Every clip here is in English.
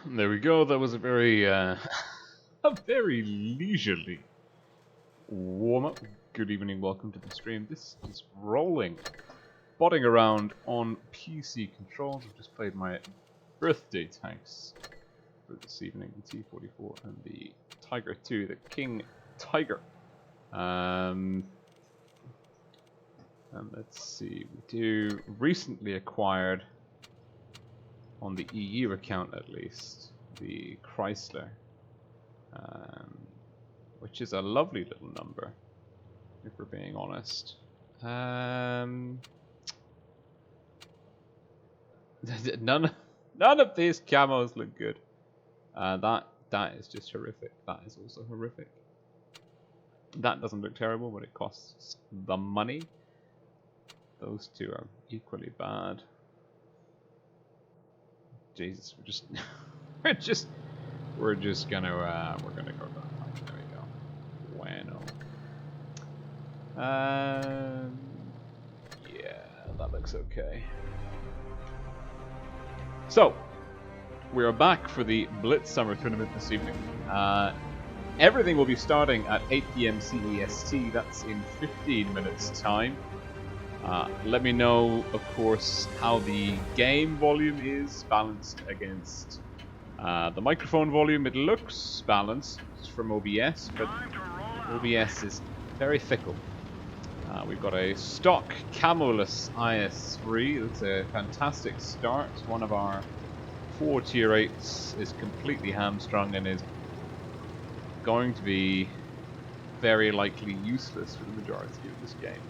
There we go. That was a very, a very leisurely warm-up. Good evening, welcome to the stream. This is rolling. Botting around on PC controls. I've just played my birthday tanks for this evening. The T-44 and the Tiger 2, the King Tiger. And let's see, we do recently acquired, on the EU account at least, the Chrysler, which is a lovely little number, if we're being honest. None of these camos look good. That is just horrific. That is also horrific. That doesn't look terrible, but it costs the money. Those two are equally bad. Jesus, we're just gonna go down. There we go. Bueno. Yeah, that looks okay. So, we are back for the Blitz Summer Tournament this evening. Everything will be starting at 8 PM CEST. That's in 15 minutes time. Let me know, of course, how the game volume is balanced against the microphone volume. It looks balanced from OBS, but OBS is very fickle. We've got a stock camoless IS-3. That's a fantastic start. One of our 4 tier 8s is completely hamstrung and is going to be very likely useless for the majority of this game.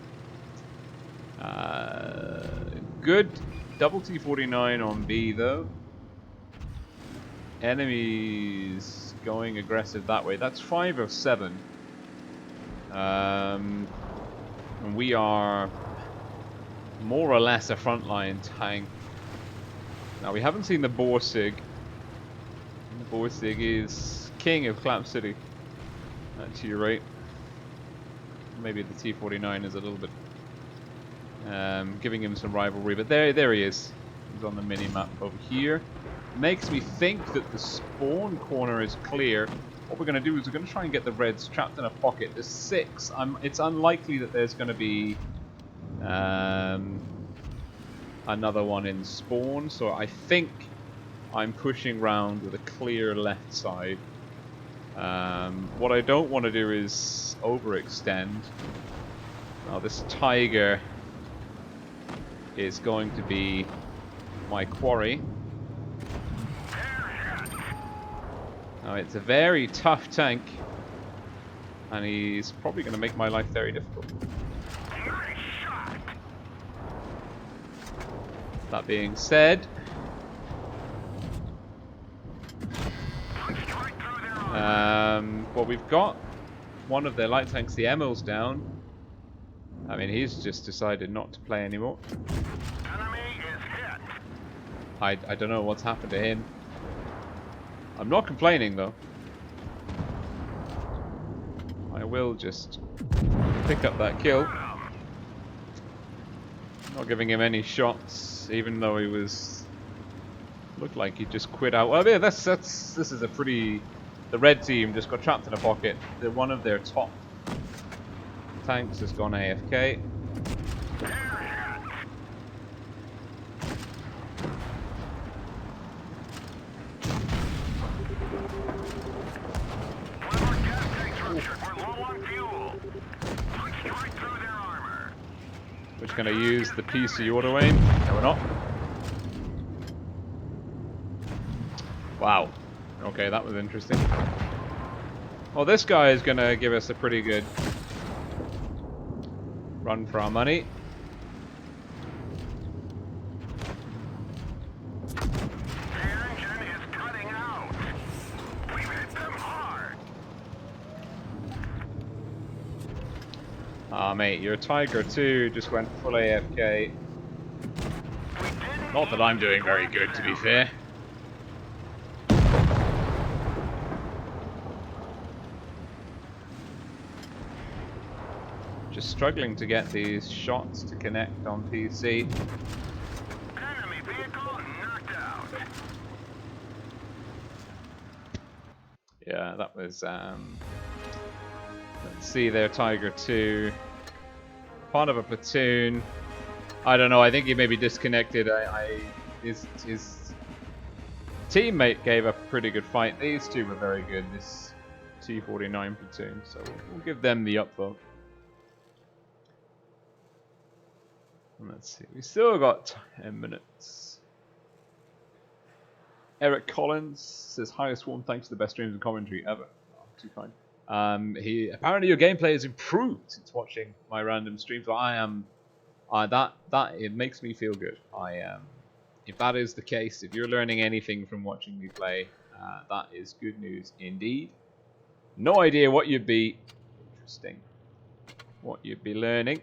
Good double T-49 on B though. Enemies going aggressive that way. That's 5 of 7. And we are more or less a frontline tank. Now we haven't seen the Borsig. The Borsig is king of Clap City at tier 8. Maybe the T-49 is a little bit giving him some rivalry, but there he is. He's on the mini-map over here. Makes me think that the spawn corner is clear. What we're going to do is we're going to try and get the Reds trapped in a pocket. There's 6. It's unlikely that there's going to be another one in spawn, so I think I'm pushing round with a clear left side. What I don't want to do is overextend. Now this Tiger is going to be my quarry. Now it's a very tough tank, and he's probably going to make my life very difficult. That being said, well, we've got one of their light tanks, the Emil's down. I mean, he's just decided not to play anymore. Enemy is hit. I don't know what's happened to him. I'm not complaining though. I will just pick up that kill. Not giving him any shots, even though he looked like he just quit out. Well, yeah, this is a pretty. The red team just got trapped in a pocket. One of their top tanks has gone AFK. We're just going to use the PC auto aim. No, we're not. Wow. Okay, that was interesting. Well, this guy is going to give us a pretty good run for our money. Their engine is cutting out. We've hit them hard. Ah, mate, your Tiger 2 just went full AFK. Not that I'm doing very good, to be fair. Just struggling to get these shots to connect on PC. Enemy vehicle knocked out. Yeah, that was. Let's see there, Tiger 2. Part of a platoon. I don't know. I think he may be disconnected. His teammate gave a pretty good fight. These two were very good. This T-49 platoon. So we'll give them the upvote. Let's see. We still got 10 minutes. Eric Collins says, "Hi, Swarm. Thanks for the best streams and commentary ever." Oh, too kind. Apparently your gameplay has improved since watching my random streams. So I am. That it makes me feel good. If that is the case, if you're learning anything from watching me play, that is good news indeed. No idea what you'd be learning.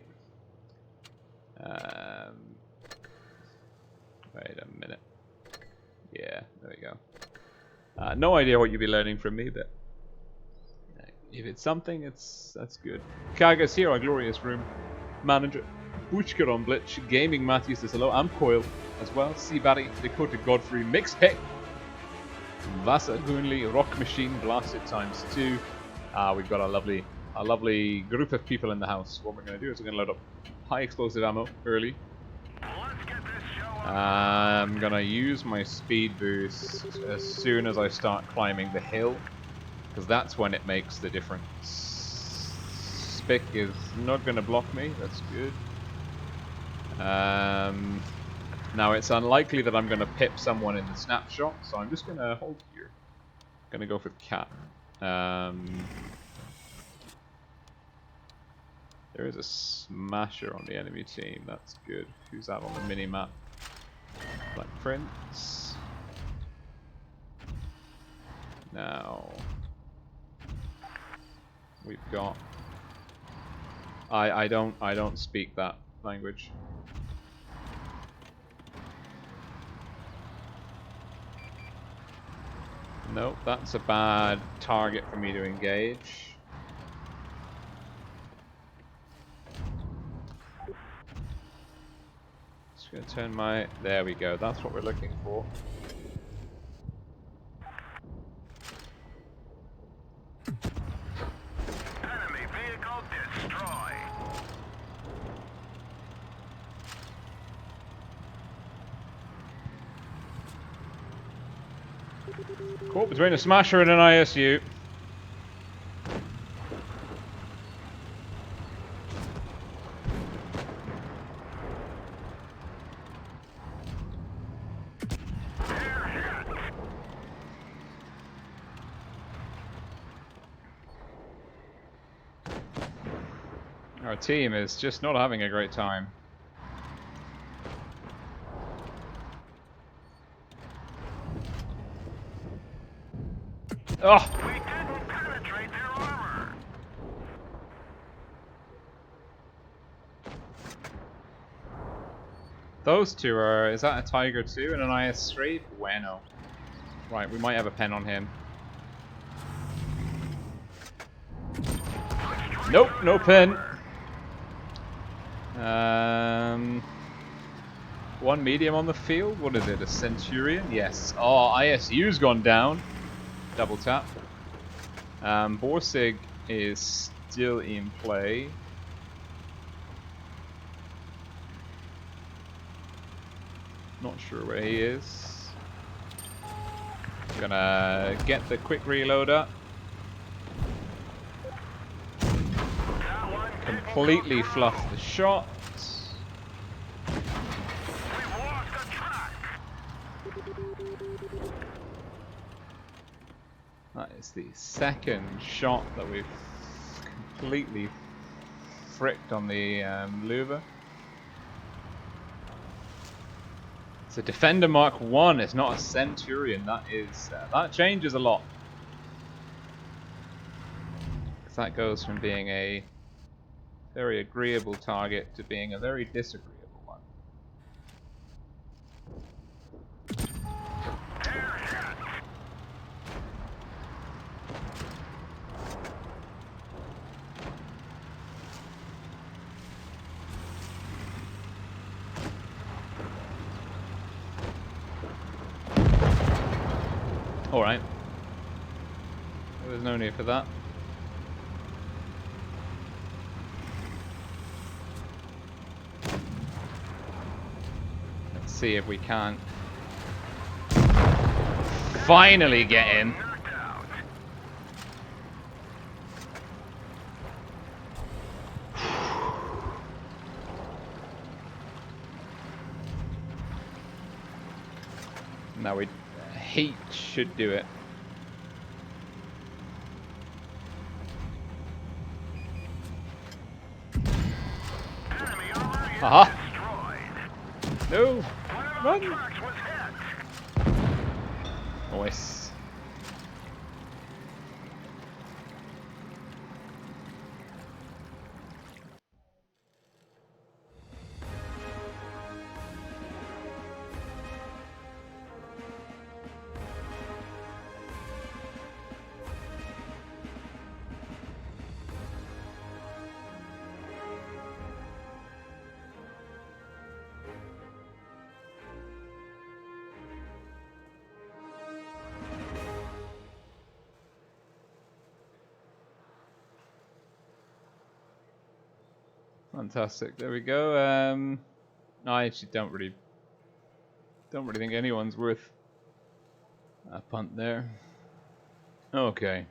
Wait a minute. Yeah, there we go. No idea what you'd be learning from me, but if it's something, that's good. Kaga's here, our glorious room manager. Buchka on Blitz, Gaming Matthew says hello. I'm Coil as well. Seabatty, Dakota Godfrey, Mix Pick, Vasa Gunli, Rock Machine, Blasted ×2. We've got a lovely group of people in the house. What we're going to do is we're going to load up high explosive ammo early. I'm going to use my speed boost as soon as I start climbing the hill, because that's when it makes the difference. Spick is not going to block me. That's good. Now it's unlikely that I'm going to pip someone in the snapshot, so I'm just going to hold here. Going to go for the cat. There is a smasher on the enemy team. That's good. Who's that on the mini map? Black Prince. Now we've got. I don't speak that language. Nope, that's a bad target for me to engage. Just gonna turn my. There we go. That's what we're looking for. Enemy vehicle destroyed. Caught between a smasher and an ISU. Our team is just not having a great time. Oh! We didn't penetrate their armor. Those two are. Is that a Tiger 2 and an IS-3? Bueno. Right, we might have a pen on him. Nope, no pen. One medium on the field. What is it? A Centurion? Yes. Oh, ISU's gone down. Double tap. Borsig is still in play. Not sure where he is. Gonna get the quick reload up. Completely fluff the shot. That is the second shot that we've completely fricked on the Luva. It's a Defender Mark 1, it's not a Centurion. That is that changes a lot. That goes from being a very agreeable target to being a very disagreeable one. Alright. There's no need for that. Let's see if we can finally get in. Knocked out. Now we heat should do it. Enemy armor is Aha! destroyed. No! One of our Run! trucks was hit. Nice. Fantastic. There we go. I actually don't really think anyone's worth a punt there. Okay.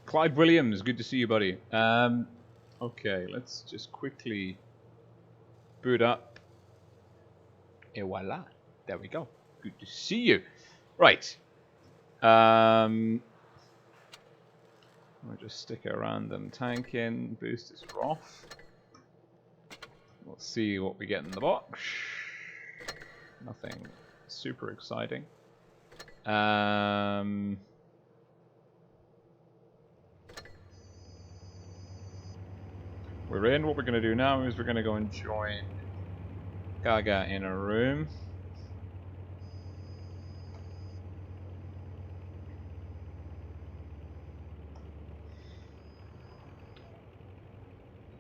Clyde Williams, good to see you, buddy. Okay, let's just quickly boot up. Et voila. There we go. Good to see you. Right. We'll just stick a random tank in. Boosters are off. We'll see what we get in the box. Nothing super exciting. We're in. What we're going to do now is we're going to go and join Gaga in a room.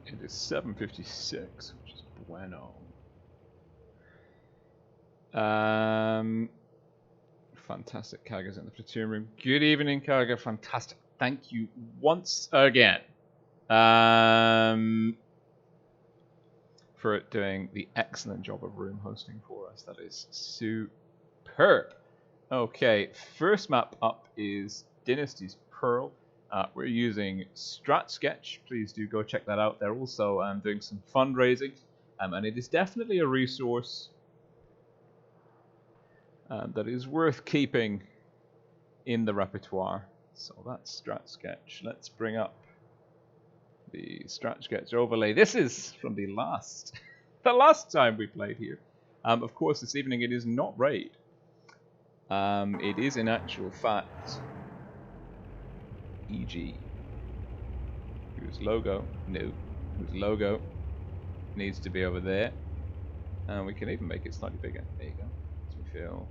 It is 7:56, which is bueno. Fantastic. Kaga's in the platoon room. Good evening, Kaga. Fantastic. Thank you once again for doing the excellent job of room hosting for us. That is superb. Okay, first map up is Dynasty's Pearl. We're using Strat Sketch. Please do go check that out. They're also doing some fundraising, and it is definitely a resource that is worth keeping in the repertoire. So that's Strat Sketch. Let's bring up the Strat Sketch overlay. This is from the last time we played here. Of course, this evening it is not raid. It is in actual fact, e.g. whose logo? No, whose logo needs to be over there, and we can even make it slightly bigger. There you go. So we feel,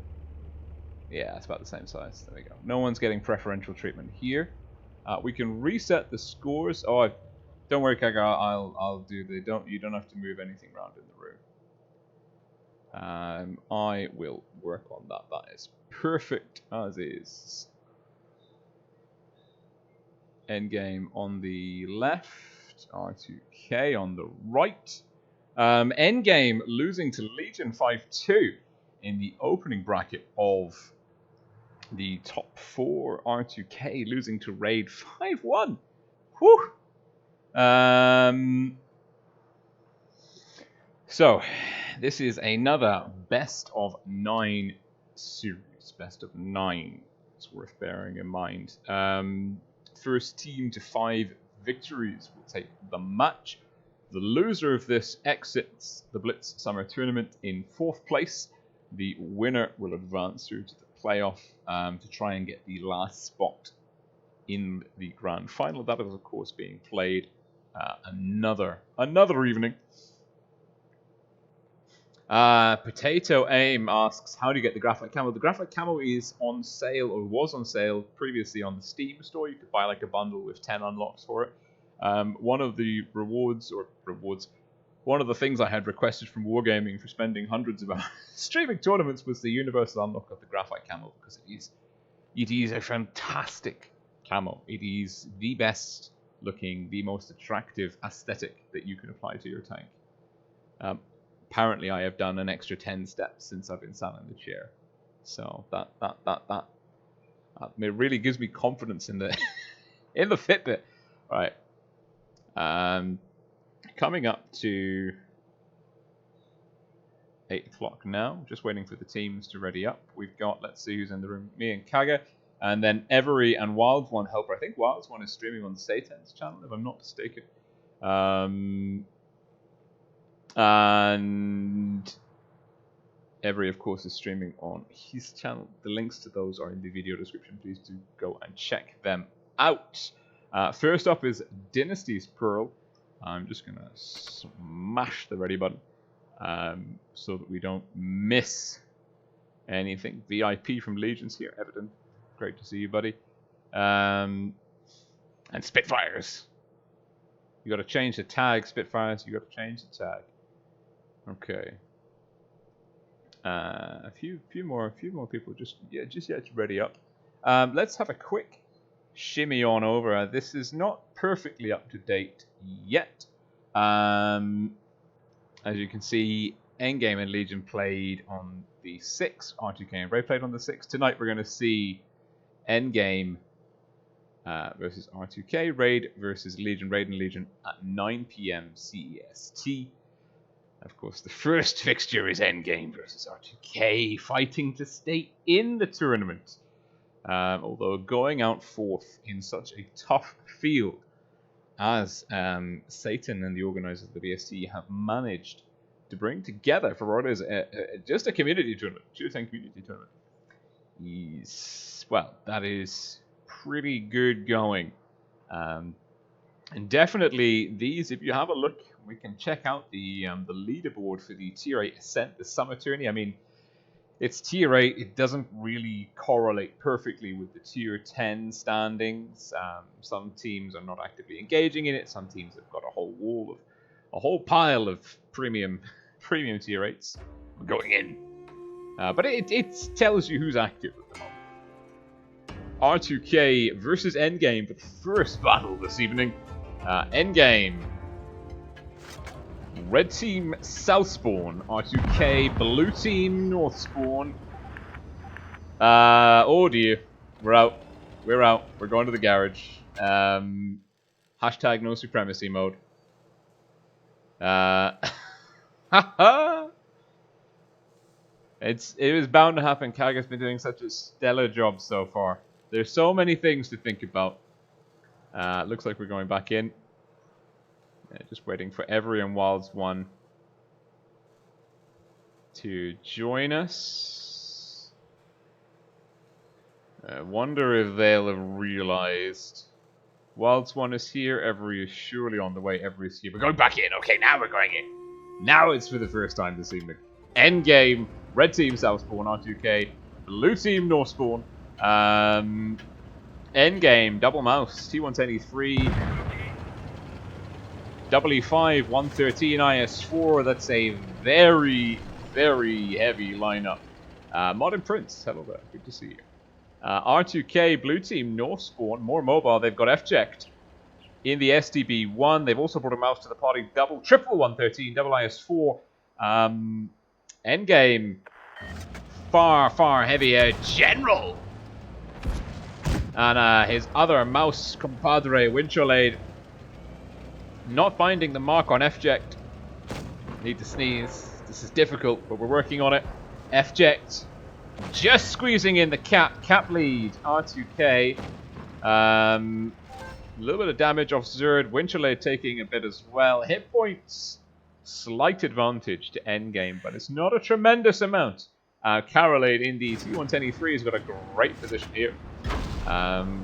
yeah, it's about the same size. There we go. No one's getting preferential treatment here. We can reset the scores. Oh, don't worry, Kaga. I'll do the. You don't have to move anything around in the room. I will work on that. That is perfect as is. Endgame on the left, R2K on the right. Endgame losing to Legion 5-2 in the opening bracket of the top 4. R2K losing to Raid 5-1. Whew! So, this is another best of 9 series. Best of 9. It's worth bearing in mind. First team to 5 victories will take the match. The loser of this exits the Blitz Summer Tournament in 4th place. The winner will advance through to the playoff to try and get the last spot in the grand final. That is, of course, being played another evening. Potato Aim asks, how do you get the graphite camo? The graphite camo is on sale, or was on sale previously on the Steam store. You could buy like a bundle with 10 unlocks for it. One of the rewards, one of the things I had requested from Wargaming for spending hundreds of hours streaming tournaments was the universal unlock of the graphite camo, because it is a fantastic camo. It is the best looking, the most attractive aesthetic that you can apply to your tank. Apparently, I have done an extra 10 steps since I've been sat in the chair, so that it really gives me confidence in the in the Fitbit. Right. Coming up to 8 o'clock now. Just waiting for the teams to ready up. We've got, let's see who's in the room. Me and Kaga. And then Every and Wild One Helper. I think Wild One is streaming on Satan's channel, if I'm not mistaken. And Every, of course, is streaming on his channel. The links to those are in the video description. Please do go and check them out. First up is Dynasty's Pearl. I'm just going to smash the ready button so that we don't miss anything. VIP from Legions here, Evident. Great to see you, buddy. And Spitfires. You got to change the tag, Spitfires. You got to change the tag. Okay. A few more people just yet to ready up. Let's have a quick shimmy on over. This is not perfectly up to date yet. As you can see, Endgame and Legion played on the 6th. R2K and Ray played on the 6th. Tonight we're going to see Endgame versus R2K, Raid versus Legion, Raid and Legion at 9 PM CEST. Of course, the first fixture is Endgame versus R2K, fighting to stay in the tournament. Although going out fourth in such a tough field as Satan and the organisers of the BST have managed to bring together for what is just a community tournament, shooting community tournament. Well, that is pretty good going. And definitely these, if you have a look, we can check out the leaderboard for the Tier 8 Ascent, the Summer Tourney. I mean, it's Tier 8, it doesn't really correlate perfectly with the Tier 10 standings. Some teams are not actively engaging in it, some teams have got a whole pile of premium Tier 8s going in. But it tells you who's active at the moment. R2K versus Endgame for the first battle this evening. Endgame. Red team South Spawn, R2K, blue team North Spawn. Oh dear, we're out. We're going to the garage. Hashtag no supremacy mode. It was bound to happen. Kaga's been doing such a stellar job so far. There's so many things to think about. Looks like we're going back in. Just waiting for Every and Wilds One to join us. I wonder if they'll have realized. Wilds One is here. Every is surely on the way. Every is here. We're going back in. Okay, now we're going in. Now it's for the first time this evening. Endgame. Red team South Spawn, R2K. Blue team North Spawn. Endgame. Double mouse. T110E3. W5, 113 IS4, that's a very, very heavy lineup. Modern Prince, hello there, good to see you. R2K, blue team, North Spawn, more mobile, they've got F-Ject in the SDB1. They've also brought a mouse to the party, triple 113, double IS4. Endgame, far heavier, General. And his other mouse compadre, Wincholade, not finding the mark on F-Ject. Need to sneeze. This is difficult, but we're working on it. F-Ject just squeezing in the cap lead. R2K. A little bit of damage off Zerd. Wincholade taking a bit as well. Hit points. Slight advantage to Endgame, but it's not a tremendous amount. Carolade in the T110E3 has got a great position here.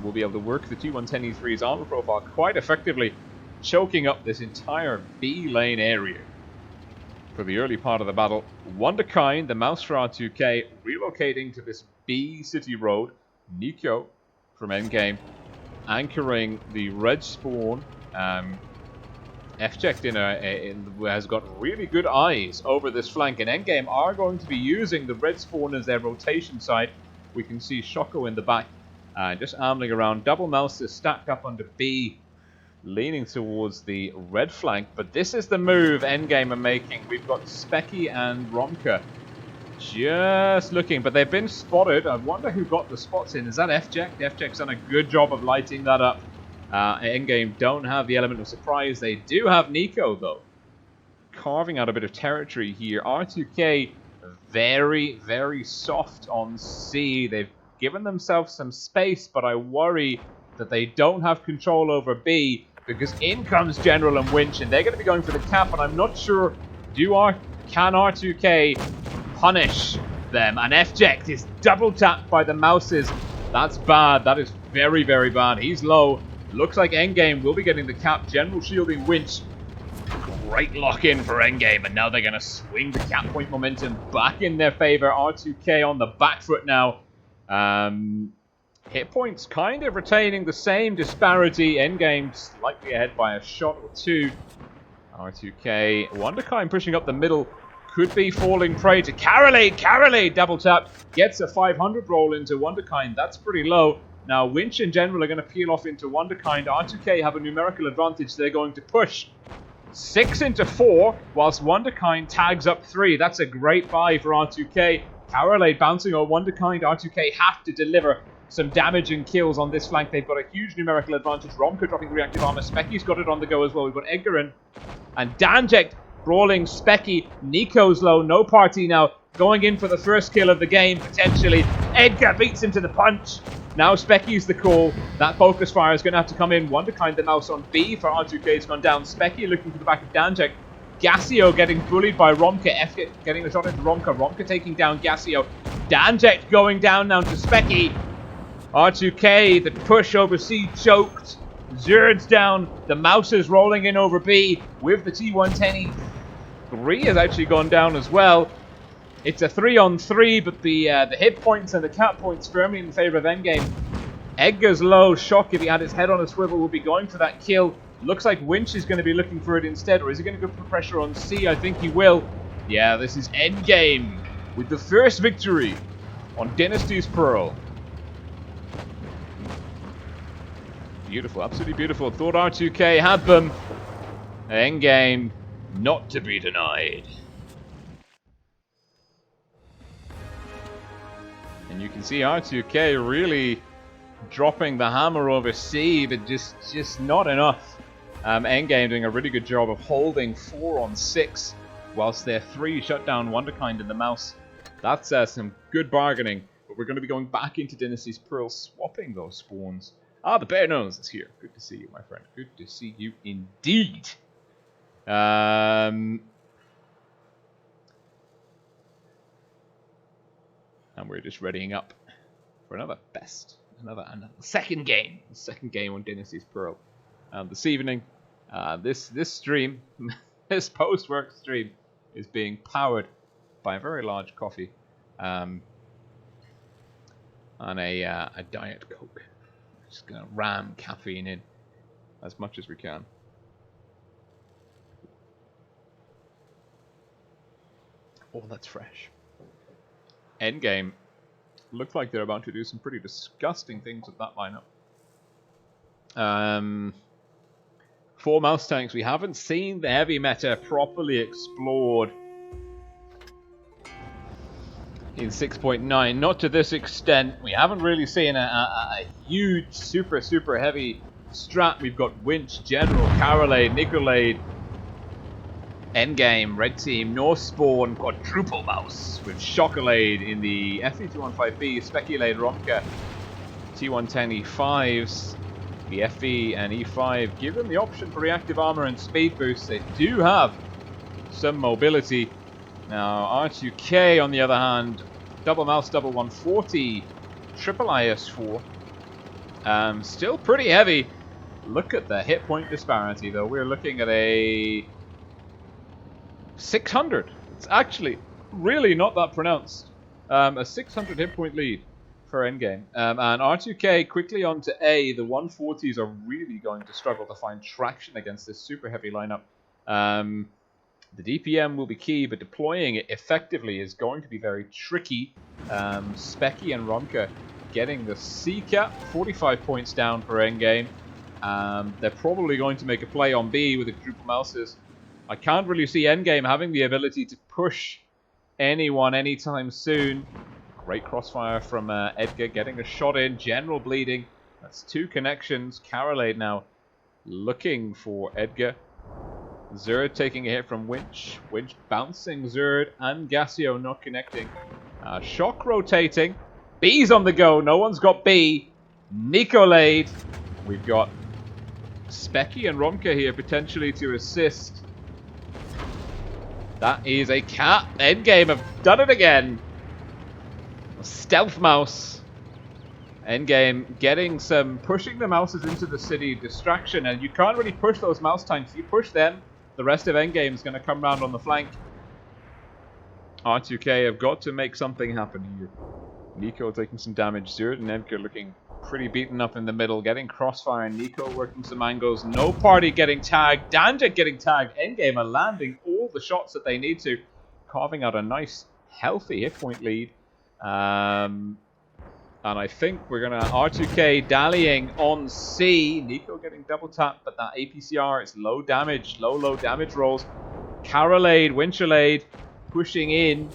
We'll be able to work the T110E3's armor profile quite effectively, choking up this entire B lane area for the early part of the battle. Wonderkind, the mouse for R2K, relocating to this B city road. Nico from Endgame anchoring the red spawn FJect has got really good eyes over this flank, and endgame are going to be using the red spawn as their rotation site. We can see Shoko in the back, just ambling around. Double Mouse is stacked up under B, leaning towards the red flank, but this is the move endgame are making. We've got Specky and Romka just looking, but they've been spotted. I wonder who got the spots in. Is that FJect? FJect's done a good job of lighting that up. Endgame don't have the element of surprise. They do have Nico, though, carving out a bit of territory here. R2K very, very soft on C. They've given themselves some space, but I worry that they don't have control over B, because in comes General and Winch, and they're going to be going for the cap, and I'm not sure can R2K punish them. And FJect is double tapped by the Mouses. That's bad. That is very, very bad. He's low. Looks like endgame will be getting the cap. General shielding Winch. Great lock in for endgame, and now they're going to swing the cap point momentum back in their favor. R2K on the back foot now. Hit points kind of retaining the same disparity. Endgame slightly ahead by a shot or two. R2K, Wonderkind pushing up the middle. Could be falling prey to Karole. Karole double tap. Gets a 500 roll into Wonderkind. That's pretty low. Now Winch and General are going to peel off into Wonderkind. R2K have a numerical advantage. They're going to push 6 into 4, whilst Wonderkind tags up 3. That's a great buy for R2K. Karole bouncing on Wonderkind. R2K have to deliver some damage and kills on this flank. They've got a huge numerical advantage. Romka dropping the reactive armor. Specky's got it on the go as well. We've got Edgarin and Danjek brawling Specky. Nico's low. No party now. Going in for the first kill of the game, potentially. Edgar beats him to the punch. Now Specky's the call. That focus fire is going to have to come in. Wonderkind the mouse on B for R2K has gone down. Specky looking for the back of Danjek. Gassio getting bullied by Romka. F getting a shot into Romka. Romka taking down Gassio. Danjek going down now to Specky. R2K, the push over C choked. Zerd's down. The mouse is rolling in over B with the T110. 3 has actually gone down as well. It's a 3-on-3, but the hit points and the cap points firmly in favor of endgame. Edgar's low. Shock, if he had his head on a swivel, would be going for that kill. Looks like Winch is going to be looking for it instead, or is he going to go for pressure on C? I think he will. Yeah, this is endgame with the first victory on Dynasty's Pearl. Beautiful, absolutely beautiful. Thought R2K had them. Endgame, not to be denied. And you can see R2K really dropping the hammer over C, but just not enough. Endgame doing a really good job of holding 4 on 6, whilst their 3 shut down Wonderkind and the mouse. That's some good bargaining. But we're going to be going back into Dynasty's Pearl, swapping those spawns. Ah, the Bear Nose is here. Good to see you, my friend. Good to see you indeed. And we're just readying up for another second game. The second game on Dynasty's Pearl. This evening, this stream, this post-work stream, is being powered by a very large coffee and a Diet Coke. Just gonna ram caffeine in as much as we can. Oh, that's fresh. Endgame looks like they're about to do some pretty disgusting things with that lineup. 4 mouse tanks. We haven't seen the heavy meta properly explored in 6.9, not to this extent. We haven't really seen a huge, super heavy strat. We've got Winch, General, Karole, Nicolade, Endgame, Red Team, North Spawn, Quadruple Mouse, with Chocolade in the FE215B, Speculate, Romka, T110 E5s, the FE and E5. Give them the option for reactive armor and speed boost. They do have some mobility. Now, R2K, on the other hand, double mouse, double 140, triple IS4. Still pretty heavy. Look at the hit point disparity, though. We're looking at a 600. It's actually really not that pronounced. A 600 hit point lead for endgame. And R2K quickly onto A. The 140s are really going to struggle to find traction against this super heavy lineup. The DPM will be key, but deploying it effectively is going to be very tricky. Specky and Romka getting the C cap, 45 points down for endgame. They're probably going to make a play on B with the quadruple mouses. I can't really see endgame having the ability to push anyone anytime soon. Great crossfire from Edgar, getting a shot in. General bleeding. That's 2 connections. Carolade now looking for Edgar. Zerd taking a hit from Winch. Winch bouncing Zerd and Gassio not connecting. Shock rotating. B's on the go. No one's got B. Nicolade. We've got Specky and Romka here potentially to assist. That is a cat. Endgame have done it again. Stealth mouse. Endgame getting some pushing the mouses into the city distraction, and you can't really push those mouse tanks. If you push them, the rest of endgame is going to come round on the flank. R2K have got to make something happen here. Nico taking some damage. Zerd and Edgar looking pretty beaten up in the middle, getting crossfire. Nico working some angles. No party getting tagged. Danjak getting tagged. Endgame are landing all the shots that they need to, carving out a nice, healthy hit point lead. And I think we're going to R2K dallying on C. Nico getting double tapped, but that APCR is low damage. Low damage rolls. Carolade, Winchelade pushing in.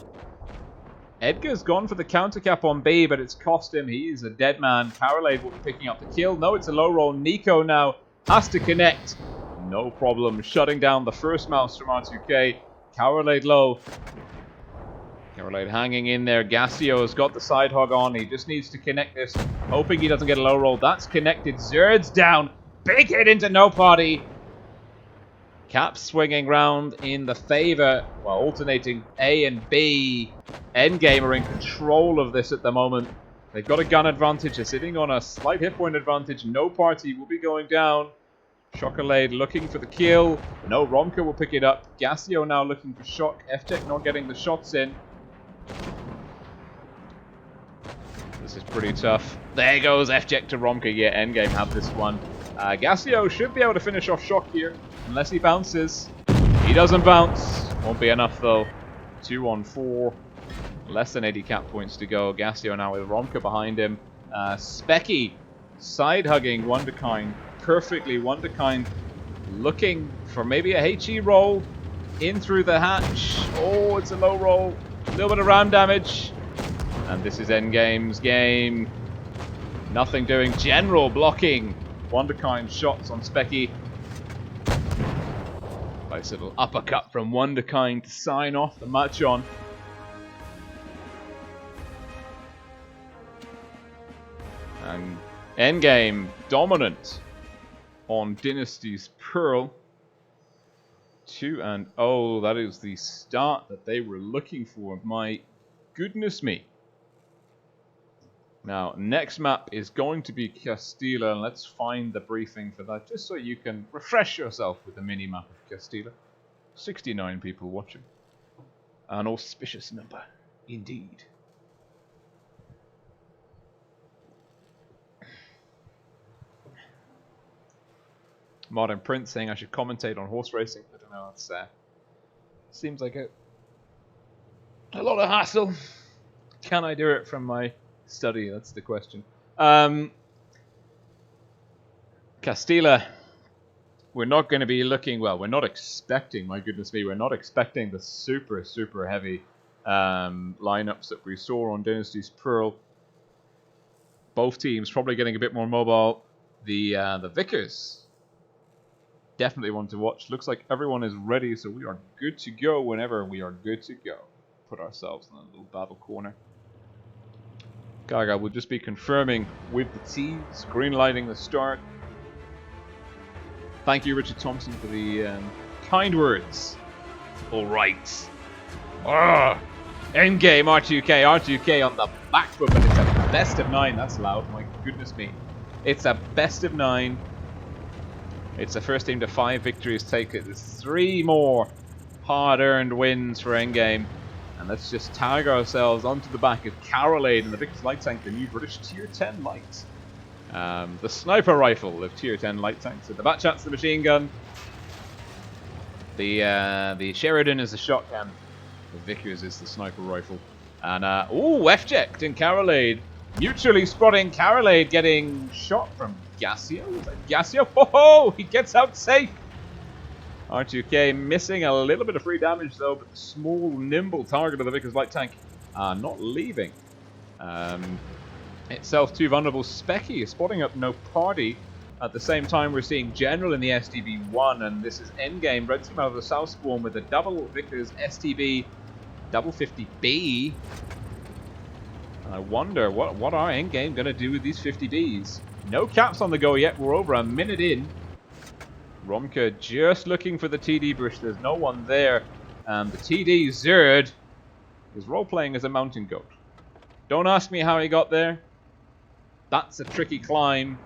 Edgar's gone for the counter cap on B, but it's cost him. He is a dead man. Carolade will be picking up the kill. No, it's a low roll. Nico now has to connect. No problem. Shutting down the first mouse from R2K. Carolade low. Carolade hanging in there. Gassio has got the side hog on. He just needs to connect this. Hoping he doesn't get a low roll. That's connected. Zerd's down. Big hit into no party. Cap swinging round in the favor while alternating A and B. Endgame are in control of this at the moment. They've got a gun advantage. They're sitting on a slight hit point advantage. No party will be going down. Chocolade looking for the kill. No, Romka will pick it up. Gassio now looking for Shock. FTech not getting the shots in. This is pretty tough. There goes FTech to Romka. Yeah, Endgame have this one. Gassio should be able to finish off Shock here, unless he bounces. He doesn't bounce. Won't be enough though. 2 on 4. Less than 80 cap points to go. Gassio now with Romka behind him. Specky side hugging Wonderkind. Perfectly Wonderkind looking for maybe a HE roll. In through the hatch. Oh, it's a low roll. A little bit of ram damage. And this is Endgame's game. Nothing doing. General blocking. Wonderkind shots on Specky. Nice little uppercut from Wonderkind to sign off the match on. And Endgame dominant on Dynasty's Pearl. 2-0. That is the start that they were looking for. My goodness me. Now, next map is going to be Castilla, and let's find the briefing for that, just so you can refresh yourself with the mini-map of Castilla. 69 people watching. An auspicious number, indeed. Modern Prince saying I should commentate on horse racing. I don't know, that's seems like a lot of hassle. Can I do it from my study? That's the question. Castilla, we're not going to be looking, well, we're not expecting, my goodness me, we're not expecting the super heavy lineups that we saw on Dynasty's Pearl. Both teams probably getting a bit more mobile. The Vickers definitely one to watch. Looks like everyone is ready, so we are good to go whenever we are good to go. Put ourselves in a little battle corner. Gaga will just be confirming with the teams, green lighting the start. Thank you, Richard Thompson, for the kind words. All right. Endgame R2K on the back foot, but it's a best of 9. That's loud. My goodness me. It's a best of 9. It's the first team to 5 victories. Take it. There's 3 more hard-earned wins for Endgame. And let's just tag ourselves onto the back of Carolade and the Vickers Light Tank, the new British Tier 10 light. The sniper rifle of Tier 10 light tanks. So the Batchat's the machine gun. The Sheridan is the shotgun. The Vickers is the sniper rifle. And, F-Ject and Carolade. Mutually spotting Carolade getting shot from Gassio. Is that Gassio? Oh, he gets out safe. R2K missing a little bit of free damage, though, but the small, nimble target of the Vickers Light Tank not leaving. Itself too vulnerable. Specky is spotting up no party. At the same time, we're seeing General in the STB-1, and this is endgame. Red team out of the South Spawn with a double Vickers STB, double 50B. And I wonder, what are endgame going to do with these 50Bs? No caps on the go yet. We're over a minute in. Romka just looking for the TD bush. There's no one there. The TD Zerd is role-playing as a mountain goat. Don't ask me how he got there. That's a tricky climb.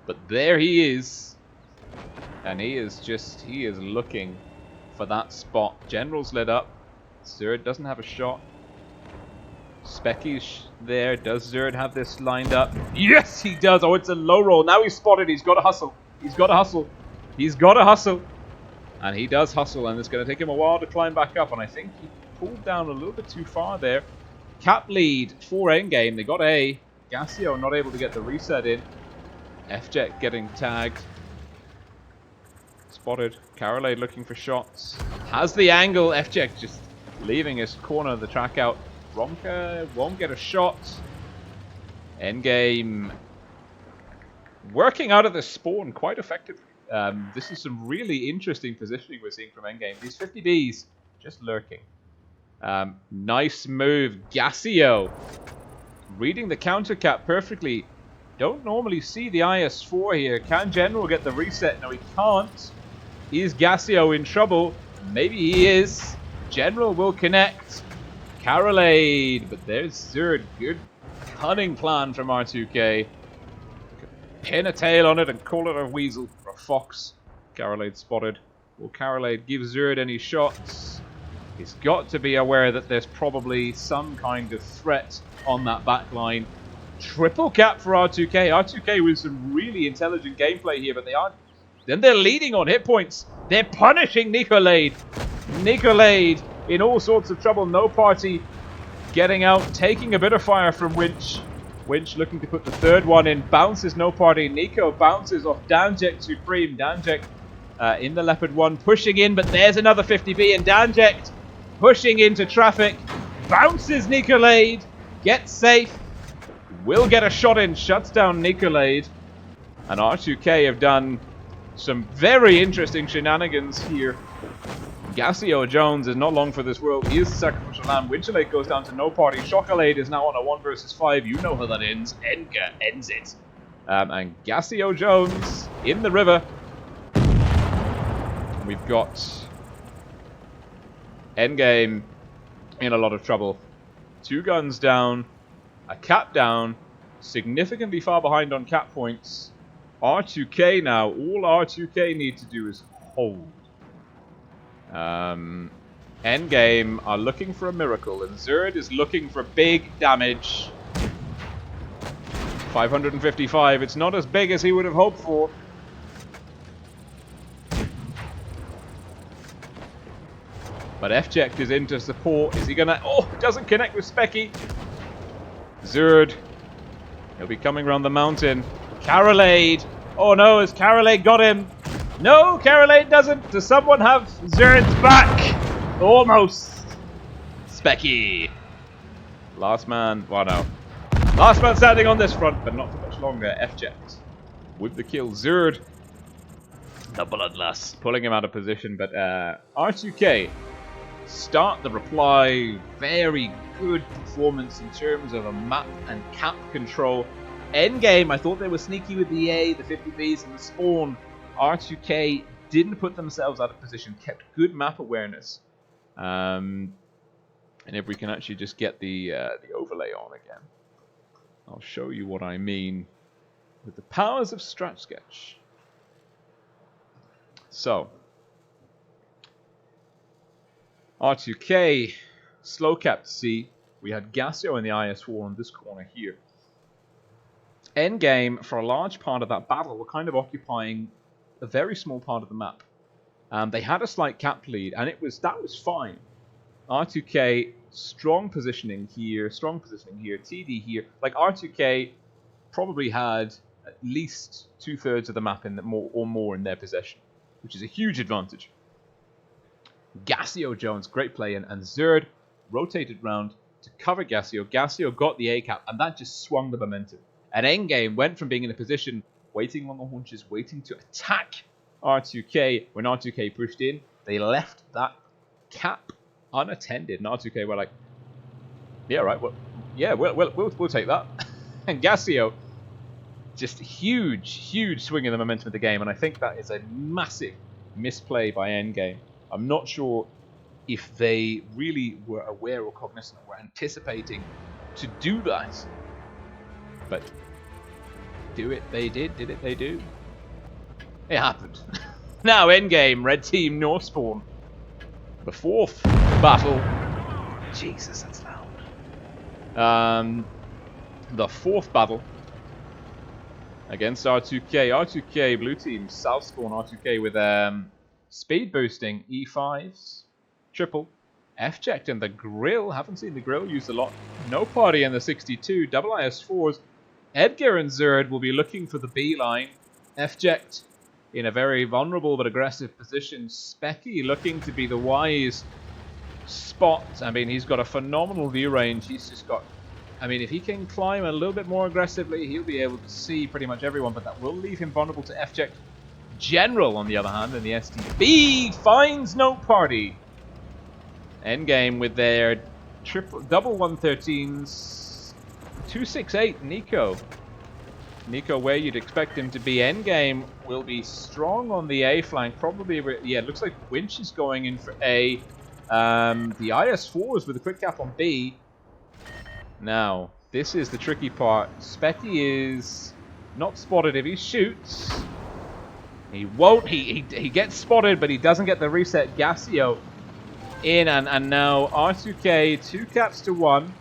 But there he is. And he is looking for that spot. General's lit up. Zerd doesn't have a shot. Specky's there. Does Zerd have this lined up? Yes, he does. Oh, it's a low roll. Now he's spotted. He's got to hustle. He's got to hustle. He's got to hustle. And he does hustle. And it's going to take him a while to climb back up. And I think he pulled down a little bit too far there. Cap lead for endgame. They got A. Gassio not able to get the reset in. F-Jet getting tagged. Spotted. Carolade looking for shots. Has the angle. F-Jet just leaving his corner of the track out. Romka won't get a shot. Endgame working out of the spawn quite effectively. This is some really interesting positioning we're seeing from endgame. These 50Bs just lurking. Nice move. Gassio reading the counter cap perfectly. Don't normally see the IS-4 here. Can General get the reset? No, he can't. Is Gassio in trouble? Maybe he is. General will connect. Carolade. But there's Zerd. Good cunning plan from R2K. Pin a tail on it and call it a weasel or a fox. Carolade spotted. Will Carolade give Zerd any shots? He's got to be aware that there's probably some kind of threat on that back line. Triple cap for R2K. R2K with some really intelligent gameplay here, but they aren't. Then they're leading on hit points. They're punishing Nicolade. Nicolade in all sorts of trouble. No party getting out, taking a bit of fire from Winch. Winch looking to put the third one in. Bounces no party. Nico bounces off Danjek Supreme. Danjek in the Leopard 1 pushing in, but there's another 50B and Danjek pushing into traffic. Bounces Nicolade. Gets safe. Will get a shot in. Shuts down Nicolade. And R2K have done some very interesting shenanigans here. Gassio Jones is not long for this world. He is the sacrificial lamb. Winchellate goes down to no party. Shockalade is now on a 1 versus 5. You know how that ends. Edgar ends it. And Gassio Jones in the river. We've got endgame in a lot of trouble. 2 guns down. A cap down. Significantly far behind on cap points. R2K now. All R2K need to do is hold. Endgame are looking for a miracle, and Zerd is looking for big damage. 555. It's not as big as he would have hoped for. But F-Ject is in to support. Is he gonna... Oh, doesn't connect with Specky. Zerd. He'll be coming around the mountain. Carolade. Oh no, has Carolade got him? No, Carolade doesn't. Does someone have Zerd's back? Almost. Specky. Last man. Well, no. Last man standing on this front, but not for much longer. F-Ject with the kill. Zerd. The Bloodlust. Pulling him out of position, but R2K start the reply. Very good performance in terms of a map and cap control. Endgame, I thought they were sneaky with the A, the 50Bs, and the spawn. R2K didn't put themselves out of position, kept good map awareness. And if we can actually just get the overlay on again, I'll show you what I mean with the powers of Strat Sketch. So, R2K slow capped C. We had Gassio in the IS-4 on this corner here. Endgame, for a large part of that battle, were kind of occupying a very small part of the map. They had a slight cap lead, and that was fine. R2K, strong positioning here, TD here. Like, R2K probably had at least 2/3 of the map or more in their possession, which is a huge advantage. Gassio Jones, great play, and Zerd rotated round to cover Gassio. Gassio got the A cap, and that just swung the momentum. And Endgame went from being in a position, waiting on the haunches, waiting to attack R2K. When R2K pushed in, they left that cap unattended. And R2K were like, yeah, right, well, yeah, we'll take that. And Gassio, just huge swing in the momentum of the game. And I think that is a massive misplay by Endgame. I'm not sure if they really were aware or cognizant or were anticipating to do that. But do it they do. It happened. Now Endgame, red team, North spawn. The fourth battle. Jesus, that's loud. The fourth battle against R2K. R2K, blue team, south spawn R2K with speed boosting, E5s, triple, F-checked in the grill. Haven't seen the grill used a lot. No party in the 62, double IS4s. Edgar and Zerd will be looking for the B line. F-checked in a very vulnerable but aggressive position. Specky looking to be the wise spot. I mean, he's got a phenomenal view range. He's just got... I mean, if he can climb a little bit more aggressively, he'll be able to see pretty much everyone, but that will leave him vulnerable to F-check. General, on the other hand, in the STB finds no party. Endgame with their double 113s. 268, Nico. Nico, where you'd expect him to be. Endgame will be strong on the A flank. Probably, yeah, it looks like Winch is going in for A. The IS-4s with a quick cap on B. Now, this is the tricky part. Specky is not spotted if he shoots. He won't. He gets spotted, but he doesn't get the reset. Gassio in, and now R2K, 2 caps to 1.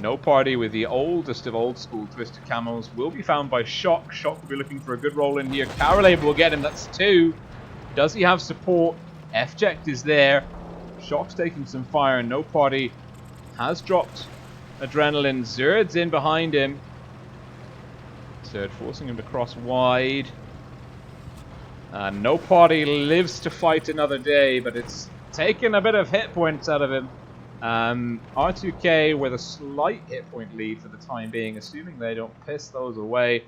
No party with the oldest of old school Twisted Camos will be found by Shock. Shock will be looking for a good roll in here. Carolade will get him. That's 2. Does he have support? F-Ject is there. Shock's taking some fire. No party has dropped adrenaline. Zerd's in behind him. Zerd forcing him to cross wide. And no party lives to fight another day, but it's taken a bit of hit points out of him. R2K with a slight hit point lead for the time being, assuming they don't piss those away.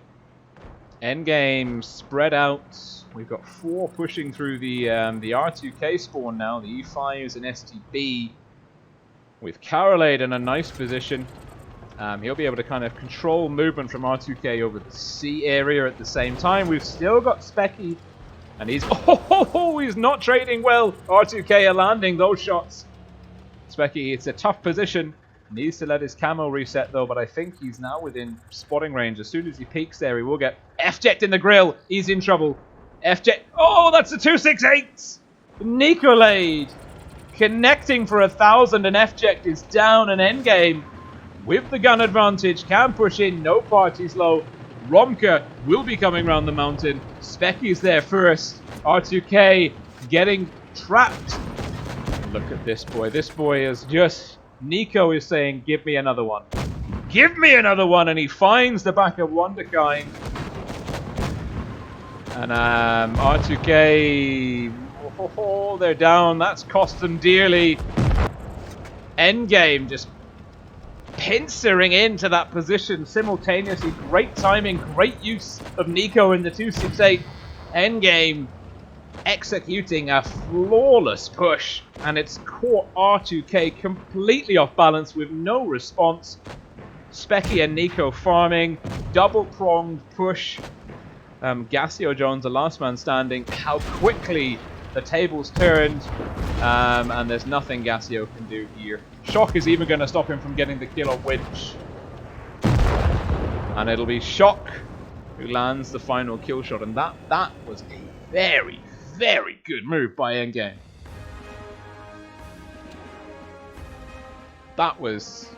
Endgame spread out. We've got 4 pushing through the R2K spawn now. The E5s and STB with Carolade in a nice position. He'll be able to kind of control movement from R2K over the C area at the same time. We've still got Specky, and he's he's not trading well. R2K are landing those shots. Specky, it's a tough position. Needs to let his camo reset though, but I think he's now within spotting range. As soon as he peeks there, he will get F-Ject in the grill. He's in trouble. F-Ject. Oh, that's the 268. Nicolade connecting for 1,000, and F-Ject is down. An Endgame with the gun advantage can push in. No parties low. Romka will be coming around the mountain. Specky's there first. R2K getting trapped. Look at this boy. This boy is just... Nico is saying, give me another one. Give me another one! And he finds the back of Wonderkind. And R2K... Oh, they're down. That's cost them dearly. Endgame just pincering into that position simultaneously. Great timing, great use of Nico in the 268. Endgame executing a flawless push, and it's caught R2K completely off balance with no response. Specky and Nico farming, double-pronged push. Gassio Jones, the last man standing. How quickly the tables turned, and there's nothing Gassio can do here. Shock is even going to stop him from getting the kill on Winch. And it'll be Shock who lands the final kill shot, and that was a very, very good move by Endgame. That was...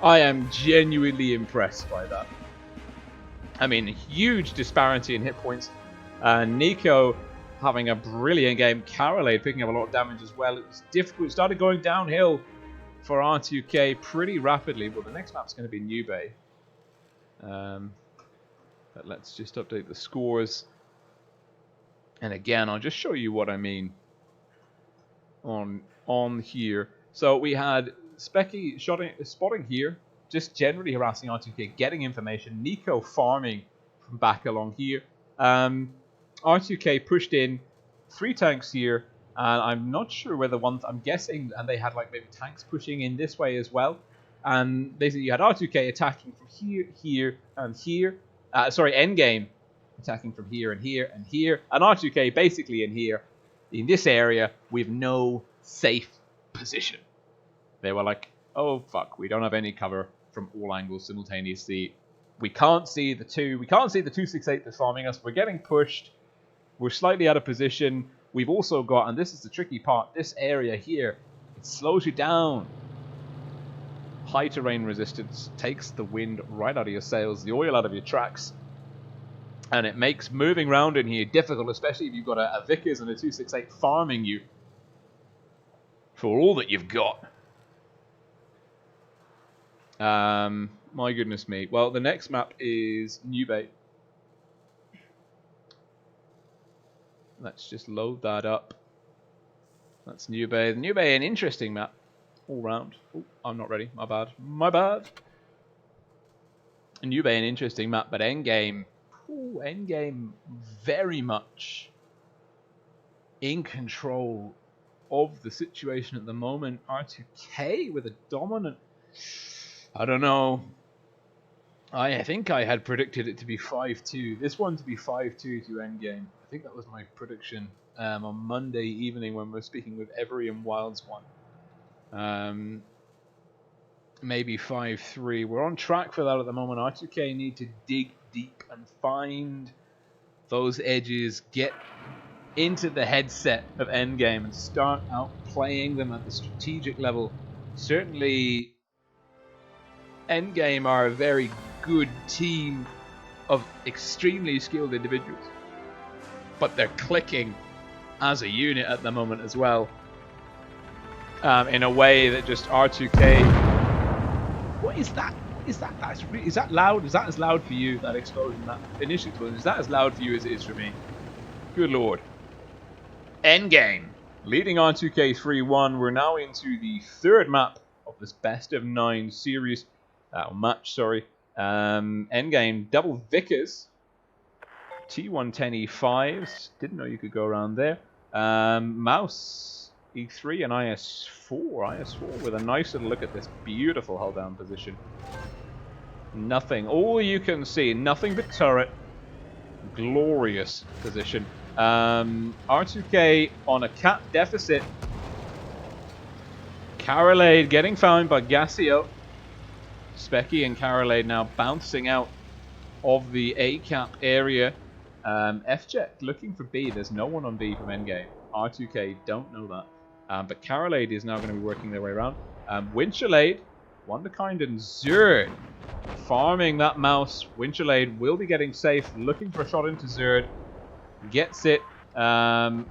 I am genuinely impressed by that. I mean, huge disparity in hit points. Nico having a brilliant game. Carolade picking up a lot of damage as well. It was difficult. It started going downhill for R2K pretty rapidly. Well, the next map's going to be New Bay. But let's just update the scores. And again, I'll just show you what I mean on here. So we had Specky spotting here, just generally harassing R2K, getting information. Nico farming from back along here. R2K pushed in 3 tanks here, and I'm not sure whether I'm guessing, and they had like maybe tanks pushing in this way as well. And basically you had R2K attacking from here, here, and here. Sorry, endgame attacking from here and here and here, and R2K basically in here, in this area, with no safe position. They were like, oh fuck, we don't have any cover from all angles simultaneously. We can't see the 268 that's farming us. We're getting pushed. We're slightly out of position. We've also got, and this is the tricky part, this area here, it slows you down. High terrain resistance takes the wind right out of your sails, the oil out of your tracks. And it makes moving around in here difficult, especially if you've got a Vickers and a 268 farming you for all that you've got. My goodness me. Well, the next map is New Bay. Let's just load that up. That's New Bay. The New Bay, an interesting map all round. Oh, I'm not ready. My bad. My bad. New Bay, an interesting map, but endgame. Ooh, endgame very much in control of the situation at the moment. R2K with a dominant... I don't know. I think I had predicted it to be 5-2. This one to be 5-2 to endgame. I think that was my prediction on Monday evening when we were speaking with Every and Wilds one. Maybe 5-3. We're on track for that at the moment. R2K need to dig deep and find those edges, get into the headset of endgame and start out playing them at the strategic level. Certainly endgame are a very good team of extremely skilled individuals, but they're clicking as a unit at the moment as well, in a way that just R2K... What is that? Is that loud? Is that as loud for you, that explosion, that initial explosion? Is that as loud for you as it is for me? Good lord. Endgame. Leading on 2K 3-1. We're now into the third map of this best of 9 series. Match, sorry. Endgame. Double Vickers. T110E5s. Didn't know you could go around there. Mouse E3 and IS4. IS4 with a nice little look at this beautiful hull down position. Nothing. All you can see. Nothing but turret. Glorious position. R2K on a cap deficit. Carolade getting found by Gassio. Specky and Carolade now bouncing out of the A cap area. F-Jet looking for B. There's no one on B from endgame. R2K don't know that. But Carolade is now going to be working their way around. Winchelade, Wonderkind and Zerd farming that mouse. Winchelade will be getting safe, looking for a shot into Zerd. Gets it. And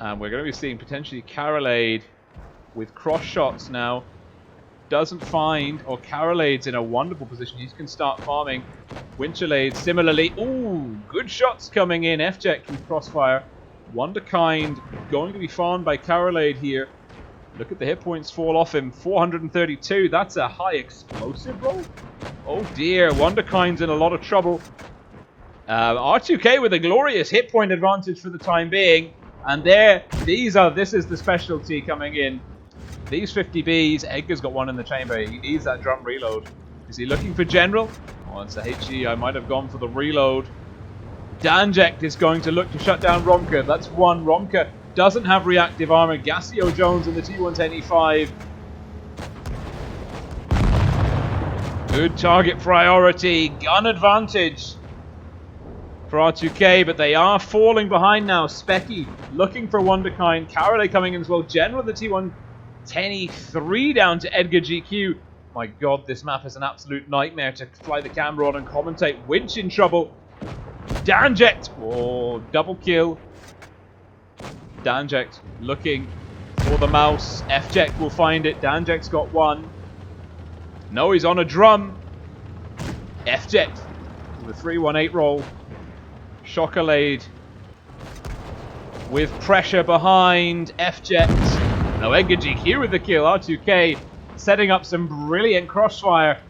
we're going to be seeing potentially Carolade with cross shots now. Doesn't find, or Carolade's in a wonderful position. He can start farming. Winchelade similarly. Ooh, good shots coming in. F-Jet can crossfire. Wonderkind going to be farmed by Carolade here. Look at the hit points fall off him. 432. That's a high explosive roll. Oh dear. Wonderkind's in a lot of trouble. R2K with a glorious hit point advantage for the time being. And this is the specialty coming in. These 50Bs, Edgar's got one in the chamber. He needs that drum reload. Is he looking for General? Oh, it's a HE. I might have gone for the reload. Danjek is going to look to shut down Romka. That's one. Romka doesn't have reactive armor. Gassio Jones in the T110E5. Good target priority. Gun advantage for R2K, but they are falling behind now. Specky looking for Wonderkind. Carolade coming in as well. General the T1 Tenny 3 down to Edgar GQ. My god, this map is an absolute nightmare to fly the camera on and commentate. Winch in trouble. Danject. Oh, double kill. Danject looking for the mouse. Fject will find it. Danject's got one. No, he's on a drum. Fject with a 3-1-8 roll. Chocolade with pressure behind. Fject. Now Edgar GQ with the kill. R2K setting up some brilliant crossfire.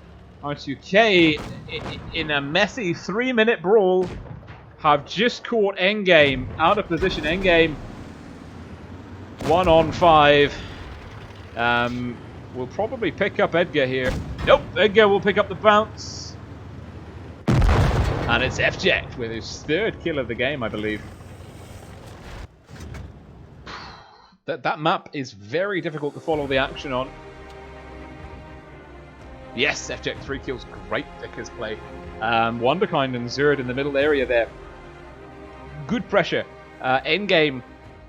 R2K in a messy 3-minute brawl have just caught endgame out of position. Endgame 1 on 5. We'll probably pick up Edgar here. Nope, Edgar will pick up the bounce. And it's Fject with his 3rd kill of the game, I believe. That map is very difficult to follow the action on. Yes, Fject 3 kills. Great Vickers play. Wonderkind and Zerd in the middle area there. Good pressure. Endgame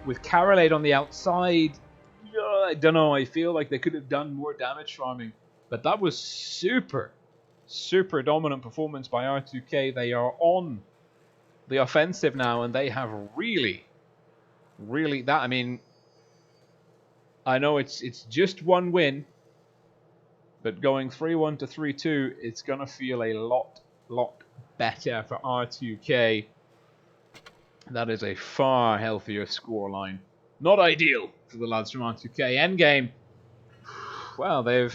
with Carolade on the outside. I don't know. I feel like they could have done more damage farming. But that was super dominant performance by R2K. They are on the offensive now, and they have really that. I mean, I know it's just one win, but going 3-1 to 3-2, it's gonna feel a lot better for R2K. That is a far healthier scoreline. Not ideal for the lads from R2K. Endgame, well, they're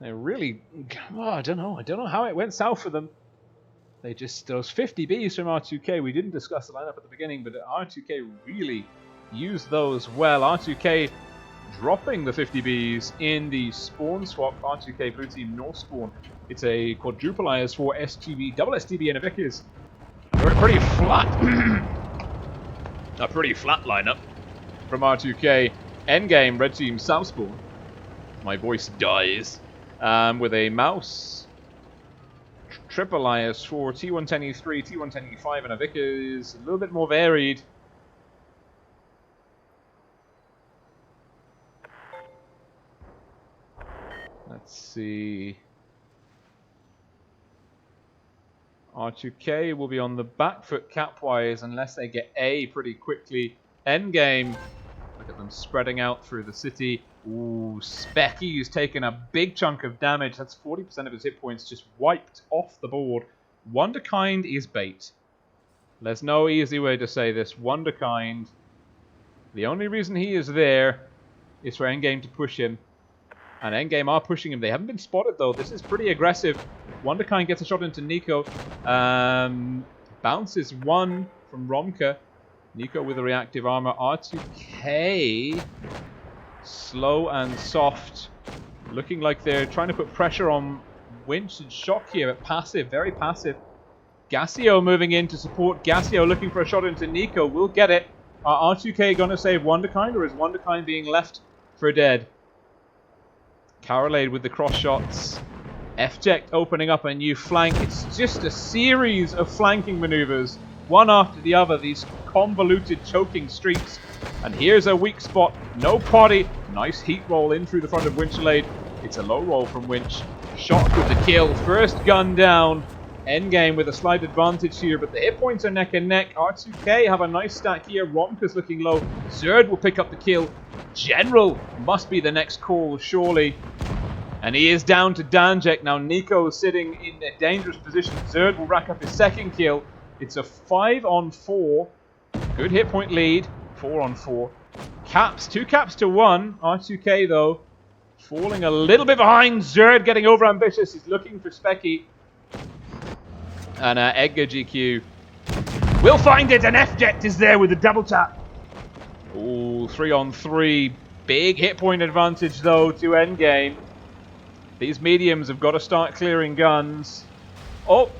really, I don't know how it went south for them. They just, those 50 Bs from R2K, we didn't discuss the lineup at the beginning, but R2K really used those well. R2K dropping the 50 Bs in the spawn swap. R2K blue team no spawn. It's a quadruple IS4 STB, double STB and a Vickers. They're pretty flat. A pretty flat lineup from R2K. Endgame, red team south spawn. My voice dies. With a mouse. Triple IS4, T110E3, T110E5 and a Vickers. A little bit more varied. Let's see. R2K will be on the back foot cap-wise unless they get A pretty quickly. Endgame. Look at them spreading out through the city. Ooh, Specky's taken a big chunk of damage. That's 40% of his hit points just wiped off the board. Wonderkind is bait. There's no easy way to say this. Wonderkind. The only reason he is there is for Endgame to push him. And Endgame are pushing him. They haven't been spotted, though. This is pretty aggressive. Wonderkind gets a shot into Nico. Bounces one from Romka. Nico with a reactive armor. R2K. Slow and soft. Looking like they're trying to put pressure on Winch and Shock here. But passive. Very passive. Gassio moving in to support. Gassio looking for a shot into Nico. Will get it. Are R2K going to save Wonderkind, or is Wonderkind being left for dead? Carolade with the cross shots. Fject opening up a new flank. It's just a series of flanking maneuvers, one after the other, these convoluted choking streaks. And here's a weak spot. No potty. Nice heat roll in through the front of Winchlade. It's a low roll from Winch. Shock with the kill. First gun down. Endgame with a slight advantage here, but the hit points are neck and neck. R2K have a nice stack here. Romka's looking low. Zerd will pick up the kill. General must be the next call, surely. And he is down to Danjek. Now Nico is sitting in a dangerous position. Zerd will rack up his second kill. It's a 5-on-4. Good hit point lead. 4-on-4. Caps. 2 caps to 1. R2K, though, falling a little bit behind. Zerd getting overambitious. He's looking for Specky. And Edgar GQ will find it. And Fject is there with a double tap. Ooh, 3-on-3. Big hit point advantage, though, to Endgame. These mediums have got to start clearing guns. Oh,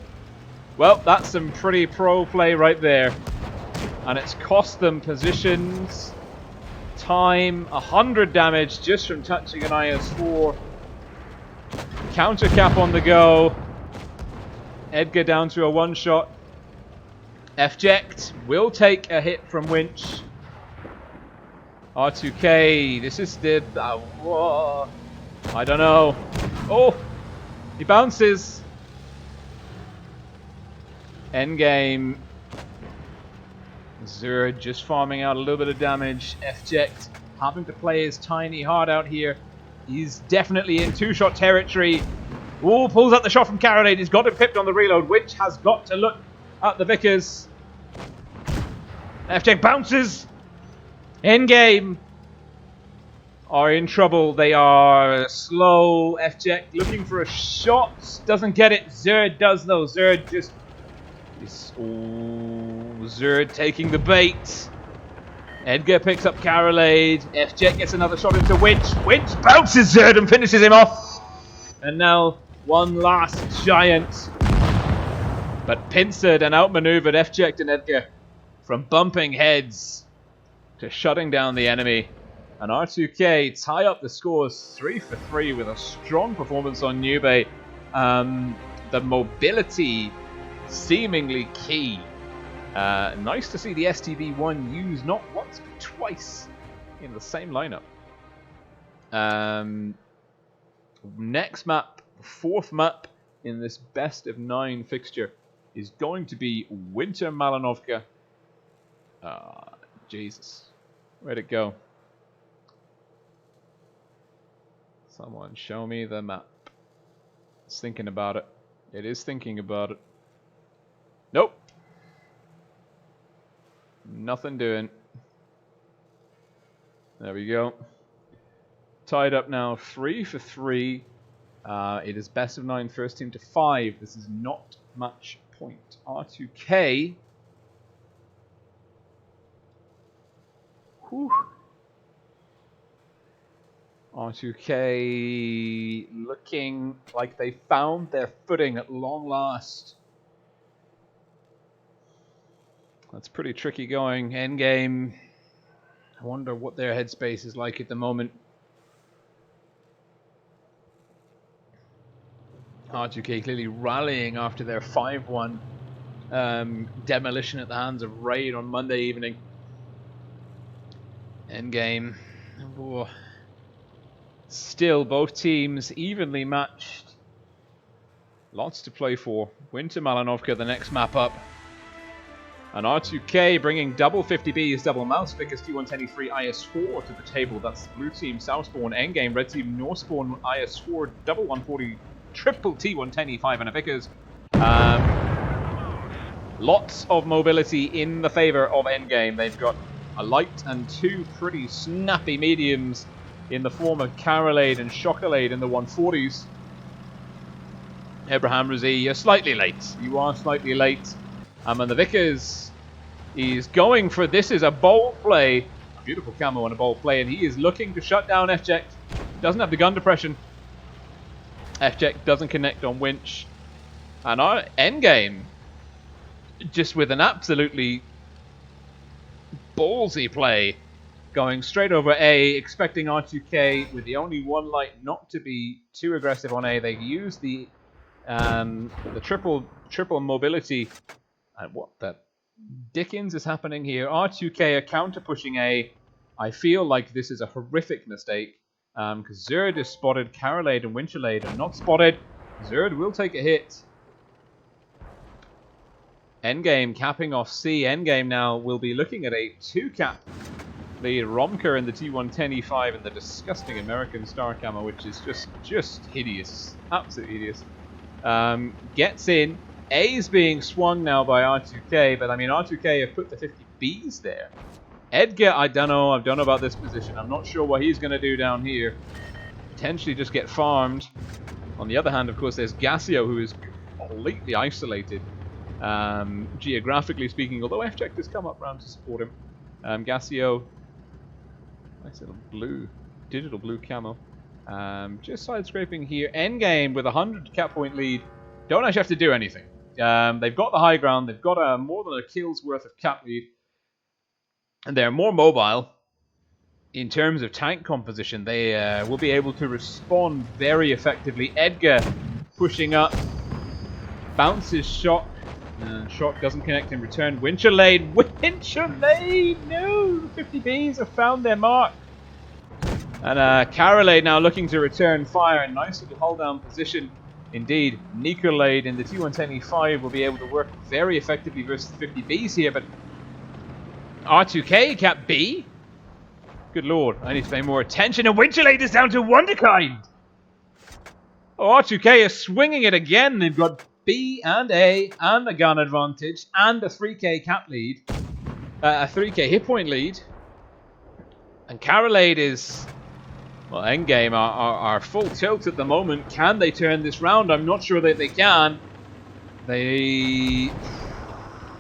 well, that's some pretty pro play right there. And it's cost them positions, time, 100 damage just from touching an IS-4. Counter cap on the go. Edgar down to a one-shot. Fject will take a hit from Winch. R2K, this is the... whoa. I don't know. Oh! He bounces! Endgame. Zerd just farming out a little bit of damage. Fject having to play his tiny hard out here. He's definitely in two-shot territory. Ooh, pulls out the shot from Carolade. He's got him pipped on the reload, which has got to look at the Vickers. Fject bounces! Endgame are in trouble. They are slow. Fject looking for a shot. Doesn't get it. Zerd does though. Zerd just... Zerd taking the bait. Edgar picks up Carolade. Fject gets another shot into Winch. Winch bounces Zerd and finishes him off. And now one last giant. But pincered and outmaneuvered Fject and Edgar from bumping heads to shutting down the enemy. And R2K tie up the scores 3 for 3 with a strong performance on Nube. The mobility seemingly key. Nice to see the STB1 used not once but twice in the same lineup. Next map, fourth map in this best of 9 fixture is going to be Winter Malinovka. Jesus. Where'd it go? Someone show me the map. It's thinking about it. It is thinking about it. Nope. Nothing doing. There we go. Tied up now 3 for 3. It is best of 9, first team to 5. This is not match point. R2K. Whew. R2K looking like they found their footing at long last. That's pretty tricky going. Endgame. I wonder what their headspace is like at the moment. R2K clearly rallying after their 5-1 demolition at the hands of Raid on Monday evening. Endgame. Oh. Still, both teams evenly matched. Lots to play for. Winter Malinovka, the next map up. And R2K bringing double 50Bs, double mouse Vickers T110E3 IS4 to the table. That's blue team Southspawn, Endgame, red team Northspawn IS4, double 140, triple T110E5 and a Vickers. Lots of mobility in the favor of Endgame. They've got a light and 2 pretty snappy mediums in the form of Carolade and Chocolade in the 140s. Abraham Razi, you're slightly late. You are slightly late. And the Vickers, he's going for this is a bold play. A beautiful camo and a bold play. And he is looking to shut down Fject. Doesn't have the gun depression. Fject doesn't connect on Winch. And our Endgame, just with an absolutely ballsy play, going straight over A, expecting R2K with the only one light not to be too aggressive on A. They use the triple mobility. And what the Dickens is happening here? R2K are counter pushing A. I feel like this is a horrific mistake because Zerd is spotted, Carolade and Winchelade are not spotted. Zerd will take a hit. Endgame capping off C. Endgame now will be looking at a 2-cap. The Romker and the T110E5 and the disgusting American Star Camo, which is just hideous. Absolutely hideous. Gets in. A is being swung now by R2K, but I mean R2K have put the 50Bs there. Edgar, I don't know about this position. I'm not sure what he's going to do down here. Potentially just get farmed. On the other hand, of course, there's Gassio, who is completely isolated. Geographically speaking, although Fject has come up round to support him. Gassio, nice little blue, digital blue camo. Just side scraping here. Endgame with a 100 cap point lead. Don't actually have to do anything. They've got the high ground. They've got more than a kill's worth of cap lead. And they're more mobile. In terms of tank composition, they will be able to respond very effectively. Edgar pushing up. Bounces shot. And shot doesn't connect in return. Wincherlade! Wincherlade! No! The 50Bs have found their mark. And Carolade now looking to return fire. Nice little hold down position. Indeed, Nicolade in the T110E5 will be able to work very effectively versus the 50Bs here, but R2K, Cap B? Good lord, I need to pay more attention, and Wincherlade is down to Wonderkind! Oh, R2K is swinging it again. They've got B and A and a gun advantage and a 3K cap lead. A 3K hit point lead. And Carolade is... Well, endgame are full tilt at the moment. Can they turn this round? I'm not sure that they can.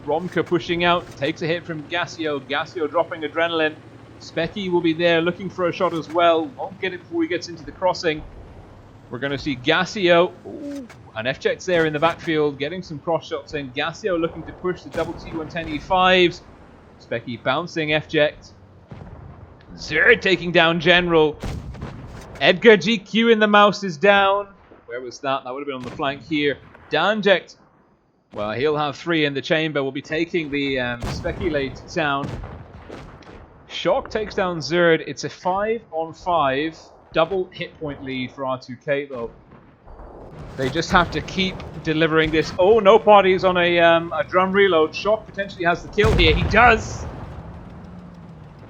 Romka pushing out. Takes a hit from Gassio. Gassio dropping adrenaline. Specky will be there looking for a shot as well. Won't get it before he gets into the crossing. We're going to see Gassio. Ooh, and FJet's there in the backfield getting some cross shots in. Gassio looking to push the double T110E5s. Specky bouncing FJet. Zerd taking down General. Edgar GQ in the mouse is down. Where was that? That would have been on the flank here. Danject. Well, he'll have 3 in the chamber. We'll be taking the Speculate down. Shock takes down Zerd. It's a 5-on-5 double hit point lead for R2K though. They just have to keep delivering this. Oh, no parties on a drum reload. Shock potentially has the kill here. He does.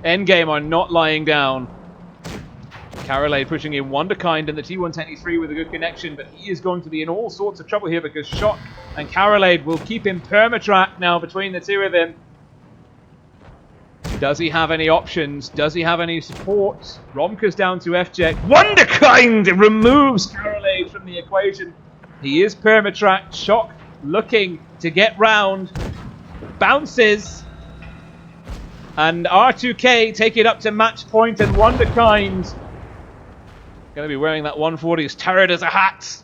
Endgame are not lying down. Carolade pushing in Wonderkind and the T110E3 with a good connection, but he is going to be in all sorts of trouble here because Shock and Carolade will keep him permatrack now between the two of them. Does he have any options? Does he have any support? Romka's down to FJet. Wonderkind removes Carolade from the equation. He is permatracked. Shock looking to get round. Bounces. And R2K take it up to match point, and Wonderkind going to be wearing that 140's turret as a hat.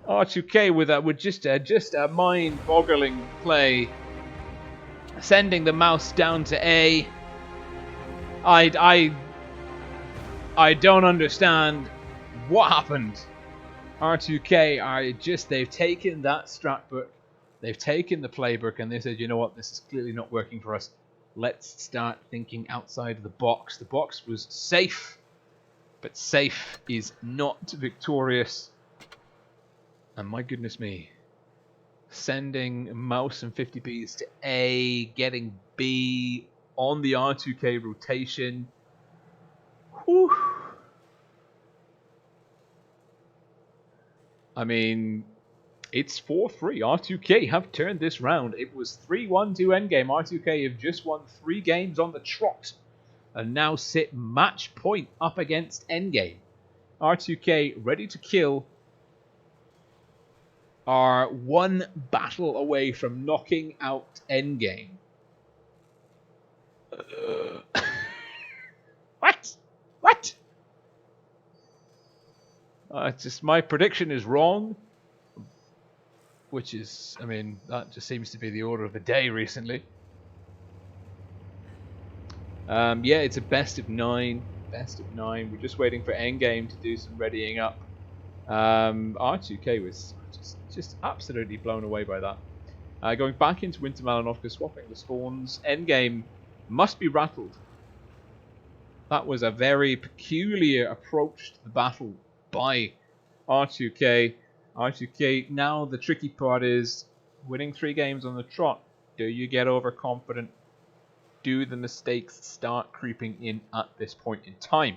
R2K with just a mind-boggling play. Sending the mouse down to A. I don't understand what happened. R2K are they've taken that strat book, they've taken the playbook, and they said, you know what, this is clearly not working for us. Let's start thinking outside of the box. The box was safe, but safe is not victorious. And my goodness me. Sending mouse and 50Bs to A, getting B on the R2K rotation. Whew. I mean, it's 4-3. R2K have turned this round. It was 3-1 to endgame. R2K have just won 3 games on the trot and now sit match point up against endgame. R2K ready to kill are 1 battle away from knocking out endgame. What? What? Just my prediction is wrong. Which is, I mean, that just seems to be the order of the day recently. Yeah, it's a best of 9. Best of 9. We're just waiting for endgame to do some readying up. R2K was just absolutely blown away by that. Going back into Winter Malinovka, swapping the spawns. Endgame must be rattled. That was a very peculiar approach to the battle by R2K. R2K, now the tricky part is winning 3 games on the trot. Do you get overconfident? Do the mistakes start creeping in at this point in time?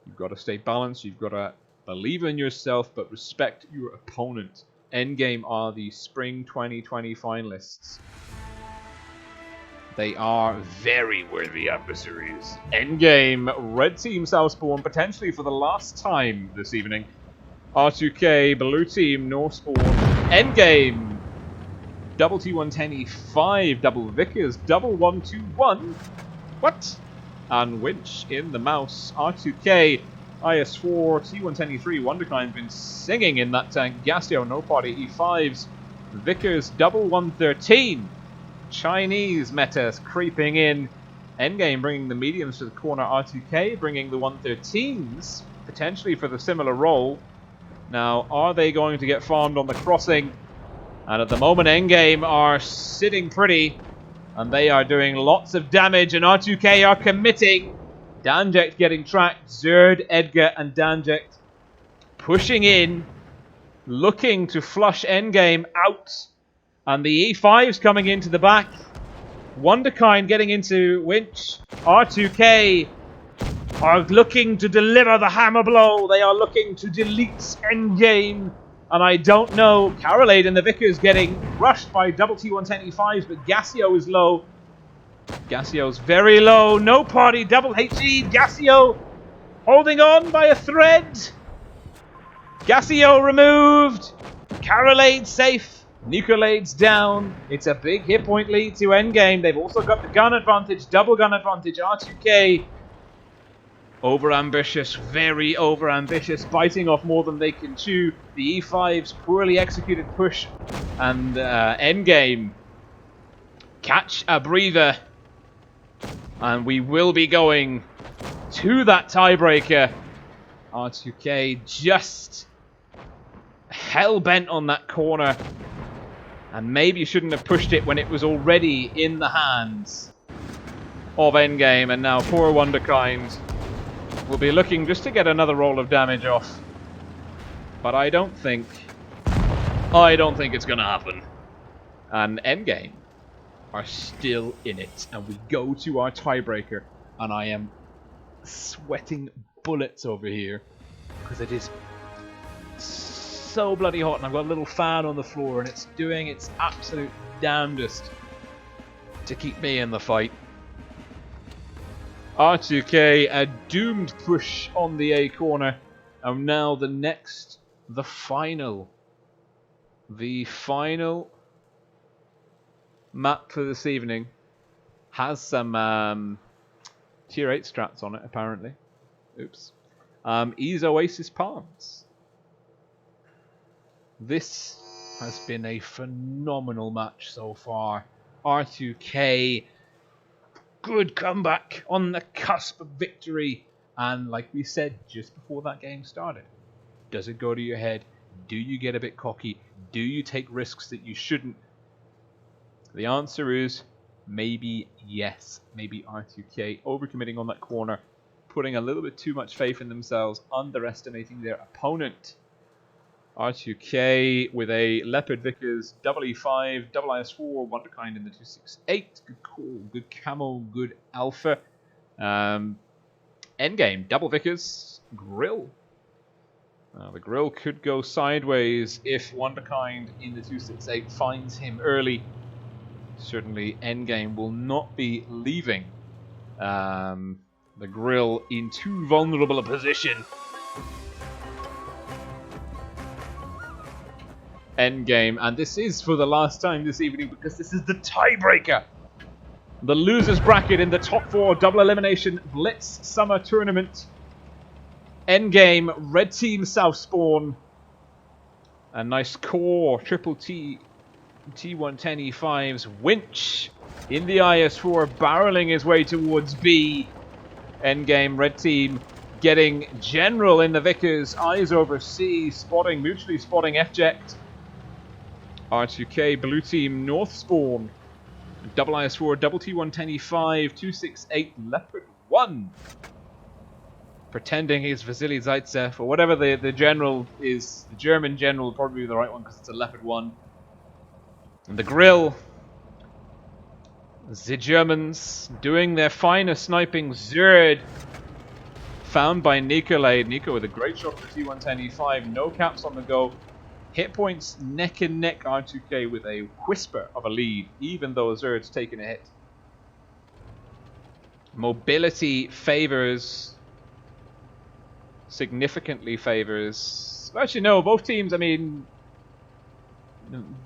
You've got to stay balanced. You've got to believe in yourself, but respect your opponent. Endgame are the Spring 2020 finalists. They are very worthy adversaries. Endgame, Red Team Southspawn, potentially for the last time this evening. R2K, Blue Team, Northspawn. Endgame, double T110E5, double Vickers, double 121. What? And Winch in the mouse. R2K, IS4, T110E3, Wonderkind been singing in that tank. Gassio, no party, E5s. Vickers, double 113. Chinese metas creeping in. Endgame bringing the mediums to the corner. R2K bringing the 113s, potentially for the similar role. Now, are they going to get farmed on the crossing? And at the moment, endgame are sitting pretty. And they are doing lots of damage. And R2K are committing. Danject getting tracked. Zerd, Edgar, and Danject pushing in. Looking to flush endgame out. And the E5's coming into the back. Wonderkind getting into Winch. R2K are looking to deliver the hammer blow. They are looking to delete endgame. And I don't know. Carolade and the Vickers getting rushed by double T110E5s, but Gassio is low. Gassio's very low. No party. Double HE. Gassio holding on by a thread. Gassio removed. Carolade safe. Nicolade's down. It's a big hit point lead to endgame. They've also got the gun advantage. Double gun advantage. R2K. Over-ambitious, very over-ambitious, biting off more than they can chew. The E5's poorly executed push, and endgame catch a breather. And we will be going to that tiebreaker. R2K just hell-bent on that corner. And maybe you shouldn't have pushed it when it was already in the hands of endgame. And now poor Wonderkind will be looking just to get another roll of damage off. But I don't think it's going to happen. And endgame are still in it. And we go to our tiebreaker. And I am sweating bullets over here. Because it is so bloody hot. And I've got a little fan on the floor. And it's doing its absolute damnedest to keep me in the fight. R2K, a doomed push on the A corner. And now the final map for this evening has some tier 8 strats on it, apparently. Oops. Is Oasis Palms. This has been a phenomenal match so far. R2K, good comeback on the cusp of victory. And like we said just before that game started, does it go to your head? Do you get a bit cocky? Do you take risks that you shouldn't? The answer is maybe yes. Maybe R2K overcommitting on that corner, putting a little bit too much faith in themselves, underestimating their opponent. R2K with a Leopard Vickers, double E5, double IS4, Wonderkind in the 268. Good call, good camo, good alpha. Endgame, double Vickers, Grill. The Grill could go sideways if Wonderkind in the 268 finds him early. Certainly Endgame will not be leaving the Grill in too vulnerable a position. Endgame, and this is for the last time this evening because this is the tiebreaker. The losers bracket in the top 4 double elimination Blitz summer tournament. Endgame, red team south spawn. A nice core triple T110E5's Winch in the IS4 barreling his way towards B. Endgame, red team getting General in the Vickers, eyes over C, mutually spotting F-Ject. R2K, blue team, north spawn. Double IS4, double T110E5, 268, Leopard 1. Pretending he's Vasily Zaitsev, or whatever the general is. The German general will probably be the right one because it's a Leopard 1. And the Grill. The Germans doing their finest sniping. Zerd found by Nicolade. Nico with a great shot for T110E5. No caps on the go. Hit points neck and neck. R2K with a whisper of a lead, even though Zerd's taken a hit. Mobility favors, significantly favors. Actually, no, both teams. I mean,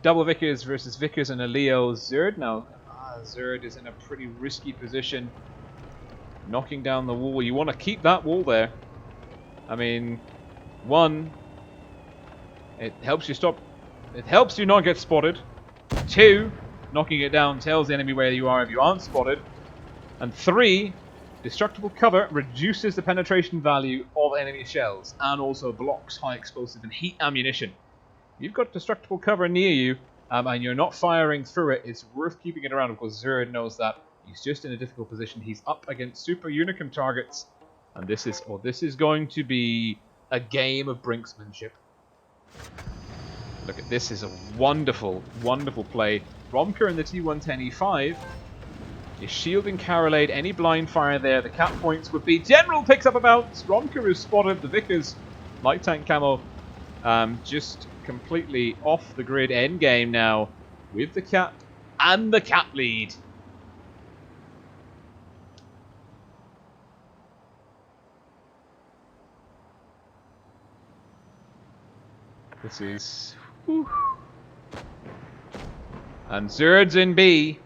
double Vickers versus Vickers and a Leo. Zerd now. Zerd is in a pretty risky position. Knocking down the wall. You want to keep that wall there. I mean, one, it helps you stop. It helps you not get spotted. 2, knocking it down tells the enemy where you are if you aren't spotted. And 3, destructible cover reduces the penetration value of enemy shells and also blocks high explosive and heat ammunition. You've got destructible cover near you. and you're not firing through it, it's worth keeping it around because Zerd knows that. He's just in a difficult position. He's up against Super Unicum targets. And this is going to be a game of brinksmanship. Look at this, is a wonderful, wonderful play. Romker in the T110E5 is shielding Carolade. Any blind fire there, the cap points would be. General picks up a bounce. Romker is spotted. The Vickers, light tank camo, just completely off the grid. Endgame now with the cap and the cap lead. This is... Whew. And Zerd's in B.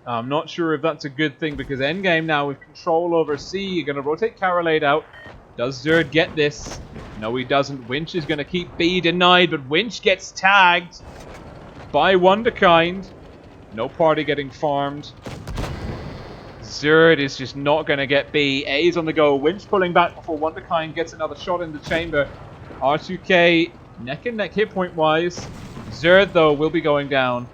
I'm not sure if that's a good thing because endgame now with control over C. You're going to rotate Carolade out. Does Zerd get this? No, he doesn't. Winch is going to keep B denied, but Winch gets tagged by Wonderkind. No party getting farmed. Zerd is just not going to get B. A's on the go. Winch pulling back before Wonderkind gets another shot in the chamber. R2K neck and neck hit point wise. Zerd though will be going down.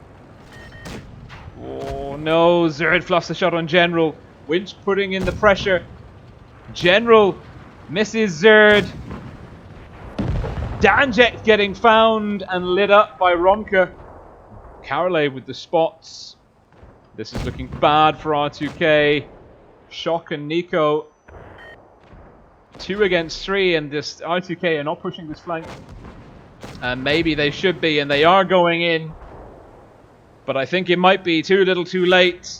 Oh no, Zerd fluffs the shot on General. Winch putting in the pressure. General misses Zerd. Danjek getting found and lit up by Romka. Carolade with the spots. This is looking bad for R2K. Shock and Nico. 2 against 3, and this R2K are not pushing this flank. And maybe they should be, and they are going in. But I think it might be too little too late.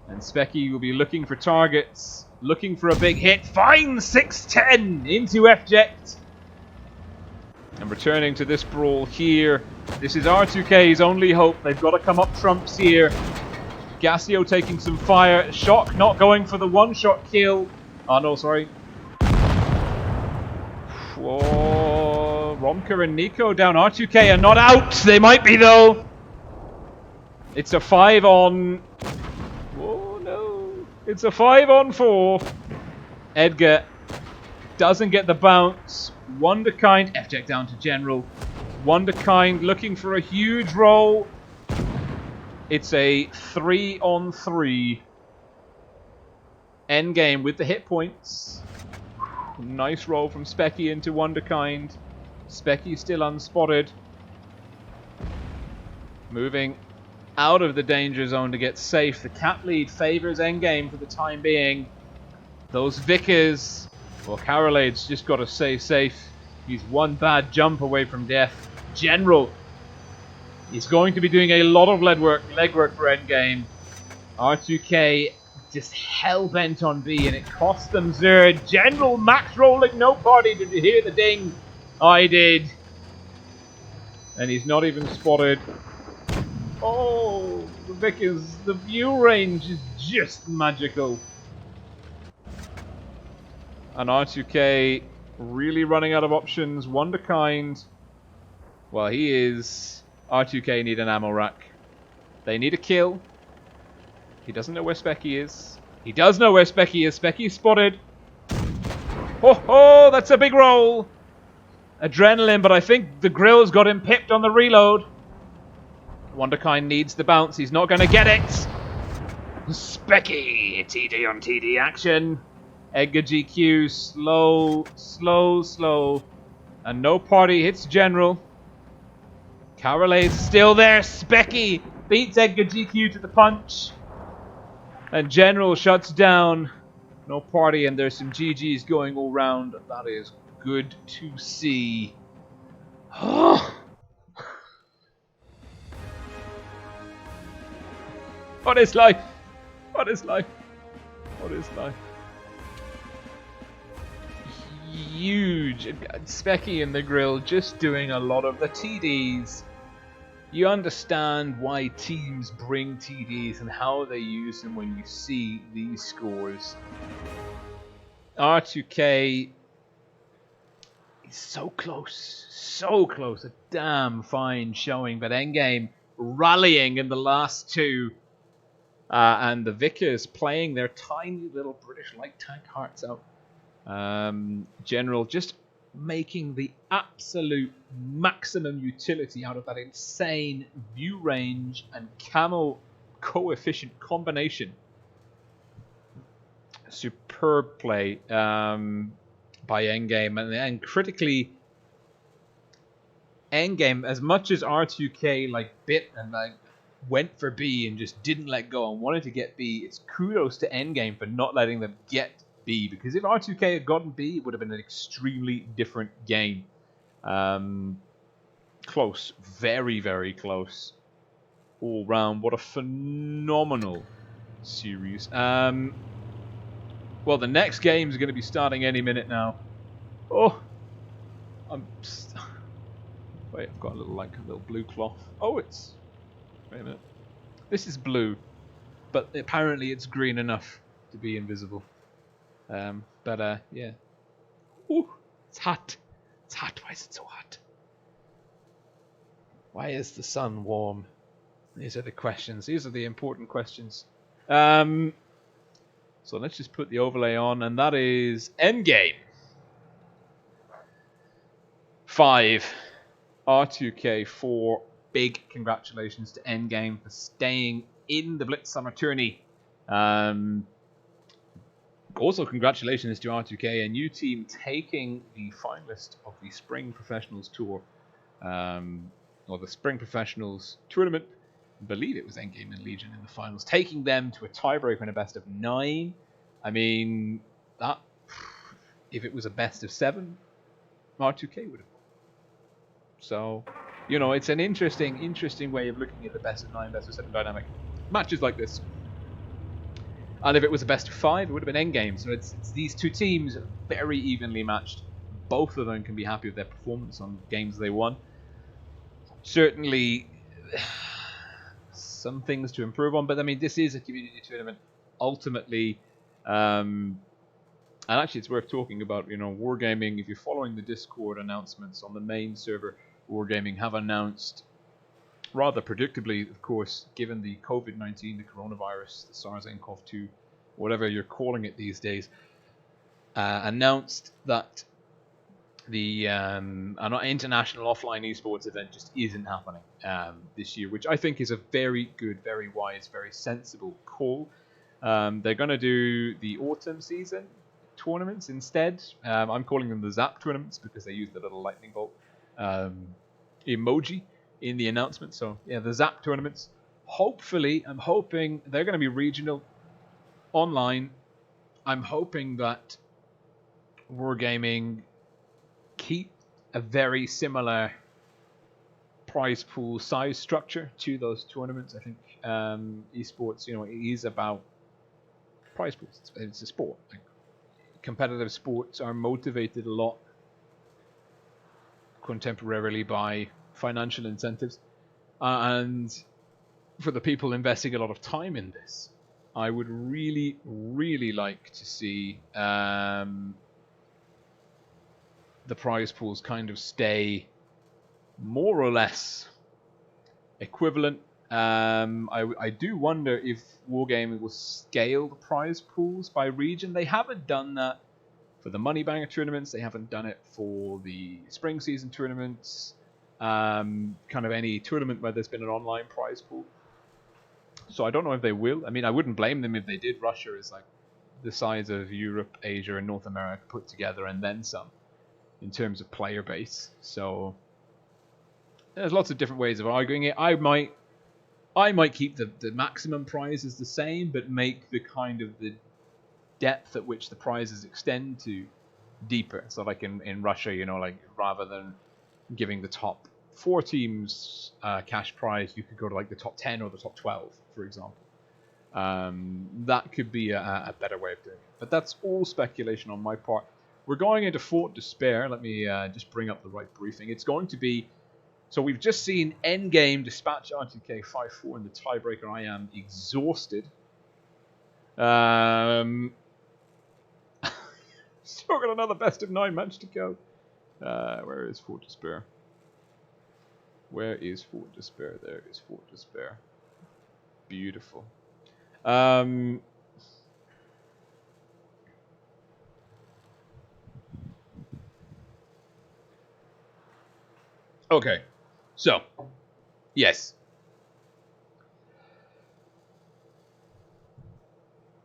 And Specky will be looking for targets. Looking for a big hit. Finds 610 into FJect. And returning to this brawl here. This is R2K's only hope. They've got to come up trumps here. Gassio taking some fire. Shock not going for the one-shot kill. Oh no, sorry. Whoa. Romka and Nico down. R2K are not out. They might be though. It's a 5 on... Oh no. It's a 5 on 4. Edgar doesn't get the bounce. Wonderkind, FJect down to General. Wonderkind looking for a huge roll. It's a 3 on 3. Endgame with the hit points. Nice roll from Specky into Wonderkind. Specky still unspotted. Moving out of the danger zone to get safe. The cap lead favors Endgame for the time being. Those Vickers... Well, Carolade's just got to stay safe. He's one bad jump away from death. General. He's going to be doing a lot of legwork for Endgame. R2K just hell-bent on B, and it cost them Zerd. General max rolling, no party. Did you hear the ding? I did. And he's not even spotted. Oh, the Vickers. The view range is just magical. And R2K really running out of options. Wonderkind. Well, he is... R2K need an ammo rack. They need a kill. He doesn't know where Specky is. He does know where Specky is. Specky's spotted. Oh, that's a big roll. Adrenaline, but I think the grill's got him pipped on the reload. Wonderkind needs the bounce. He's not going to get it. Specky. TD on TD action. Edgar GQ. Slow. And no party hits General. Carolade's still there. Specky beats Edgar GQ to the punch. And General shuts down. No party, and there's some GGs going all round. That is good to see. What is life? What is life? What is life? Huge. Specky in the grill just doing a lot of the TDs. You understand why teams bring TDs and how they use them when you see these scores. R2K is so close, a damn fine showing, but Endgame rallying in the last 2. And the Vickers playing their tiny little British light tank hearts out. General just making the absolute maximum utility out of that insane view range and camo coefficient combination. Superb play by Endgame, and critically, Endgame, as much as R2K like bit and like went for B and just didn't let go and wanted to get B, it's kudos to Endgame for not letting them get B, because if R2K had gotten B, it would have been an extremely different game. Close, very, very close all round. What a phenomenal series. Well, the next game is going to be starting any minute now. Oh, wait, I've got a little blue cloth. Oh, wait a minute. This is blue, but apparently it's green enough to be invisible. Yeah. Ooh, it's hot. It's hot. Why is it so hot? Why is the sun warm? These are the questions. These are the important questions. So let's just put the overlay on, and that is Endgame 5, R2K 4. Big congratulations to Endgame for staying in the Blitz Summer Tourney. Also, congratulations to R2K, a new team taking the finalist of the Spring Professionals Tour, or the Spring Professionals Tournament. I believe it was Endgame and Legion in the finals, taking them to a tiebreak in a best of 9. I mean, that if it was a best of 7, R2K would have won. So, you know, it's an interesting way of looking at the best of 9, best of 7 dynamic. Matches like this. And if it was a best of 5, it would have been Endgame. So it's these two teams very evenly matched. Both of them can be happy with their performance on games they won. Certainly some things to improve on, but I mean, this is a community tournament. Ultimately, and actually it's worth talking about, you know, Wargaming. If you're following the Discord announcements on the main server, Wargaming have announced, rather predictably, of course, given the COVID-19, the coronavirus, the SARS-CoV-2, whatever you're calling it these days, announced that the an international offline esports event just isn't happening this year, which I think is a very good, very wise, very sensible call. They're going to do the autumn season tournaments instead. I'm calling them the Zap tournaments because they use the little lightning bolt emoji in the announcement. So yeah, the Zap tournaments. Hopefully, I'm hoping they're going to be regional, online. I'm hoping that Wargaming keep a very similar prize pool size structure to those tournaments. I think esports, you know, it is about prize pools. It's a sport. Like, competitive sports are motivated a lot contemporarily by financial incentives, and for the people investing a lot of time in this, I would really, really like to see the prize pools kind of stay more or less equivalent. I do wonder if Wargaming will scale the prize pools by region. They haven't done that for the Money Banger tournaments. They haven't done it for the spring season tournaments. Kind of any tournament where there's been an online prize pool. So I don't know if they will. I mean, I wouldn't blame them if they did. Russia is like the size of Europe, Asia, and North America put together, and then some in terms of player base. So there's lots of different ways of arguing it. I might keep the maximum prizes the same, but make the kind of the depth at which the prizes extend to deeper. So like in Russia, you know, like rather than giving the top 4 teams cash prize, you could go to like the top 10 or the top 12, for example. That could be a better way of doing it. But that's all speculation on my part. We're going into Fort Despair. Let me just bring up the right briefing. It's going to be... So we've just seen Endgame dispatch R2K 5-4 in the tiebreaker. I am exhausted. Still got another best of 9 match to go. Where is Fort Despair? Where is Fort Despair? There is Fort Despair. Beautiful. Okay, so yes,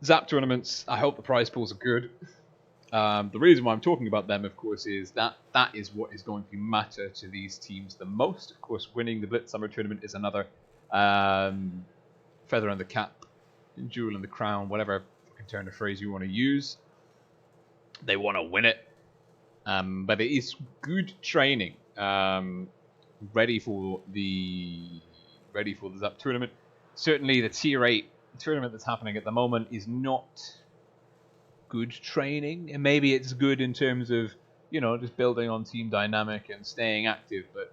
Zap tournaments. I hope the prize pools are good. The reason why I'm talking about them, of course, is that that is what is going to matter to these teams the most. Of course, winning the Blitz Summer Tournament is another feather in the cap, jewel in the crown, whatever fucking turn of phrase you want to use. They want to win it, but it is good training. Ready for the Zap tournament. Certainly, the Tier 8 tournament that's happening at the moment is not good training, and maybe it's good in terms of just building on team dynamic and staying active, but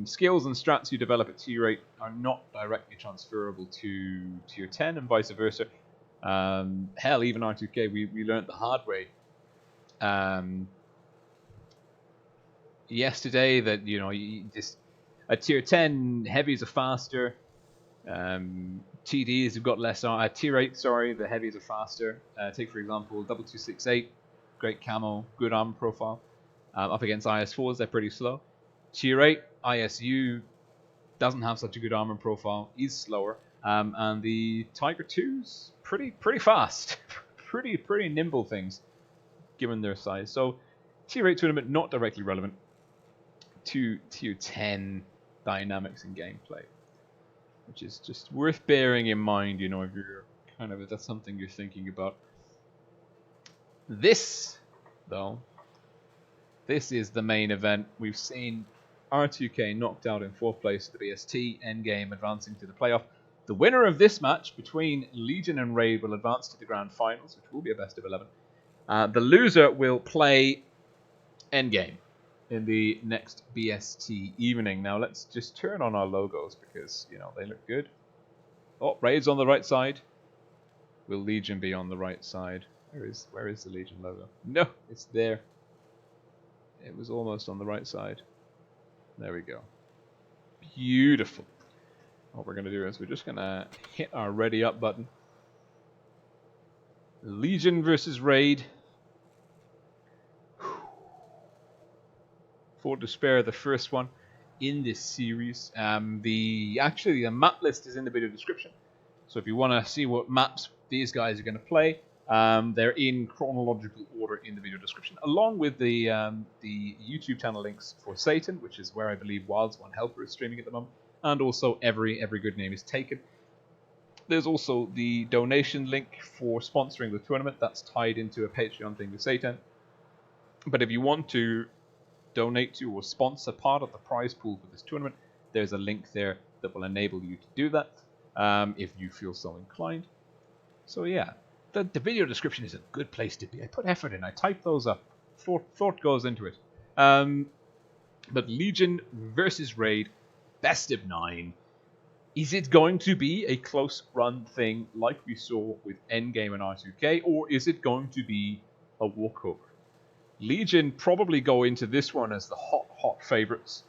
skills and strats you develop at Tier 8 are not directly transferable to Tier 10 and vice versa. Hell, even R2K, we learned the hard way yesterday that just at Tier 10 heavies are faster. TDs have got less Tier 8, sorry, the heavies are faster. Take for example Double 268, great camo, good armor profile. Up against IS4s, they're pretty slow. Tier 8 ISU doesn't have such a good armor profile, is slower, and the Tiger 2's pretty fast, pretty nimble things given their size. So Tier 8 tournament not directly relevant to Tier 10 dynamics and gameplay, which is just worth bearing in mind, if you're if that's something you're thinking about. This, though, this is the main event. We've seen R2K knocked out in 4th place at the BST, endgame advancing to the playoff. The winner of this match between Legion and Raid will advance to the grand finals, which will be a best of 11. The loser will play endgame in the next BST evening. Now let's just turn on our logos because they look good. Oh, Raid's on the right side. Will Legion be on the right side? Where is the Legion logo? No, it's there. It was almost on the right side. There we go. Beautiful. What we're going to do is we're just going to hit our ready up button. Legion versus Raid. For Despair, the first one in this series. The map list is in the video description. So if you want to see what maps these guys are going to play, they're in chronological order in the video description, along with the YouTube channel links for Satan, which is where I believe Wilds One Helper is streaming at the moment, and also Every Good Name is Taken. There's also the donation link for sponsoring the tournament. That's tied into a Patreon thing with Satan. But if you want to donate to or sponsor part of the prize pool for this tournament, there's a link there that will enable you to do that if you feel so inclined. So yeah, the video description is a good place to be. I put effort in. I typed those up. Thought goes into it. But Legion versus Raid, best of 9. Is it going to be a close run thing like we saw with Endgame and R2K, or is it going to be a walkover? Legion probably go into this one as the hot favorites.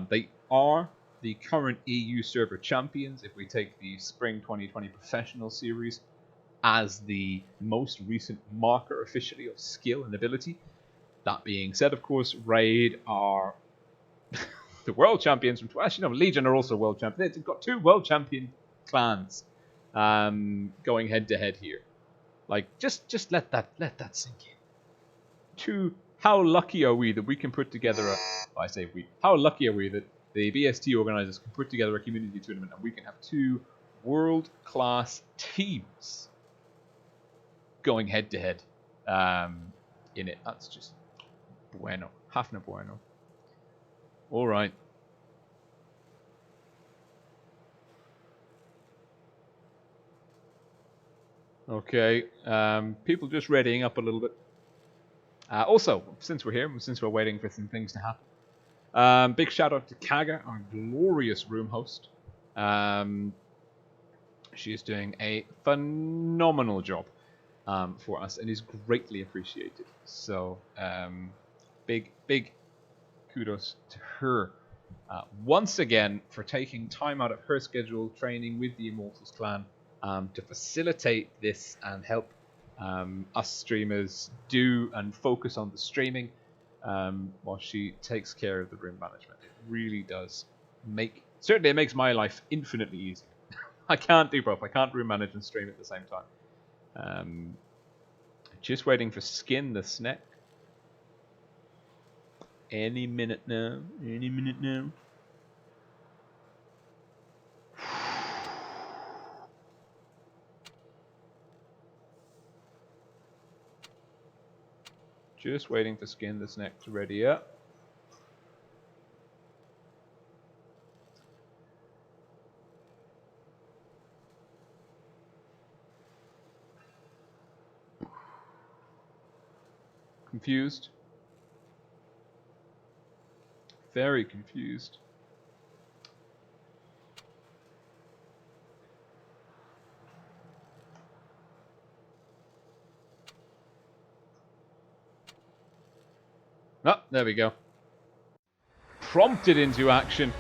They are the current EU server champions if we take the Spring 2020 Professional Series as the most recent marker officially of skill and ability. That being said, of course, Raid are the world champions from actually no, Legion are also world champions. They've got 2 world champion clans going head to head here. Like just let that sink in. How lucky are we that we can put together how lucky are we that the BST organizers can put together a community tournament and we can have 2 world-class teams going head to head in it. That's just bueno. Hafna bueno. Alright. Okay. People just readying up a little bit. Also, since we're here, since we're waiting for some things to happen, big shout out to Kaga, our glorious room host. She is doing a phenomenal job for us and is greatly appreciated. So, big kudos to her once again for taking time out of her schedule training with the Immortals clan to facilitate this and help us streamers do and focus on the streaming. while she takes care of the room management. It really does certainly it makes my life infinitely easier. I can't do both. I can't room manage and stream at the same time. Just waiting for Skin the Snack. Any minute now. Any minute now. Just waiting for Skin the Snack to ready up. Confused. Very confused. Oh, there we go. Prompted into action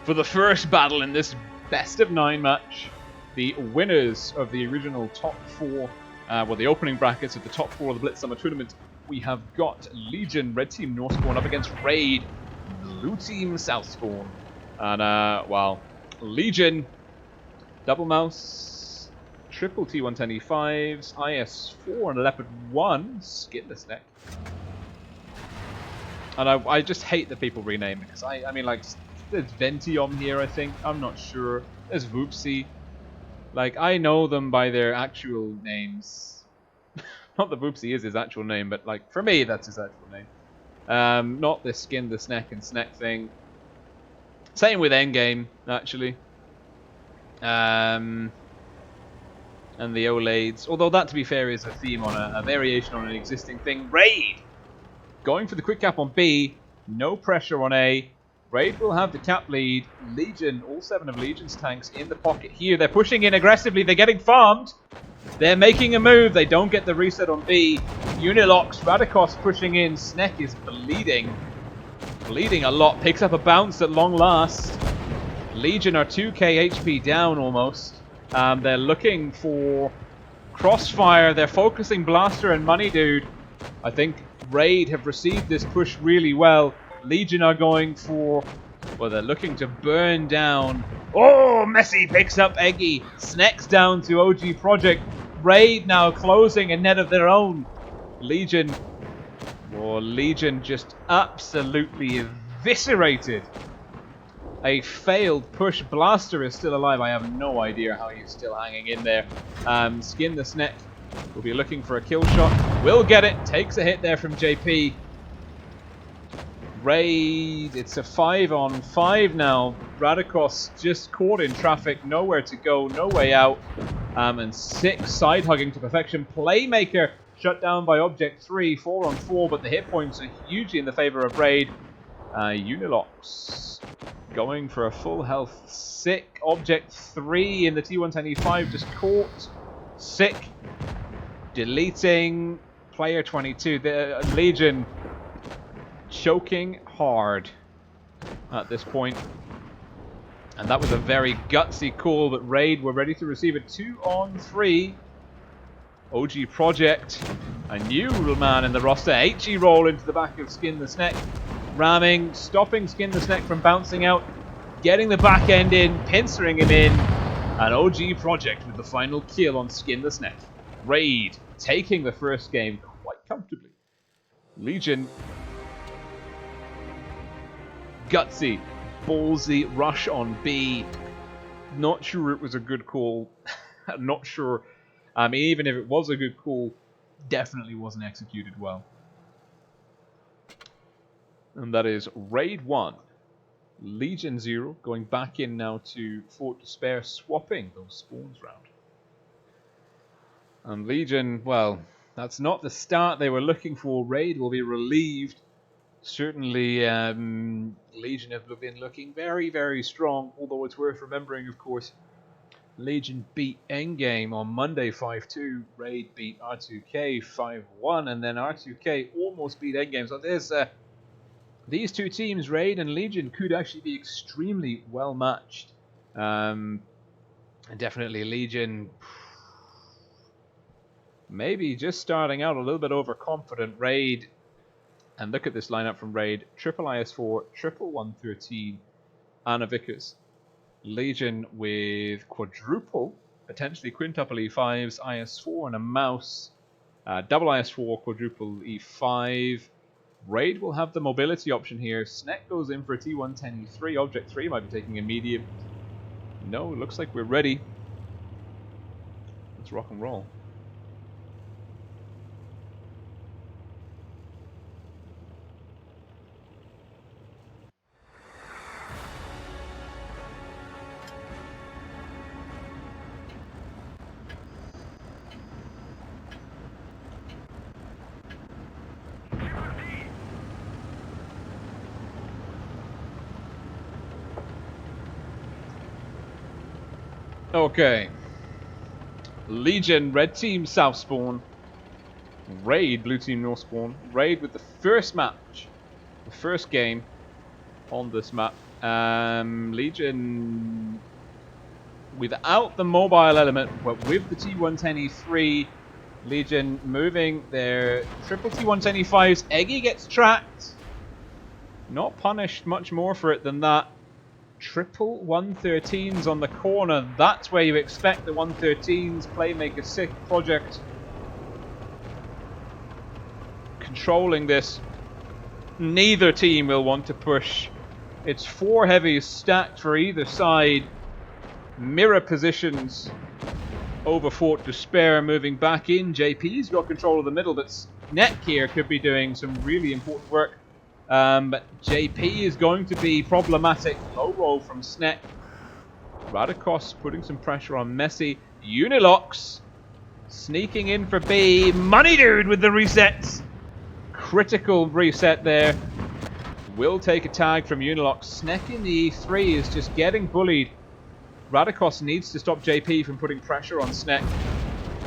for the first battle in this best of 9 match. The winners of the original top 4, well, the opening brackets of the top 4 of the Blitz Summer Tournament. We have got Legion, Red Team Northspawn, up against Raid, Blue Team Southspawn. And, well, Legion, Double Mouse, Triple T110E5s, IS4 and Leopard 1, Skinless Neck. And I just hate that people rename it, because I mean, like, there's Ventium here, I think. I'm not sure. There's Voopsy. Like, I know them by their actual names. Not that Voopsy is his actual name, but, like, for me, that's his actual name. Not the Skin, the Snack, and Snack thing. Same with Endgame, actually. And the Olades. Although that, to be fair, is a theme on a variation on an existing thing. Raid! Going for the quick cap on B. No pressure on A. Raid will have the cap lead. Legion, all 7 of Legion's tanks in the pocket here. They're pushing in aggressively. They're getting farmed. They're making a move. They don't get the reset on B. Unilox, Radikos pushing in. Snek is bleeding. Bleeding a lot. Picks up a bounce at long last. Legion are 2k HP down almost. They're looking for Crossfire. They're focusing Blaster and Money Dude. I think Raid have received this push really well. Legion are going for... well, they're looking to burn down... oh, Messi picks up Eggy. Snek's down to OG Project. Raid now closing a net of their own. Legion... oh, Legion just absolutely eviscerated. A failed push. Blaster is still alive. I have no idea how he's still hanging in there. Skin the Snek will be looking for a kill shot. Will get it. Takes a hit there from JP. Raid. It's a 5-on-5 now. Radikos just caught in traffic. Nowhere to go. No way out. And 6 side hugging to perfection. Playmaker shut down by Object 3. 4-on-4. But the hit points are hugely in the favor of Raid. Unilox going for a full health. Sick. Object 3 in the T110E5 just caught. Sick. Deleting. Player 22. The Legion choking hard at this point. And that was a very gutsy call, but Raid were ready to receive a 2-on-3. OG Project, a new man in the roster. HE roll into the back of Skin the Snek. Ramming, stopping Skin the Snek from bouncing out. Getting the back end in, pincering him in. And OG Project with the final kill on Skin the Snek. Raid taking the first game quite comfortably. Legion, gutsy, ballsy rush on B. Not sure it was a good call. Not sure. I mean, even if it was a good call, definitely wasn't executed well. And that is Raid 1. Legion 0 going back in now to Fort Despair, swapping those spawns round. And Legion, well, that's not the start they were looking for. Raid will be relieved. Certainly, Legion have been looking very, very strong, although it's worth remembering, of course, Legion beat Endgame on Monday 5-2, Raid beat R2K 5-1, and then R2K almost beat Endgame. So there's these two teams, Raid and Legion, could actually be extremely well matched. And definitely Legion, maybe just starting out a little bit overconfident. Raid And look at this lineup from Raid. Triple IS4, triple 113, Anna Vickers. Legion with quadruple, potentially quintuple E5s, IS4 and a mouse. Double IS4, quadruple E5. Raid will have the mobility option here. Snek goes in for a T110 E3. Object 3 might be taking a medium. No, it looks like we're ready. Let's rock and roll. Okay. Legion, red team, south spawn. Raid, blue team, north spawn. Raid with the first match. The first game on this map. Legion without the mobile element, but with the T110E3. Legion moving their triple T110E5s. Eggy gets tracked. Not punished much more for it than that. Triple 113s on the corner. That's where you expect the 113s. Playmaker sick project controlling this. Neither team will want to push. It's 4 heavies stacked for either side. Mirror positions over Fort Despair, moving back in. JP's got control of the middle, but Snek here could be doing some really important work. But JP is going to be problematic. Low roll from Snek. Radikos putting some pressure on Messi. Unilox sneaking in for B. Money Dude with the resets. Critical reset there. Will take a tag from Unilox. Snek in the E3 is just getting bullied. Radikos needs to stop JP from putting pressure on Snek.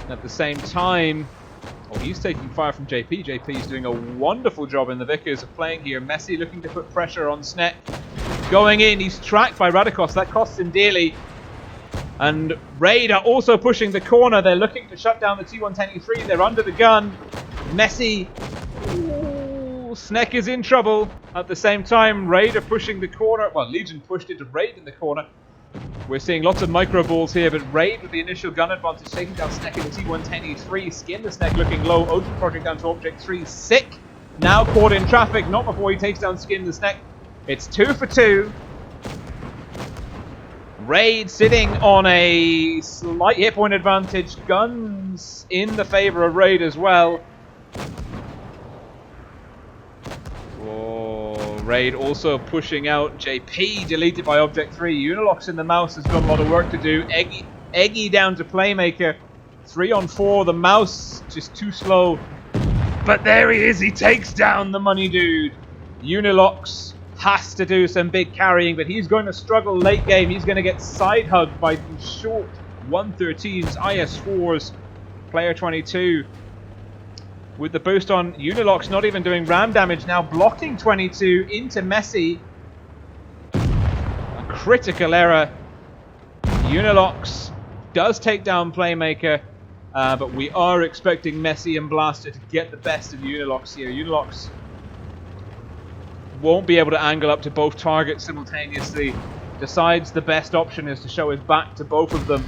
At the same time, he's taking fire from JP. JP is doing a wonderful job in the Vickers of playing here. Messi looking to put pressure on Snek. Going in, he's tracked by Radikos. That costs him dearly. And Raid are also pushing the corner. They're looking to shut down the T110E3. They're under the gun. Messi. Ooh, Snek is in trouble. At the same time, Raid are pushing the corner. Well, Legion pushed into Raid in the corner. We're seeing lots of micro balls here, but Raid with the initial gun advantage, taking down Snek in the T110E3. Skin the Snek looking low. Ocean Project down to Object 3. Sick. Now caught in traffic. Not before he takes down Skin the Snek. It's 2 for 2. Raid sitting on a slight hit point advantage. Guns in the favor of Raid as well. Raid also pushing out. JP deleted by Object 3. Unilox in the mouse has got a lot of work to do. Eggy down to Playmaker. 3 on 4. The mouse just too slow. But there he is. He takes down the Money Dude. Unilox has to do some big carrying, but he's going to struggle late game. He's going to get side hugged by the short 113s, IS4s. Player 22. With the boost on, Unilox not even doing ram damage now, blocking 22 into Messi. A critical error. Unilox does take down Playmaker, but we are expecting Messi and Blaster to get the best of Unilox here. Unilox won't be able to angle up to both targets simultaneously. Decides the best option is to show his back to both of them.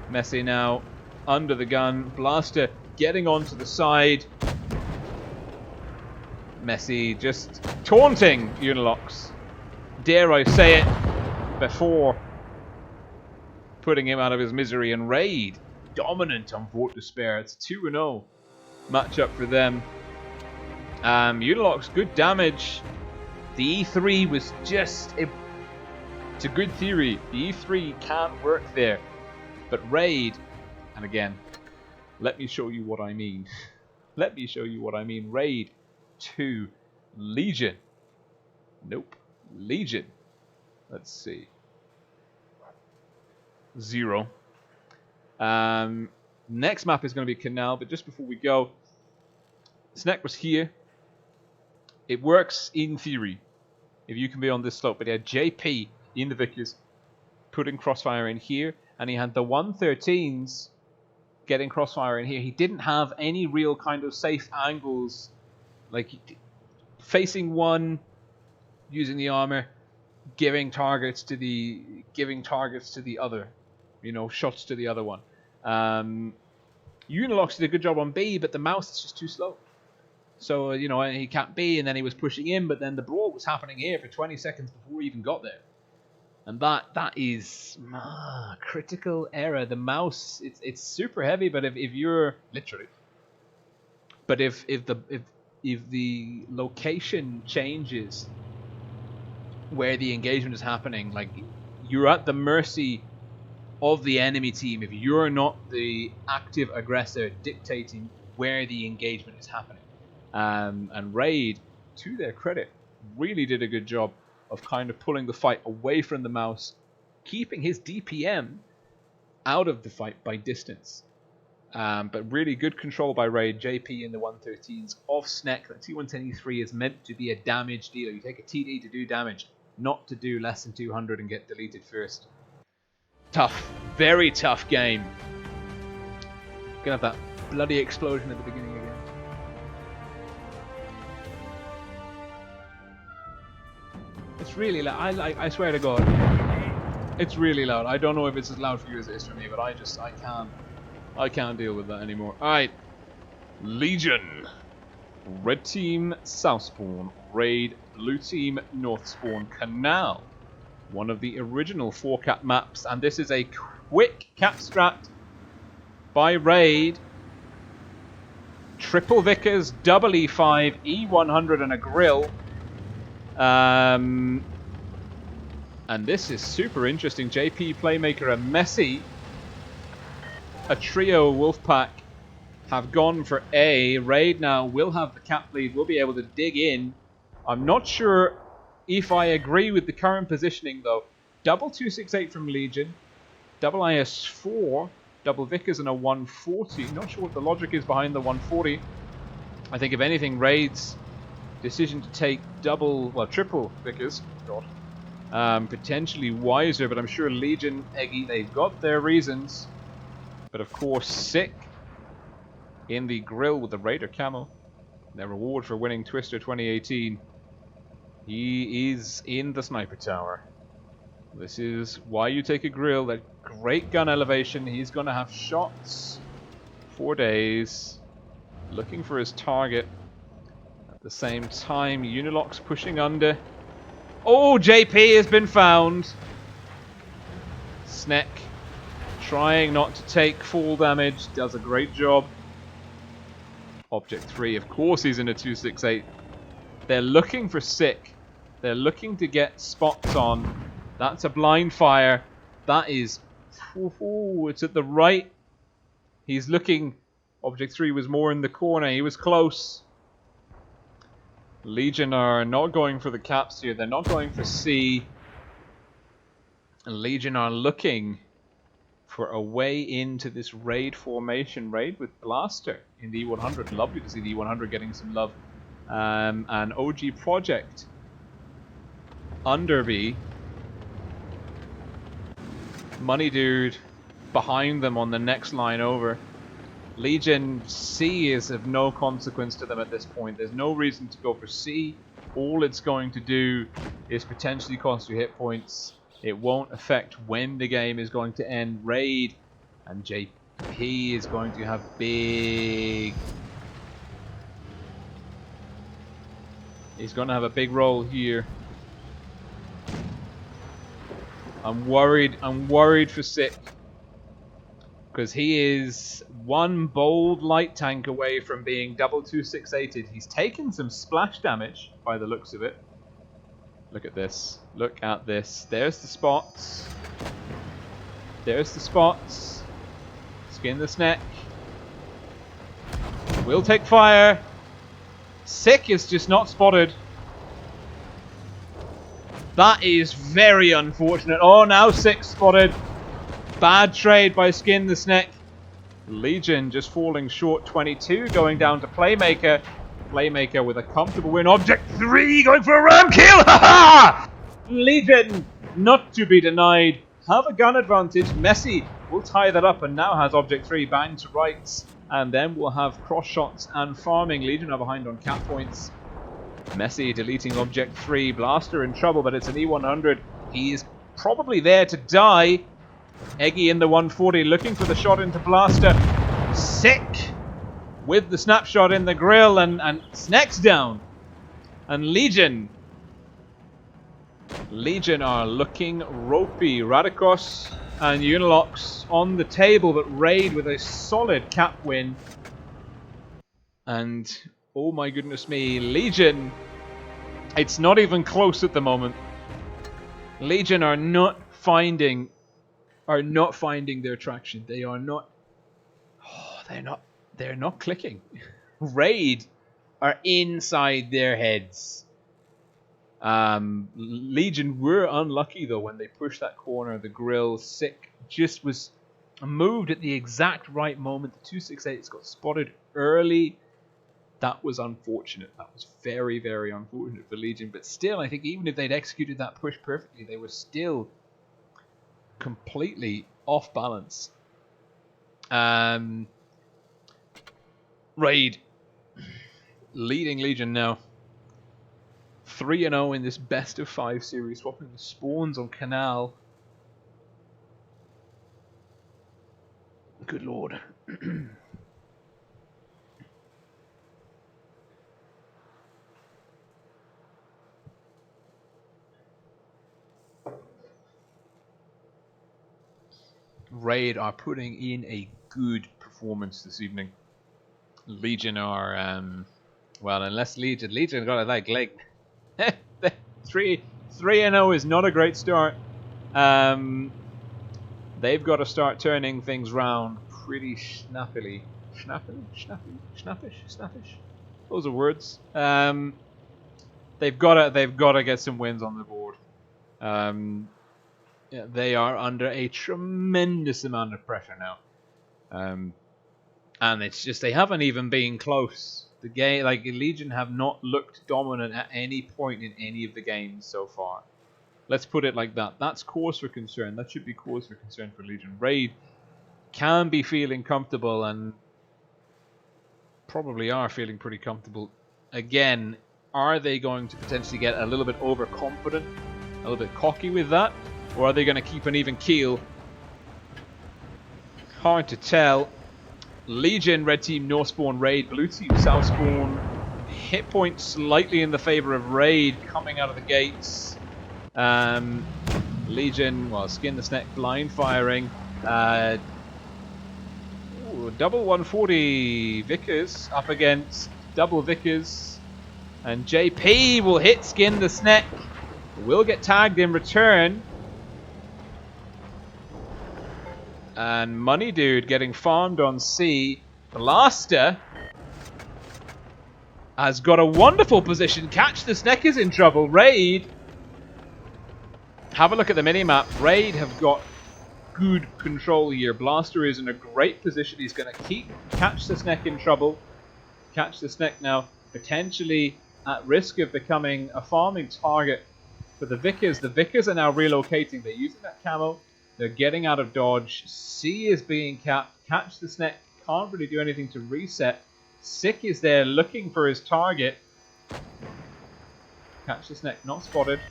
Messi now under the gun. Blaster getting onto the side. Messi just taunting Unilox. Dare I say it, before putting him out of his misery. And Raid dominant on Fort Despair. It's 2-0 matchup for them. Unilox, good damage. The E3 was just... It's a good theory. The E3 can't work there. But Raid, and again, let me show you what I mean. Let me show you what I mean. Raid 2. Legion. Nope. Legion. Let's see. 0. Next map is going to be Canal, but just before we go, Snek was here. It works in theory if you can be on this slope, but he had JP in the Vickers putting crossfire in here, and he had the 113s getting crossfire in here. He didn't have any real kind of safe angles Like, facing one, using the armor, giving targets to the other, you know, shots to the other one. Unilox did a good job on B, but the mouse is just too slow. So, you know, he capped B, and then he was pushing in, but then the brawl was happening here for 20 seconds before he even got there. And that is critical error. The mouse, it's super heavy, but if you're literally, but if the location changes where the engagement is happening, like, you're at the mercy of the enemy team if you're not the active aggressor dictating where the engagement is happening. And Raid, to their credit, really did a good job of kind of pulling the fight away from the mouse, keeping his DPM out of the fight by distance. But really good control by Raid. JP in the 113s off Sneck. The T110E3 is meant to be a damage dealer. You take a TD to do damage, not to do less than 200 and get deleted first. Tough, very tough game. Gonna have that bloody explosion at the beginning again. It's really loud. I swear to God, it's really loud. I don't know if it's as loud for you as it is for me, but I can't deal with that anymore. Alright. Legion. Red team, South Spawn. Raid, blue team, North Spawn. Canal. One of the original 4-cap maps. And this is a quick cap strat by Raid. Triple Vickers, double E5, E100 and a grill. And this is super interesting. JP, Playmaker, and Messi, a trio Wolfpack, have gone for A. Raid now will have the cap lead, will be able to dig in. I'm not sure if I agree with the current positioning though. Double 268 from Legion, double IS4, double Vickers and a 140. Not sure what the logic is behind the 140. I think if anything, Raid's decision to take triple Vickers, potentially wiser, but I'm sure Legion, Eggy, they've got their reasons. But of course, Sick in the grill with the Raider Camel. Their reward for winning Twister 2018. He is in the sniper tower. This is why you take a grill. That great gun elevation. He's going to have shots. 4 days. Looking for his target. At the same time, Unilock's pushing under. Oh, JP has been found. Sneck trying not to take full damage. Does a great job. Object 3, of course he's in a 268. They're looking for Sick. They're looking to get spots on. That's a blind fire. That is... Ooh, it's at the right. He's looking... Object 3 was more in the corner. He was close. Legion are not going for the caps here. They're not going for C. And Legion are looking for a way into this Raid formation. Raid with Blaster in the E100. Lovely to see the E100 getting some love. And OG Project under B. Money Dude behind them on the next line over. Legion C is of no consequence to them at this point. There's no reason to go for C. All it's going to do is potentially cost you hit points. It won't affect when the game is going to end. Raid and JP is going to have big... He's going to have a big role here. I'm worried for Sick. Because he is one bold light tank away from being double 268'd. He's taken some splash damage by the looks of it. Look at this. Look at this. There's the spots. There's the spots. Skin the Sneck. Will take fire. Sick is just not spotted. That is very unfortunate. Oh, now Sick spotted. Bad trade by Skin the Sneck. Legion just falling short. 22 going down to Playmaker. Playmaker with a comfortable win. Object 3 going for a ram kill. Ha ha! Legion not to be denied. Have a gun advantage. Messi will tie that up and now has Object 3 banged to rights. And then we'll have cross shots and farming. Legion are behind on cap points. Messi deleting Object 3. Blaster in trouble, but it's an E100. He is probably there to die. Eggy in the 140 looking for the shot into Blaster. Sick with the snapshot in the grill, and Sneck's down. And Legion are looking ropey. Radikos and Unilox on the table, but Raid with a solid cap win. And oh my goodness me, Legion, it's not even close at the moment. Legion are not finding their traction. They are not. Oh, they're not clicking. Raid are inside their heads. Legion were unlucky though when they pushed that corner. The grill sick just was moved at the exact right moment. The 268s got spotted early. That was unfortunate. That was very, very unfortunate for Legion. But still, I think even if they'd executed that push perfectly, they were still completely off balance. Raid leading Legion now. 3-0 in this best of 5 series, swapping the spawns on Canal. Good lord. Raid are putting in a good performance this evening. Legion are, well, unless Legion got it like 3-0 is not a great start. They've got to start turning things round pretty snappily. Snappish. Those are words. They've got to get some wins on the board. Yeah, they are under a tremendous amount of pressure now. And it's just they haven't even been close. The game, like Legion, have not looked dominant at any point in any of the games so far. Let's put it like that. That's cause for concern. That should be cause for concern for Legion. Raid can be feeling comfortable and probably are feeling pretty comfortable. Again, are they going to potentially get a little bit overconfident, a little bit cocky with that? Or are they going to keep an even keel? Hard to tell. Legion, red team, north spawn, Raid, blue team, south spawn. Hit point slightly in the favor of Raid coming out of the gates. Legion, well, skin the snack, blind firing. Double 140 Vickers up against double Vickers. And JP will hit skin the snack. Will get tagged in return. And Money Dude getting farmed on C. Blaster has got a wonderful position. Catch the Snack is in trouble. Raid. Have a look at the minimap. Raid have got good control here. Blaster is in a great position. He's going to keep Catch the Snack in trouble. Catch the Snack now potentially at risk of becoming a farming target for the Vickers. The Vickers are now relocating. They're using that camo. They're getting out of dodge. C is being capped. Catch the Snack can't really do anything to reset. Sick is there looking for his target. Catch the Snack not spotted.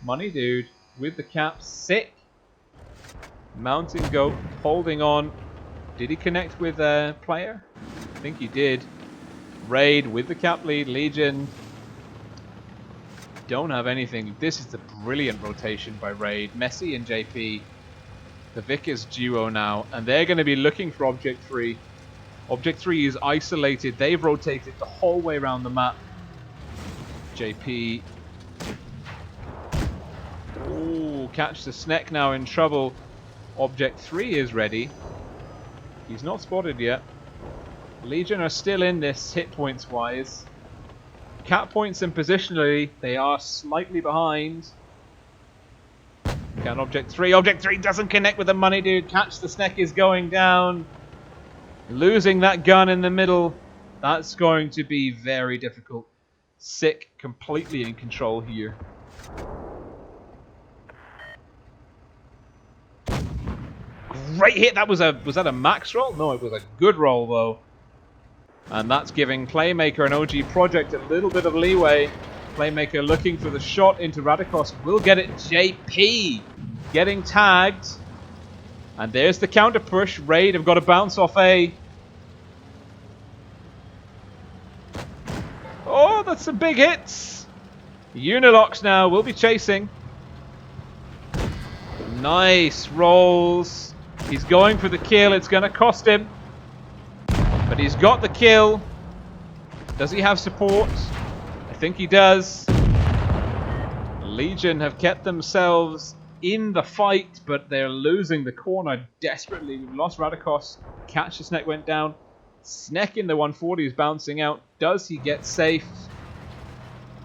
Money Dude with the cap. Sick. Mountain Goat holding on. Did he connect with a player? I think he did. Raid with the cap lead. Legion don't have anything. This is a brilliant rotation by Raid. Messi and JP. The Vickers duo now, and they're going to be looking for Object 3. Object 3 is isolated. They've rotated the whole way around the map. JP. Ooh, catch the Snack now in trouble. Object 3 is ready. He's not spotted yet. Legion are still in this hit points wise. Cap points and positionally, they are slightly behind. Can Object 3. Object 3 doesn't connect with the Money Dude. Catch the Snack is going down. Losing that gun in the middle. That's going to be very difficult. Sick completely in control here. great hit. That was that a max roll? No, it was a good roll though. And that's giving Playmaker and OG Project a little bit of leeway. Playmaker looking for the shot into Radikos. Will get it. JP getting tagged. And there's the counter push. Raid have got to bounce off A. Oh, that's some big hits. Unilox now will be chasing. Nice rolls. He's going for the kill. It's going to cost him. But he's got the kill. Does he have support? I think he does. Legion have kept themselves in the fight, but they're losing the corner desperately. We've lost Radikos. Catch the Snek went down. Snek in the 140 is bouncing out. Does he get safe?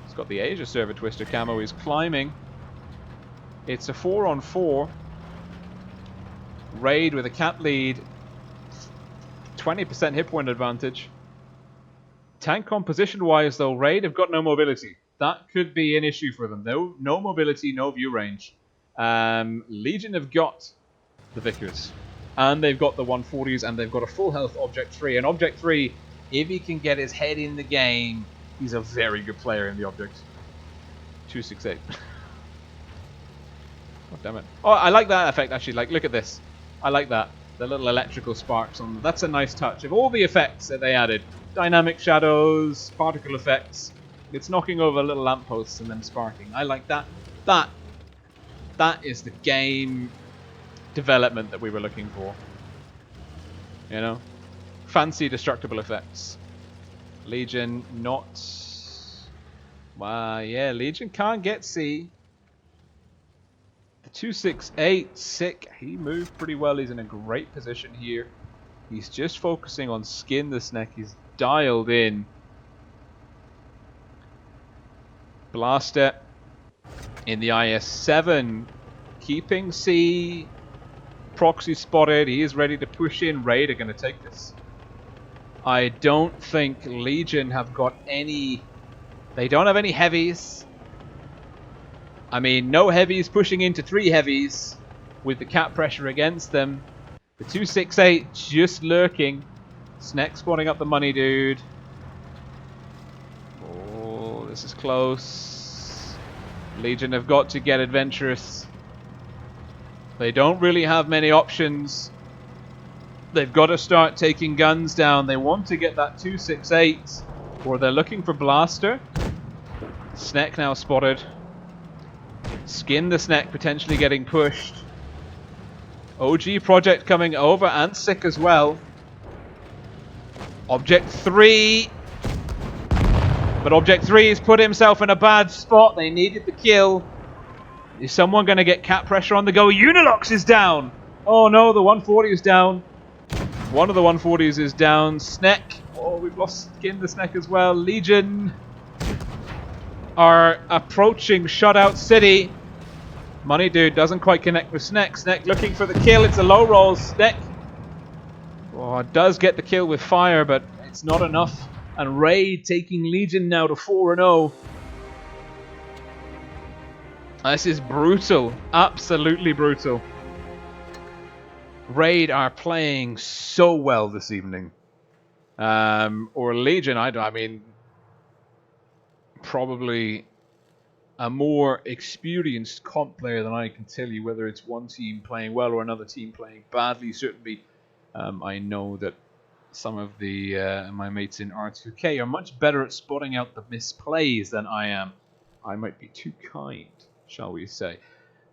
He's got the Asia server twister camo. He's climbing. It's a 4-on-4. Raid with a cat lead. 20% hit point advantage. Tank composition wise though, Raid have got no mobility. That could be an issue for them. No mobility, no view range. Legion have got the Vickers. And they've got the 140s, and they've got a full health Object 3. And Object 3, if he can get his head in the game, he's a very good player in the Object. 268. Oh, damn it. Oh, I like that effect, actually. Like, look at this. I like that. The little electrical sparks on. That's a nice touch. Of all the effects that they added, dynamic shadows, particle effects, it's knocking over little lampposts and then sparking. I like that. That is the game development that we were looking for. You know? Fancy destructible effects. Legion not... yeah, Legion can't get C. The 268, sick. He moved pretty well. He's in a great position here. He's just focusing on skin the Snek. He's dialed in. Blaster in the IS-7. Keeping C. Proxy spotted. He is ready to push in. Raid are going to take this. I don't think Legion have got any... They don't have any heavies. I mean, no heavies pushing into 3 heavies with the cap pressure against them. The 268 just lurking. Snek spawning up the money, dude. Oh, this is close. Legion have got to get adventurous. They don't really have many options. They've got to start taking guns down. They want to get that 268, or they're looking for Blaster. Snek now spotted. Skin the Snek potentially getting pushed. OG Project coming over and sick as well. Object 3. But Object 3 has put himself in a bad spot. They needed the kill. Is someone going to get cap pressure on the go? Unilox is down. Oh no, the 140 is down. One of the 140s is down. Snek. Oh, we've lost Skin the Snek as well. Legion are approaching Shutout City. Money Dude doesn't quite connect with Snek. Snek looking for the kill. It's a low roll. Snek does get the kill with fire, but it's not enough. And Raid taking Legion now to 4-0. This is brutal. Absolutely brutal. Raid are playing so well this evening. Or Legion, I mean, probably a more experienced comp player than I can tell you whether it's one team playing well or another team playing badly. Certainly, I know that some of the my mates in R2K are much better at spotting out the misplays than I am. I might be too kind, shall we say.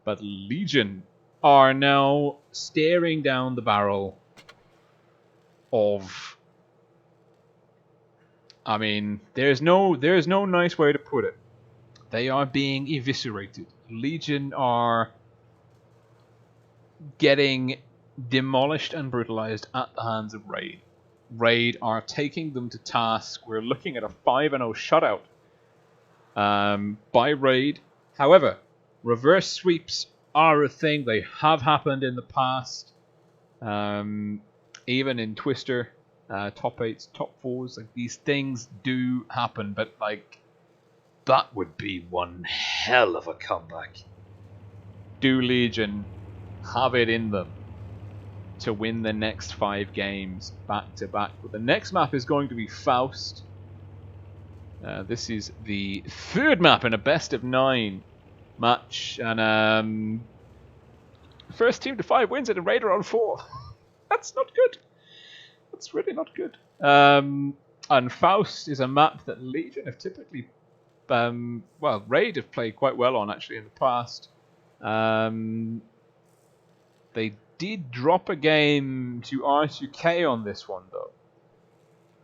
But Legion are now staring down the barrel of... I mean, there's no nice way to put it. They are being eviscerated. Legion are getting demolished and brutalized at the hands of Raid. Raid are taking them to task. We're looking at a 5-0 shutout by Raid. However, reverse sweeps are a thing. They have happened in the past. Even in Twister, top 8s, top 4s, like these things do happen, but like that would be one hell of a comeback. Do Legion have it in them to win the next 5 games back to back. But the next map is going to be Faust. This is the 3rd map in a best of 9 match, and first team to 5 wins it, and Raider on 4. That's not good. That's really not good. And Faust is a map that Legion have typically, well, Raid have played quite well on actually in the past. They did drop a game to R2K on this one though.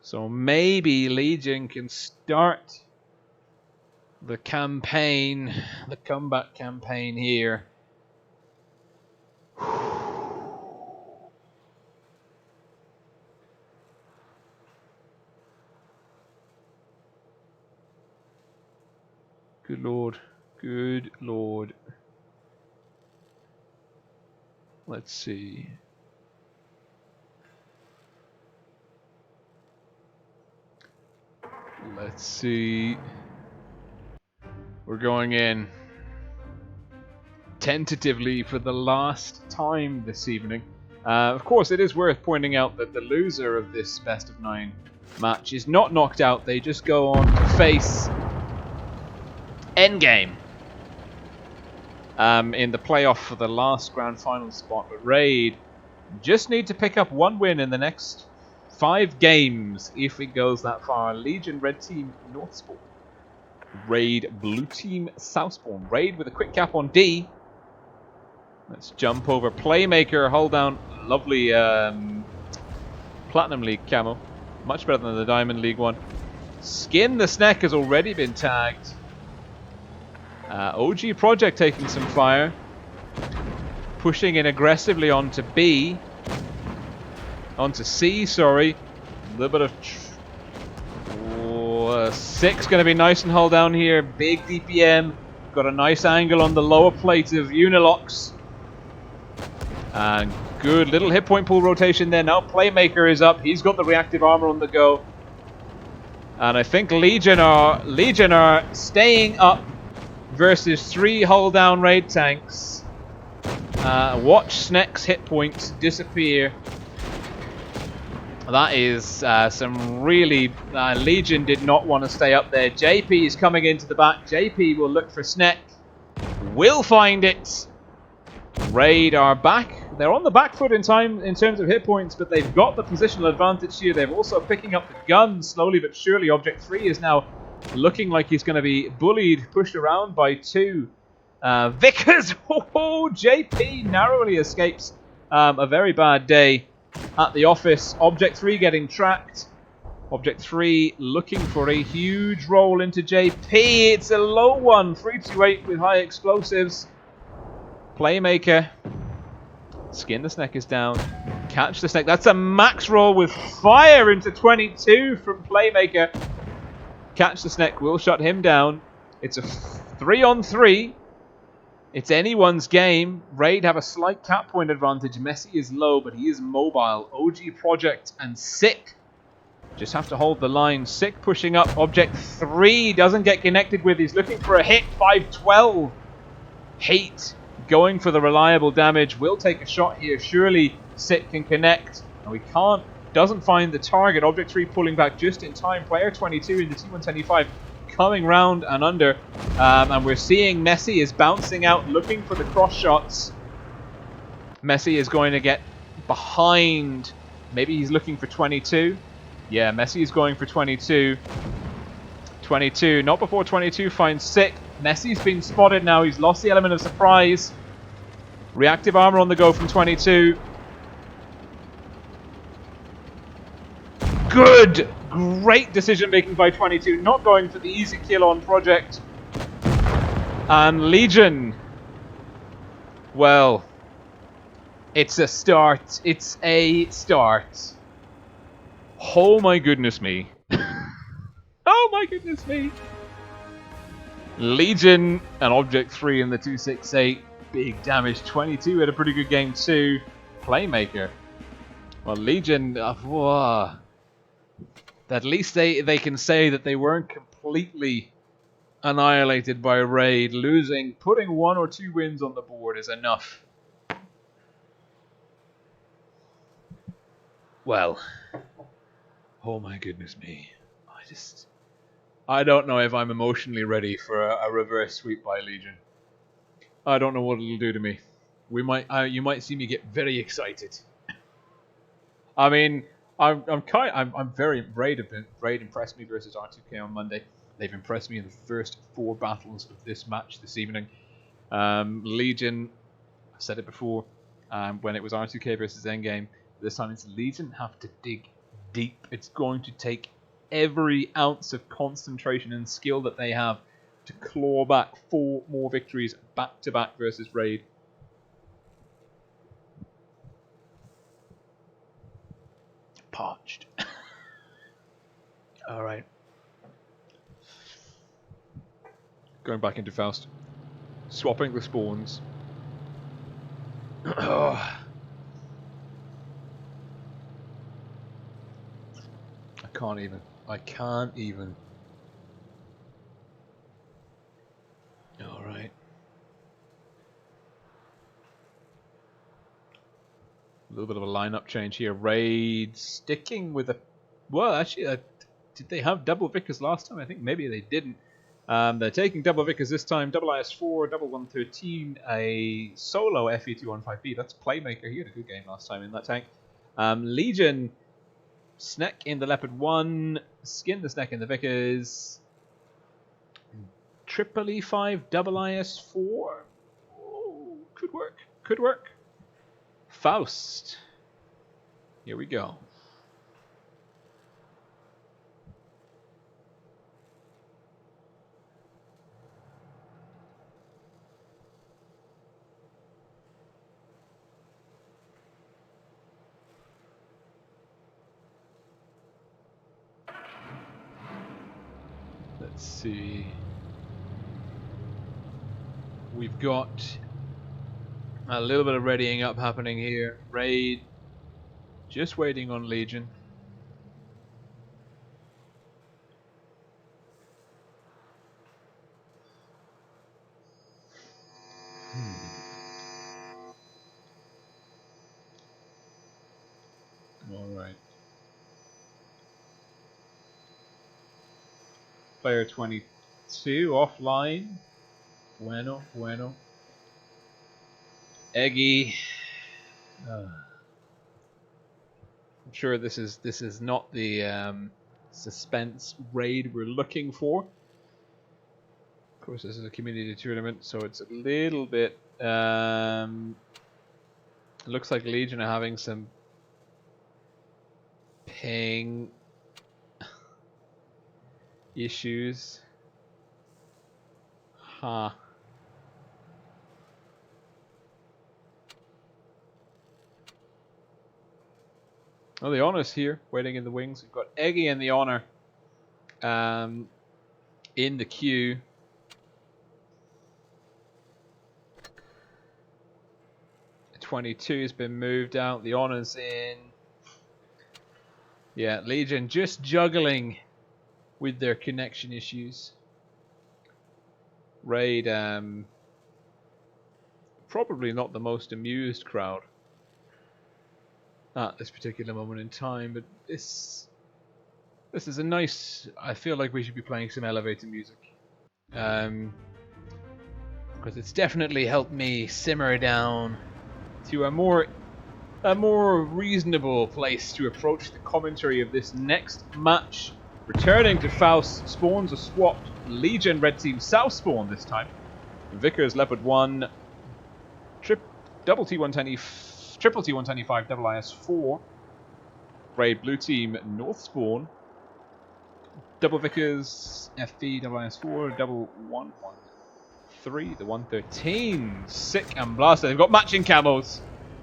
So maybe Legion can start the campaign, the comeback campaign here. Good lord. Good lord. Let's see. Let's see. We're going in tentatively for the last time this evening. Of course, it is worth pointing out that the loser of this best of 9 match is not knocked out. They just go on to face endgame in the playoff for the last grand final spot. But Raid just need to pick up 1 win in the next 5 games if it goes that far. Legion red team north spawn. Raid blue team south spawn. Raid with a quick cap on D. Let's jump over Playmaker. Hold down. Lovely Platinum League camo. Much better than the Diamond League one. Skin the Snack has already been tagged. OG Project taking some fire. Pushing in aggressively onto B. Onto C, sorry. A little bit of... 6 going to be nice and hold down here. Big DPM. Got a nice angle on the lower plate of Unilox. And good little hit point pool rotation there. Now Playmaker is up. He's got the reactive armor on the go. And I think Legion are staying up versus 3 hold down raid tanks. Watch Sneck's hit points disappear. That is some really... Legion did not want to stay up there. JP is coming into the back. JP will look for Sneck. Will find it. Raid are back. They're on the back foot in terms of hit points, but they've got the positional advantage here. They're also picking up the guns slowly but surely. Object 3 is now looking like he's going to be bullied, pushed around by 2. Vickers! Oh, JP narrowly escapes a very bad day at the office. Object 3 getting tracked. Object 3 looking for a huge roll into JP. It's a low one. 328 with high explosives. Playmaker. Skin the Snack is down. Catch the Snack. That's a max roll with fire into 22 from Playmaker. Catch the Snack will shut him down. It's a 3-on-3. It's anyone's game. Raid have a slight cap point advantage. Messi is low, but he is mobile. OG Project and Sick just have to hold the line. Sick pushing up. Object 3 doesn't get connected with. He's looking for a hit. 512. Hate going for the reliable damage. Will take a shot here. Surely Sick can connect. And we can't. Doesn't find the target. Object 3 pulling back just in time. Player 22 in the T125 coming round and under. And we're seeing Messi is bouncing out looking for the cross shots. Messi is going to get behind. Maybe he's looking for 22. Yeah, Messi is going for 22. 22. Not before 22 finds Sick. Messi's been spotted now. He's lost the element of surprise. Reactive armor on the go from 22. Good! Great decision making by 22. Not going for the easy kill on Project. And Legion. Well, it's a start. It's a start. Oh my goodness me. Oh my goodness me. Legion and Object 3 in the 268. Big damage. 22 had a pretty good game too. Playmaker. Well, Legion... at least they can say that they weren't completely annihilated by Raid. Losing, putting 1 or 2 wins on the board is enough. Well, oh my goodness me. I don't know if I'm emotionally ready for a reverse sweep by Legion. I don't know what it'll do to me. You might see me get very excited. I mean, I'm very Raid impressed me versus R2K on Monday. They've impressed me in the first 4 battles of this match this evening. Legion, I said it before, when it was R2K versus endgame. This time it's Legion have to dig deep. It's going to take every ounce of concentration and skill that they have to claw back 4 more victories back to back versus Raid. Parched. Alright. Going back into Faust. Swapping the spawns. I can't even. Alright. A little bit of a lineup change here. Raid sticking with a... Well, actually, did they have double Vickers last time? I think maybe they didn't. They're taking double Vickers this time. Double IS4, double 113, a solo FE215B. That's Playmaker. He had a good game last time in that tank. Legion, Sneck in the Leopard 1, Skin the Sneck in the Vickers. Triple E5, double IS4. Oh, could work. Could work. Faust. Here we go. Let's see. We've got a little bit of readying up happening here. Raid just waiting on Legion. Alright. Player 22 offline. Bueno. Eggy. I'm sure this is not the suspense raid we're looking for. Of course, this is a community tournament, so it's a little bit. It looks like Legion are having some ping issues. Huh. Oh, the Honor's here, waiting in the wings. We've got Eggy and the Honor in the queue. The 22 has been moved out. The Honor's in. Yeah, Legion just juggling with their connection issues. Raid, probably not the most amused crowd at this particular moment in time, but this is a nice. I feel like we should be playing some elevator music, because it's definitely helped me simmer down to a more reasonable place to approach the commentary of this next match. Returning to Faust, spawns are swapped. Legion red team south spawn this time. Vickers Leopard 1, double T110, triple T125, double IS4. Raid blue team north spawn. Double Vickers FV, double IS4, double 113, the 113. Sick and blasted. They've got matching camos.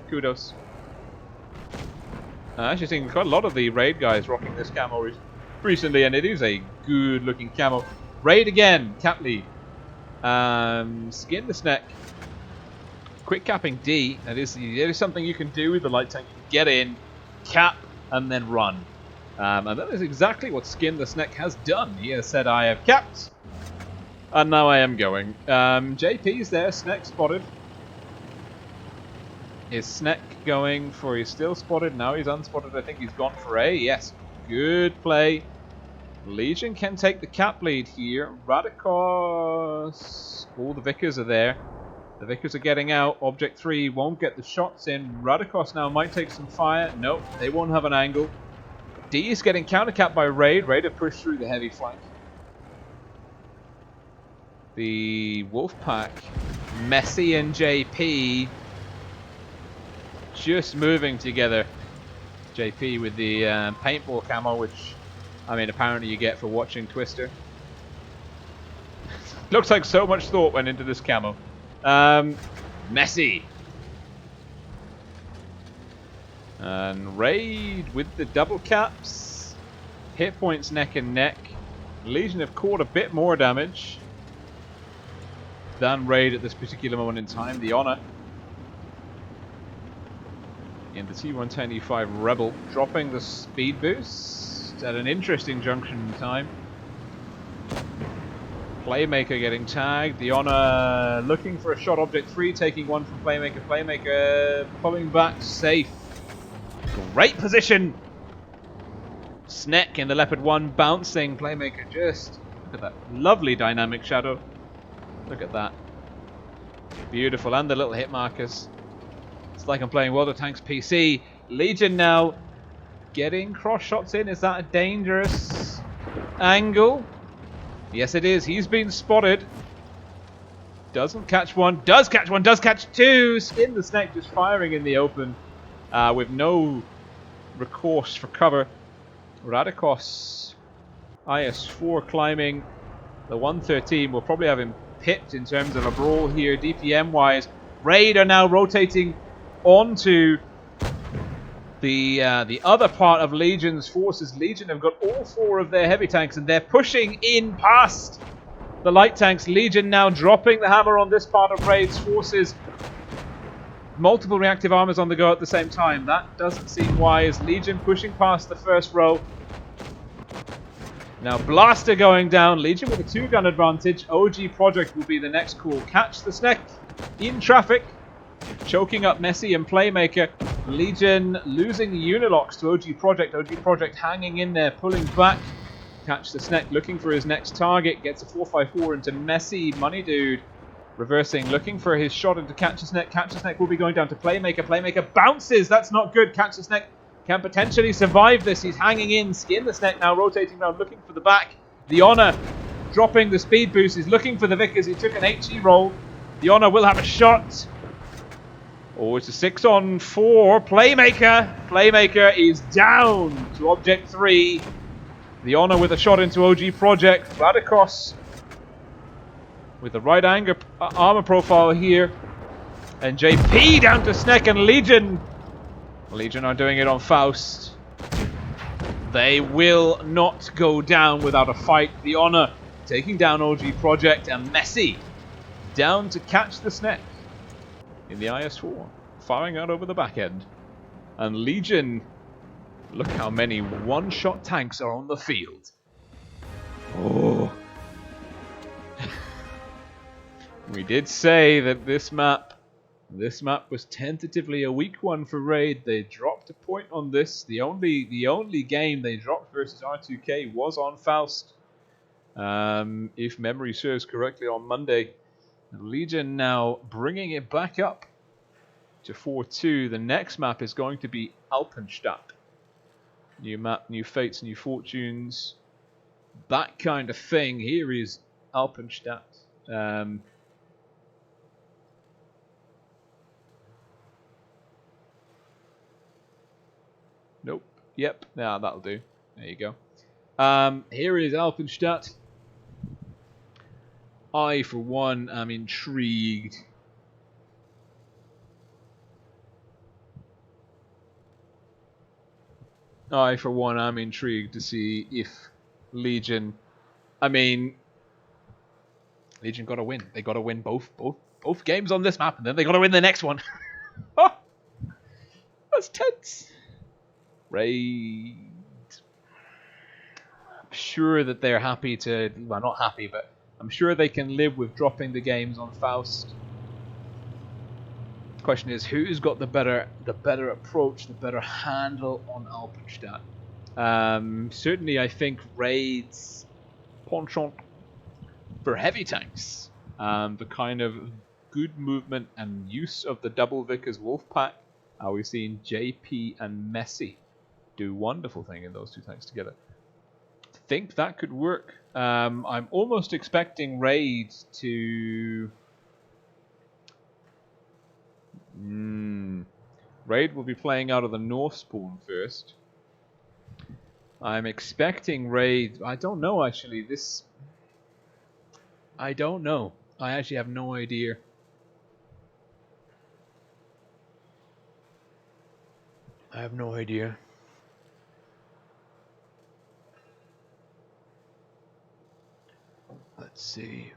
Kudos. Actually seeing quite a lot of the raid guys rocking this camo recently, and it is a good looking camo. Raid again, Capley. Skin the Sneck. Quick capping D. That is something you can do with the light tank. You can get in, cap, and then run. And that is exactly what Skin the Sneck has done. He has said, I have capped, and now I am going. JP's there, Sneck spotted. Is Sneck going for, he's still spotted, now he's unspotted, I think he's gone for A, yes, good play. Legion can take the cap lead here. Radikos, all the Vickers are there. The Vickers are getting out, Object 3 won't get the shots in. Radikos now might take some fire, nope, they won't have an angle. D is getting countercapped by Raid, Raid have pushed through the heavy flank. The Wolfpack, Messi and JP just moving together. JP with the paintball camo, which, I mean, apparently you get for watching Twister. Looks like so much thought went into this camo. Messi. And Raid with the double caps. Hit points neck and neck. Legion have caught a bit more damage than Raid at this particular moment in time. The Honor in the T110E5 Rebel dropping the speed boost at an interesting junction in time. Playmaker getting tagged. The Honor looking for a shot. Object 3 taking one from Playmaker. Playmaker pulling back safe. Great position. Sneck in the Leopard 1 bouncing. Playmaker just look at that lovely dynamic shadow. Look at that. Beautiful. And the little hit markers. It's like I'm playing World of Tanks PC. Legion now getting cross shots in. Is that a dangerous angle? Yes, it is. He's been spotted. Doesn't catch one. Does catch one. Does catch two. Skin the Sneck just firing in the open with no recourse for cover. Radikos IS-4 climbing. The 113 will probably have him pipped in terms of a brawl here, DPM-wise. Raid are now rotating onto the other part of Legion's forces. Legion have got all four of their heavy tanks, and they're pushing in past the light tanks. Legion now dropping the hammer on this part of Raid's forces. Multiple reactive armors on the go at the same time. That doesn't seem wise. Legion pushing past the first row. Now Blaster going down. Legion with a two-gun advantage. OG Project will be the next call. Catch the Sneck in traffic. Choking up Messi and Playmaker. Legion losing the Unilocks to OG Project. OG Project hanging in there, pulling back. Catch the Sneck looking for his next target. Gets a 454 into Messi. Money Dude reversing, looking for his shot into Catch the Sneck. Catch the Sneck will be going down to Playmaker. Playmaker bounces. That's not good. Catch the Sneck can potentially survive this. He's hanging in. Skin the Sneck now rotating around, looking for the back. The Honor dropping the speed boost. He's looking for the Vickers. He took an HE roll. The Honor will have a shot. Oh, it's a 6-on-4. Playmaker. Playmaker is down to Object 3. The Honor with a shot into OG Project. Radikos with the right armor profile here. And JP down to Sneck and Legion. Legion are doing it on Faust. They will not go down without a fight. The Honor taking down OG Project, and Messi down to Catch the Sneck in the IS-4, firing out over the back end. And Legion, look how many one-shot tanks are on the field. Oh. We did say that this map was tentatively a weak one for Raid. They dropped a point on this. The only game they dropped versus R2K was on Faust, if memory serves correctly, on Monday. Legion now bringing it back up to 4-2. The next map is going to be Alpenstadt. New map, new fates, new fortunes, that kind of thing. Here is Alpenstadt. Nope. Yep. Now that'll do. There you go. Here is Alpenstadt. I, for one, am intrigued. I, for one, am intrigued to see if Legion. I mean, Legion got to win. They got to win both games on this map, and then they got to win the next one. Oh, that's tense. Raid. I'm sure that they're happy to. Well, not happy, but I'm sure they can live with dropping the games on Faust. Question is, who's got the better approach, the better handle on Alpenstadt? Certainly, I think Raid's penchant for heavy tanks, the kind of good movement and use of the double Vickers Wolfpack. We've seen JP and Messi do wonderful thing in those two tanks together. Think that could work. I'm almost expecting Raid to. Raid will be playing out of the North spawn first. I'm expecting Raid. I don't know actually. I don't know. I actually have no idea. I have no idea. Let's see.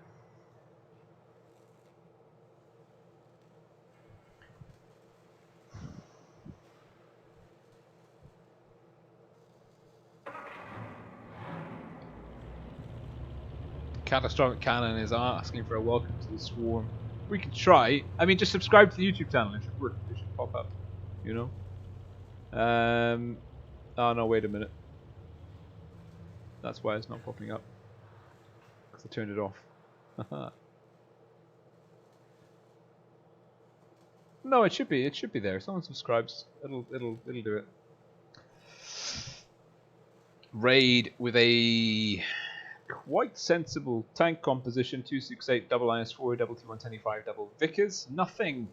Catastrophic Cannon is asking for a welcome to the swarm. We could try. I mean, just subscribe to the YouTube channel. It should work. It should pop up. You know. Oh no! Wait a minute. That's why it's not popping up. Because I turned it off. No, it should be. It should be there. If someone subscribes, it'll do it. Raid with a quite sensible tank composition: 268 double IS4, double T125, double Vickers. Nothing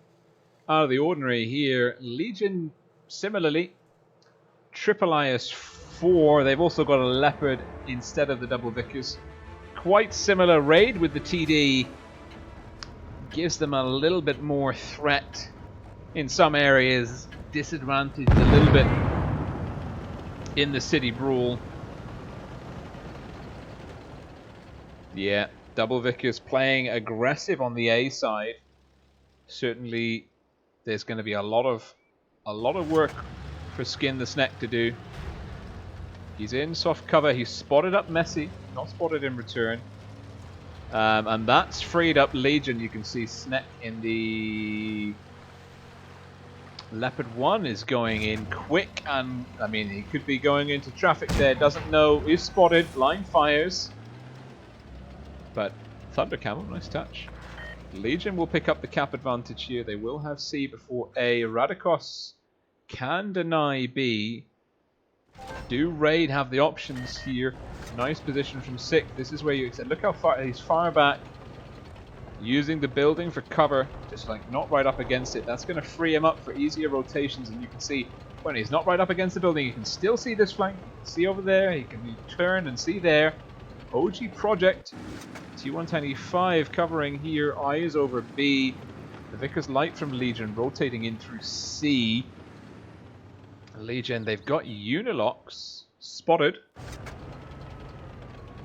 out of the ordinary here. Legion similarly, triple IS4. They've also got a Leopard instead of the double Vickers. Quite similar. Raid with the TD gives them a little bit more threat in some areas, disadvantaged a little bit in the city brawl. Yeah, double Vickers playing aggressive on the A side. Certainly, there's going to be a lot of work for Skin the Sneck to do. He's in soft cover. He's spotted up Messi, not spotted in return, and that's freed up Legion. You can see Sneck in the Leopard 1 is going in quick, and I mean he could be going into traffic there. Doesn't know. Is spotted. Blind fires. But Thunder Camel, nice touch. Legion will pick up the cap advantage here. They will have C before A. Radikos can deny B. Do Raid have the options here? Nice position from Sick. This is where you accept. Look how far he's far back. Using the building for cover. Just like not right up against it. That's going to free him up for easier rotations. And you can see when he's not right up against the building, you can still see this flank. You can see over there. He can turn and see there. OG Project, T125 covering here, eyes over B. The Vickers light from Legion rotating in through C. Legion, they've got Unilocks spotted.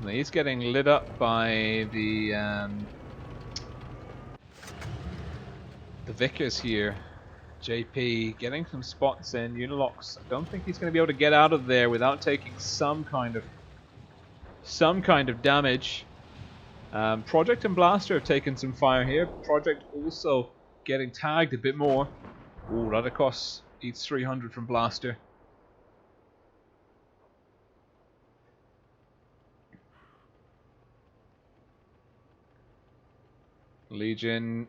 And he's getting lit up by the Vickers here. JP getting some spots in. Unilocks, I don't think he's going to be able to get out of there without taking some kind of damage. Project and Blaster have taken some fire here. Project also getting tagged a bit more. Ooh, Radikos eats 300 from Blaster. Legion,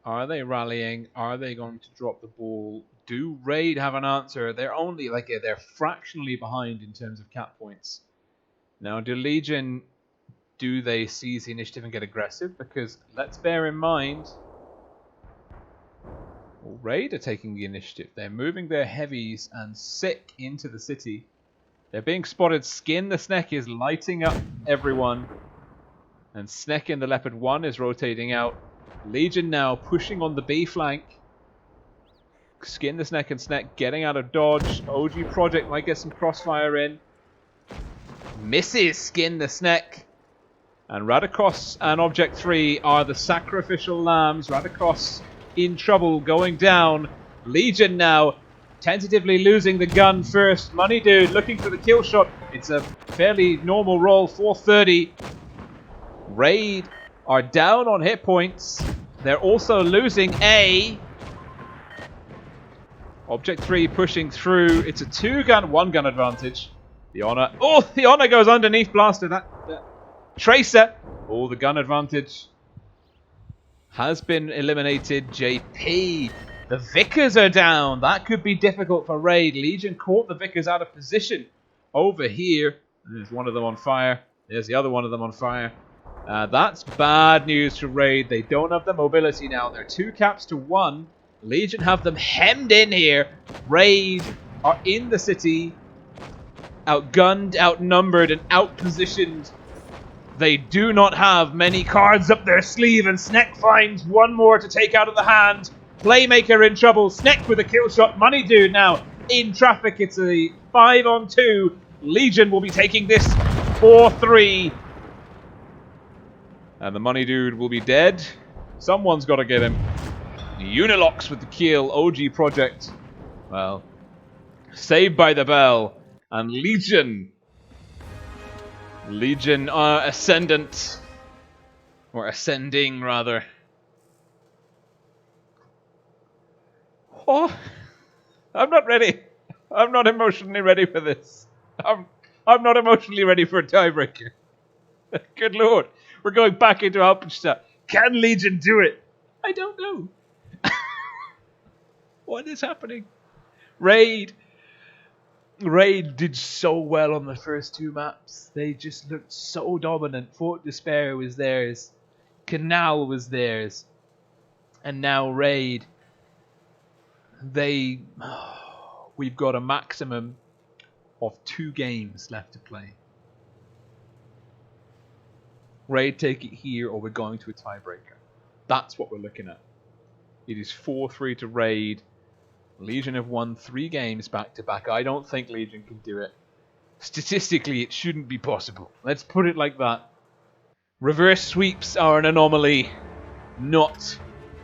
are they rallying? Are they going to drop the ball? Do Raid have an answer? They're only they're fractionally behind in terms of cap points. Now, do Legion, do they seize the initiative and get aggressive? Because let's bear in mind, Raid are taking the initiative. They're moving their heavies and Sick into the city. They're being spotted. Skin the Sneck is lighting up everyone. And Sneck in the Leopard 1 is rotating out. Legion now pushing on the B flank. Skin the Sneck and Sneck getting out of dodge. OG Project might get some crossfire in. Misses Skin the Sneck. And Radikos and Object 3 are the sacrificial lambs. Radikos in trouble, going down. Legion now tentatively losing the gun first. Money Dude looking for the kill shot. It's a fairly normal roll, 430. Raid are down on hit points. They're also losing A. Object 3 pushing through. It's a 2-gun, 1-gun advantage. The Honor. Oh, the Honor goes underneath Blaster. That Tracer. Oh, the gun advantage has been eliminated. JP. The Vickers are down. That could be difficult for Raid. Legion caught the Vickers out of position. Over here. There's one of them on fire. There's the other one of them on fire. That's bad news for Raid. They don't have the mobility now. They're 2 caps to 1. Legion have them hemmed in here. Raid are in the city. Outgunned, outnumbered, and outpositioned. They do not have many cards up their sleeve, and Sneck finds one more to take out of the hand. Playmaker in trouble. Sneck with a kill shot. Money Dude now in traffic. It's a 5-on-2. Legion will be taking this 4-3. And the Money Dude will be dead. Someone's got to get him. Unilox with the kill. OG Project. Well, saved by the bell. And Legion are ascendant. Or ascending, rather. Oh, I'm not ready. I'm not emotionally ready for this. I'm not emotionally ready for a tiebreaker. Good lord. We're going back into Alpenstadt. Can Legion do it? I don't know. What is happening? Raid did so well on the first 2 maps. They just looked so dominant. Fort Despair was theirs. Canal was theirs. And now Raid. We've got a maximum of 2 games left to play. Raid take it here or we're going to a tiebreaker. That's what we're looking at. It is 4-3 to Raid. Legion have won 3 games back to back. I don't think Legion can do it. Statistically, it shouldn't be possible. Let's put it like that. Reverse sweeps are an anomaly, not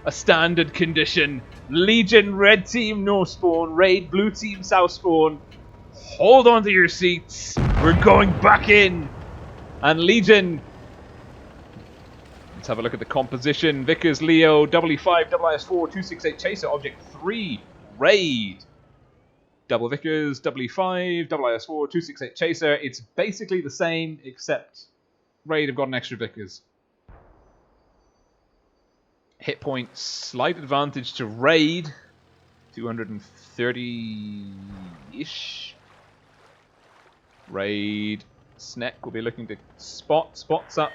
a standard condition. Legion, red team, no spawn. Raid, blue team, south spawn. Hold on to your seats. We're going back in. And Legion. Let's have a look at the composition. Vickers, Leo, WE5, WIS4, 268 Chaser, Object 3. Raid. Double Vickers, W5, WIS4, 268 Chaser. It's basically the same, except Raid have got an extra Vickers. Hit points, slight advantage to Raid. 230-ish. Raid. Sneck will be looking to spots up.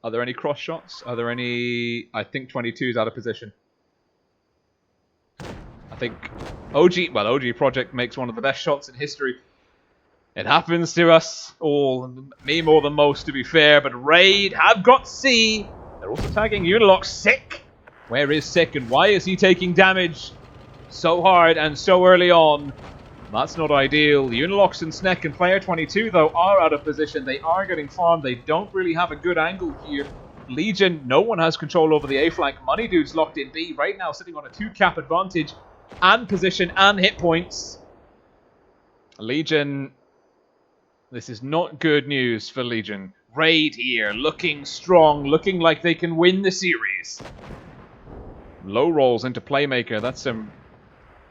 Are there any cross shots? Are there any... I think 22 is out of position. I think OG Project makes one of the best shots in history. It happens to us all, me more than most to be fair, but Raid have got C. They're also tagging Unilox. Sick. Where is Sick and why is he taking damage so hard and so early on? That's not ideal. Unilox and Sneck and Player 22 though are out of position. They are getting farmed. They don't really have a good angle here. Legion, no one has control over the A flank. Money Dude's locked in B right now, sitting on a 2-cap advantage and position and hit points. Legion, this is not good news for Legion. Raid here, looking strong, looking like they can win the series. Low rolls into Playmaker. That's some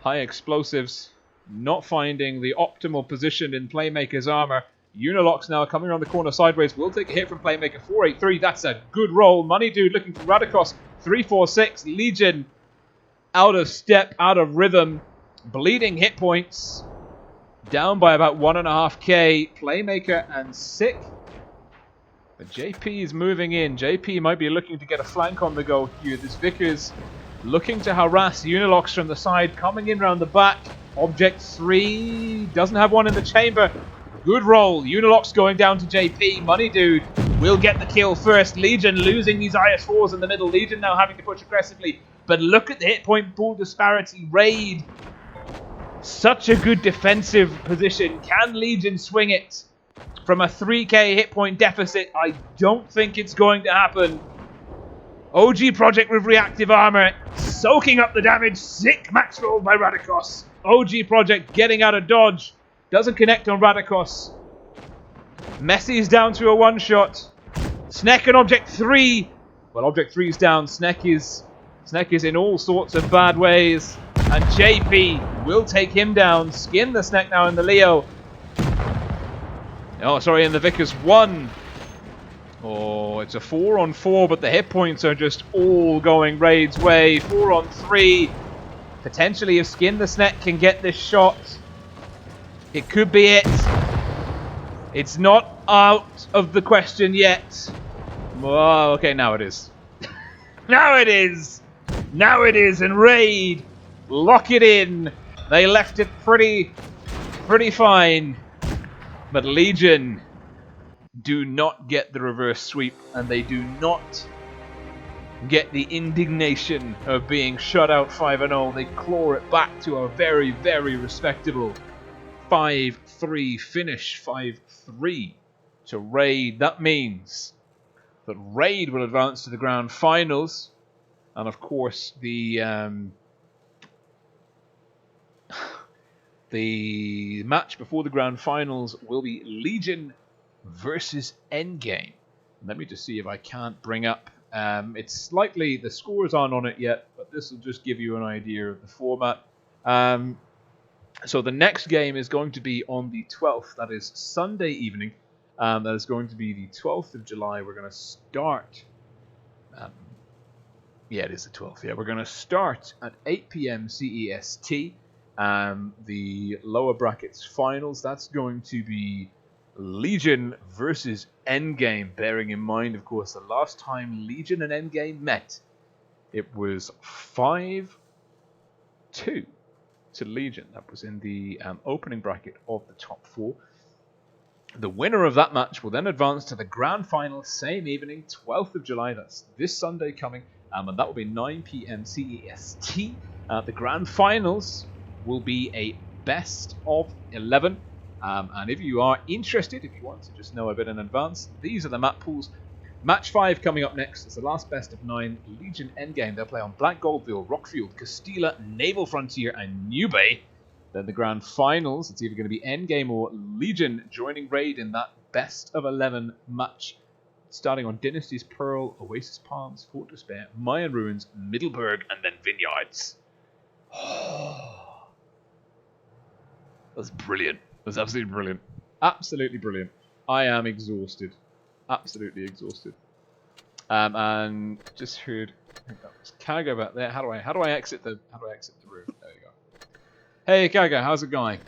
high explosives. Not finding the optimal position in Playmaker's armor. Unilox now coming around the corner sideways. Will take a hit from Playmaker. 483. That's a good roll. Money Dude looking for Radikos. 346. Legion out of step, out of rhythm. Bleeding hit points. Down by about 1.5k. Playmaker and Sick. But JP is moving in. JP might be looking to get a flank on the go here. This Vickers looking to harass Unilox from the side. Coming in round the back. Object 3 doesn't have one in the chamber. Good roll. Unilox going down to JP. Money Dude will get the kill first. Legion losing these IS4s in the middle. Legion now having to push aggressively. But look at the hit point pool disparity. Raid. Such a good defensive position. Can Legion swing it from a 3k hit point deficit? I don't think it's going to happen. OG Project with reactive armor. Soaking up the damage. Sick max roll by Radikos. OG Project getting out of dodge. Doesn't connect on Radikos. Messi's down to a one-shot. Sneck and Object 3. Well, Object 3's down. Sneck is in all sorts of bad ways. And JP will take him down. Skin the Snack now in the Leo. Oh, sorry, in the Vickers 1. Oh, it's a 4-on-4, but the hit points are just all going Raid's way. 4-on-3. Potentially, if Skin the Snack can get this shot, it could be it. It's not out of the question yet. Oh, okay, now it is. Now it is. Now it is, and Raid lock it in. They left it pretty fine. But Legion do not get the reverse sweep, and they do not get the indignation of being shut out 5-0. They claw it back to a very, very respectable 5-3 finish. 5-3 to Raid. That means that Raid will advance to the grand finals, and of course the match before the grand finals will be Legion versus Endgame. Let me just see if I can't bring up. It's slightly, the scores aren't on it yet, but this will just give you an idea of the format. So the next game is going to be on the 12th. That is Sunday evening. That is going to be the 12th of July. We're going to start. Yeah, it is the 12th. Yeah, we're going to start at 8 p.m. CEST. The lower brackets finals. That's going to be Legion versus Endgame. Bearing in mind, of course, the last time Legion and Endgame met, it was 5-2 to Legion. That was in the opening bracket of the top 4. The winner of that match will then advance to the grand final same evening, 12th of July. That's this Sunday coming, and that will be 9 p.m. CEST. The grand finals will be a best of 11. And if you are interested, if you want to just know a bit in advance, these are the map pools. Match 5 coming up next. It's the last best of 9. Legion Endgame. They'll play on Black Goldville, Rockfield, Castilla, Naval Frontier, and New Bay. Then the grand finals. It's either going to be Endgame or Legion joining Raid in that best of 11 match. Starting on Dynasty's Pearl, Oasis Palms, Fort Despair, Mayan Ruins, Middleburg, and then Vineyards. That's brilliant. That's absolutely brilliant. Absolutely brilliant. I am exhausted. Absolutely exhausted. And just heard. Can I go back there? How do I exit the room? There you go. Hey Kaga, how's it going?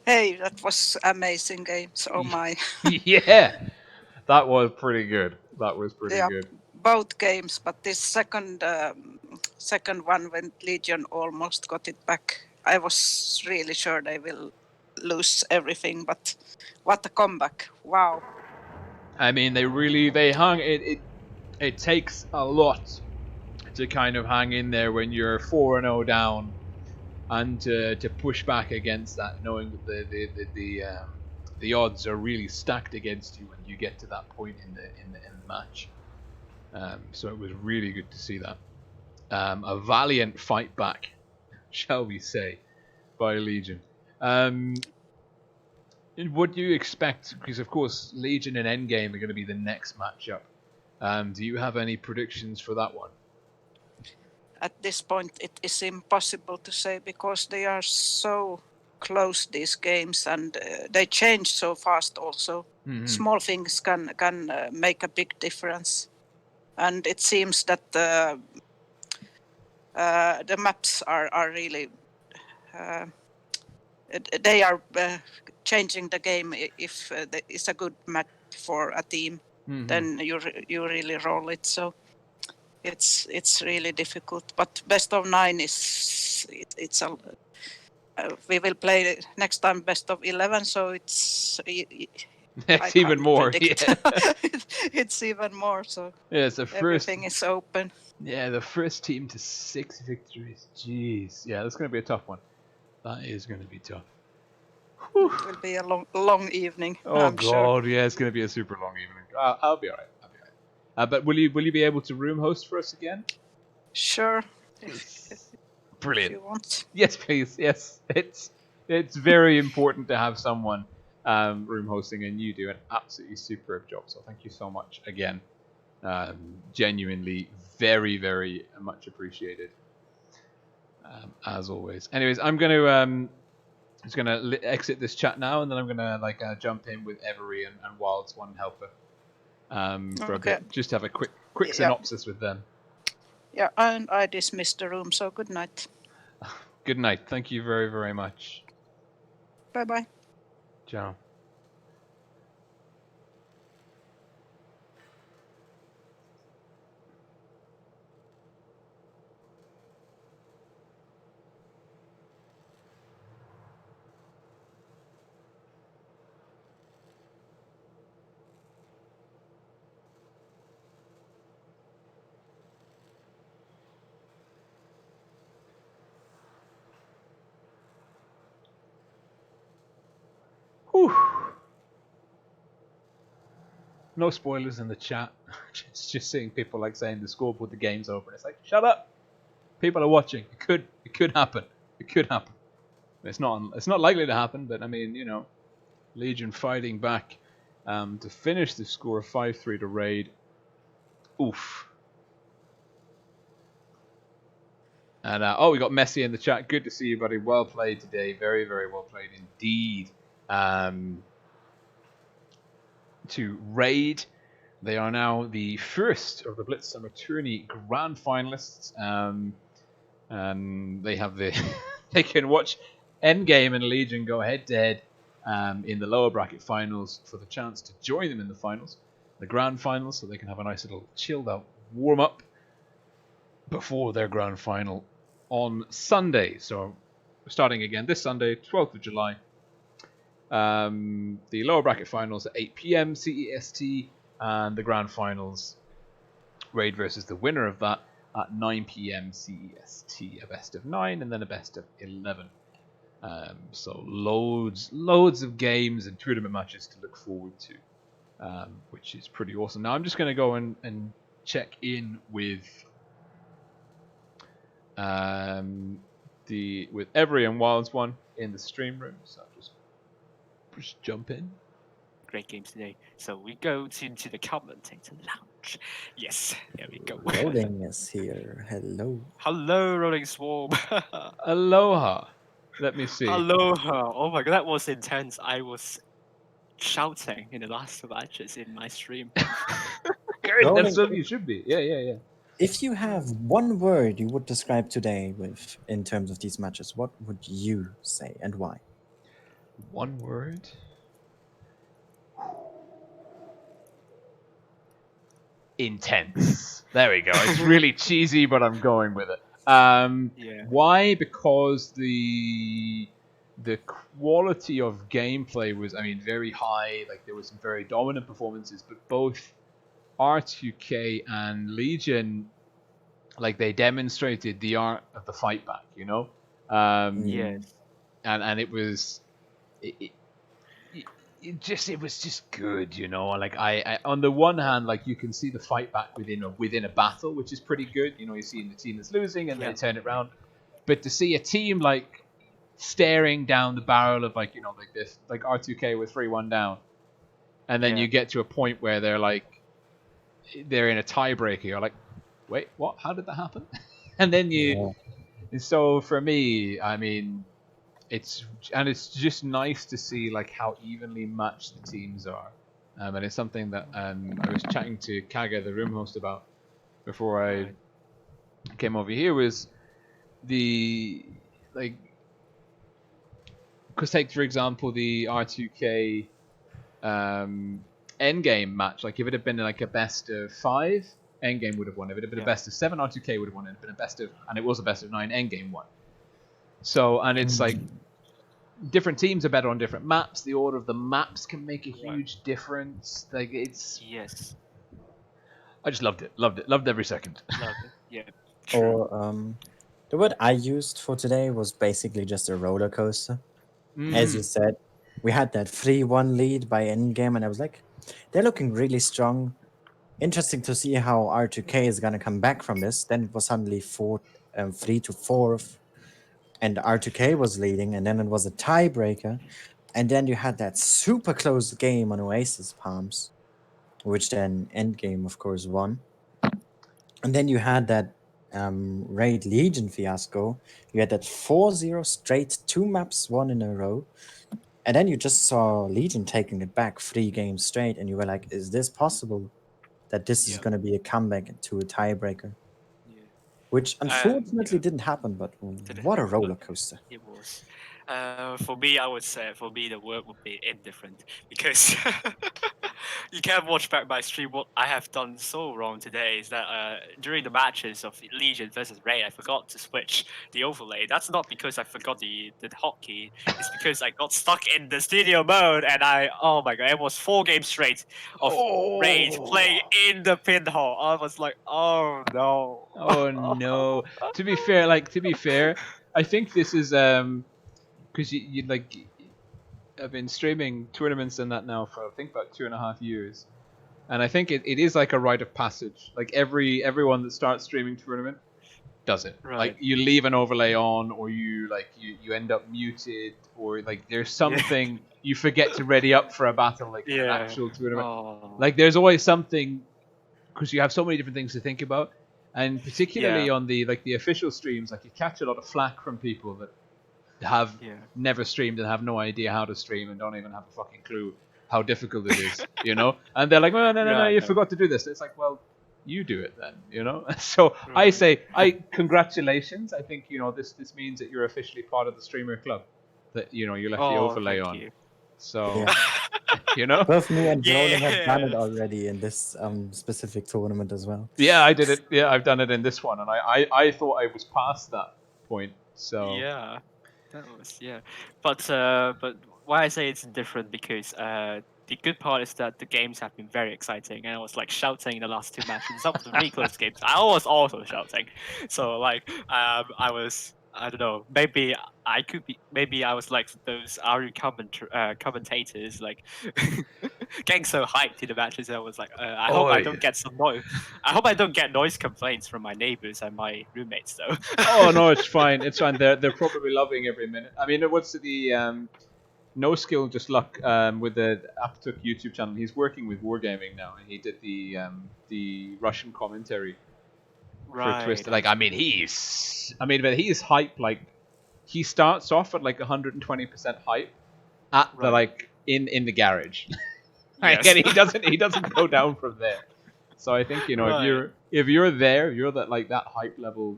Hey, that was amazing games. Oh my. Yeah, that was pretty good. That was pretty good. Both games, but this second one when Legion almost got it back, I was really sure they will lose everything. But what a comeback! Wow. I mean, they hung it. It takes a lot to kind of hang in there when you're 4-0 down, and to push back against that, knowing that the odds are really stacked against you when you get to that point in the match. So it was really good to see that. A valiant fight back, shall we say, by Legion. What do you expect? Because of course, Legion and Endgame are going to be the next matchup. Do you have any predictions for that one? At this point, it is impossible to say because they are so close, these games, and they change so fast. Also, small things can make a big difference, and it seems that the maps are really they are changing the game. If it's a good map for a team, then you really roll it. So it's really difficult. But best of 9 is it's a we will play next time best of 11. So it's even more. Yeah. It's even more. So yeah, it's the first. Everything is open. Yeah, the first team to 6 victories. Jeez. Yeah, that's going to be a tough one. That is going to be tough. Whew. It will be a long evening. Oh I'm God, sure. yeah, it's going to be a super long evening. I'll be alright. But will you be able to room host for us again? Sure. Brilliant. If you want. Yes, please. Yes, it's very important to have someone room hosting, and you do an absolutely superb job. So thank you so much again. Genuinely, very, very much appreciated. as always. Anyways, I'm gonna exit this chat now, and then I'm gonna jump in with Every and Wild's one helper for a bit, just to have a quick synopsis with them. Yeah, and I dismissed the room, so good night. Good night. Thank you very, very much. Bye-bye. Ciao. Whew. No spoilers in the chat. just seeing people like saying the scoreboard, the game's over. It's like, shut up. People are watching. It could happen. It could happen. It's not likely to happen, but I mean, you know, Legion fighting back to finish the score 5-3 to Raid. Oof. And we got Messi in the chat. Good to see you, buddy. Well played today. Very, very well played indeed. To Raid, they are now the first of the Blitz Summer Tourney grand finalists. And they have they can watch Endgame and Legion go head to head in the lower bracket finals for the chance to join them in the finals, the grand finals, so they can have a nice little chilled out warm up before their grand final on Sunday. So starting again this Sunday, 12th of July. The lower bracket finals at 8 p.m. CEST, and the grand finals, Raid versus the winner of that, at 9 p.m. CEST, a best of 9 and then a best of 11. So loads of games and tournament matches to look forward to, which is pretty awesome. Now I'm just going to go and check in with with Every and Wild's one in the stream room. So I'll just jump in. Great games today. So we go into the commentator lounge. Yes, there we go. Rolling is here. Hello. Hello, Rolling Swarm. Aloha. Let me see. Aloha. Oh my god, that was intense. I was shouting in the last two matches in my stream. Great, that's what you should be. Yeah. If you have one word you would describe today with in terms of these matches, what would you say and why? One word? Intense. There we go. It's really cheesy, but I'm going with it. Yeah. Why? Because the quality of gameplay was, I mean, very high. Like, there was some very dominant performances, but both R2K and Legion, like, they demonstrated the art of the fight back, you know? Yes. And it was it was just good, you know. Like I on the one hand, like you can see the fight back within a battle, which is pretty good. You know, you see the team that's losing and they turn it around. But to see a team like staring down the barrel of like, you know, like this, like R2K with 3-1 down, and then you get to a point where they're in a tiebreaker. You're like, wait, what? How did that happen? And then and so for me, I mean, it's just nice to see like how evenly matched the teams are, and it's something that I was chatting to Kaga, the room host, about before I came over here, was the like, because take for example the R2K endgame match. Like if it had been like a best of 5, endgame would have won. If it had been a best of 7, R2K would have won. It had been a best of, and it was a best of 9, endgame won. So, and it's like different teams are better on different maps. The order of the maps can make a huge difference. Like it's I just loved it. Loved every second. Loved it. Yeah. True. Or the word I used for today was basically just a roller coaster. As you said, we had that 3-1 lead by endgame, and I was like, they're looking really strong. Interesting to see how R2K is gonna come back from this. Then it was suddenly 3-4, and R2K was leading, and then it was a tiebreaker, and then you had that super close game on Oasis Palms, which then endgame of course won, and then you had that Raid Legion fiasco, you had that 4-0 straight, 2 maps, 1 in a row. And then you just saw Legion taking it back 3 games straight, and you were like, is this possible that this is Yeah. going to be a comeback to a tiebreaker? Yeah. Which unfortunately Yeah. didn't happen, but Didn't what a happen, but roller coaster. It was. For me, I would say for me the work would be indifferent because you can't watch back my stream. What I have done so wrong today is that during the matches of Legion versus Raid, I forgot to switch the overlay. That's not because I forgot the hotkey. It's because I got stuck in the studio mode and oh my god, it was 4 games straight of Raid playing in the pinhole. I was like, oh no. Oh no. To be fair, I think this is because you like I've been streaming tournaments and that now for I think about 2.5 years, and I think it is like a rite of passage. Like everyone that starts streaming tournament does it. Right. Like you leave an overlay on, or you end up muted, or like there's something you forget to ready up for a battle like in an actual tournament. Oh. Like there's always something because you have so many different things to think about, and particularly on the official streams, like you catch a lot of flack from people that have never streamed and have no idea how to stream and don't even have a fucking clue how difficult it is, you know? And they're like, well, no, you forgot to do this. It's like, well, you do it then, you know? So I say, congratulations. I think, you know, this means that you're officially part of the streamer club, that, you know, you left the overlay on. You. So, you know? Both me and Roland have done it already in this specific tournament as well. Yeah, I did it. Yeah, I've done it in this one, and I thought I was past that point. So yeah, that was but why I say it's different because the good part is that the games have been very exciting, and I was like shouting in the last 2 matches. Some of the really close games, I was also shouting. So like I was. I don't know. Maybe I could be. Maybe I was like those RU commentators, like getting so hyped in the matches. I was like, I hope I don't get some noise. I hope I don't get noise complaints from my neighbors and my roommates, though. Oh no, it's fine. It's fine. They're probably loving every minute. I mean, what's the No Skill Just Luck with the Aptuk YouTube channel? He's working with Wargaming now, and he did the Russian commentary for Twisted. Like, but he's hype. Like, he starts off at like 120% hype at the like in the garage. Yes. And he doesn't go down from there. So I think, you know, if you're there, you're that hype level,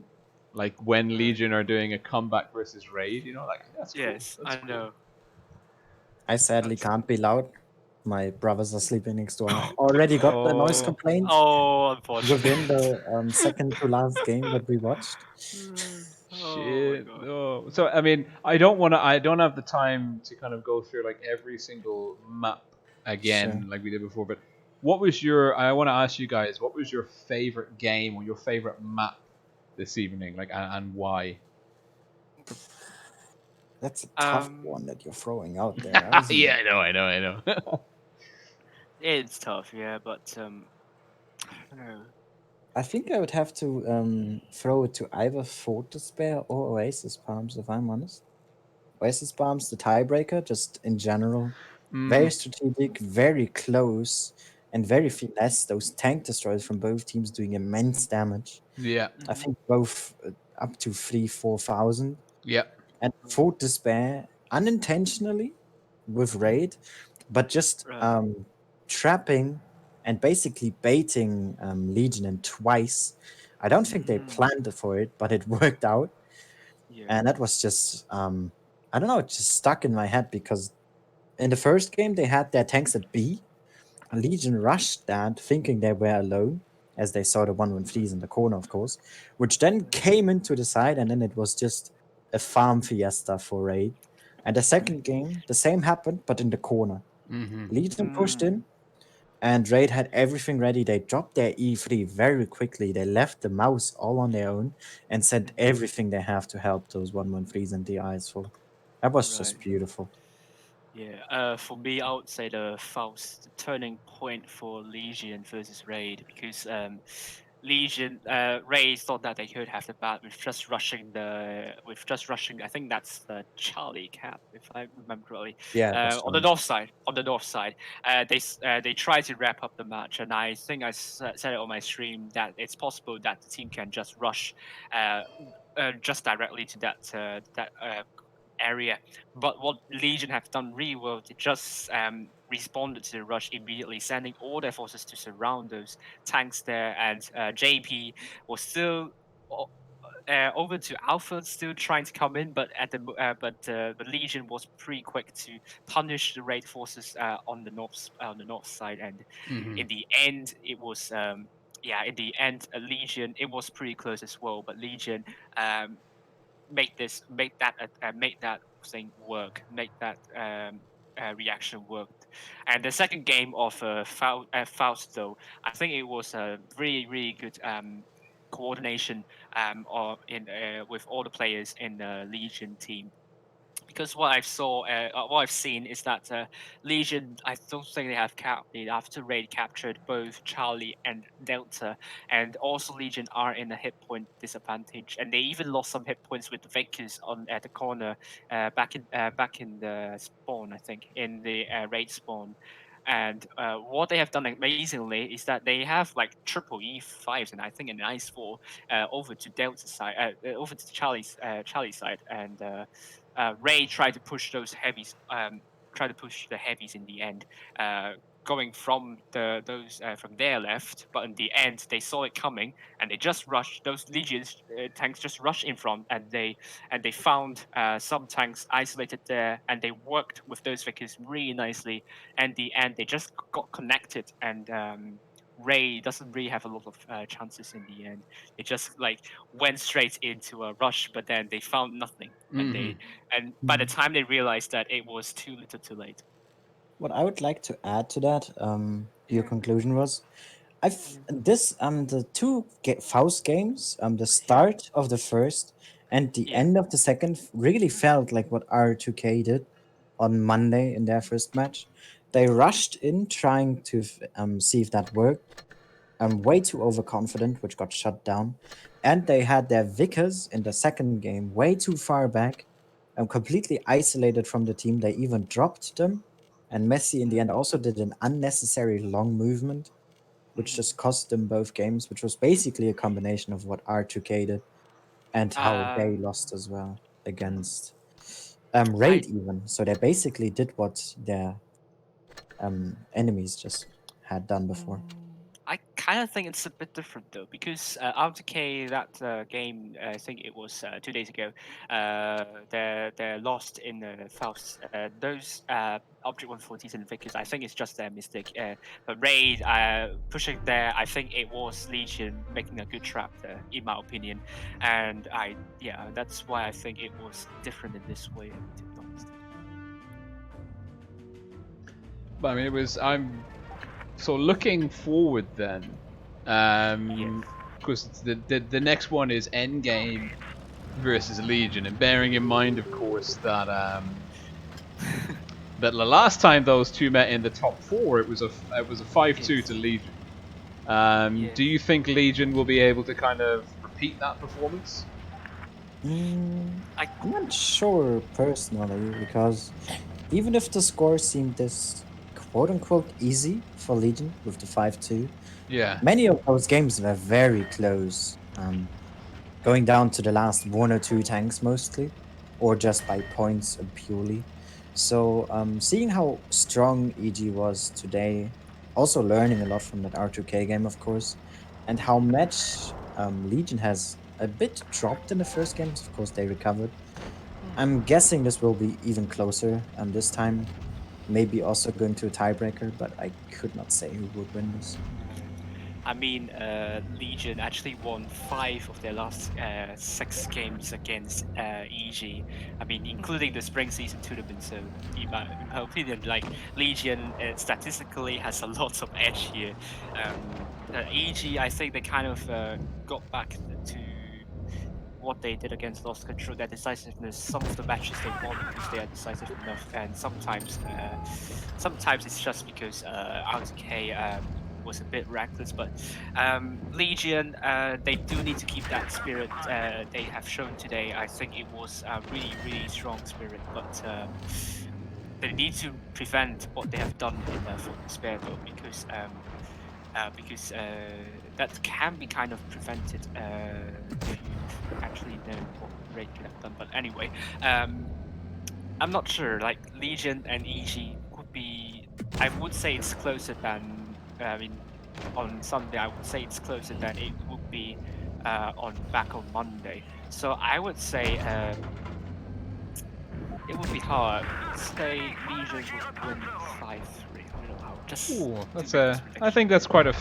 like when Legion are doing a comeback versus Raid, you know, like that's cool. Yes, That's I know. I sadly can't be loud. My brothers are sleeping next door. I already got the noise complaint Oh, unfortunately. within the second to last game that we watched. Shit. No. So I mean, I don't have the time to kind of go through like every single map again like we did before. But I want to ask you guys, what was your favorite game or your favorite map this evening? Like, and why? That's a tough one that you're throwing out there. Yeah, I know. It's tough, yeah, but I don't know. I think I would have to throw it to either Fort Despair or Oasis Palms, if I'm honest. Oasis Palms, the tiebreaker, just in general. Very strategic, very close, and very finesse. Those tank destroyers from both teams doing immense damage. Yeah. I think both up to 3,000-4,000. Yeah. And Fort Despair, unintentionally, with Raid, but just trapping and basically baiting Legion in twice. I don't think they planned for it, but it worked out. Yeah. And that was just, I don't know, it just stuck in my head because in the first game, they had their tanks at B. Legion rushed that, thinking they were alone, as they saw the 1-1-3s in the corner, of course, which then came into the side, and then it was just a farm fiesta for Raid. And the second game, the same happened, but in the corner. Legion pushed in, and Raid had everything ready. They dropped their E3 very quickly. They left the mouse all on their own and sent everything they have to help those 1-1-3s and DIs full. That was just beautiful. Yeah, for me, I would say the Faust, the turning point for Legion versus Raid, because Legion, Ray thought that they could have the bat with just rushing I think that's the Charlie cap, if I remember correctly. Yeah, that's On the right. north side, they tried to wrap up the match, and I think I said it on my stream that it's possible that the team can just rush, just directly to that area. But what Legion have done really well, they just responded to the rush immediately, sending all their forces to surround those tanks there. And JP was still over to Alpha, still trying to come in, but the Legion was pretty quick to punish the raid forces on the north side. And Mm-hmm. in the end, it was. In the end, Legion, it was pretty close as well. But Legion make that thing work, make that reaction work. And the second game of Faust, though, I think it was a really good coordination with all the players in the Legion team. Because what I've seen is that Legion, I don't think they after raid captured both Charlie and Delta, and also Legion are in a hit point disadvantage, and they even lost some hit points with the Vickers on at the corner, back in the spawn, I think, in the raid spawn. And what they have done amazingly is that they have like triple E5s and I think a nice 4 over to Delta side, over to Charlie side, and Ray tried to push those heavies, try to push the heavies in the end, going from from their left, but in the end they saw it coming and they just rushed. Those legions tanks just rushed in front, and they found some tanks isolated there, and they worked with those Vickers really nicely. And the end they just got connected, and Ray doesn't really have a lot of chances in the end. They just like went straight into a rush, but then they found nothing, and by the time they realized that it was too little, too late. What I would like to add to that, your Yeah. conclusion was, I've Mm. this the two Faust games, the start of the first and the Yeah. end of the second really felt like what R2K did on Monday in their first match. They rushed in trying to see if that worked. Way too overconfident, which got shut down. And they had their Vickers in the second game way too far back, completely isolated from the team. They even dropped them. And Messi in the end also did an unnecessary long movement, which just cost them both games, which was basically a combination of what R2K did and how they Um, lost as well against I Raid even. So they basically did what their enemies just had done before. I kind of think it's a bit different though, because RTK that game, I think it was 2 days ago, they're lost in the Faust. Those Object 140s and Vickers, I think it's just their mistake. But Raid pushing there, I think it was Legion making a good trap there, in my opinion. And that's why I think it was different in this way, to be honest. But I mean, I'm so looking forward then, because the next one is endgame versus Legion, and bearing in mind, of course, that that the last time those two met in the top 4, it was a 5-2 to Legion. Do you think Legion will be able to kind of repeat that performance? I'm not sure personally, because even if the score seemed this quote unquote easy for Legion with the 5-2, Yeah. many of those games were very close, going down to the last 1 or 2 tanks mostly, or just by points purely. So seeing how strong EG was today, also learning a lot from that R2K game, of course, and how much Legion has a bit dropped in the first games. Of course, they recovered. I'm guessing this will be even closer this time. Maybe also going to a tiebreaker, but I could not say who would win this. I mean, Legion actually won 5 of their last 6 games against EG. I mean, including the spring season tournament. So, in my opinion, like Legion statistically has a lot of edge here. EG, I think they kind of got back to what they did against Lost Control, their decisiveness. Some of the matches they won because they are decisive enough, and sometimes it's just because RTK was a bit reckless. But Legion, they do need to keep that spirit they have shown today. I think it was a really, really strong spirit, but they need to prevent what they have done in For Despair, though, because that can be kind of prevented if you actually know what Raid could have done. But anyway, I'm not sure. Like Legion and EG could be. I would say it's closer than. On Sunday, I would say it's closer than it would be back on Monday. So I would say it would be hard. Say Legion would win 5-3. I don't know how. Just. Ooh, to that's make this I prediction. think that's quite a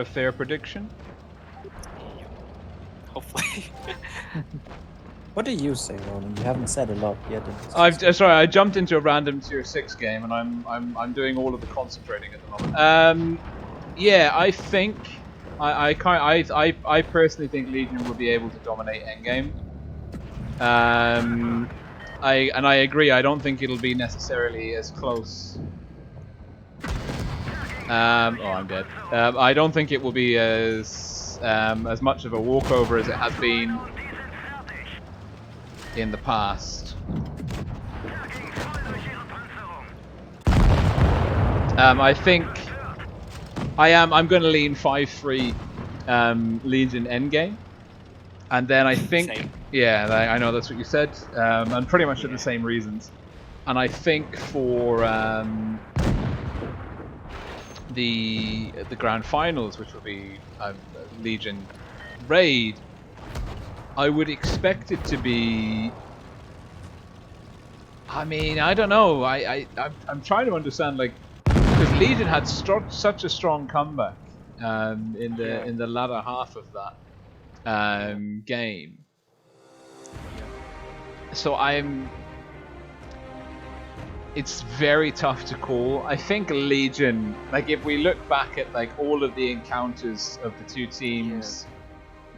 fair prediction. Yeah. Hopefully. What do you say, Roland? You haven't said a lot yet. Sorry, I jumped into a random tier 6 game, and I'm doing all of the concentrating at the moment. Yeah, I think I personally think Legion will be able to dominate endgame. I agree. I don't think it'll be necessarily as close. Oh, I'm dead. I don't think it will be as much of a walkover as it has been in the past. I think I'm going to lean 5-3 Legion endgame, and then I think Same. yeah, I know that's what you said, and pretty much for the same reasons. And I think for the grand finals, which will be Legion Raid, I would expect it to be. I mean, I don't know. I'm trying to understand, like, because Legion had such a strong comeback in the latter half of that game. So it's very tough to call. I think Legion, like, if we look back at like all of the encounters of the two teams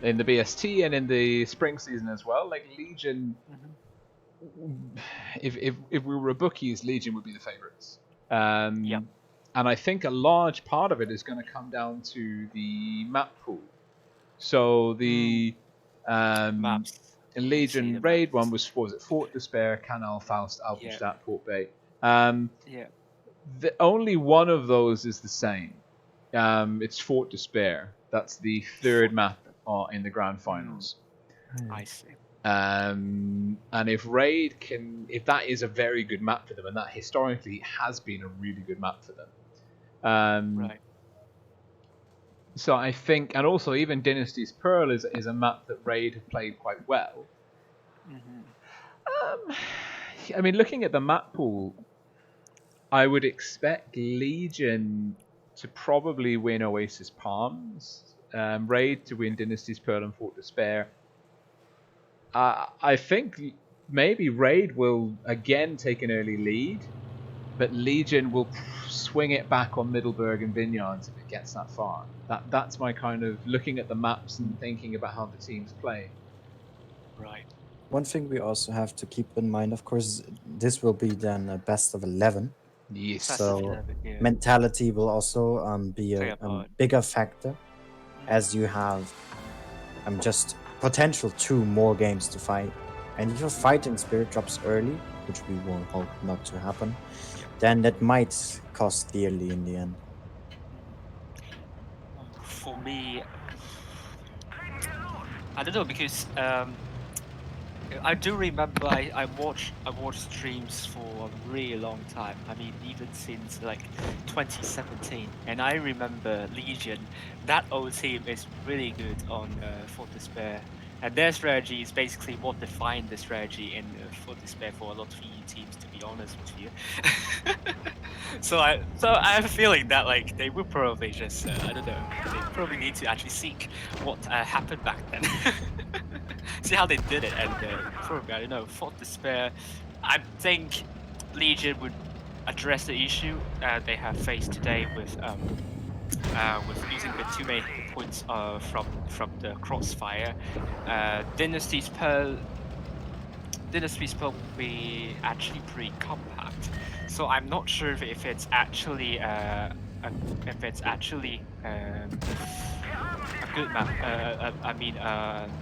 in the BST and in the spring season as well, like Legion, if we were bookies, Legion would be the favorites. And I think a large part of it is going to come down to the map pool. So the Maps. Legion Raid one was it Fort Despair, Canal, Faust, Alpenstadt, Port Bay. The only one of those is the same. It's Fort Despair. That's the third map in the grand finals. I see. And if Raid if that is a very good map for them, and that historically has been a really good map for them. Right. So I think, and also even Dynasty's Pearl is a map that Raid have played quite well. I mean, looking at the map pool, I would expect Legion to probably win Oasis Palms, Raid to win Dynasty's Pearl and Fort Despair. I think maybe Raid will again take an early lead, but Legion will swing it back on Middleburg and Vineyards if it gets that far. That's my kind of looking at the maps and thinking about how the teams play. Right. One thing we also have to keep in mind, of course, this will be then a best of 11. Yes. So mentality will also be a bigger factor, as you have just potential 2 more games to fight. And if your fighting spirit drops early, which we will hope not to happen, then that might cost dearly in the end. For me, I don't know, because I do remember I watched streams for a really long time. I mean, even since like 2017. And I remember Legion, that old team is really good on Fort Despair. And their strategy is basically what defined the strategy in Fort Despair for a lot of EU teams, to be honest with you. So I have a feeling that like they will probably just I don't know, they probably need to actually seek what happened back then. See how they did it, and probably, I don't know, Fort Despair. I think Legion would address the issue they have faced today with losing a bit too many hit points from the crossfire. Dynasty's Pearl will be actually pretty compact, so I'm not sure if it's actually if it's actually a good map,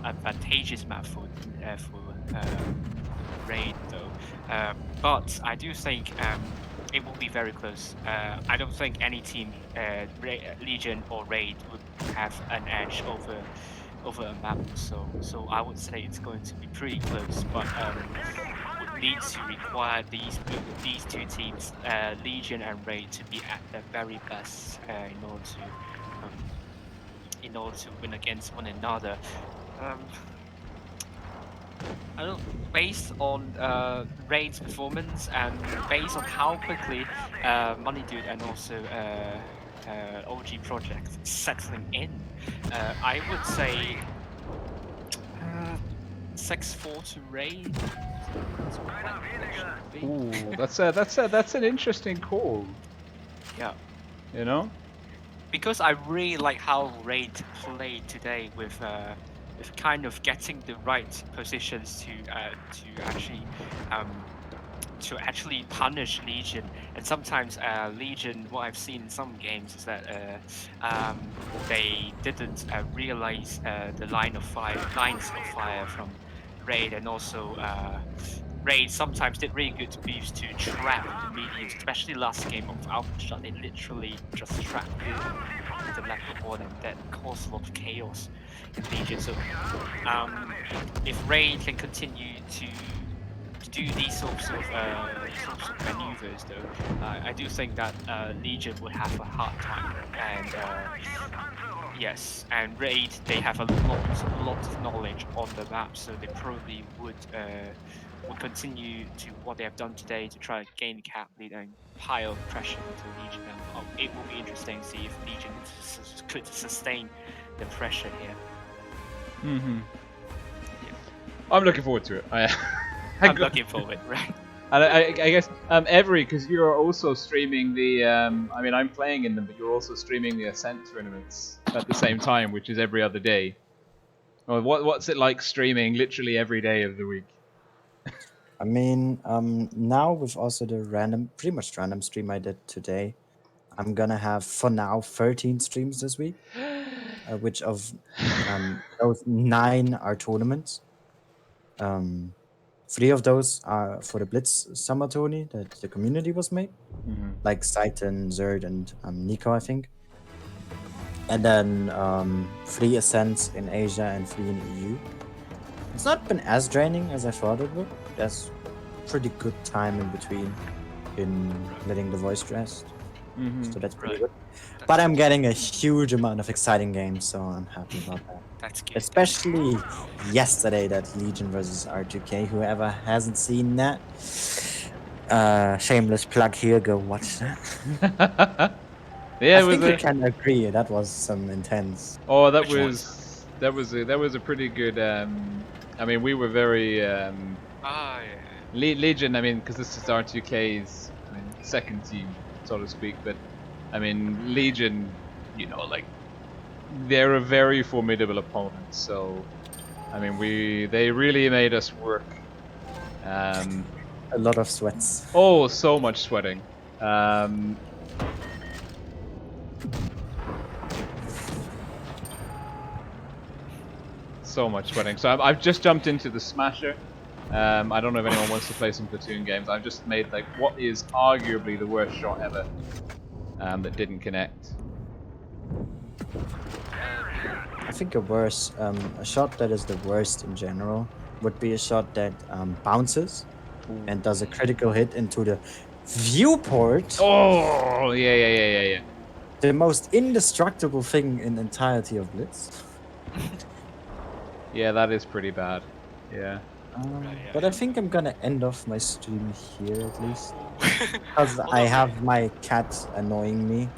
advantageous map for raid though. But I do think it will be very close. I don't think any team, Legion or Raid, would have an edge over a map. So I would say it's going to be pretty close. But would need to require these two teams, Legion and Raid, to be at their very best in order to win against one another. I don't. Based on Raid's performance and based on how quickly Money Dude and also OG Project settling in, I would say 6-4 to Raid. Ooh, that's an interesting call. Yeah. You know. Because I really like how Raid played today with kind of getting the right positions to actually punish Legion. And sometimes Legion, what I've seen in some games is that they didn't realize the lines of fire from Raid, and also Raid sometimes did really good moves to trap the mediums, especially last game of Alpenstadt. They literally just trapped the left of one, and that caused a lot of chaos in Legion. So if Raid can continue to do these sorts of maneuvers, though, I do think that Legion would have a hard time. And yes, and Raid, they have a lot of knowledge on the map, so they probably would continue to what they have done today to try to gain the cap lead and pile pressure into Legion. And it will be interesting to see if Legion could sustain the pressure here. Mm-hmm. Yeah. I'm looking forward to it. I'm looking forward, right? And I guess Every, because you're also streaming the. I mean, I'm playing in them, but you're also streaming the Ascent tournaments at the same time, which is every other day. Well, what's it like streaming literally every day of the week? I mean, now with also the pretty much random stream I did today, I'm gonna have for now 13 streams this week, which of those 9 are tournaments. 3 of those are for the Blitz summer tourney that the community was made, like Saiten, Zerd, and Nico, I think. And then 3 ascents in Asia and 3 in EU. It's not been as draining as I thought it would. There's pretty good time in between in letting the voice rest. So that's pretty good. But I'm getting a huge amount of exciting games, so I'm happy about that. That's good. Especially yesterday, that Legion versus R2K. Whoever hasn't seen that, shameless plug here, go watch that. Yeah, I think we can agree that was some intense. Oh, that was a pretty good. I mean, we were very Legion. I mean, because this is R2K's second team, so to speak. But I mean, Legion, you know, like they're a very formidable opponent. So I mean, they really made us work. A lot of sweats. Oh, so much sweating. So much sweating. So I've just jumped into the Smasher. I don't know if anyone wants to play some platoon games. I've just made like what is arguably the worst shot ever that didn't connect. I think a shot that is the worst in general would be a shot that bounces and does a critical hit into the viewport. Oh, yeah. The most indestructible thing in the entirety of Blitz. Yeah, that is pretty bad. Yeah. But I think I'm gonna end off my stream here at least. Because I have my cat annoying me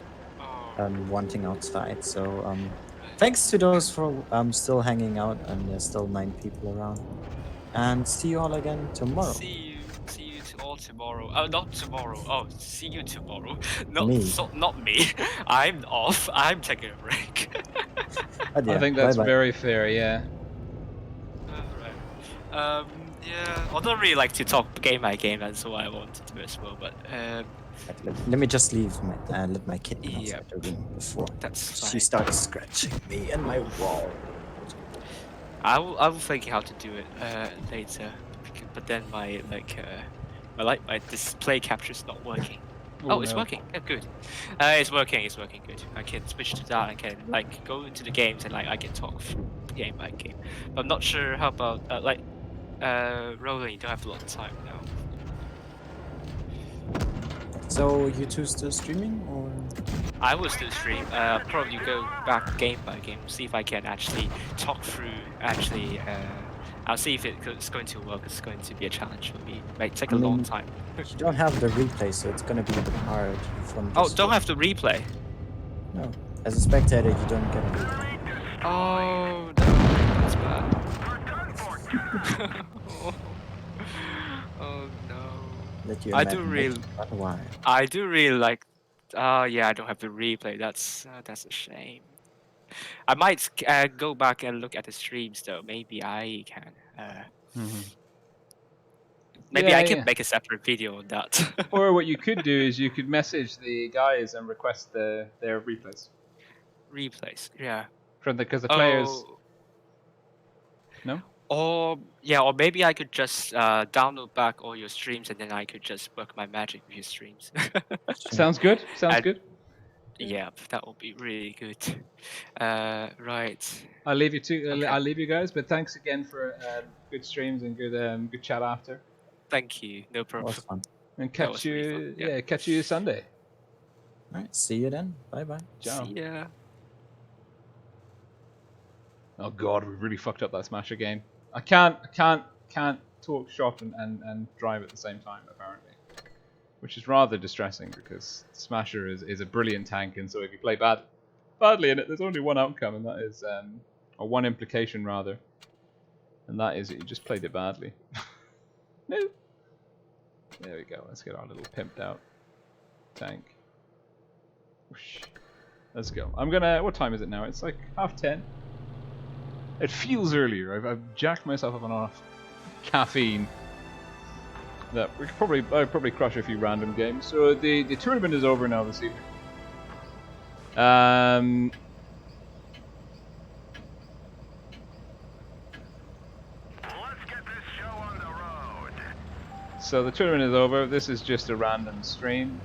and wanting outside. So thanks to those for still hanging out, and there's still 9 people around. And see you all again tomorrow. See you all tomorrow. Oh, not tomorrow. Oh, see you tomorrow. Not Me. Not me. I'm off. I'm taking a break. But yeah, I think that's bye-bye. very fair. Yeah. Yeah, I don't really like to talk game by game, that's what I want to do as well, but Let me just leave my let my kitten Yeah. outside the room before That's she fine. starts scratching me and my wall. I will think how to do it later, but then my my display capture's not working. Oh, Oh, it's no. working. Oh, good. It's working. It's working good. I can switch to that. I can like go into the games and like I can talk game by game. But I'm not sure how about Roland. You don't have a lot of time now. So you two still streaming or? I will still stream. Probably go back game by game, see if I can actually talk through. Actually, I'll see if it's going to work. It's going to be a challenge for me. It might take a long time. You don't have the replay, so it's gonna be a bit hard from. Oh, just don't your- have to replay. No, as a spectator, you don't get a replay. Oh no, that's bad. Oh no. Let your I do imagination run wild. I do really like. Oh yeah, I don't have to replay. That's a shame. I might go back and look at the streams though. Maybe I can. Maybe Yeah, I can yeah. make a separate video on that. Or what you could do is you could message the guys and request their replays Replays, yeah. from because the players. Oh, No. or yeah, or maybe I could just download back all your streams and then I could just work my magic with your streams. Sounds good. Sounds And- good. Yeah, that would be really good. Right. I'll leave you to. Okay. I'll leave you guys, but thanks again for good streams and good chat after. Thank you. No That problem. was fun. And That catch was you. really fun, yeah. Catch you Sunday. All right, see you then. Bye bye. Ciao. See ya. Oh god, we really fucked up that Smasher game. I can't talk shop and drive at the same time apparently, which is rather distressing because Smasher is a brilliant tank, and so if you play badly in it, there's only one outcome, and that is or one implication rather, and that is that you just played it badly. No. There we go. Let's get our little pimped out tank. Whoosh. Let's go. I'm gonna. What time is it now? It's like 10:30. It feels earlier. I've jacked myself up on enough caffeine that we could I'd probably crush a few random games. So the tournament is over now this evening. Let's get this show on the road. So the tournament is over. This is just a random stream.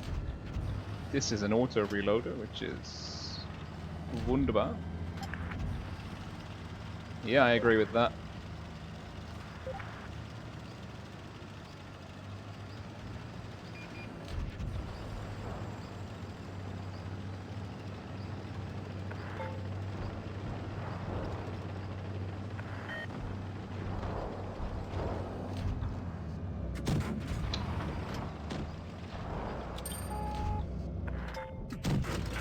This is an auto reloader, which is wunderbar. Yeah, I agree with that.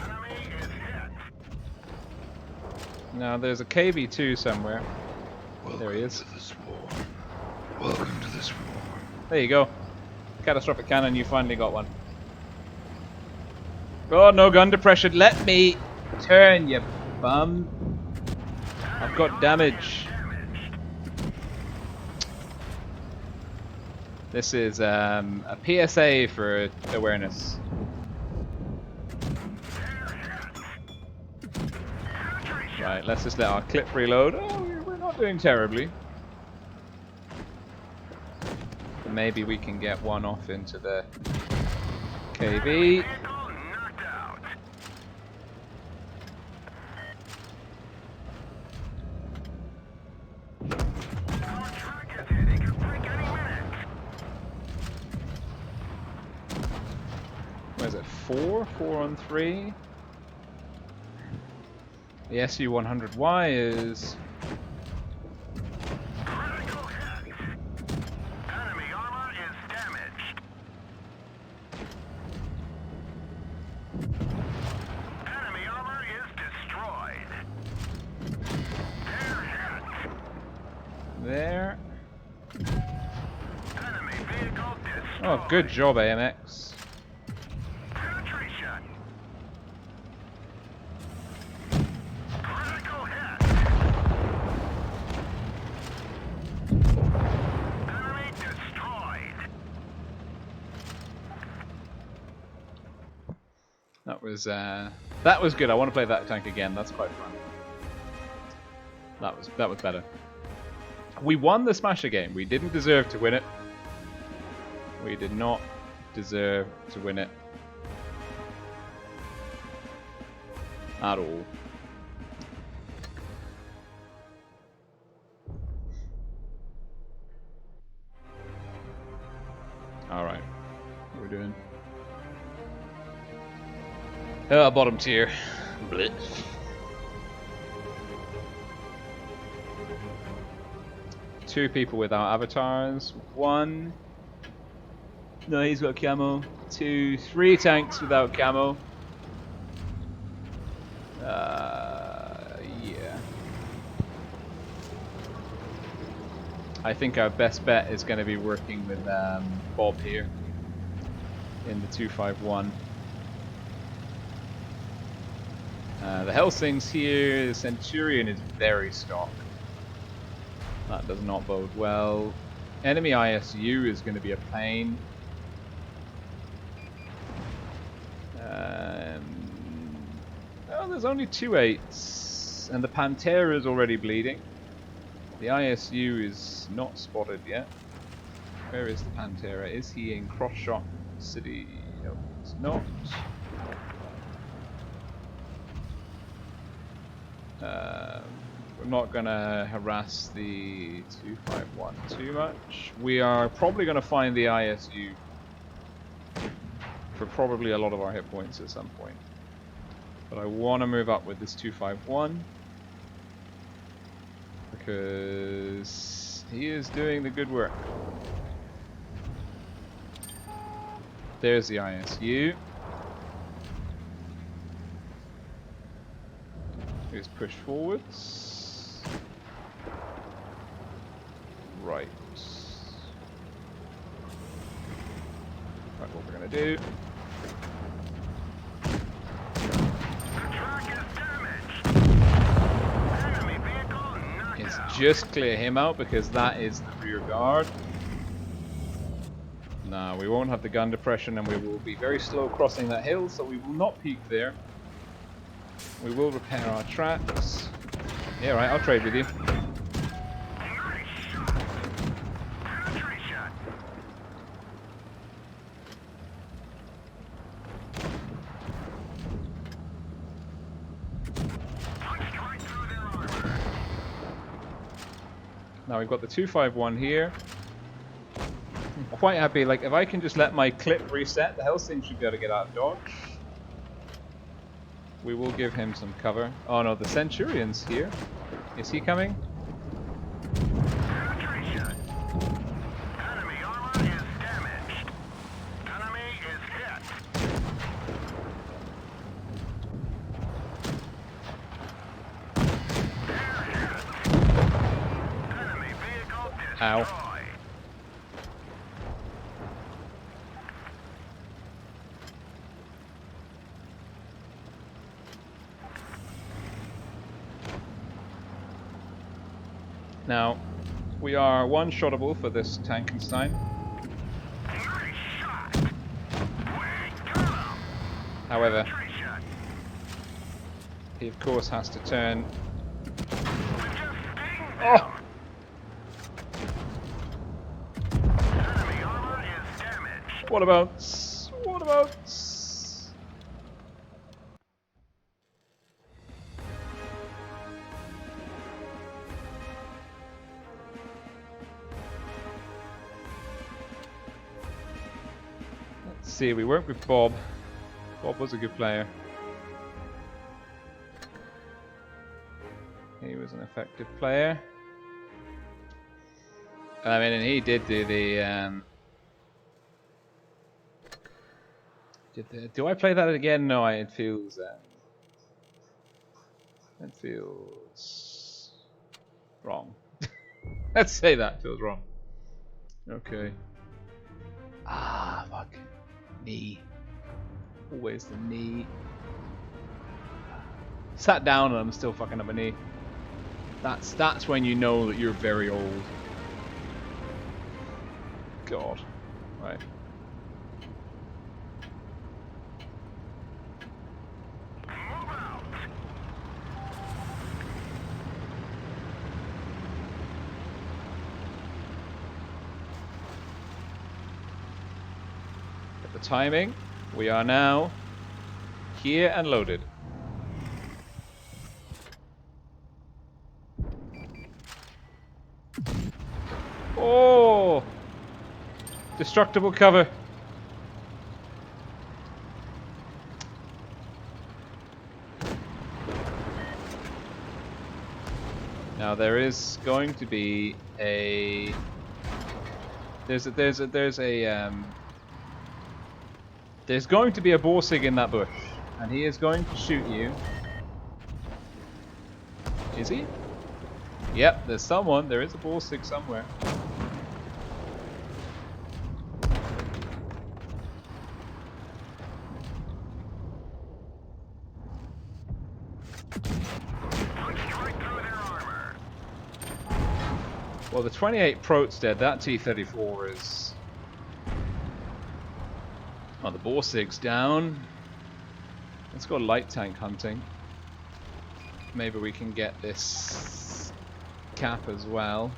Enemy is hit. Now there's a KV2 somewhere. There he is. To this war. Welcome to this war. There you go. Catastrophic cannon, you finally got one. Oh, no gun depression. Let me turn, you bum. I've got damage. This is a PSA for awareness. Right, let's just let our clip reload. Oh, we're not doing terribly. But maybe we can get one off into the KV. Vehicle knocked out. Our truck is hitting. Could break any minute. Where is it? 4? 4 on 3? The SU-100Y is... Critical hit. Enemy armor is damaged. Enemy armor is destroyed. They're hit. there. Enemy vehicle destroyed. Oh, good job, AMX. Penetration. Critical hit. Enemy destroyed. was good. I want to play that tank again. That's quite fun. That was better. We won the Smasher game. We didn't deserve to win it. We did not deserve to win it at all. All right, what are we doing? Bottom tier. Blitz. Two people without avatars. One. No, he's got camo. Two, three tanks without camo. Yeah. I think our best bet is going to be working with Bob here in the 251. The Helsings here, the Centurion is very stock. That does not bode well. Enemy ISU is going to be a pain. Oh, there's only 2 8s, and the Pantera is already bleeding. The ISU is not spotted yet. Where is the Pantera? Is he in Cross-Shot City? No, he's not. We're not going to harass the 251 too much. We are probably going to find the ISU for probably a lot of our hit points at some point. But I want to move up with this 251 because he is doing the good work. There's the ISU. He's pushed forwards. Right. Right, what we're gonna do. Is just clear him out because that is the rear guard. No, we won't have the gun depression and we will be very slow crossing that hill, so we will not peek there. We will repair our tracks. Yeah, right, I'll trade with you. Now we've got the 251 here. I'm quite happy, like if I can just let my clip reset, the Helsing should be able to get out of dodge. We will give him some cover. Oh no, the Centurion's here. Is he coming? Enemy armor is damaged. Enemy is hit. Enemy vehicle destroyed. Ow. Now, we are one-shottable for this Tankenstein. Nice shot. We got him. However, Nice shot. he of course has to turn. Just sting Oh! Enemy armor is damaged. What about? What about? Let's see, we worked with Bob. Bob was a good player. He was an effective player. I mean, and he did do the. Do I play that again? No, it feels. It feels wrong. Let's say that feels wrong. Okay. Ah, fuck. Knee. Always the knee. Sat down and I'm still fucking up my knee. That's when you know that you're very old. God. Right. the timing. We are now here and loaded. Oh! Destructible cover. Now there is going to be a there's going to be a Borsig in that bush, and he is going to shoot you. Is he? Yep, there's someone. There is a Borsig somewhere. Well, the 28 Prote's dead. That T-34 is... Oh, the Borsig's down. Let's go light tank hunting. Maybe we can get this cap as well.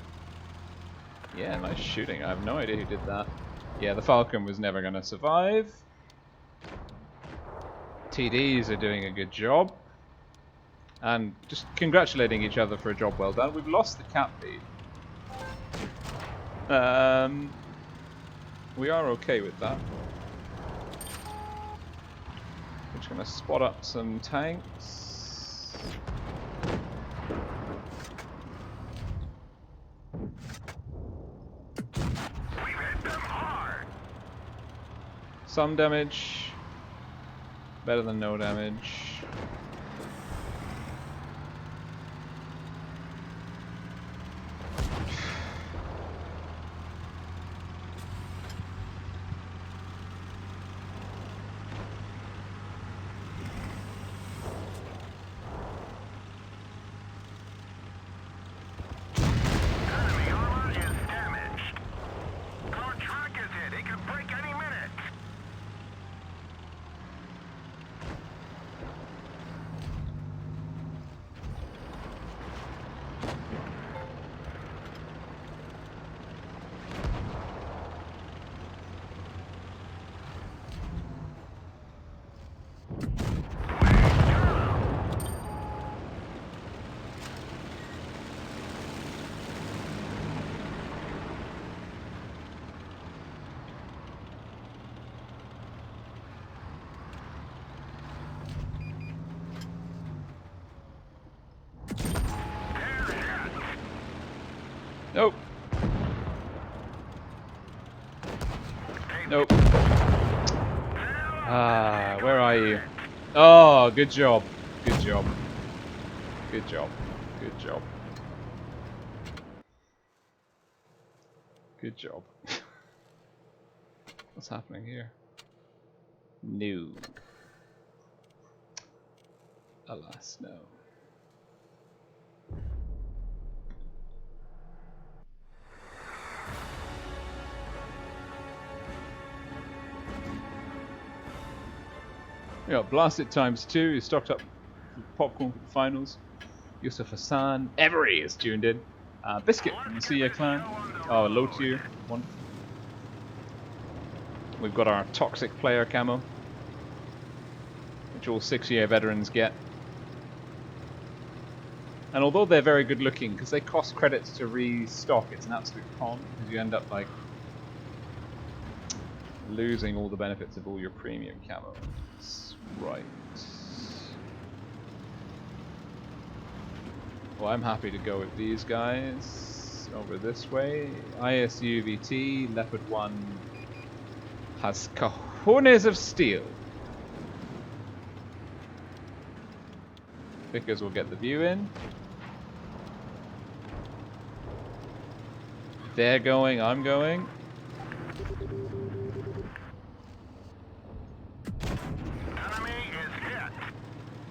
Yeah, nice shooting. I have no idea who did that. Yeah, the Falcon was never going to survive. TDs are doing a good job. And just congratulating each other for a job well done. We've lost the cap lead. We are okay with that. We're just going to spot up some tanks. Some damage. Better than no damage. Nope. Nope. Ah, where are you? Oh, good job. Good job. Good job. Good job. Good job. What's happening here? No. Alas, no. We got Blasted ×2, who stocked up popcorn for the finals. Yusuf Hassan. Every is tuned in. Biscuit from the Cia clan. Oh, low tier. Wonderful. We've got our toxic player camo, which all 6-year veterans get. And although they're very good looking, because they cost credits to restock, it's an absolute con, because you end up like losing all the benefits of all your premium camo. Right. Well, I'm happy to go with these guys over this way. ISU VT, Leopard 1 has cojones of steel. Because we'll get the view in. They're going, I'm going.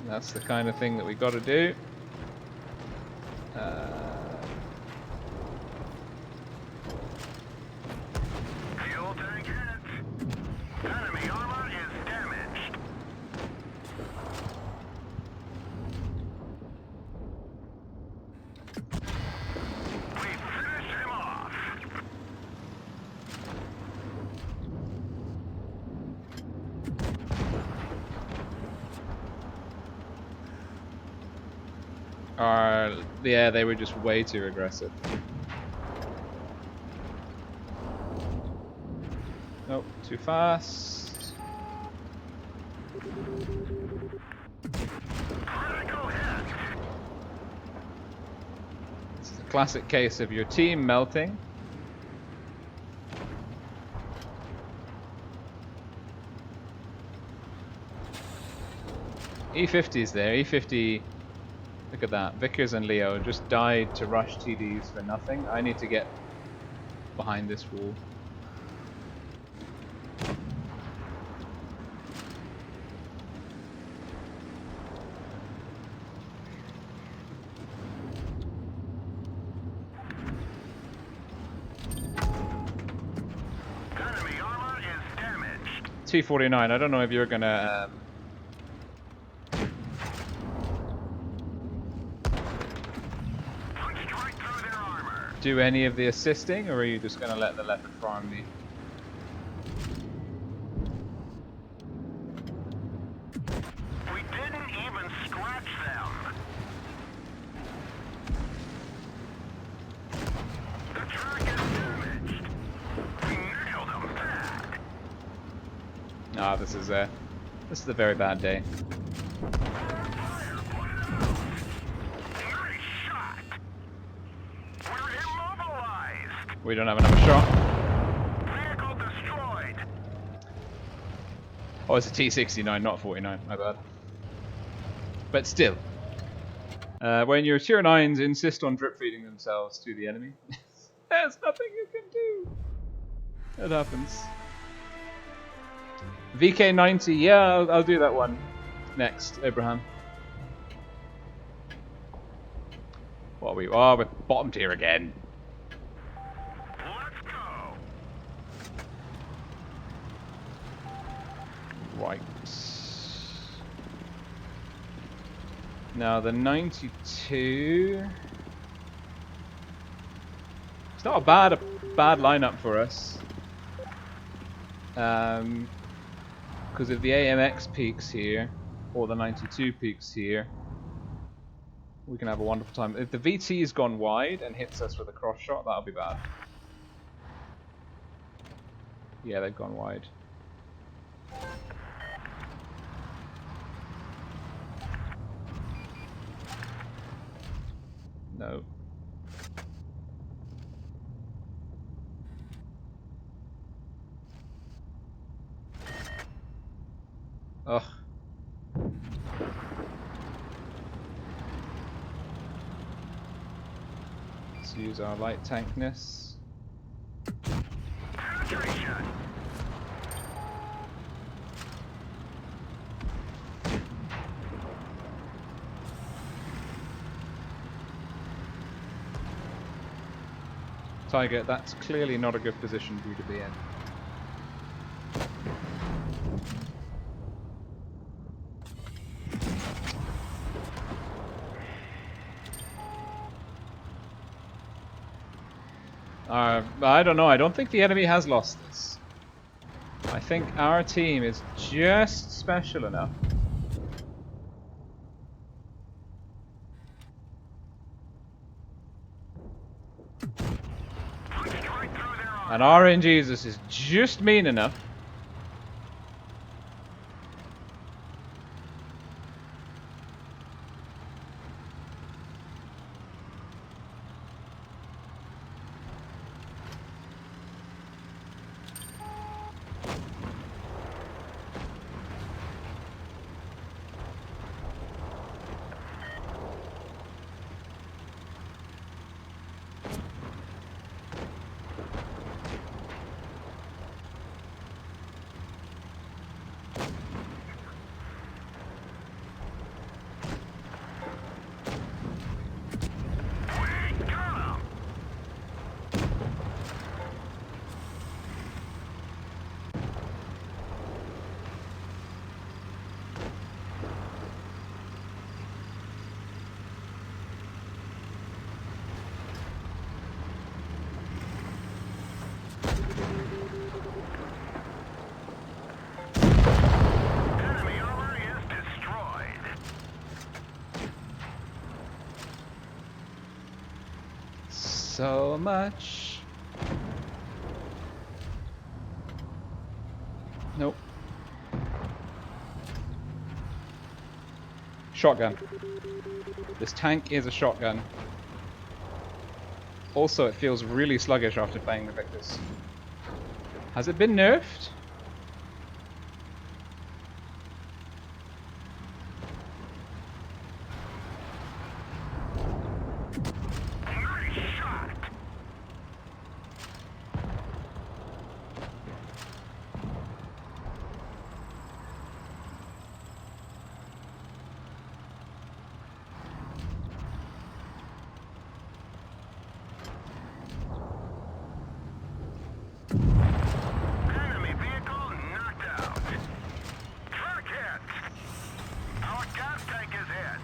That's the kind of thing that we got to do. Fuel tank hits. Enemy armor is damaged. We finished him off. Yeah, they were just way too aggressive. Nope, too fast. This is a classic case of your team melting. E50's there. E50. Look at that. Vickers and Leo just died to rush TDs for nothing. I need to get behind this wall. Enemy armor is damaged. T49. I don't know if you're gonna. Punched right through their armor. Do any of the assisting, or are you just gonna let the leopard farm me? We didn't even scratch them. The track is damaged. We nailed them bad. Ah, this is a very bad day. Nice shot. We're immobilized. We don't have another shot. Vehicle destroyed. Oh, it's a T69, not 49. My bad. But still, when your tier 9s insist on drip feeding themselves to the enemy, there's nothing you can do. It happens. VK90, yeah, I'll do that one next, Abraham. What are we? Oh, we're bottom tier again. Let's go. Right. Now the 92. It's not a bad lineup for us. Because if the AMX peaks here, or the 92 peaks here, we can have a wonderful time. If the VT's gone wide and hits us with a cross shot, that'll be bad. Yeah, they've gone wide. No. Ugh. Let's use our light tankness. Penetration. Tiger, that's clearly not a good position for you to be in. I don't know. I don't think the enemy has lost this. I think our team is just special enough. And RNGesus is just mean enough. so much. Nope. Shotgun. This tank is a shotgun. Also, it feels really sluggish after playing the Victus. Has it been nerfed? Enemy vehicle knocked out. Truck hit. Our gas tank is hit.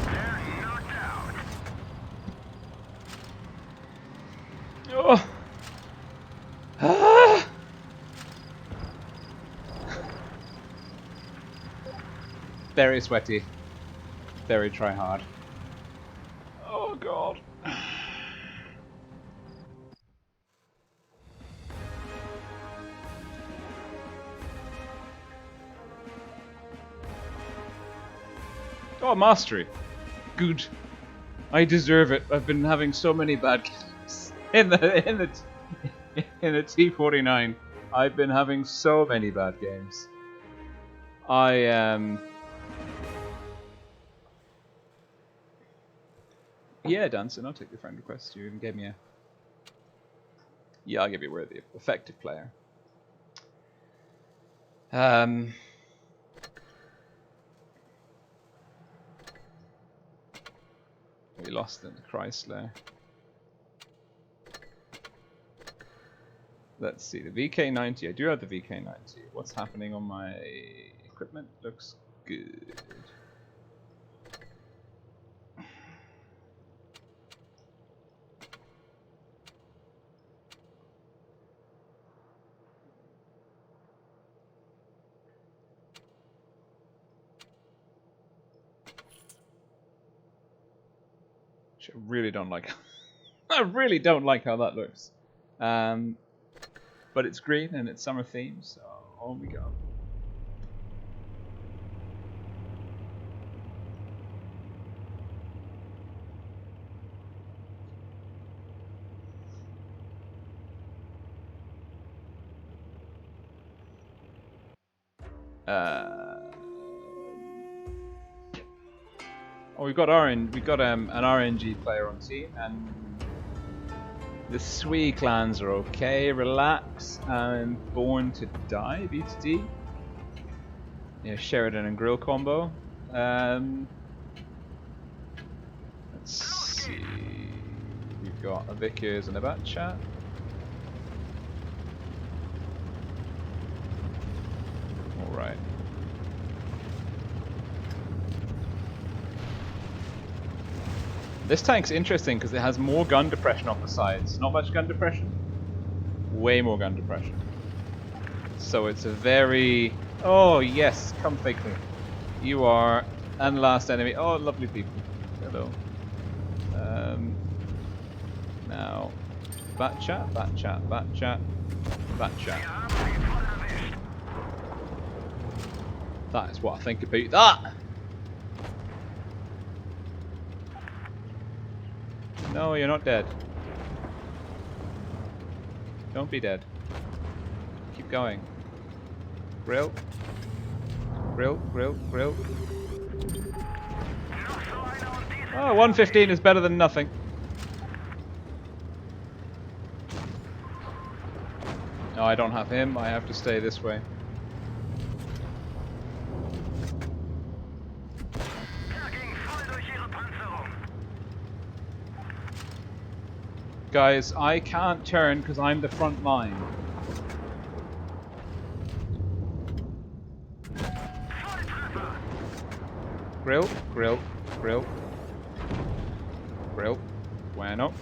They're knocked out. Oh. Ah. Very sweaty. Very try hard. Oh god. Oh, mastery. Good. I deserve it. I've been having so many bad games in the T49. I've been having so many bad games. I am. Yeah, Danson, I'll take the friend request. You even gave me a. Yeah, I'll give you a worthy, effective player. We lost in Chrysler. Let's see, the VK90. I do have the VK90. What's happening on my equipment? Looks good. I really don't like. I really don't like how that looks. But it's green and it's summer themed, so on we go. Oh, we've got an RNG player on team, and the Swee clans are okay. Relax and Born to Die, B2D. Yeah, Sheridan and Grill combo. Let's see. We've got a Vickers and a Bat Chat. Alright. This tank's interesting because it has more gun depression off the sides. Not much gun depression. Way more gun depression. So it's a very... Oh yes, come fake me. You are... And last enemy. Oh, lovely people. Hello. Now... Bat chat, bat chat, bat chat, bat chat. That is what I think about that! No, you're not dead. Don't be dead. Keep going. Grill. Grill, grill, grill. Oh, 115 is better than nothing. No, I don't have him. I have to stay this way. Guys, I can't turn because I'm the front line. Grill, grill, grill. Grill. Bueno.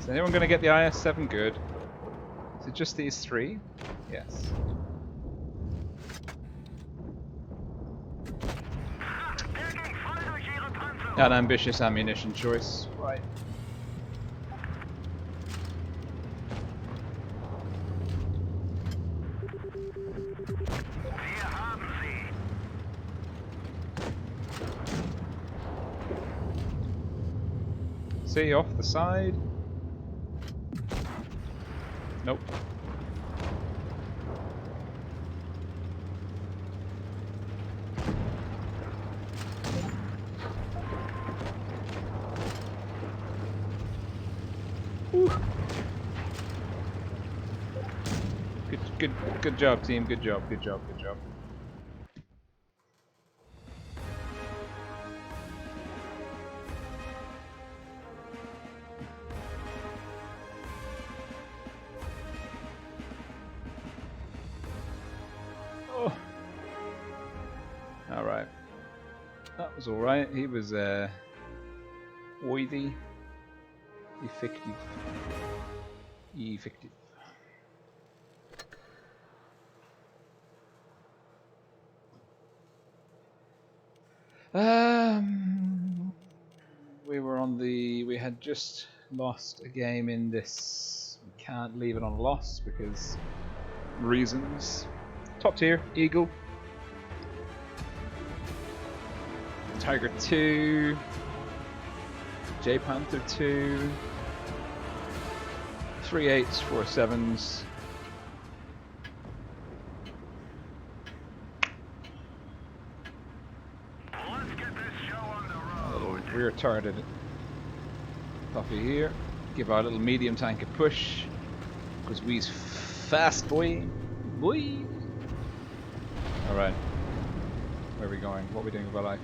Is anyone going to get the IS-7? Good. Is it just these three? Yes. An ambitious ammunition choice. Right. See, off the side. Nope. Whew. Good job, team. Good job. Good job. Good job. Alright. That was alright. He was oily. Effective. Effective. We were on the... We had just lost a game in this. We can't leave it on a loss because reasons. Top tier, Eagle. Tiger 2. J Panther 2. 3 8s, 4 7s. Let's get this show on the A road. little rear turreted puppy here. Give our little medium tank a push. Because we's fast, boy. Boy. Alright. Where are we going? What are we doing with our life?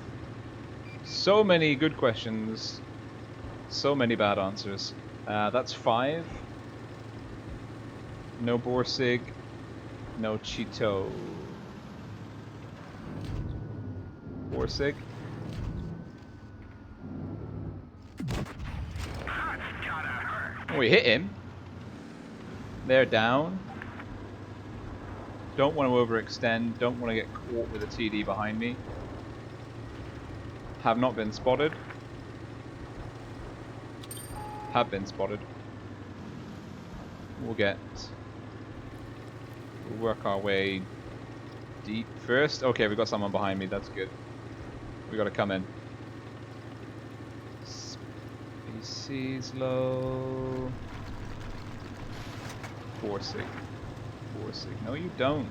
So many good questions. So many bad answers. That's 5. No Borsig. No Cheeto. Borsig. Oh, we hit him. They're down. Don't want to overextend. Don't want to get caught with a TD behind me. Have not been spotted. Have been spotted. We'll work our way deep first. Okay, we got someone behind me. That's good. We got to come in. Species low. Borsig. Borsig. No, you don't.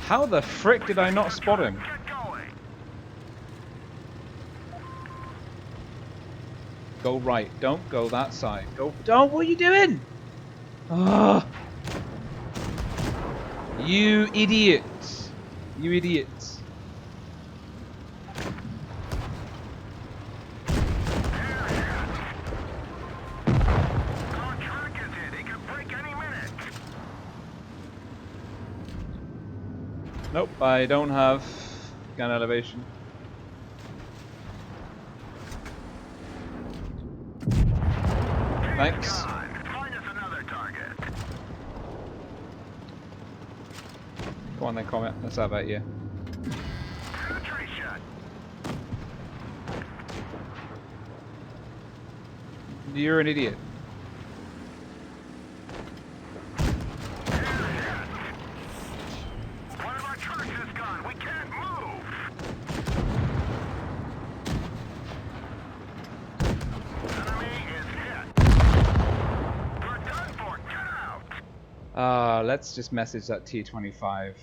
How the frick did I not spot him? Go right. Don't go that side. Go. Don't. What are you doing? Ah! You idiots! You idiots! Nope, I don't have gun elevation. Thanks. Find us another target. Go on then, Comet. Let's have at you. Penetration. You're an idiot. One of our trucks is gone. We can't move. Enemy is hit. We're done for. Get out. Let's just message that T-25.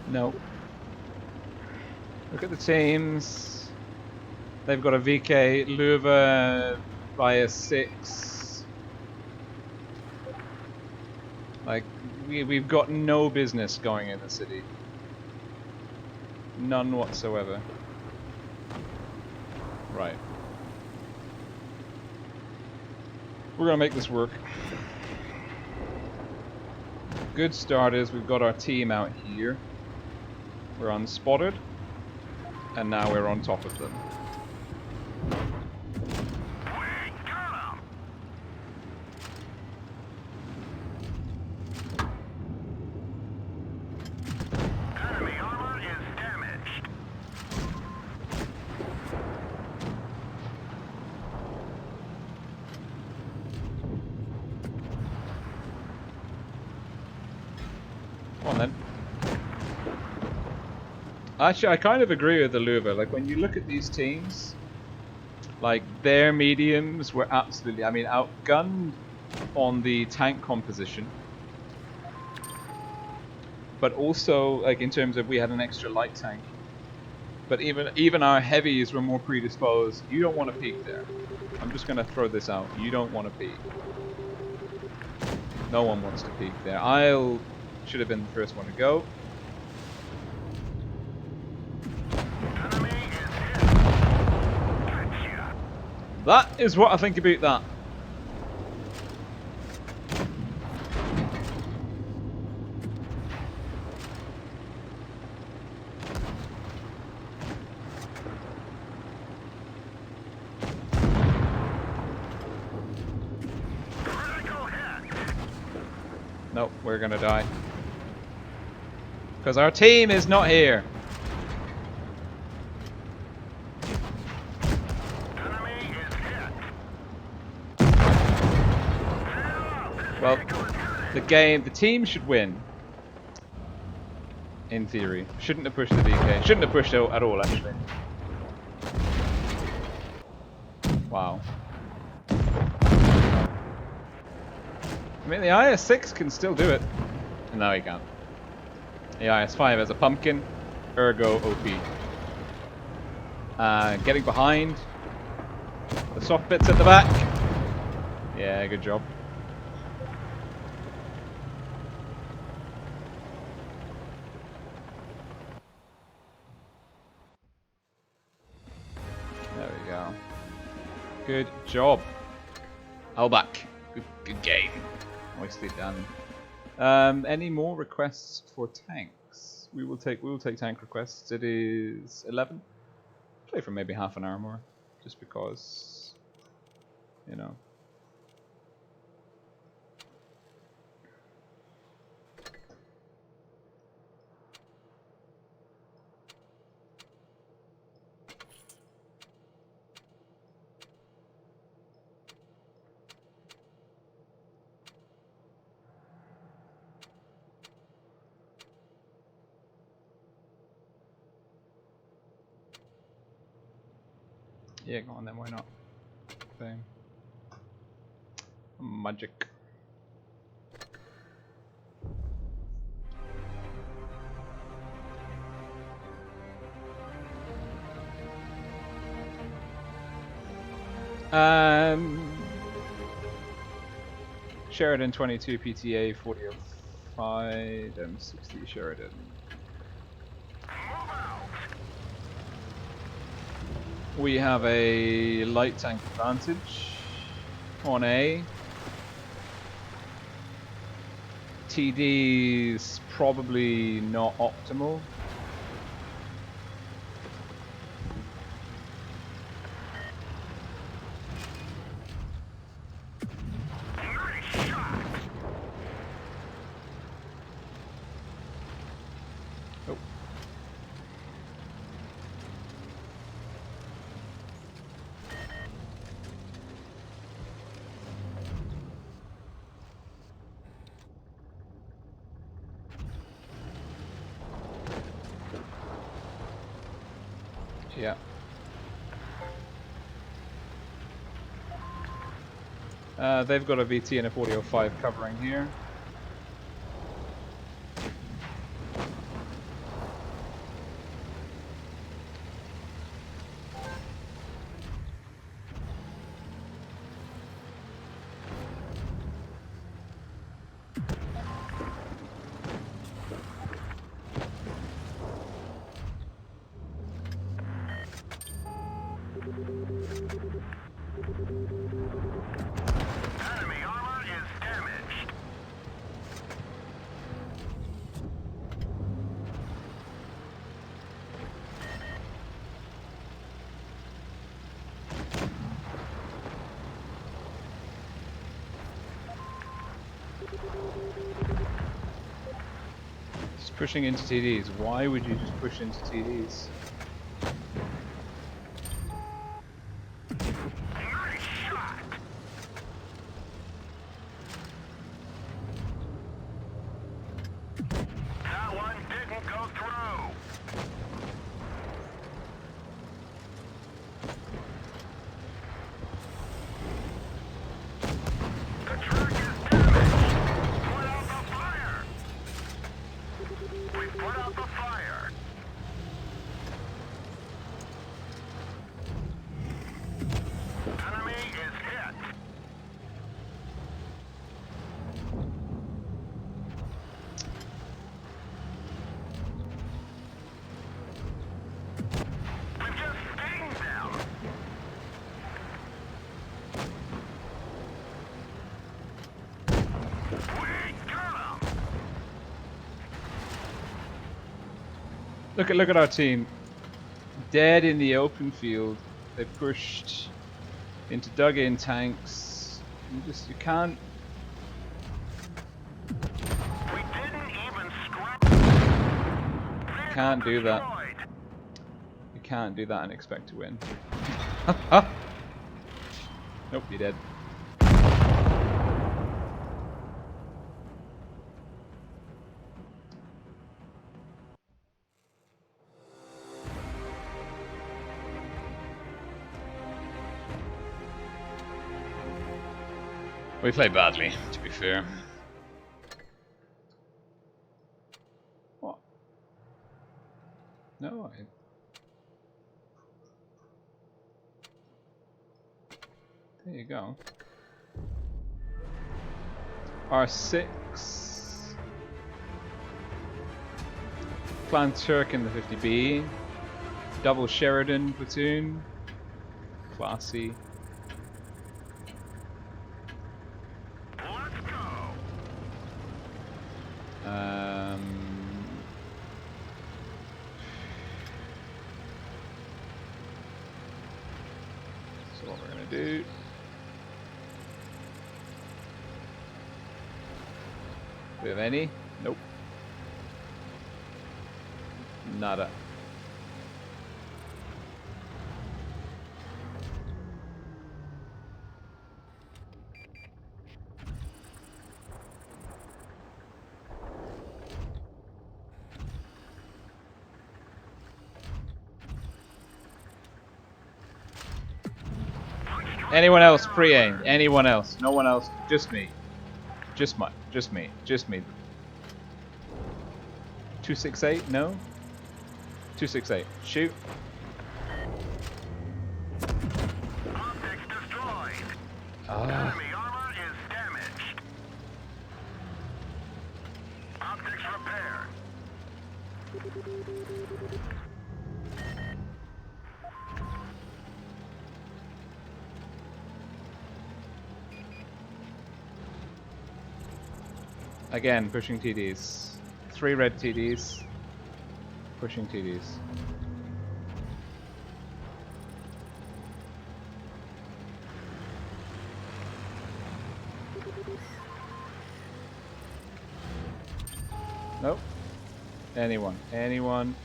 No. Look at the teams. They've got a VK, Luva via 6. Like, we've got no business going in the city. None whatsoever. Right. We're gonna make this work. Good start is we've got our team out here. We're unspotted. And now we're on top of them. Enemy armor is damaged. Come on then. Actually, I kind of agree with the Luva. Like, when you look at these teams, like, their mediums were absolutely, I mean, outgunned on the tank composition. But also, like, in terms of we had an extra light tank. But even our heavies were more predisposed. You don't want to peek there. I'm just going to throw this out. You don't want to peek. No one wants to peek there. Should have been the first one to go. Enemy is hit. Gotcha. That is what I think about that. Critical hit. Nope, we're gonna die. Because our team is not here. Enemy is hit. Well, the team should win. In theory. Shouldn't have pushed the DK. Shouldn't have pushed at all, actually. Wow. I mean, the IS-6 can still do it. No, he can't. The IS-5 has a pumpkin, ergo OP. Getting behind. The soft bits at the back. Yeah, good job. There we go. Good job. Hellback. Good game. Nicely done. Any more requests for tanks? We will take tank requests. It is 11. Play for maybe half an hour more, just because, you know. Yeah, go on then, why not? Bang. Magic. Sheridan 22 PTA 4005 M60 Sheridan. We have a light tank advantage on A. TD's probably not optimal. Oh. Yeah. They've got a VT and a 4005 covering here. Enemy armor is damaged. Just pushing into TDs. Why would you just push into TDs? Nice shot. That one didn't go through. The truck is damaged. Put out the fire. We put out the fire. Enemy is hit. We just sting them. We got them. Look at our team. Dead in the open field. They pushed into dug-in tanks. You can't. We didn't even scrap. Can't do that. Destroyed. You can't do that and expect to win. Nope, you're dead. We played badly, to be fair. What? No, there you go. R6. Clan Turk in the 50B. Double Sheridan platoon. Classy. Let's go. So what we're gonna do? We have any? Nope. Nada. Anyone else pre-aim? Anyone else? No one else? Just me. Just me. 268? No? 268. Shoot. Optics destroyed. Ah. Enemy armor is damaged. Optics repaired. Again, pushing TDs. 3 red TDs. Pushing TDs. Nope. Anyone. Anyone.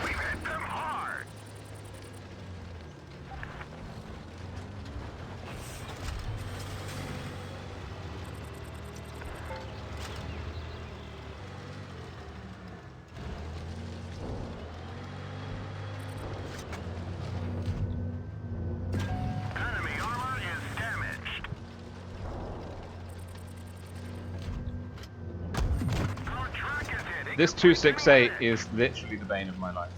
We hit them hard. Enemy armor is damaged. Our track is hitting. This 268 is literally the bane of my life.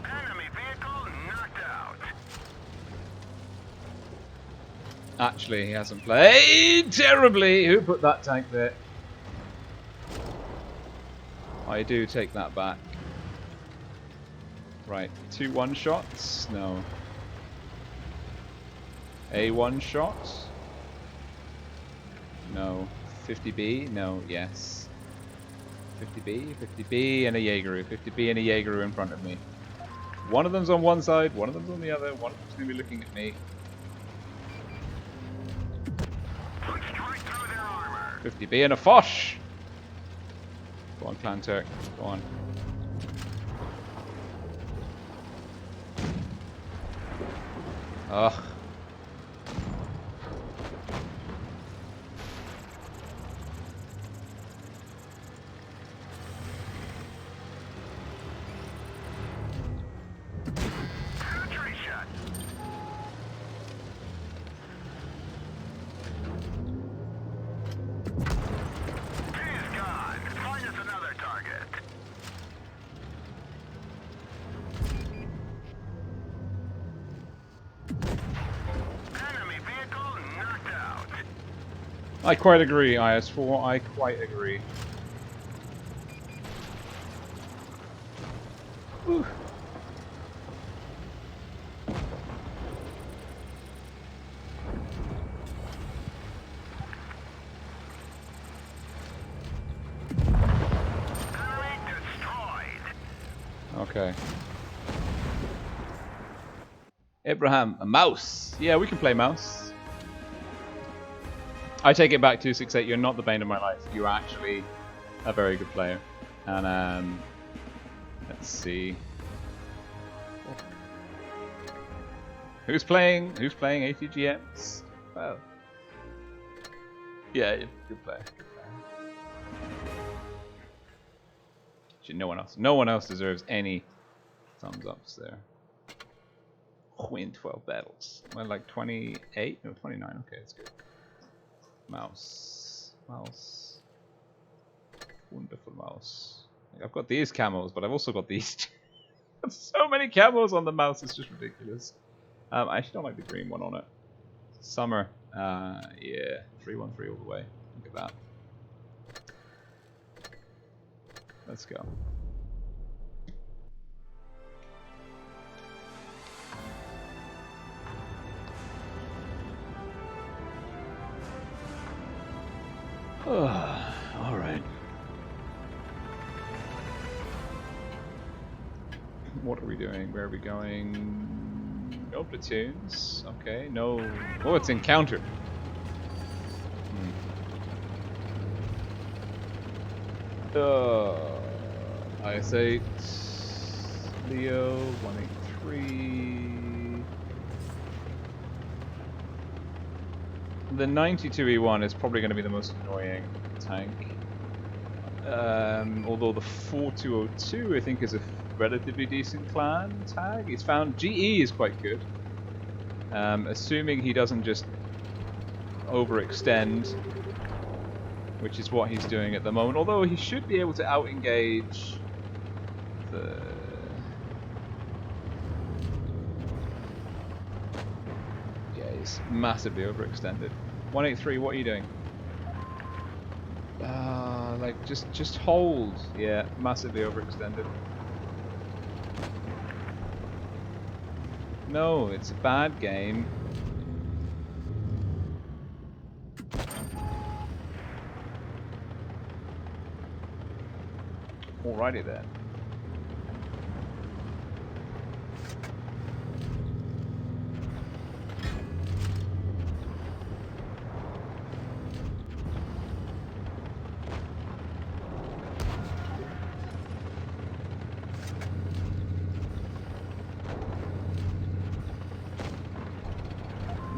Enemy vehicle knocked out. Actually, he hasn't played terribly. Who put that tank there? I do take that back. Right, 2 one-shots? No. A one-shot? No. 50B? No, yes. 50B, 50B, and a Jaegeru. 50B and a Jaegeru in front of me. One of them's on one side, one of them's on the other, one of them's going to be looking at me. 50B and a Fosh! Go on, Clan Turk. Go on. Ugh. I quite agree, IS4. I quite agree. Whew. Okay. Abraham, a mouse. Yeah, we can play mouse. I take it back, 268. You're not the bane of my life. You're actually a very good player. And let's see. Who's playing ATGMs? Well, yeah, good player. Actually, no one else deserves any thumbs ups there. Win 12 battles. Well, like 28? No, 29. Okay, that's good. Mouse. Wonderful mouse. Like, I've got these camos, but I've also got these. So many camos on the mouse, it's just ridiculous. I actually don't like the green one on it. Summer. Yeah. 313 all the way. Look at that. Let's go. All right. What are we doing? Where are we going? No platoons. Okay. No. Oh, it's encounter. IS8. Leo. 183. The 92E1 is probably going to be the most annoying tank. Although the 4202 I think is a relatively decent clan tag. He's found GE is quite good. Assuming he doesn't just overextend, which is what he's doing at the moment. Although he should be able to out-engage the... He's massively overextended. 183, what are you doing? Like just hold. Yeah, massively overextended. No, it's a bad game. Alrighty then.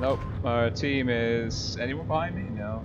Nope, our team is... Anyone behind me? No.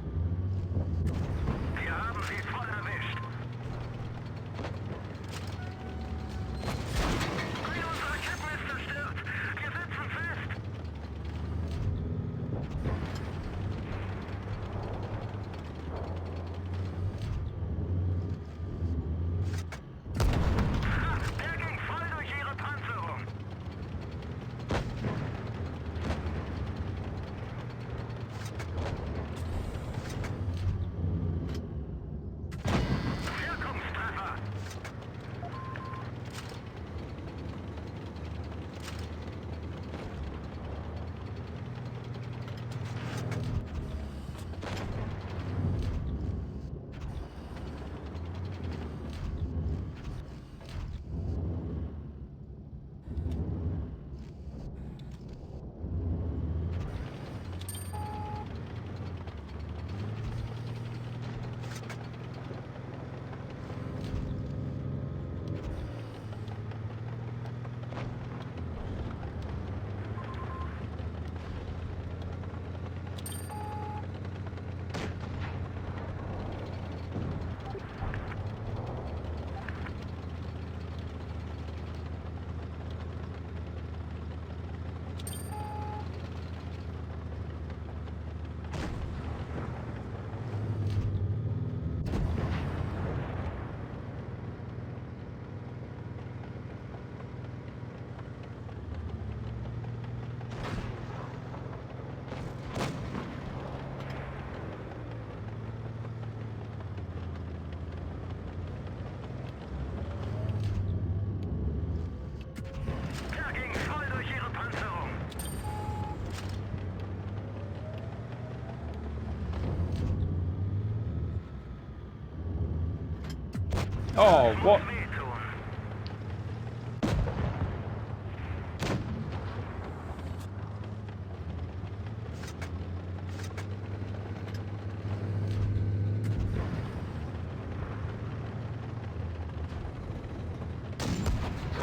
Oh, what?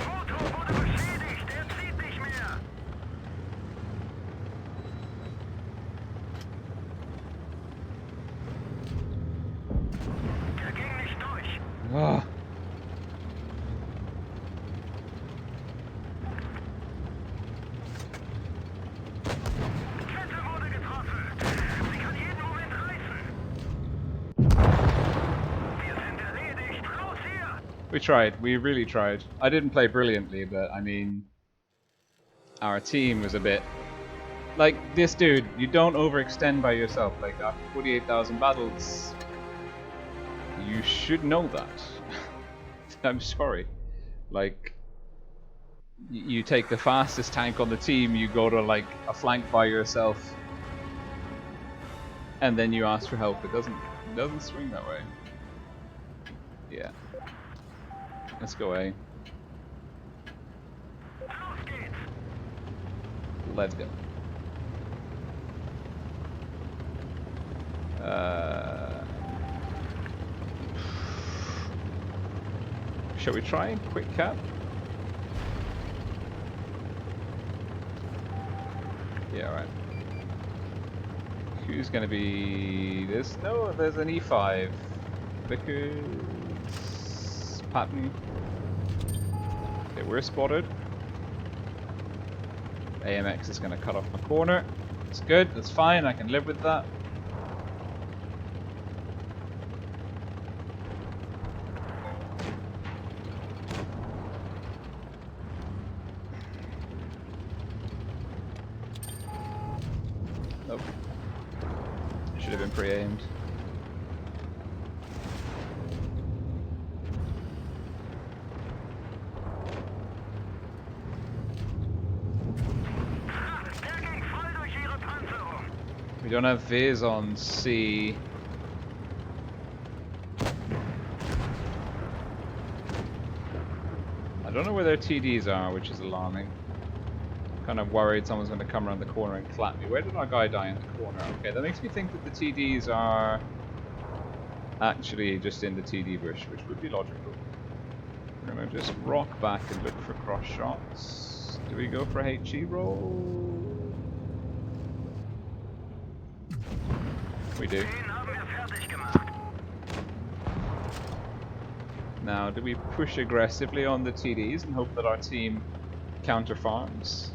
Motor wurde beschädigt, er zieht nicht mehr. Er ging nicht durch. Ah. Kette wurde getroffen. Sie kann jeden Moment reißen. Wir sind erledigt. Raus hier. We tried. We really tried. I didn't play brilliantly, but I mean, our team was a bit like this dude. You don't overextend by yourself. Like after 48,000 battles, you should know that. I'm sorry. Like, you take the fastest tank on the team, you go to like a flank by yourself, and then you ask for help. It doesn't swing that way. Yeah. Let's go A. Los geht's. Let's go. Shall we try quick cap? Yeah, right. Who's gonna be this? No, there's an E5. Vickers, Patton. Okay, we're spotted. AMX is gonna cut off my corner. It's good, that's fine, I can live with that. Nope. Should have been pre-aimed. Der ging voll durch ihre Panzerung. We don't have Viz on C. I don't know where their TDs are, which is alarming. Kind of worried someone's going to come around the corner and clap me. Where did our guy die in the corner? Okay, that makes me think that the TDs are actually just in the TD bush, which would be logical. We're going to just rock back and look for cross shots. Do we go for a HE roll? We do. Den haben wir fertig gemacht. Now, do we push aggressively on the TDs and hope that our team counter farms?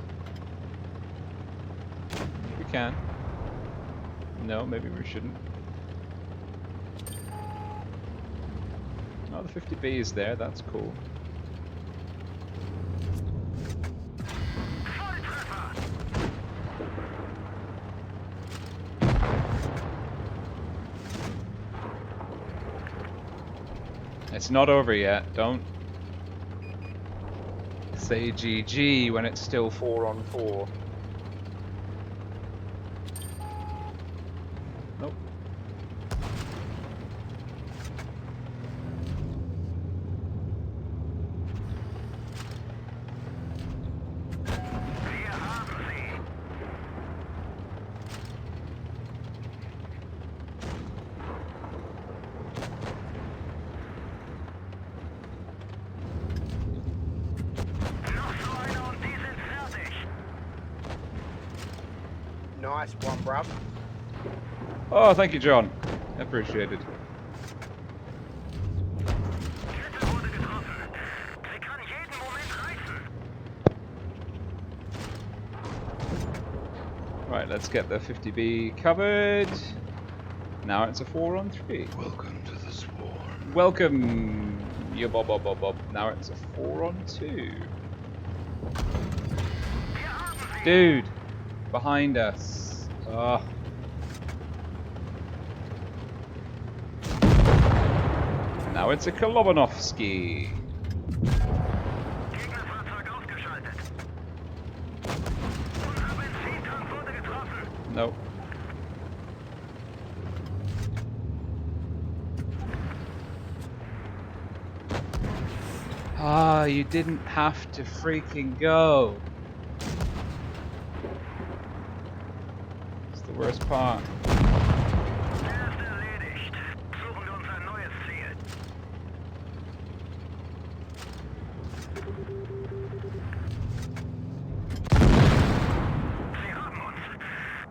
We can. No, maybe we shouldn't. Oh, the 50B is there, that's cool. Volltreffer. It's not over yet, don't say GG when it's still 4 on 4. Nope. Wir haben sie. Noch so einer und die sind fertig. Nice one, bruv. Oh, thank you, John. Appreciated. Kette wurde getroffen. Sie kann jeden Moment reißen. Right, let's get the 50B covered. Now it's a 4 on 3. Welcome to the swarm. Welcome, you bob bob bob bob. Now it's a 4 on 2. Wir haben sie. Dude, behind us. Ugh. Now it's a Kolobanovsky. Gegnerfahrzeug ausgeschaltet. Unser Benzintank wurde getroffen. Nope. you didn't have to freaking go. It's the worst part. Erst erledigt. Suchen wir uns ein neues Ziel. Sie haben uns.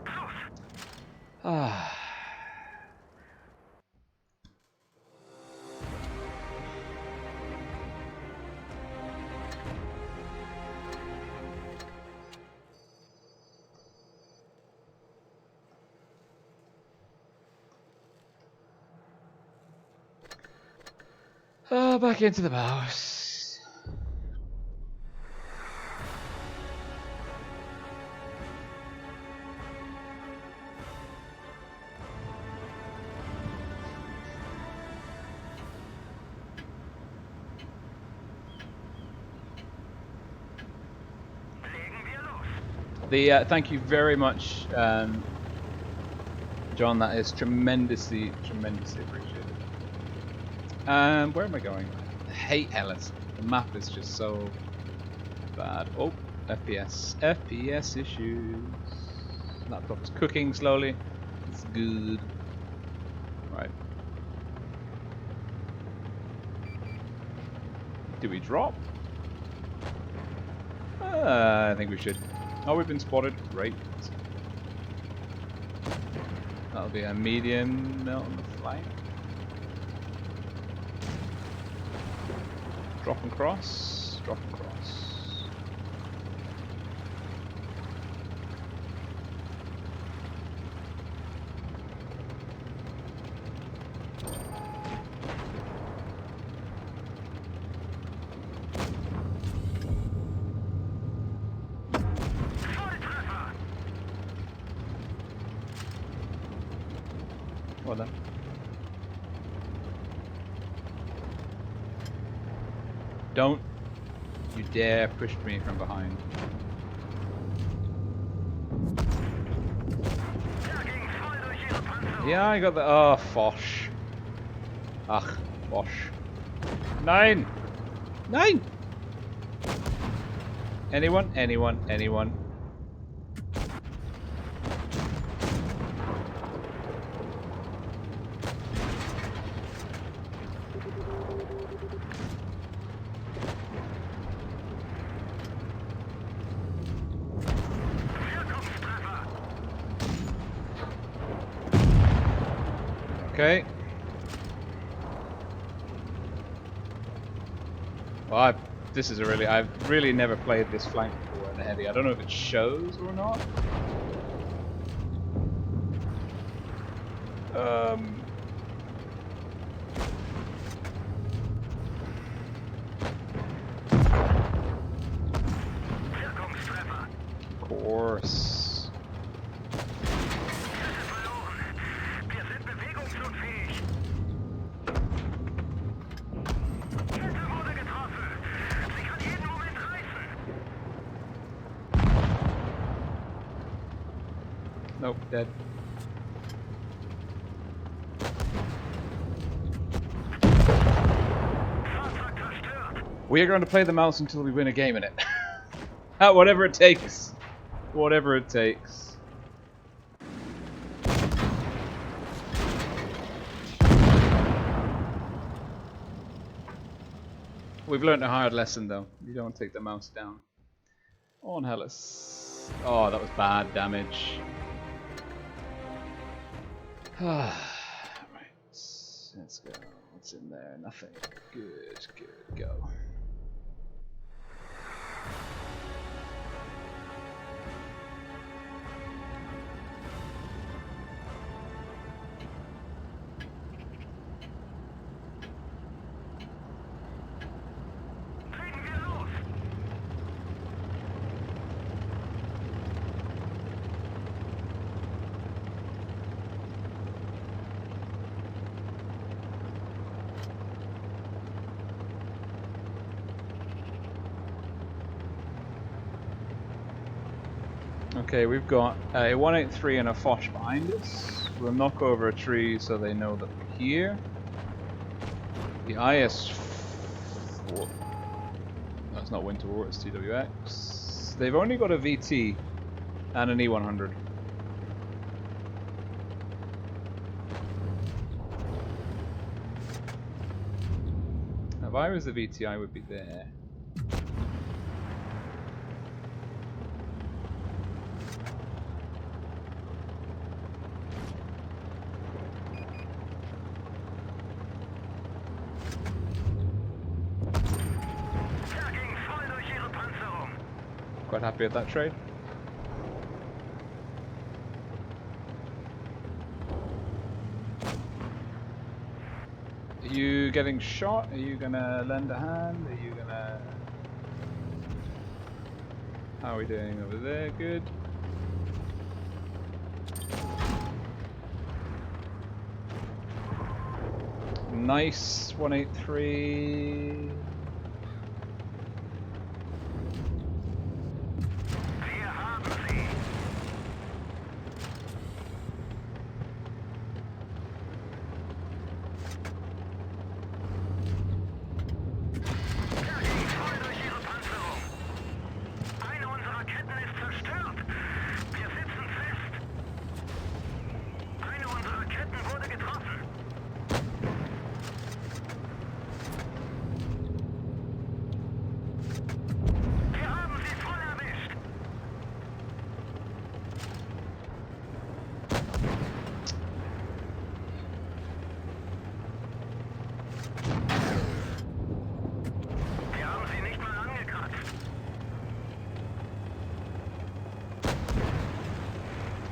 Los! Ah. Back into the mouse. Legen wir los. Thank you very much, John. That is tremendously appreciated. Where am I going? I hate Hellas. The map is just so bad. Oh, FPS issues. Laptop is cooking slowly. It's good. Right. Do we drop? I think we should. Oh, we've been spotted. Great. That'll be a medium melt on the flank. Drop and cross. Drop and cross. Well done. Don't you dare push me from behind. Yeah, I got the. Oh, Fosh. Ach, Fosh. Nine! Nine! Anyone? Anyone? Anyone? Okay. Well, I've really never played this flank before in the heavy. I don't know if it shows or not. Of course. Nope, dead. We are going to play the mouse until we win a game in it. Whatever it takes. Whatever it takes. We've learned a hard lesson though. You don't take the mouse down. On Hellas. Oh, that was bad damage. Right, let's go. What's in there? Nothing. Good, good, go. Okay, we've got a 183 and a Foch behind us. We'll knock over a tree so they know that we're here. The IS-4... it's not Winter War, it's TWX. They've only got a VT and an E100. Now, if I was the VT, I would be there. Quite happy with that trade. Are you getting shot? Are you gonna lend a hand? Are you gonna... How are we doing over there? Good. Nice, 183.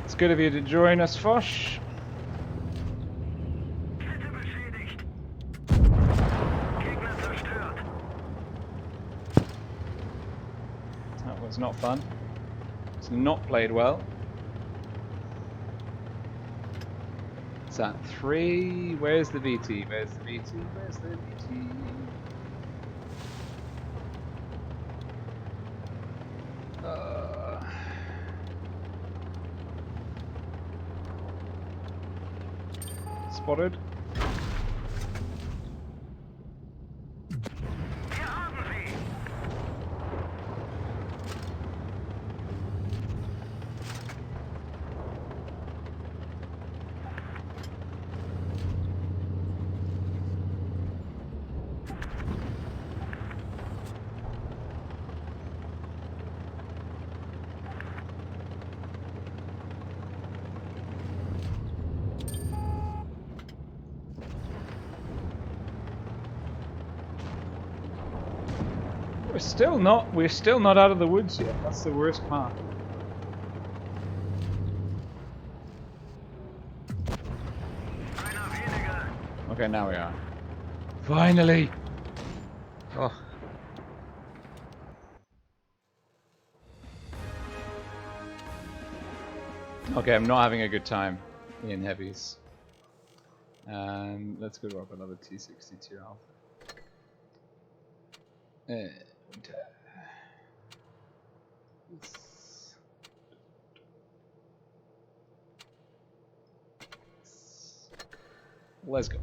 It's good of you to join us, Fosh. That was not fun. It's not played well. It's at 3. Where's the VT? Where's the VT? Where's the VT? Spotted. We're still not out of the woods yet. That's the worst part. Okay, now we are. Finally! Oh. Okay, I'm not having a good time in heavies. Let's go up another T62 Alpha. And let's go.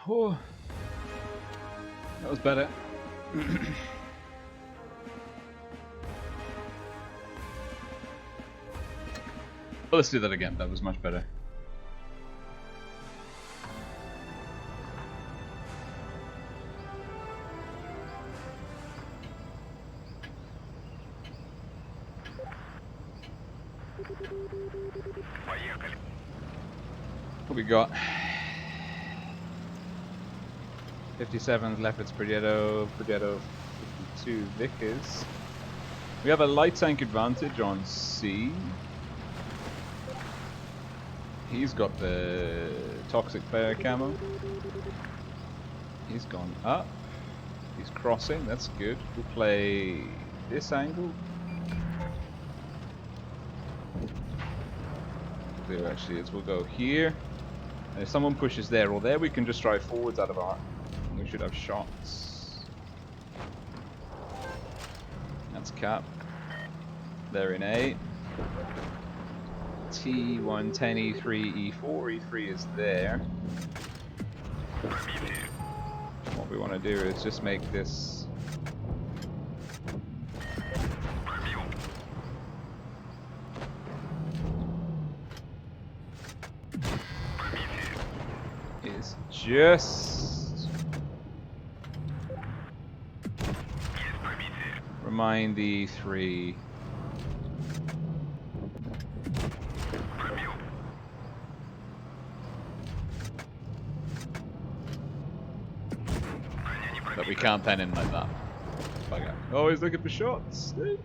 Oh, that was better. Well, let's do that again. That was much better. Поехали. What we got? 57 Leopards Progetto, 52 Vickers. We have a light tank advantage on C. He's got the toxic player camo. He's gone up. He's crossing, that's good. We'll play this angle. There actually is. We'll go here. And if someone pushes there or there, we can just drive forwards out of our... We should have shots. That's cap. They're in A. T1, 10, E3, E4. E3 is there. What we want to do is just make this... is just... remind the E3... that we can't pen in like that. Bugger. Always looking for shots. Dude.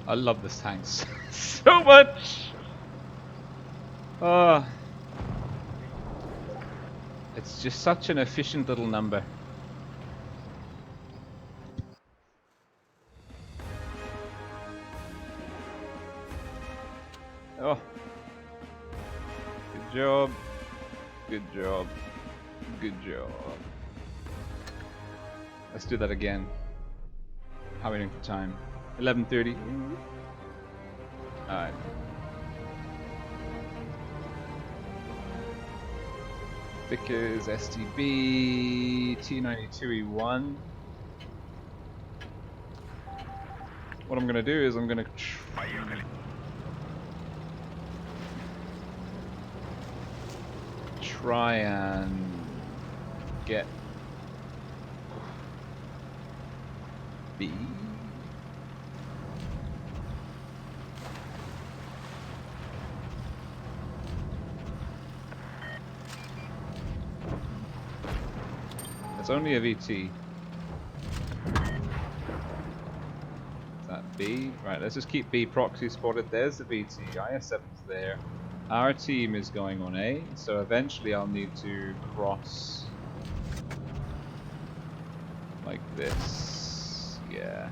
I love this tank so much. It's just such an efficient little number. Oh, good job, good job, good job. Let's do that again. How are we doing for time? 11:30. Alright. Vickers, STB, T92E1. What I'm gonna do is I'm gonna try and get B. It's only a VT. Is that B? Right, let's just keep B proxy spotted. There's the VT. IS7's there. Our team is going on A, so eventually I'll need to cross like this. Yeah.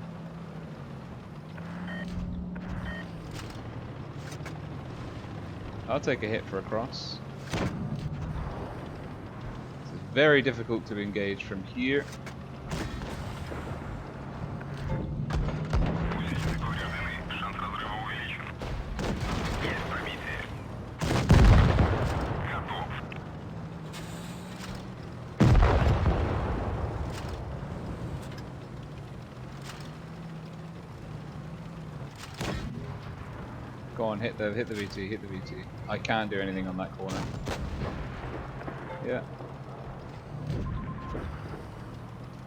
I'll take a hit for a cross. Very difficult to engage from here. Гусеницы повреждены. Шанс разрыва увеличен. Есть пробитие. Готов. Go on, hit the VT, hit the VT. I can't do anything on that corner. Yeah.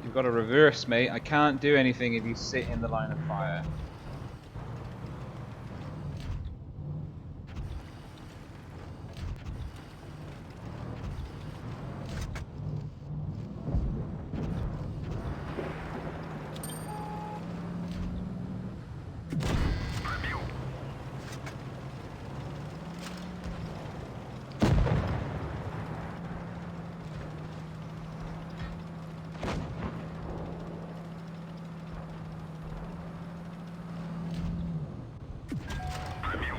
You've got to reverse, mate. I can't do anything if you sit in the line of fire. Пробил. Пробил.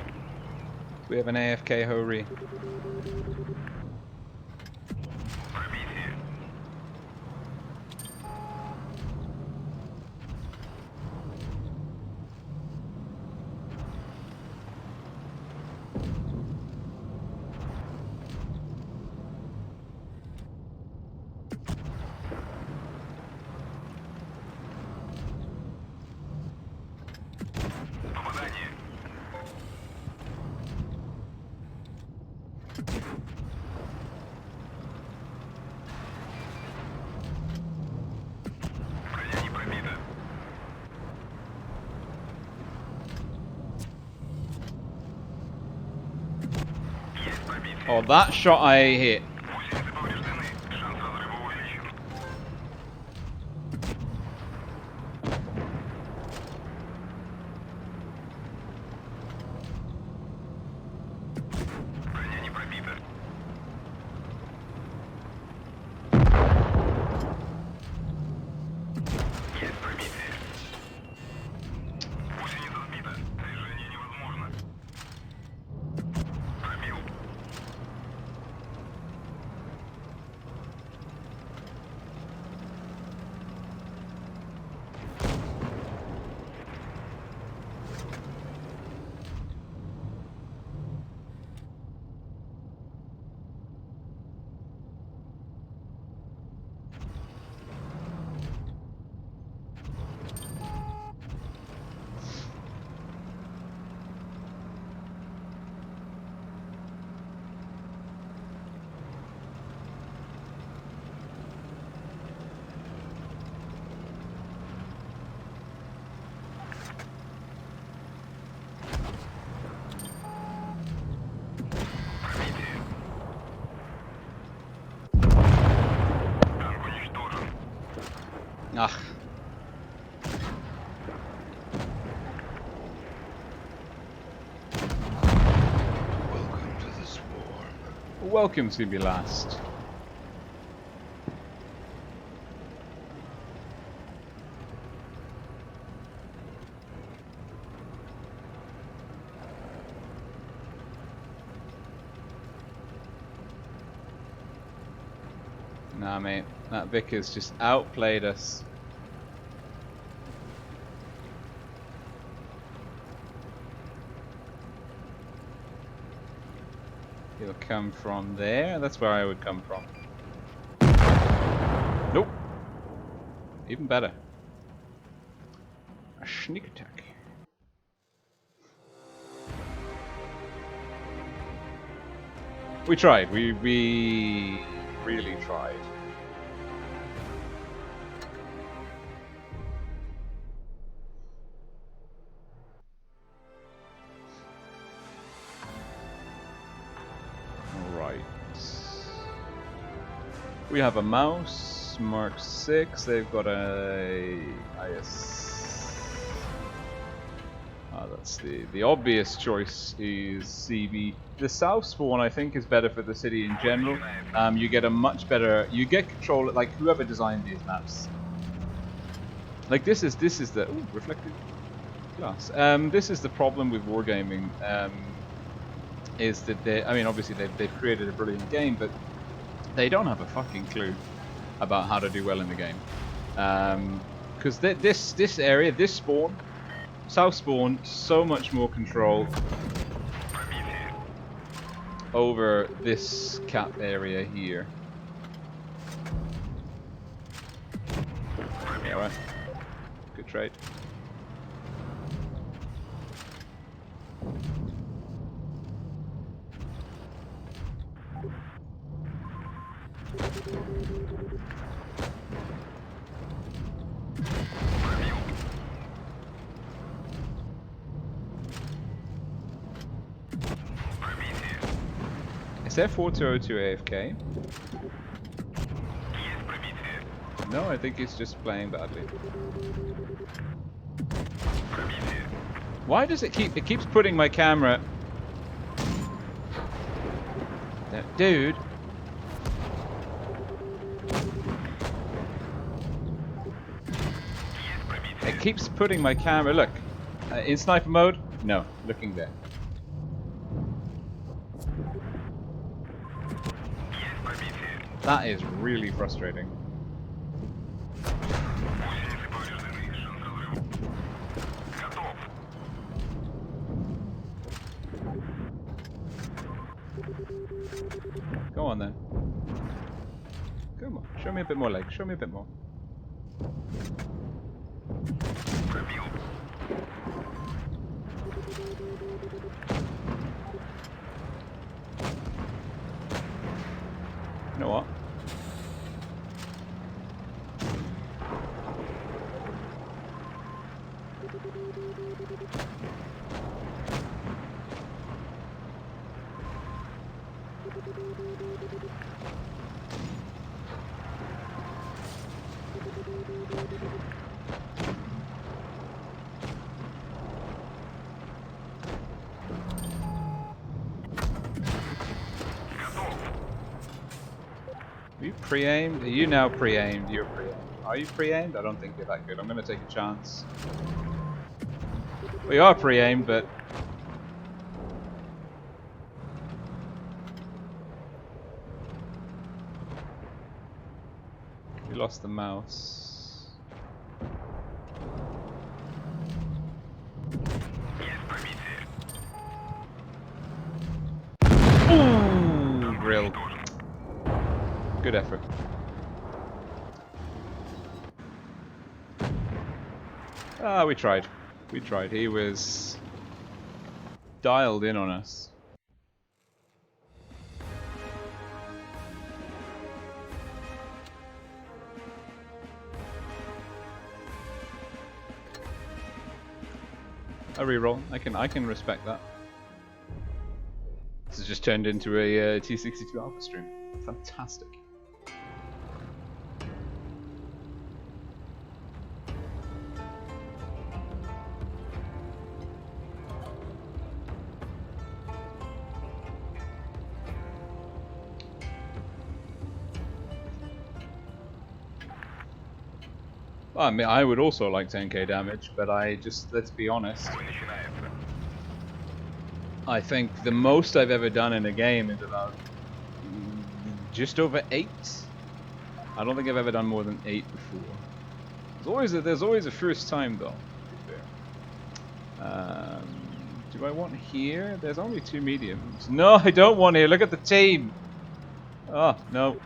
We have an AFK Hori. Пробитие. Попадание. Броня не пробита. Есть пробитие. Oh, that shot I hit. Гусеницы повреждены. Шанс разрыва увеличен. Броня не пробита. Есть пробитие. Гусеница сбита. Движение невозможно. Пробил. Пробитие. Танк уничтожен. Ach. Welcome to the swarm. Welcome to be last. Nah, mate. That Vickers just outplayed us. He'll come from there. That's where I would come from. Nope. Even better. A sneak attack. We tried. We really tried. Alright. We have a mouse, Mark 6. They've got a that's the obvious choice is CB. The south spawn I think is better for the city in general. You get a much better, you get control, like whoever designed these maps. Like this is the ooh, reflected glass. This is the problem with wargaming. Is that I mean obviously they've created a brilliant game, but they don't have a fucking clue about how to do well in the game. because this area, this spawn, south spawn, so much more control over this cap area here. Yeah, right. Good trade. Is there 4202 AFK? No, I think he's just playing badly. Why does it keeps putting my camera... Dude. It keeps putting my camera... Look. In sniper mode? No. Looking there. That is really frustrating. Go on then. Come on, show me a bit more leg, show me a bit more. You know what? Are you pre-aimed? Are you now pre-aimed? You're pre-aimed. Are you pre-aimed? I don't think you're that good. I'm going to take a chance. We are pre-aimed, but... we lost the mouse. Ooh, grill. Good effort. Ah, we tried. We tried. He was dialed in on us. A reroll. I can respect that. This has just turned into a T62 Alpha stream. Fantastic. Well, I mean, I would also like 10k damage, but let's be honest. I think the most I've ever done in a game is about just over 8. I don't think I've ever done more than 8 before. There's always a first time though. Do I want here? There's only 2 mediums. No, I don't want here. Look at the team. Oh no.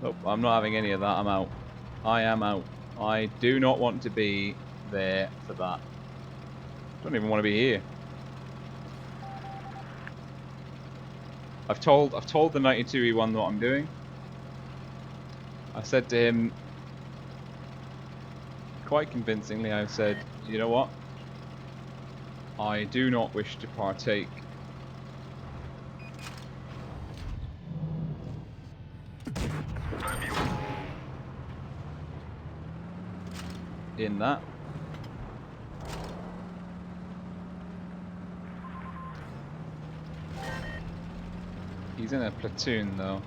Nope, I'm not having any of that. I'm out. I am out. I do not want to be there for that. Don't even want to be here. I've told the 92E1 what I'm doing. I said to him quite convincingly, I said, you know what? I do not wish to partake in that. He's in a platoon though.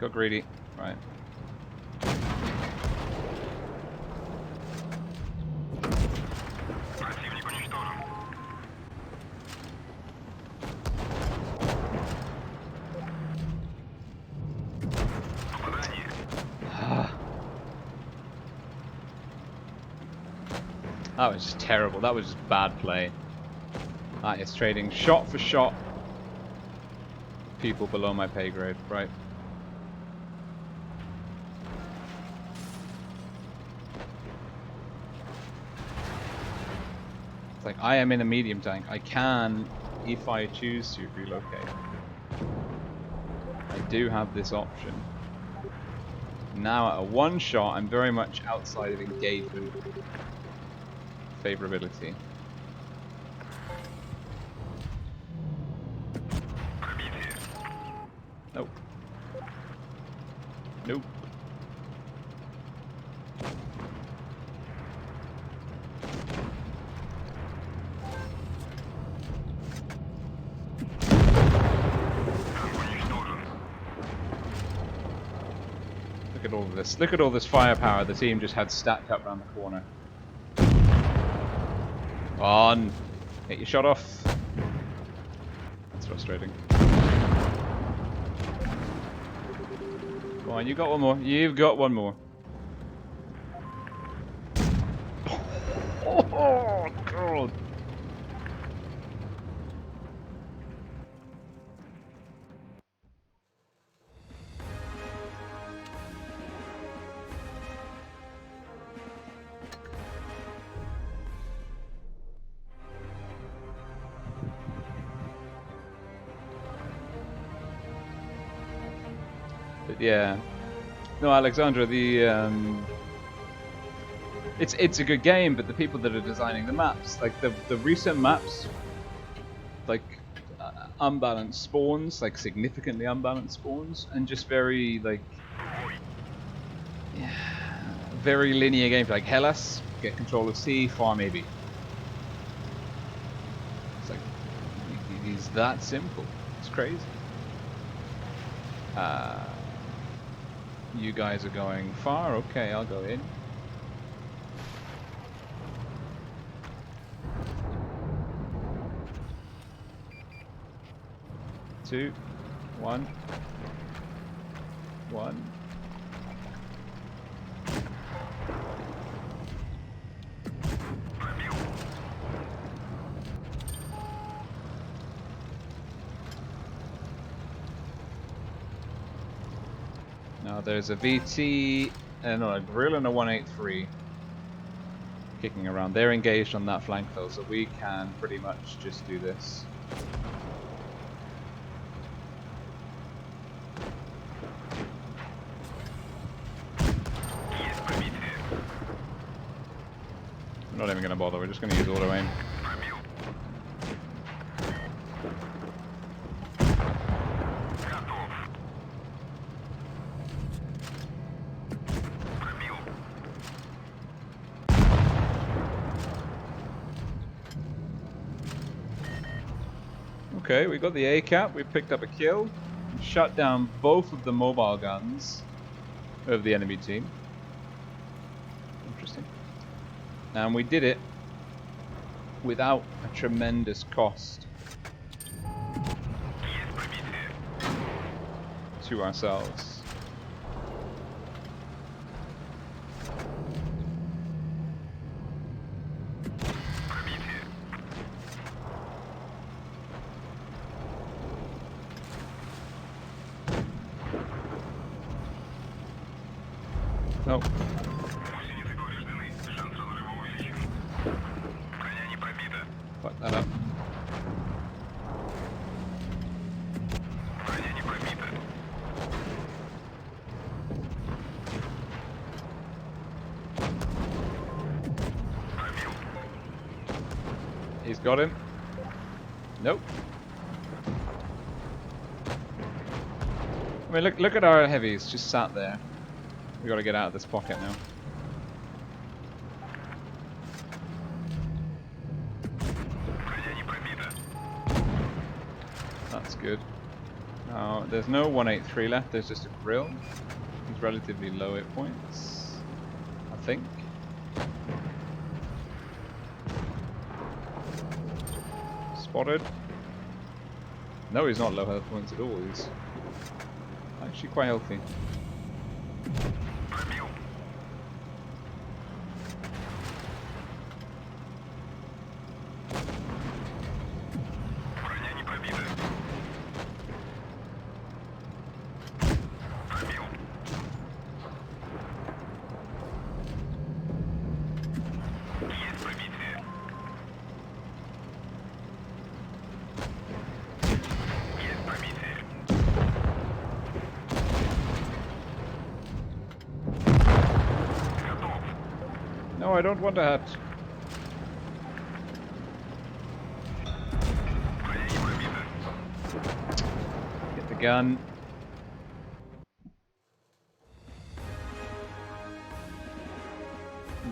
Got greedy. Right. Противник уничтожен. Попадание. That was just terrible. That was just bad play. That is trading shot for shot. People below my pay grade, right? It's like I am in a medium tank. I can, if I choose to, relocate. I do have this option. Now at a one shot, I'm very much outside of engagement favorability. Nope. Nope. Look at all of this. Look at all this firepower the team just had stacked up around the corner. On. Hit your shot off. That's frustrating. Come on, you got one more. You've got one more. Oh, God. But yeah. No, Alexandra, it's a good game, but the people that are designing the maps, like the recent maps, like unbalanced spawns, like significantly unbalanced spawns, and just very like very linear gameplay. Like Hellas, get control of C, farm AB. It's like it's that simple. It's crazy. You guys are going far. Okay, I'll go in. Two, one. Now there's a VT, no, a Grill and a 183 kicking around. They're engaged on that flank though, so we can pretty much just do this. We're not even going to bother, we're just going to use auto aim. Okay, we got the A-cap, we picked up a kill, and shut down both of the mobile guns of the enemy team. Interesting. And we did it without a tremendous cost to ourselves. Nope. Fuck that up. He's got him. Nope. I mean, look at our heavies just sat there. We got to get out of this pocket now. That's good. There's no 183 left, there's just a grill. He's relatively low hit points, I think. Spotted. No, he's not low health points at all. He's actually quite healthy. No, I don't want a hat. Get the gun.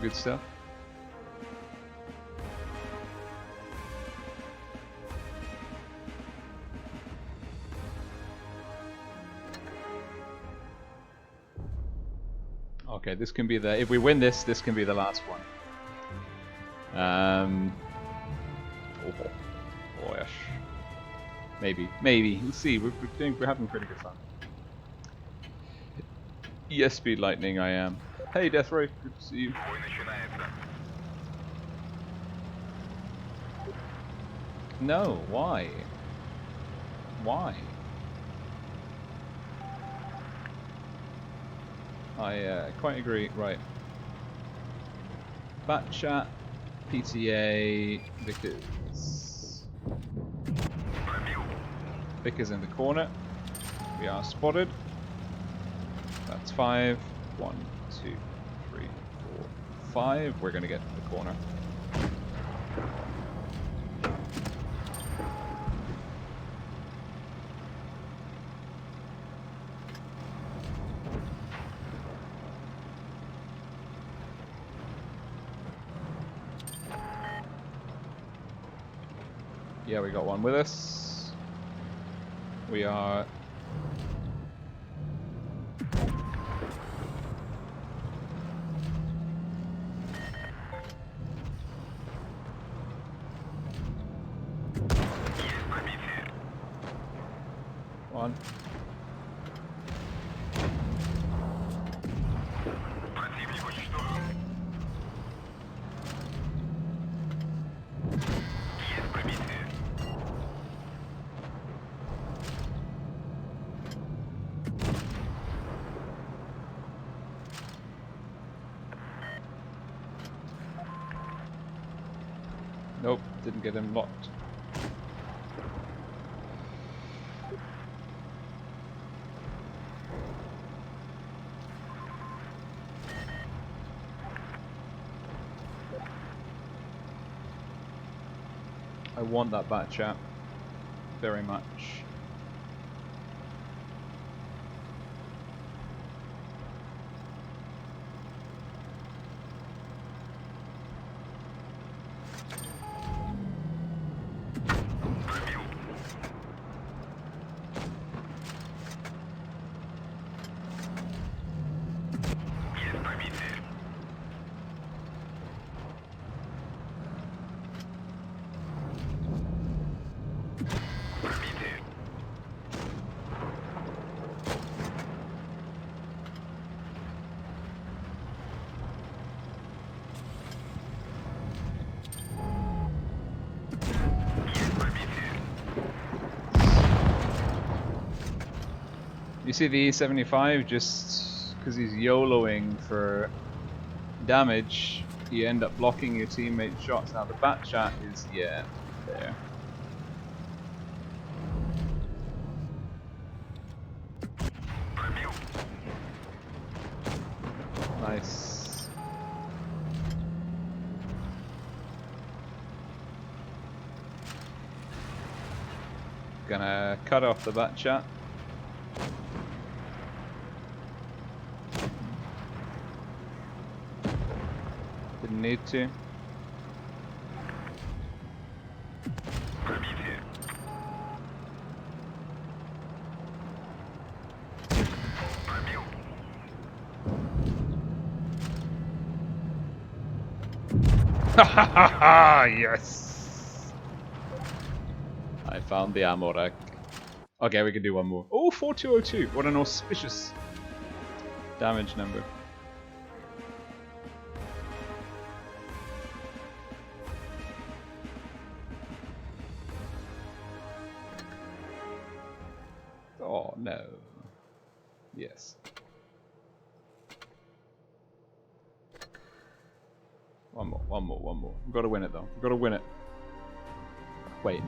Good stuff. Okay, this can be the... If we win this, this can be the last one. Oh gosh. Maybe. We'll see. We're having pretty good fun. Yes, Speed Lightning, I am. Hey, Deathray, good to see you. No, why? Why? I quite agree. Right. Bat chat, PTA, Vickers. Vickers in the corner. We are spotted. That's 5. 1, 2, 3, 4, 5. We're gonna get to the corner. Yeah, we got one with us. We are... One. Nope, didn't get him locked. I want that bat chat very much. You see the E75, just because he's YOLOing for damage, you end up blocking your teammate's shots. Now the bat chat is, yeah, there. Nice. Gonna cut off the bat chat. Didn't need to. Ha ha ha ha! Yes! I found the ammo rack. Okay, we can do one more. Oh, 4202. What an auspicious damage number. Oh, no. Yes. One more. We've got to win it, though. We've got to win it. Wait.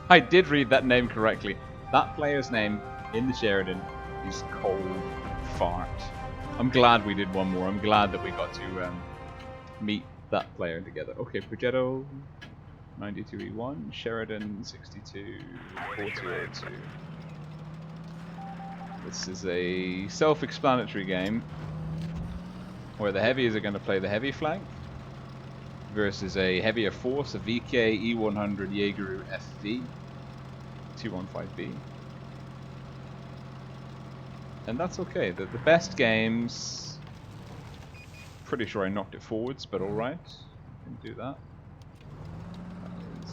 I did read that name correctly. That player's name in the Sheridan is Cold Fart. I'm glad we did one more. I'm glad that we got to meet that player together. Okay, Progetto 92E1, Sheridan 624202. This is a self-explanatory game where the heavies are going to play the heavy flank versus a heavier force, a VK E100 Jaeger FV 215B. And that's okay. The best games, pretty sure I knocked it forwards, but alright. I can do that. That is...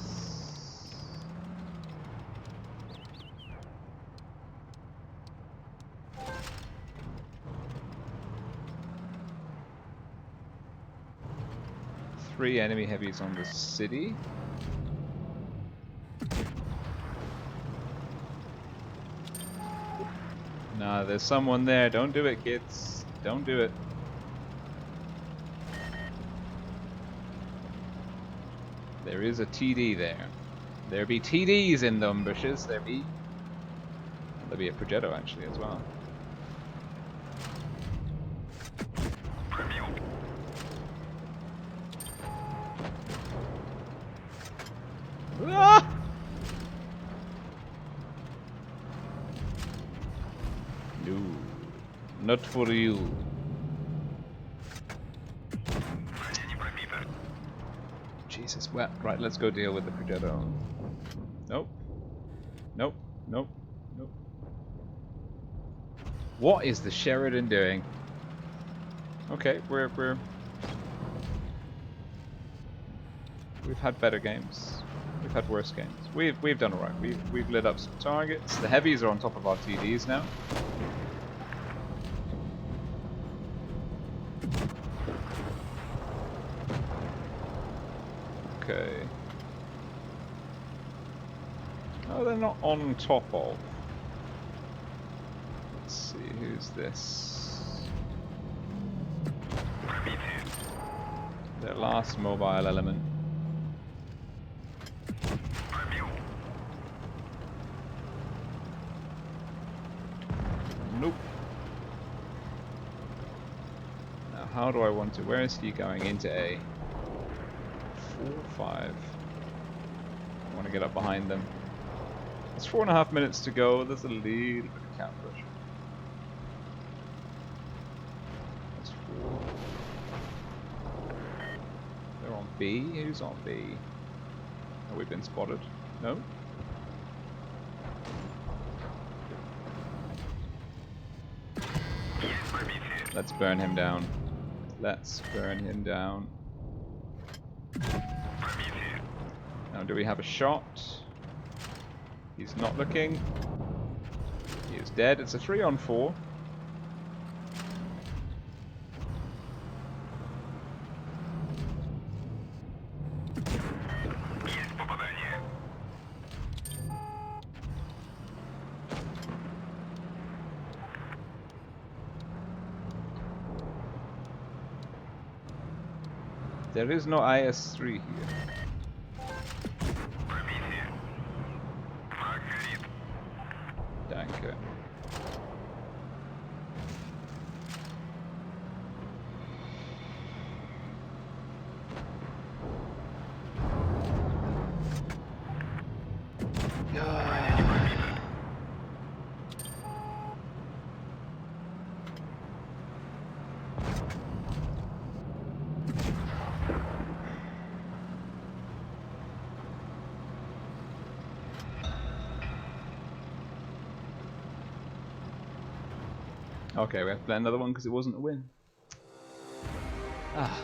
Three enemy heavies on the city. Nah, there's someone there. Don't do it, kids. Don't do it. There is a TD there. There be TDs in them bushes. There be. There'll be a Progetto actually as well. Ah! No, not for you. Jesus, well, right, let's go deal with the Progetto. Nope. Nope. Nope. Nope. What is the Sheridan doing? Okay, we've had better games. We've had worse games. We've done alright. We've lit up some targets. The heavies are on top of our TDs now. Okay. Oh, they're not on top of. Let's see, who's this? Their last mobile element. Nope. Now, how do I want to? Where is he going? Into A. 4, 5. I want to get up behind them. There's 4.5 minutes to go. There's a little bit of count pressure. That's 4. They're on B. Who's on B? Have we been spotted? No? Let's burn him down. Let's burn him down. Now, do we have a shot? He's not looking. He is dead. It's a 3-on-4. There is no IS-3 here. Danke. Okay, we have to play another one because it wasn't a win. Ah.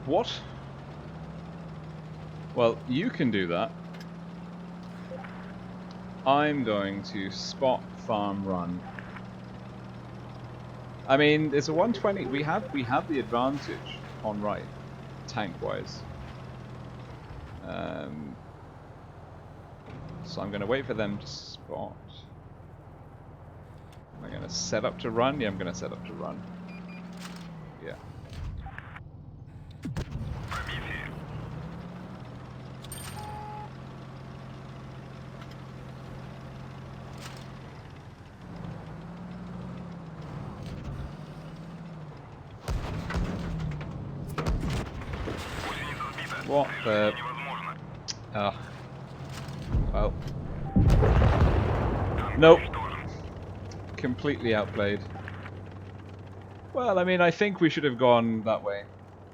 What? Well, you can do that. I'm going to spot, farm, run. I mean, it's a 120. We have the advantage on right, tank-wise. So I'm going to wait for them to spot. Am I going to set up to run? Yeah, I'm going to set up to run. Yeah. What the... well. Nope. Completely outplayed. Well, I mean, I think we should have gone that way.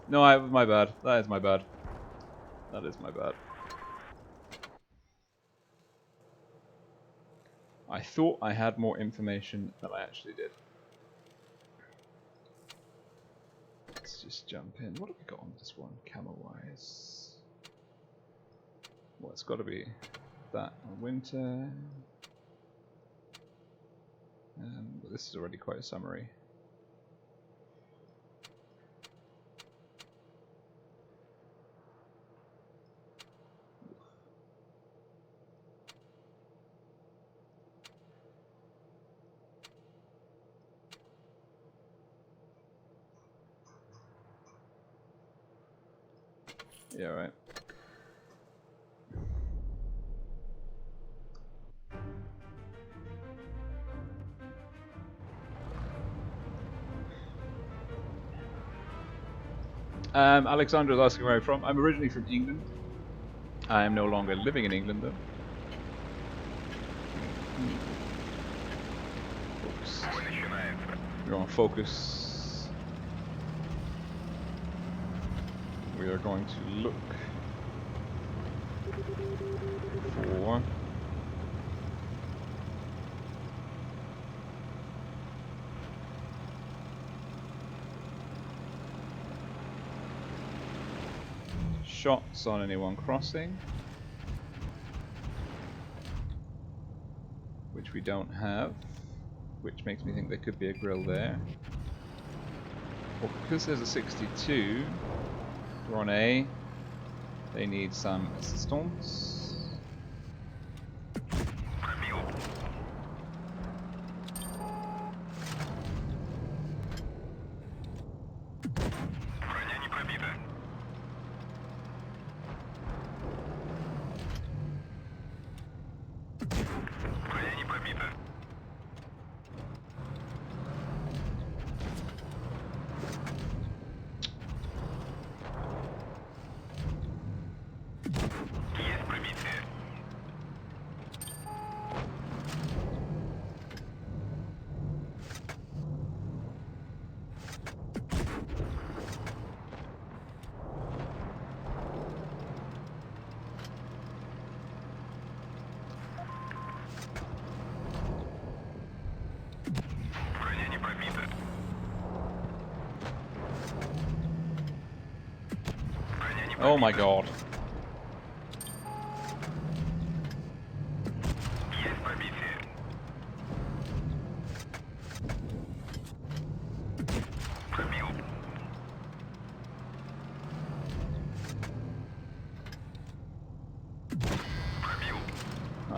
No, my bad. That is my bad. That is my bad. I thought I had more information than I actually did. Let's just jump in. What have we got on this one, camo-wise? Well, it's got to be that on winter. But this is already quite a summary. Yeah, right. Alexandra is asking where I'm from. I'm originally from England. I am no longer living in England, though. Focus. We're going to focus. We are going to look for shots on anyone crossing, which we don't have, which makes me think there could be a grill there. Well, because there's a 62, we're on A, they need some assistance. Oh my god.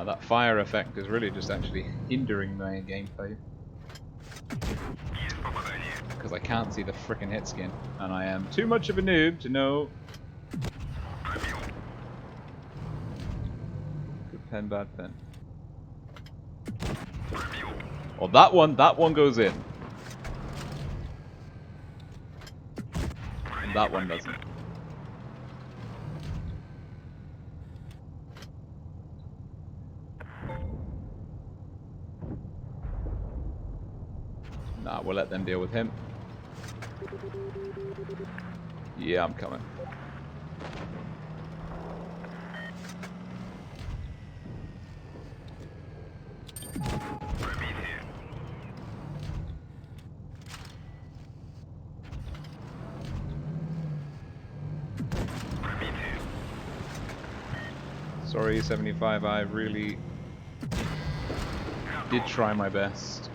That fire effect is really just actually hindering my gameplay. Because I can't see the frickin' hit skin, and I am too much of a noob to know. Good pen, bad pen. Well, that one goes in. And that one doesn't. Nah, we'll let them deal with him. Yeah, I'm coming. Sorry, 75. I really did try my best.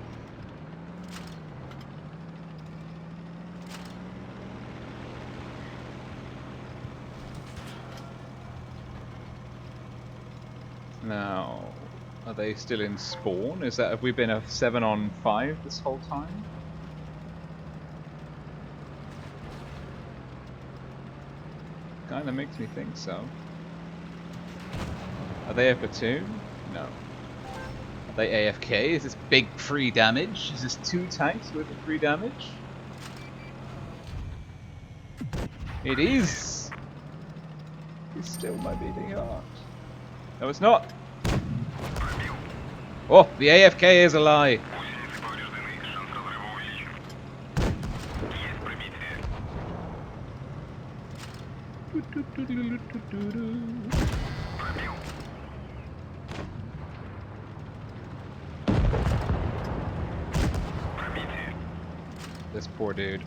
Now, are they still in spawn? Is that, have we been a 7-on-5 this whole time? Kinda makes me think so. Are they a platoon? No. Are they AFK? Is this big free damage? Is this 2 tanks with the free damage? It is! It's still my beating heart. No, it's not! Oh, the AFK is a lie! This poor dude.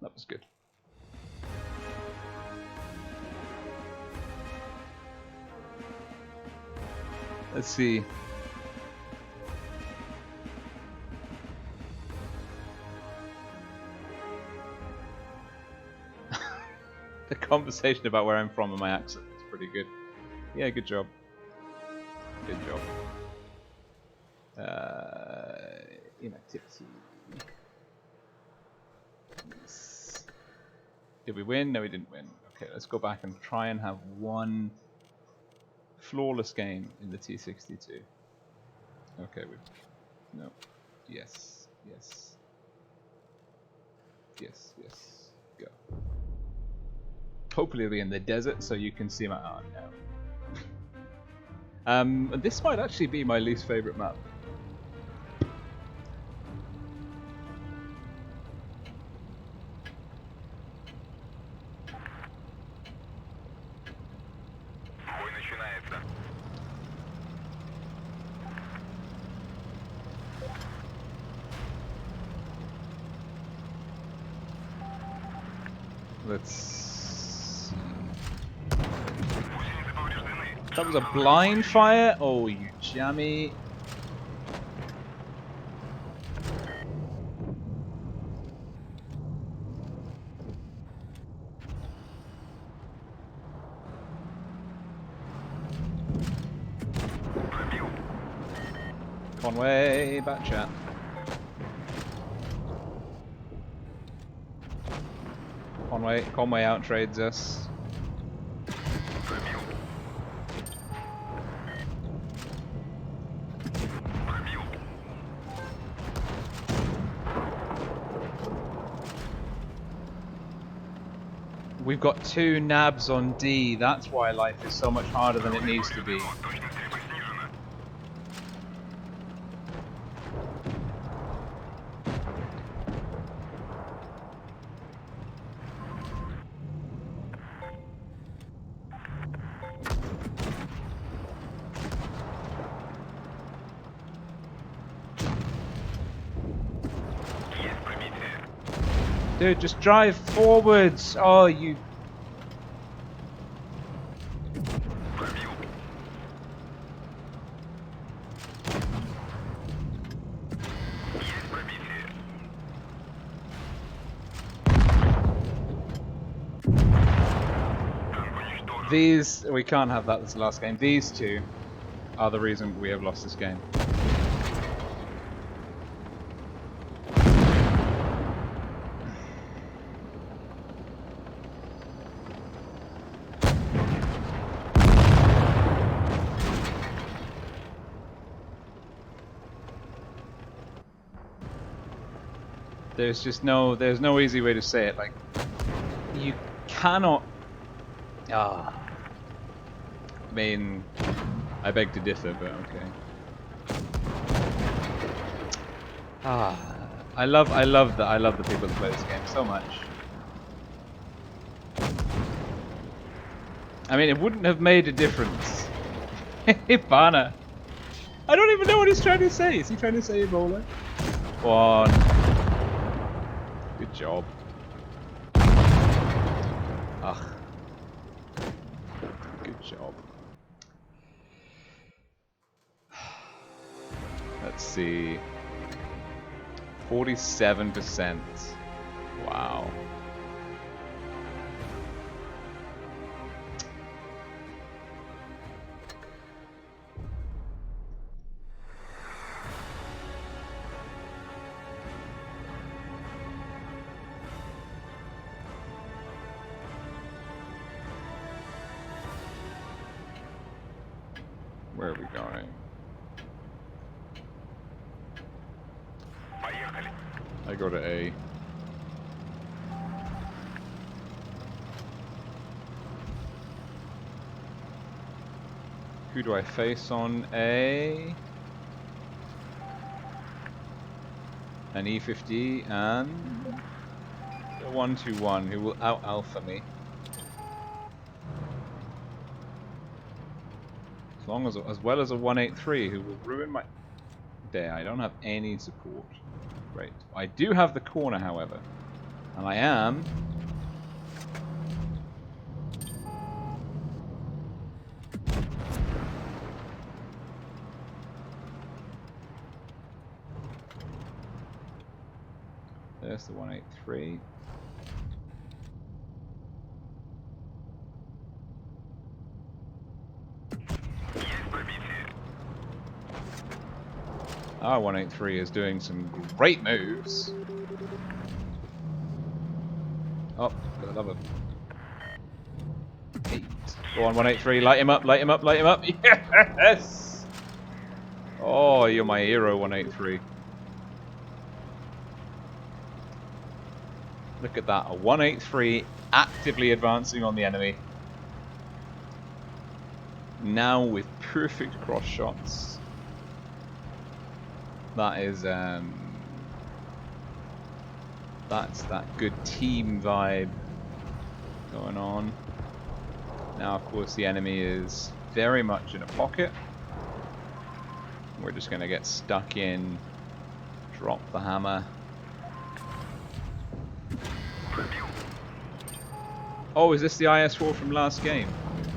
That was good. Let's see. The conversation about where I'm from and my accent is pretty good. Yeah, good job. Good job. Inactivity. Yes. Did we win? No, we didn't win. Okay, let's go back and try and have one flawless game in the T62. Okay, we. No. Yes. Yes. Yes. Yes. Go. Hopefully, it'll be in the desert so you can see my. Oh no. This might actually be my least favorite map. Let's see. That was a blind fire? Oh, you jammy. Conway, back chat. Conway outtrades us. We've got 2 nabs on D, that's why life is so much harder than it needs to be. Dude, just drive forwards! Oh, you... These... We can't have that this last game. These 2 are the reason we have lost this game. There's no easy way to say it. Like, you cannot. I mean, I beg to differ, but okay. I love the people that play this game so much. I mean, it wouldn't have made a difference Ipana. I don't even know what he's trying to say. Is he trying to say Ebola? 1. Good job. Ugh. Good job. Let's see. 47%. Wow. Where are we going? Поехали. I go to A. Who do I face on A? An E50 and a 121 who will out alpha me. As well as a 183 who will ruin my day. I don't have any support. Great. I do have the corner, however. And I am there's the 183. Our 183 is doing some great moves. Oh, for the love of 8. Go on, 183, light him up, light him up, light him up. Yes! Oh, you're my hero, 183. Look at that, a 183 actively advancing on the enemy. Now with perfect cross shots. That is, that's that good team vibe going on. Now, of course, the enemy is very much in a pocket. We're just going to get stuck in, drop the hammer. Oh, is this the IS-4 from last game?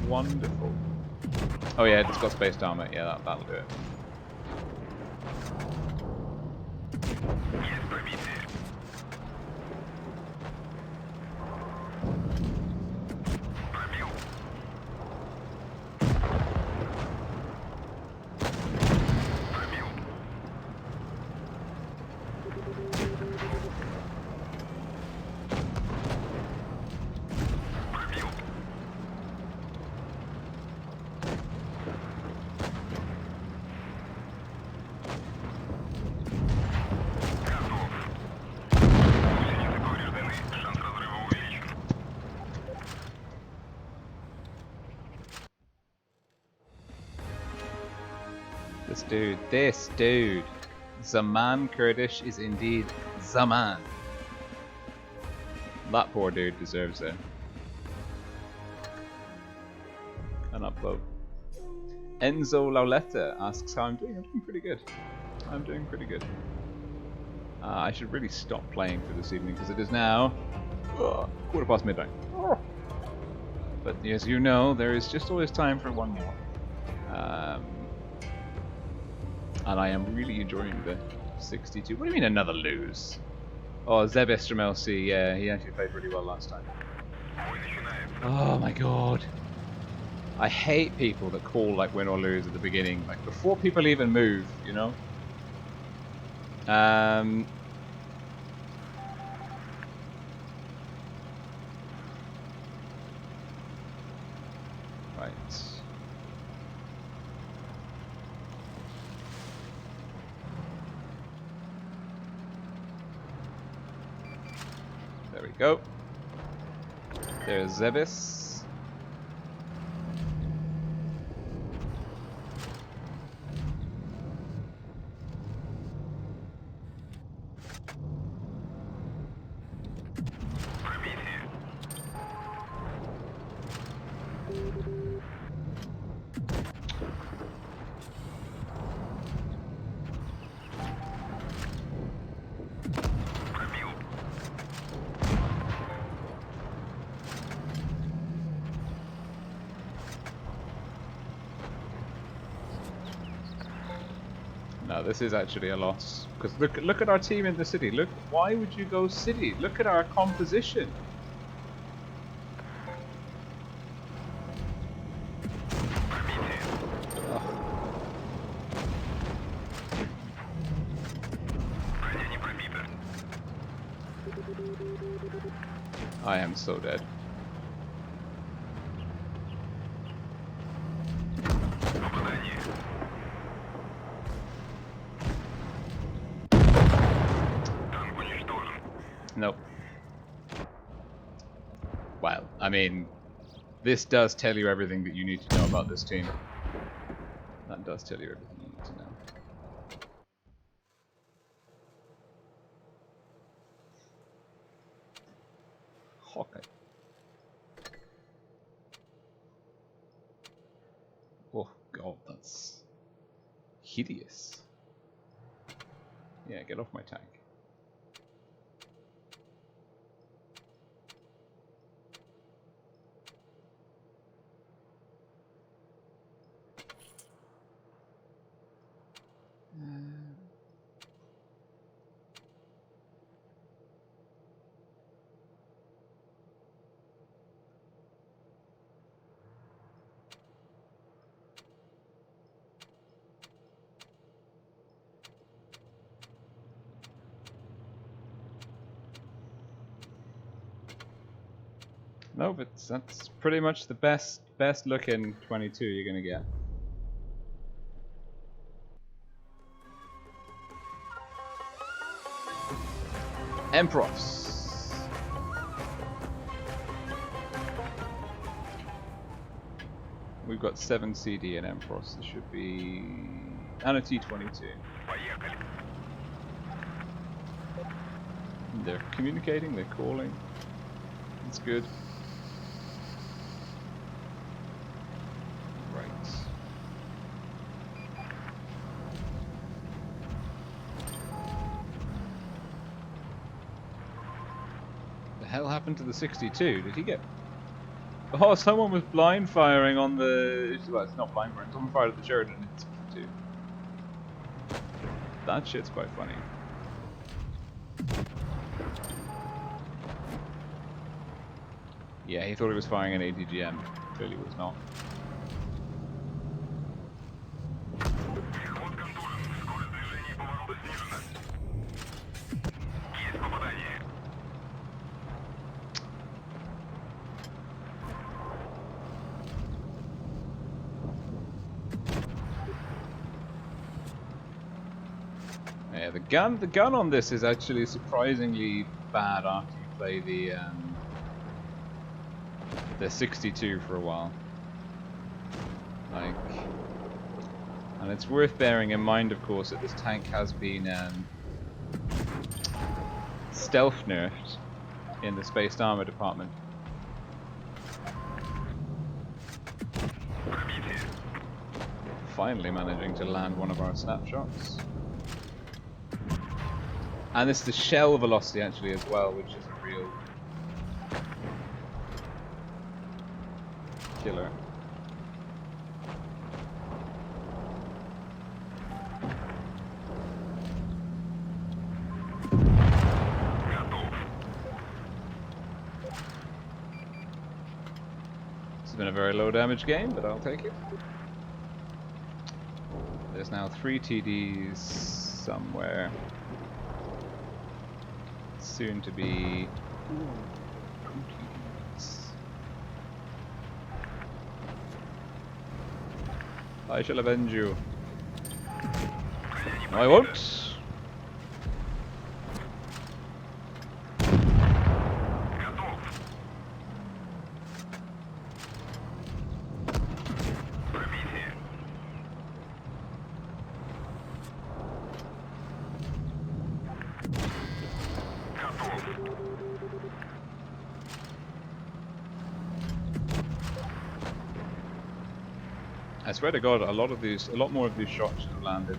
Wonderful. Oh yeah, it's got spaced armor. Yeah, that'll do it. This dude, Zaman Kurdish is indeed Zaman. That poor dude deserves an upvote. Enzo Lauletta asks how I'm doing. I'm doing pretty good. I'm doing pretty good. I should really stop playing for this evening because it is now 1:15 midnight. But as you know, there is just always time for one more. And I am really enjoying the 62. What do you mean another lose? Oh, Zeb from LC, yeah, he actually played really well last time. Oh my god. I hate people that call like win or lose at the beginning, like before people even move, you know? Right. There we go. There's Zebis. This is actually a loss. Because look at our team in the city. Look, why would you go city? Look at our composition. I am so dead. Nope. Well, I mean, this does tell you everything that you need to know about this team. That does tell you everything you need to know. Hawkeye. Oh god, that's hideous. Yeah, get off my tank. No, but that's pretty much the best looking 22 you're gonna get. Empress. We've got 7 CD in Empress. This should be and a T22. They're communicating. They're calling. It's good. Right. The hell happened to the 62? Did he get... Oh, someone was blind firing on the... Well, it's not blind firing. Someone fired at the Sheridan in the 62. That shit's quite funny. Yeah, he thought he was firing an ADGM. Clearly was not. Yeah, the gun on this is actually surprisingly bad after you play the 62 for a while. Like, and it's worth bearing in mind, of course, that this tank has been stealth nerfed in the spaced armor department. Finally managing to land one of our snapshots. And it's the shell velocity actually as well, which is a real killer. This has been a very low damage game, but I'll take it. There's now 3 TDs somewhere. Soon to be 2 TDs. I shall avenge you. No, I won't. I swear to God, a lot more of these shots should have landed.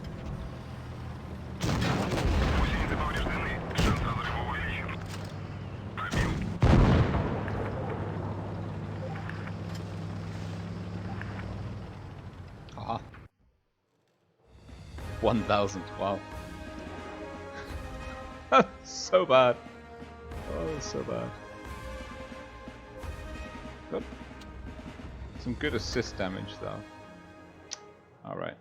Aha. 1,000. Wow. So bad. Oh, so bad. Oh. Some good assist damage though. Alright.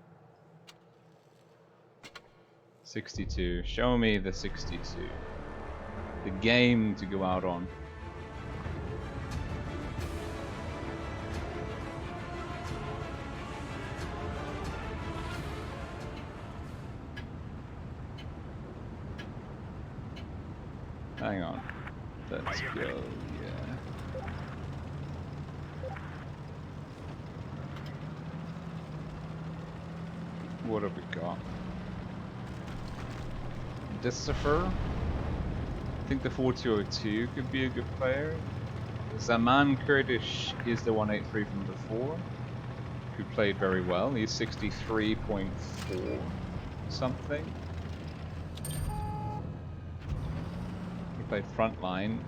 62. Show me the 62. The game to go out on. Hang on. Let's go, yeah. What have we got? Decipher. I think the 4202 could be a good player. Zaman Kurdish is the 183 from before, who played very well. He's 63.4 something. He played frontline.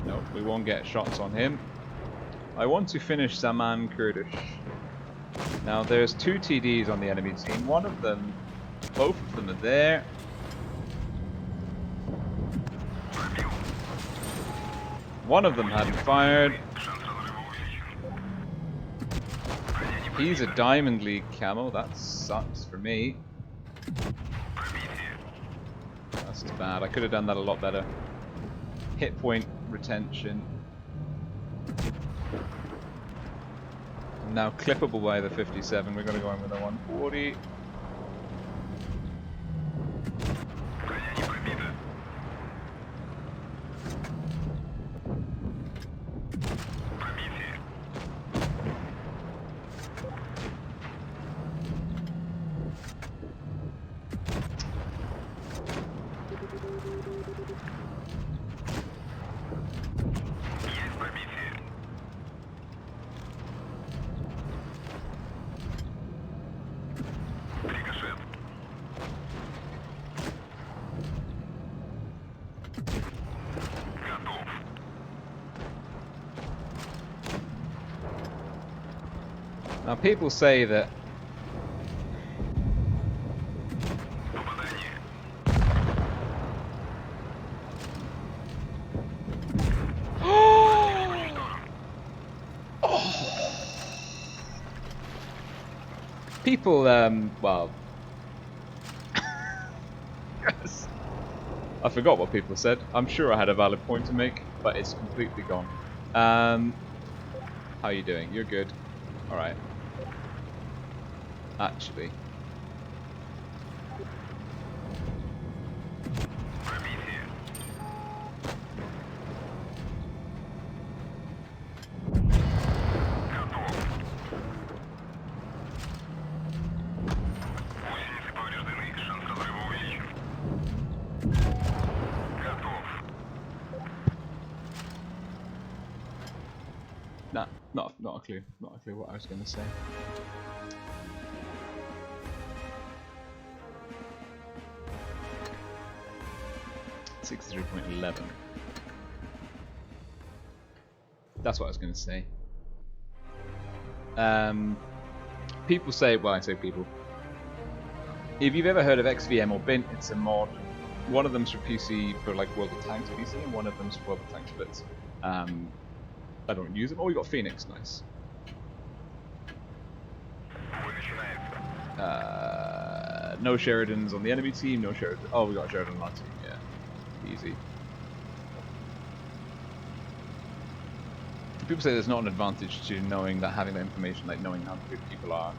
Nope, we won't get shots on him. I want to finish Zaman Kurdish. Now there's 2 TDs on the enemy team. One of them, both of them are there. One of them hadn't fired. He's a Diamond League camo. That sucks for me. That's too bad. I could have done that a lot better. Hit point retention. Now clippable by the 57. We're going to go in with a 140. Now people say that people, well, yes. I forgot what people said. I'm sure I had a valid point to make, but it's completely gone. How you doing? You're good. Alright. Actually. Nah, not a clue. Not a clue what I was going to say. .11. That's what I was going to say. People say, well, I say people. If you've ever heard of XVM or Bint, it's a mod. One of them's for PC, for like World of Tanks PC, and one of them's for World of Tanks Blitz. I don't use them. Oh, we got Phoenix, nice. No Sheridans on the enemy team, no Sheridan. Oh, we got Sheridan on our team, yeah. Easy. People say there's not an advantage to knowing that, having that information, like knowing how good people are.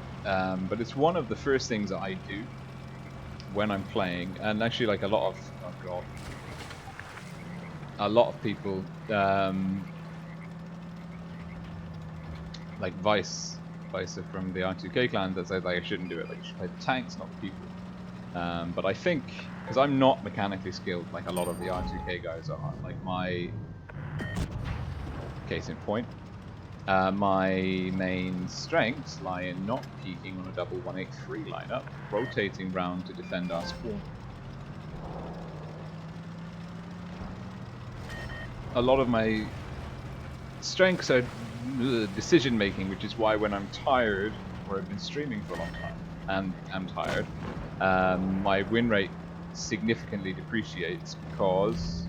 But it's one of the first things that I do when I'm playing, and actually, like a lot of, oh god, a lot of people, like Vice from the R2K clan, that says like I shouldn't do it. Like you should play the tanks, not the people. But I think, because I'm not mechanically skilled like a lot of the R2K guys are, like my case in point, my main strengths lie in not peeking on a double 183 lineup, rotating round to defend our spawn. A lot of my strengths are decision making, which is why when I'm tired, or I've been streaming for a long time, and I'm tired, my win rate significantly depreciates because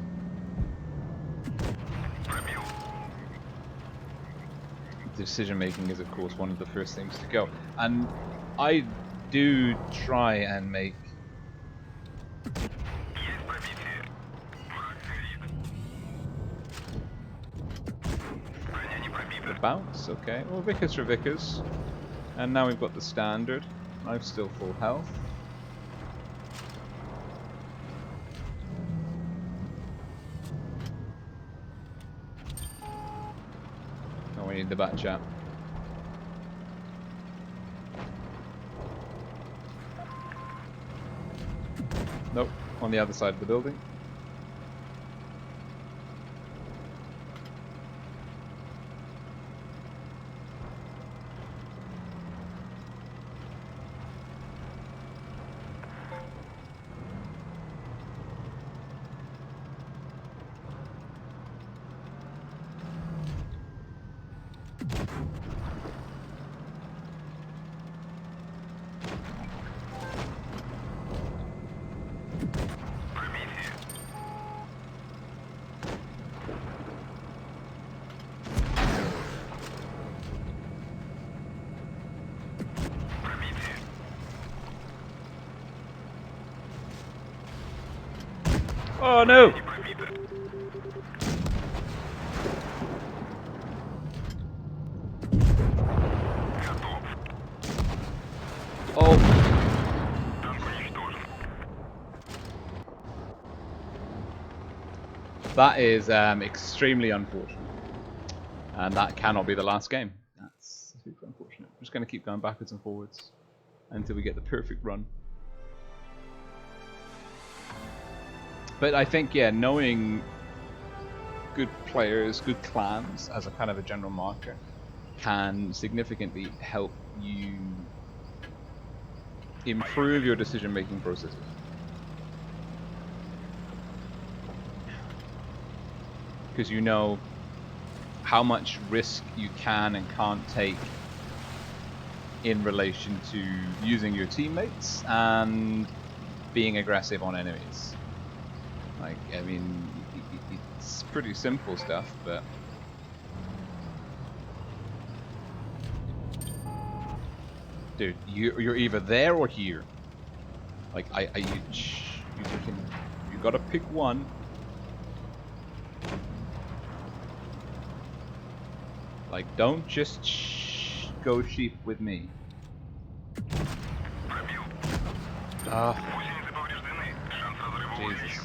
decision making is, of course, one of the first things to go. And I do try and make the bounce. Okay, well, Vickers for Vickers, and now we've got the standard. I'm still full health. Oh, we need the bat chat. Nope, on the other side of the building. Oh no! Oh! That is extremely unfortunate. And that cannot be the last game. That's super unfortunate. I'm just going to keep going backwards and forwards until we get the perfect run. But I think, yeah, knowing good players, good clans as a kind of a general marker can significantly help you improve your decision-making processes. Because you know how much risk you can and can't take in relation to using your teammates and being aggressive on enemies. Like, I mean, it's pretty simple stuff, but dude, you're either there or here. Like, you gotta pick one. Like, don't just go sheep with me. Ah, Jesus.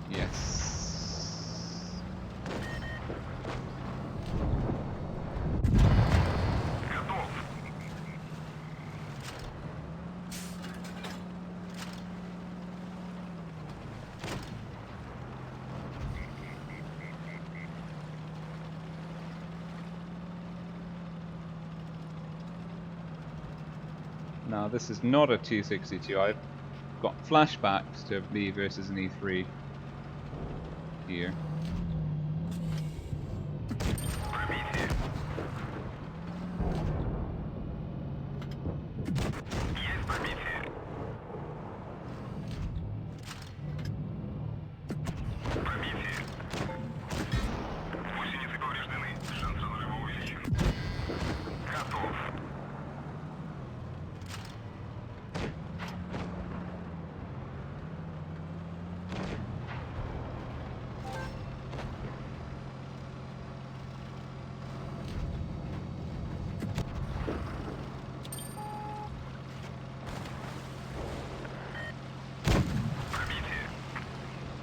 Yes. Now this is not a T62. I've got flashbacks to me versus an E3 here.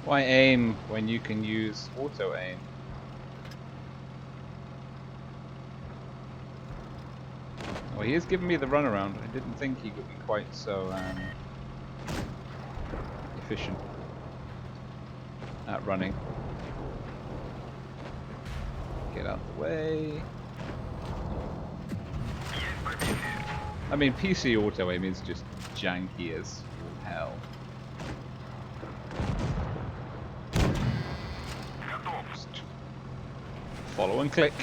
Why aim when you can use auto aim? Well, he is giving me the runaround. I didn't think he would be quite so efficient at running. Get out the way. I mean, PC auto aim is just janky as hell. Just follow and click.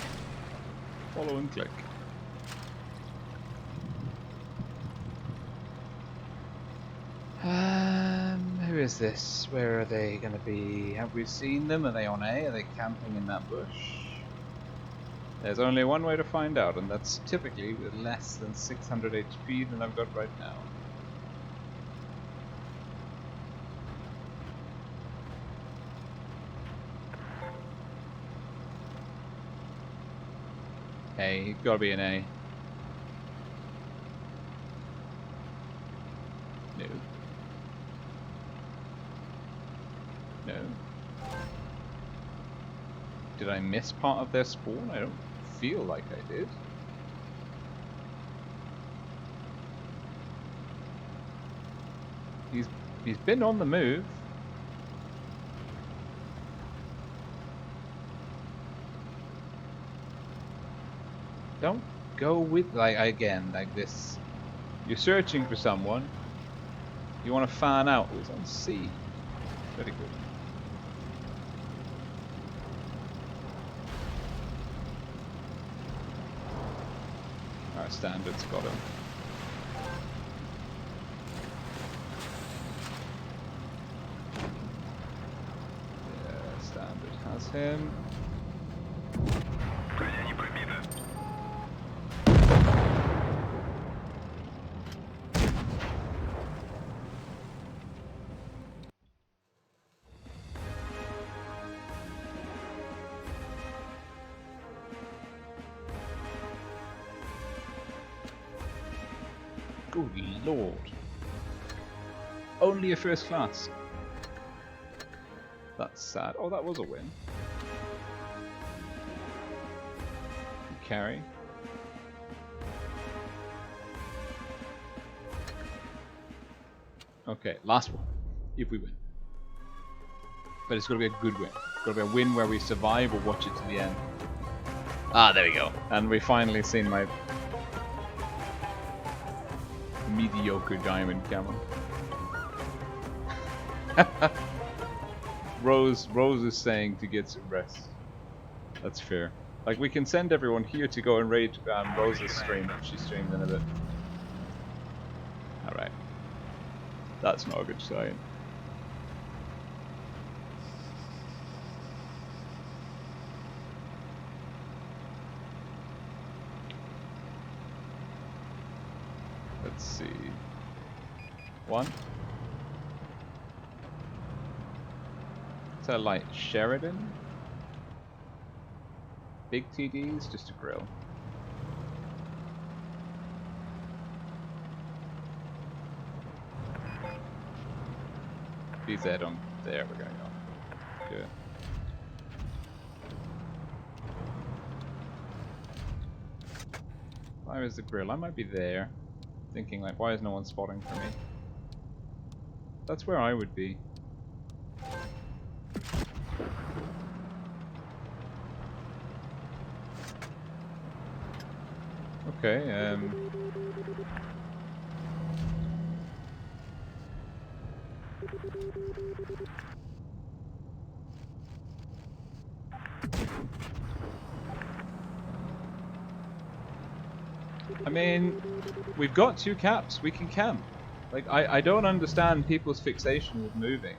Follow and click. Who is this? Where are they going to be? Have we seen them? Are they on A? Are they camping in that bush? There's only one way to find out, and that's typically with less than 600 HP than I've got right now. A, he's gotta be an A. No. No. Did I miss part of their spawn? I don't feel like I did. He's been on the move. Don't go with like this. You're searching for someone. You want to fan out who's on C. Very good. Our standard's got him. Yeah, standard has him. Good lord. Only a first class. That's sad. Oh, that was a win. Carry. Okay, last one. If we win. But it's gotta be a good win. It's gotta be a win where we survive or watch it to the end. Ah, there we go. And we finally seen my mediocre diamond camel. Rose is saying to get some rest. That's fair. Like, we can send everyone here to go and raid Rose's stream if she streams in a bit. Alright. That's not a good sign. Let's see. One. Is that like Sheridan? Big TDs, just a grill. BZ on there, we're going on. Good. Where is the grill? I might be there. Thinking like, why is no one spotting for me? That's where I would be. Okay, I mean, we've got 2 caps, we can camp. Like, I don't understand people's fixation with moving.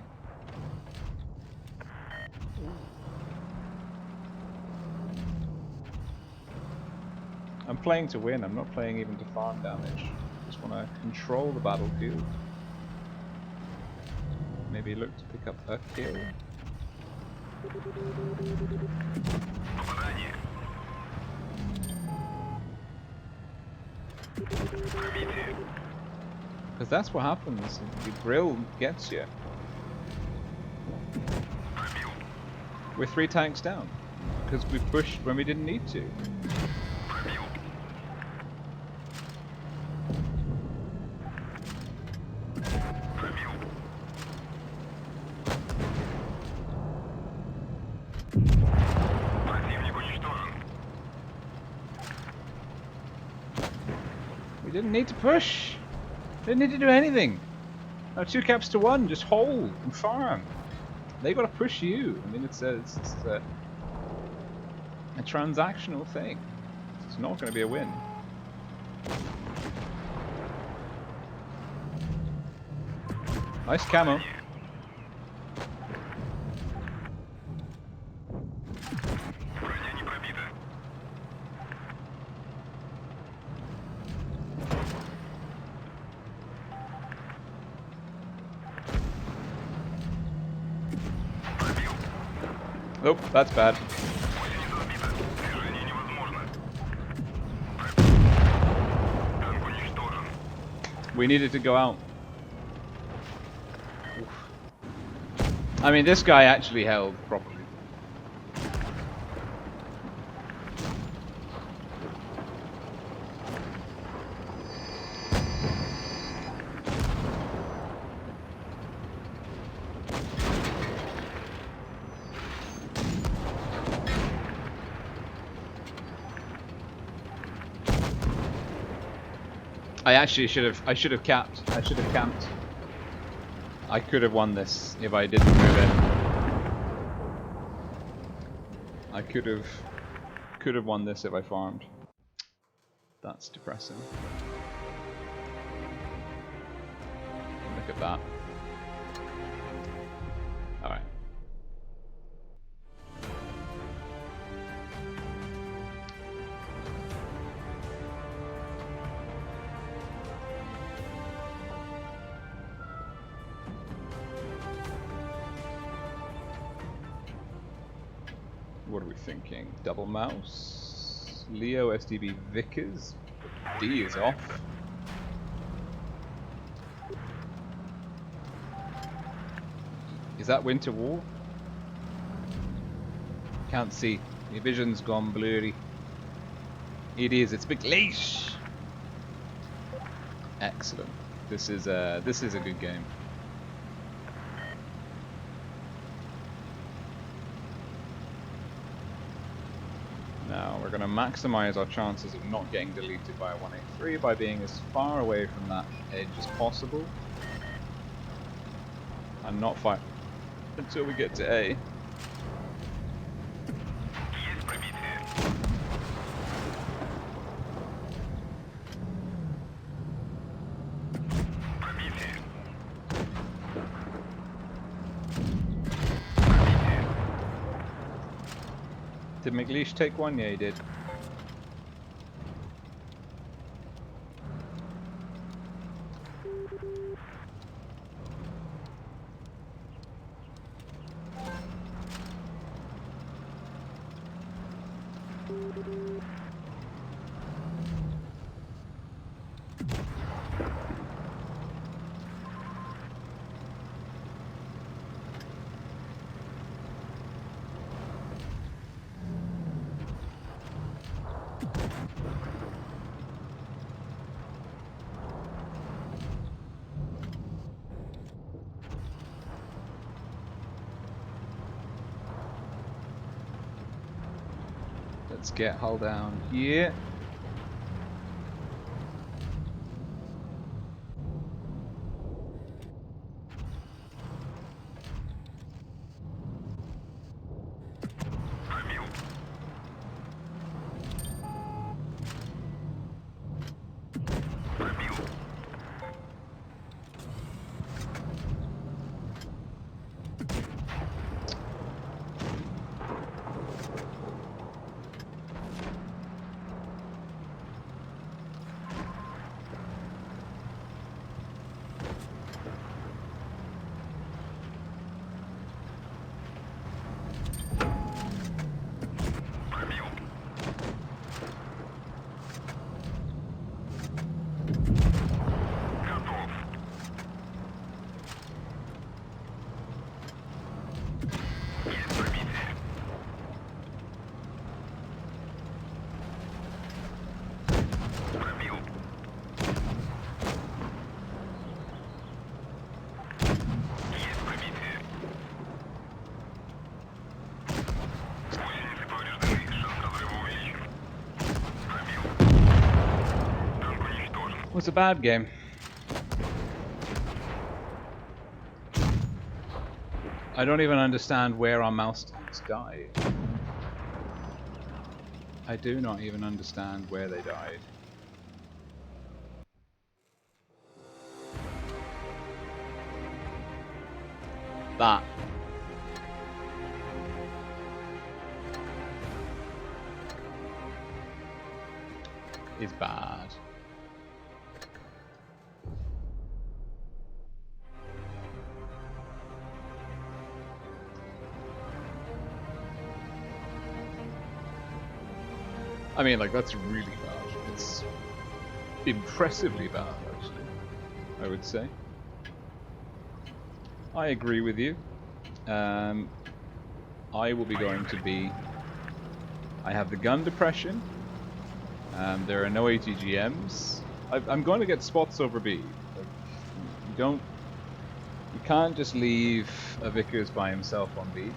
I'm playing to win, I'm not playing even to farm damage. Just want to control the battlefield. Maybe look to pick up a kill. Because that's what happens, the grill gets you. We're 3 tanks down. Because we pushed when we didn't need to. We didn't need to push. Didn't need to do anything. Now 2 caps to 1, just hold and farm. They gotta push you. I mean, it's a transactional thing. It's not gonna be a win. Nice camo. Nope, that's bad. We needed to go out. Oof. I mean, this guy actually held properly. I should have capped. I should have camped. I could have won this if I didn't move in. I could have won this if I farmed. That's depressing. Look at that. Alright. What are we thinking? Double mouse? Leo, SDB, Vickers? D is off. Is that Winter War? Can't see. Your vision's gone blurry. It is. It's Big Leash. Excellent. This is a good game. Now we're going to maximize our chances of not getting deleted by a 183 by being as far away from that edge as possible. And not fight until we get to A. Did McLeish take one? Yeah, he did. Let's get hull down here. It was a bad game. I don't even understand where our mouse tanks died. I do not even understand where they died. That. Is bad. I mean, like, that's really bad. It's impressively bad, actually, I would say. I agree with you. I will be going to B. I have the gun depression. There are no ATGMs. I'm going to get spots over B. Like, you can't just leave a Vickers by himself on B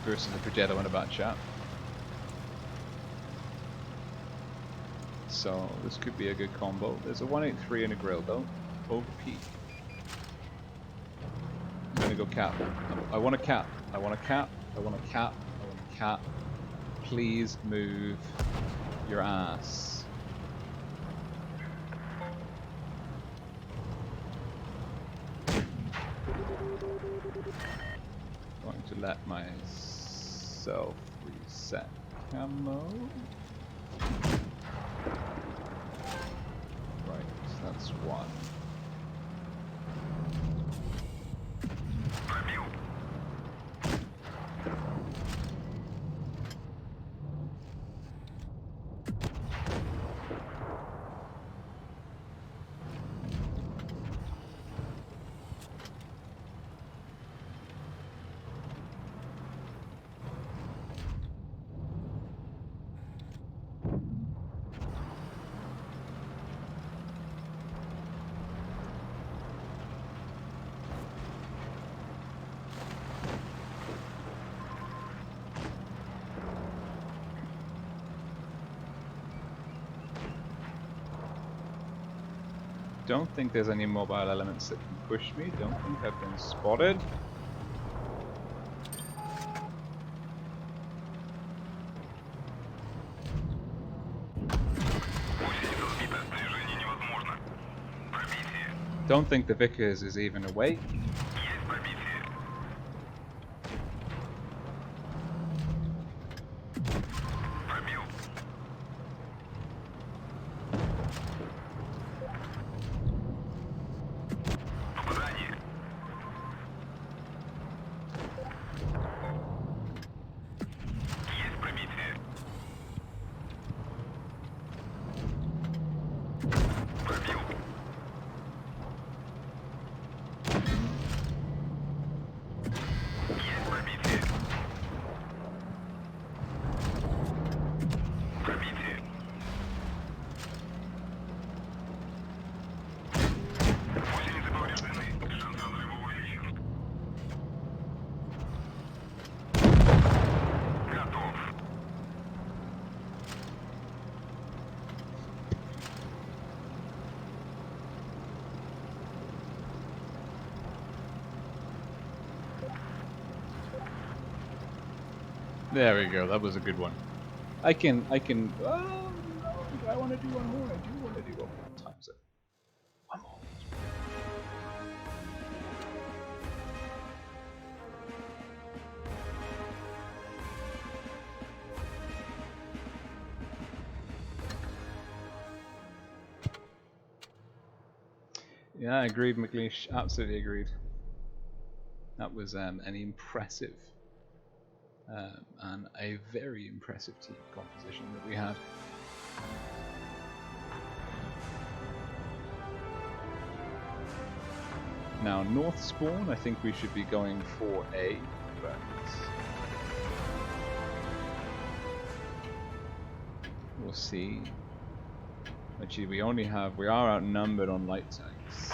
versus a Progetto and a Bat Chat. So this could be a good combo. There's a 183 and a grill though. Over P. I'm gonna go cap. I want a cap. I want a cap. I want a cap. I want a cap. Please move your ass. Going to let myself reset camo. Right, so that's one. Don't think there's any mobile elements that can push me. Don't think I've been spotted. Don't think the Vickers is even awake. There we go, that was a good one. I can, oh no, I want to do one more, I do want to do one more times it. One more. Yeah, agreed, McLeish, absolutely agreed. That was an impressive and a very impressive team composition that we had. Now, North Spawn, I think we should be going for A, but we'll see. Actually, we are outnumbered on light tanks.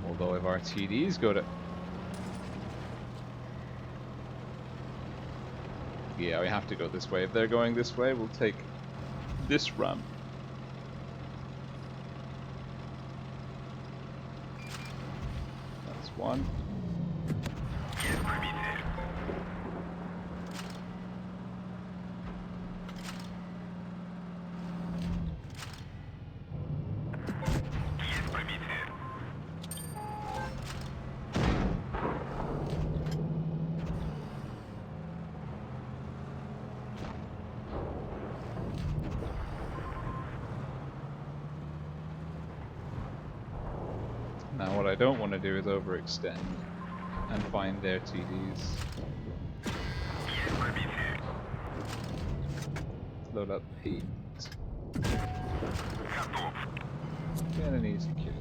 Although if our TDs go to... Yeah, we have to go this way. If they're going this way, we'll take this ramp. one. Now what I don't want to do is overextend and find their TDs. Load up paint. Get an easy kill.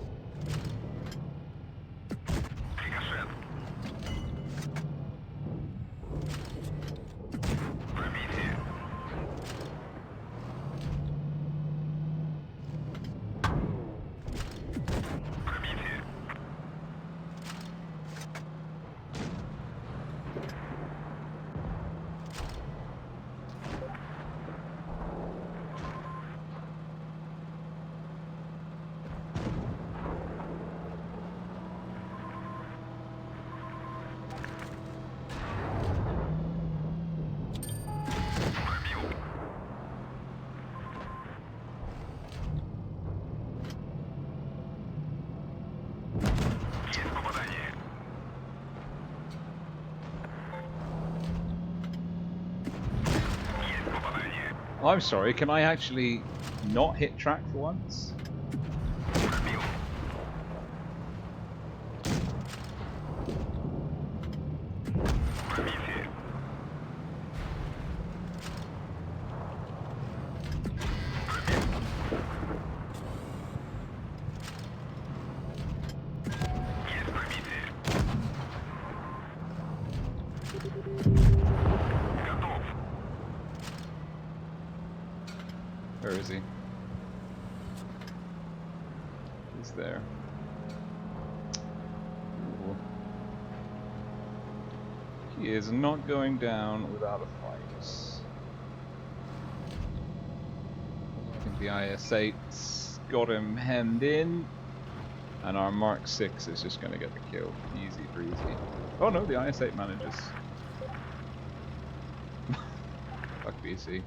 Oh, I'm sorry, can I actually not hit track for once? Where is he? He's there. Ooh. He is not going down without a fight. I think the IS-8's got him hemmed in, and our Mark 6 is just going to get the kill. Easy breezy. Oh no, the IS-8 manages. Fuck BC.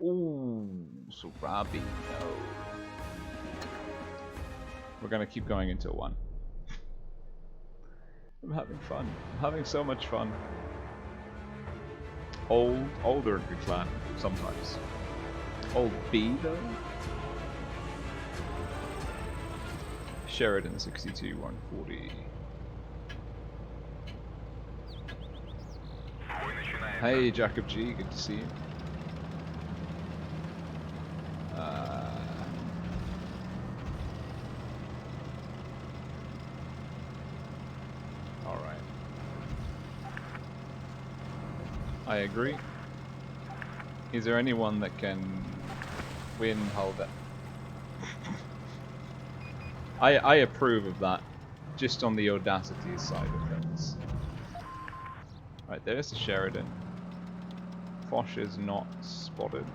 Ooh, so Robbie, no. We're gonna keep going until 1. I'm having fun. I'm having so much fun. Older in good clan, sometimes. Old B though? Sheridan 62, 140. Hey Jacob G, good to see you. Alright. I agree. Is there anyone that can win Hulda? I approve of that, just on the audacity side of things. Right, there's the Sheridan. Foch is not spotted.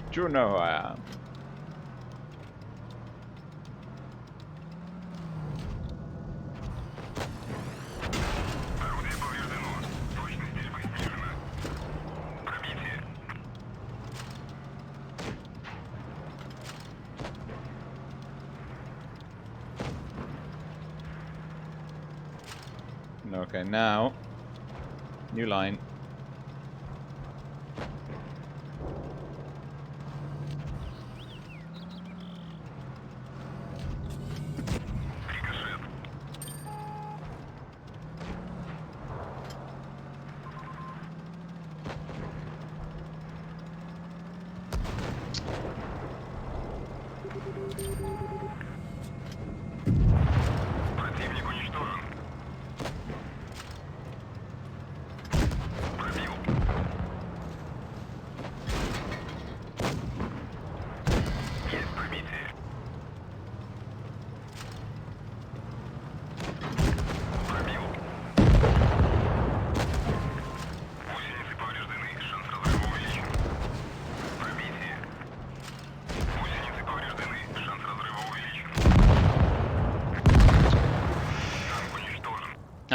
Do you know who I am? Okay, now, new line.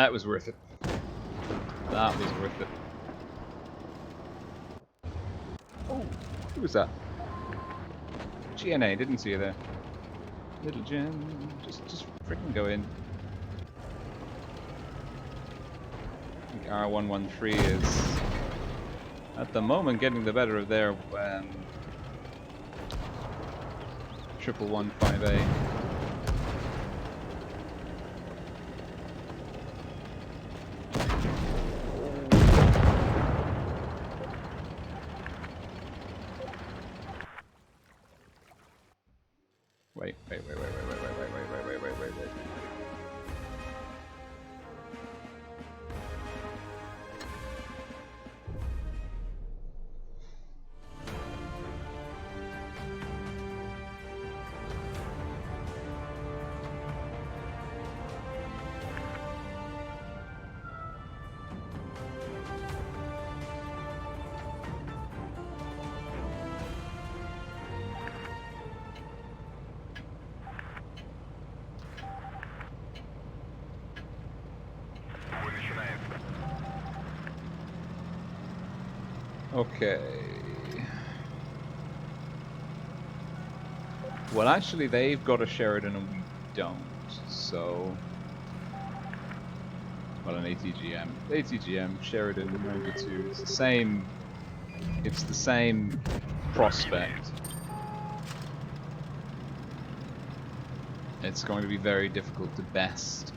That was worth it. That was worth it. Oh, who was that? GNA, didn't see you there. Little Jen, just freaking go in. I think R113 is at the moment getting the better of their 1115A. Wait. Okay. Well, actually, they've got a Sheridan and we don't, so... Well, an ATGM. ATGM, Sheridan, 92. It's the same... It's the same prospect. It's going to be very difficult to best.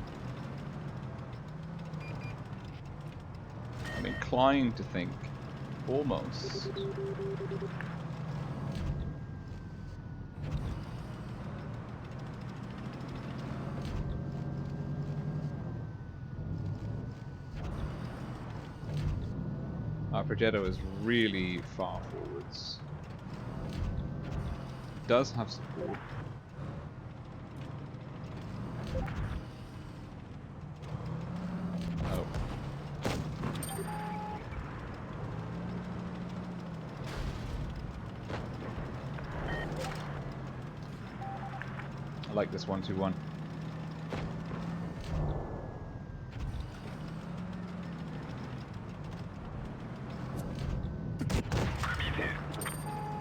I'm inclined to think almost. Our Progetto is really far forwards. Does have support. Oh. I like this 1-2-1.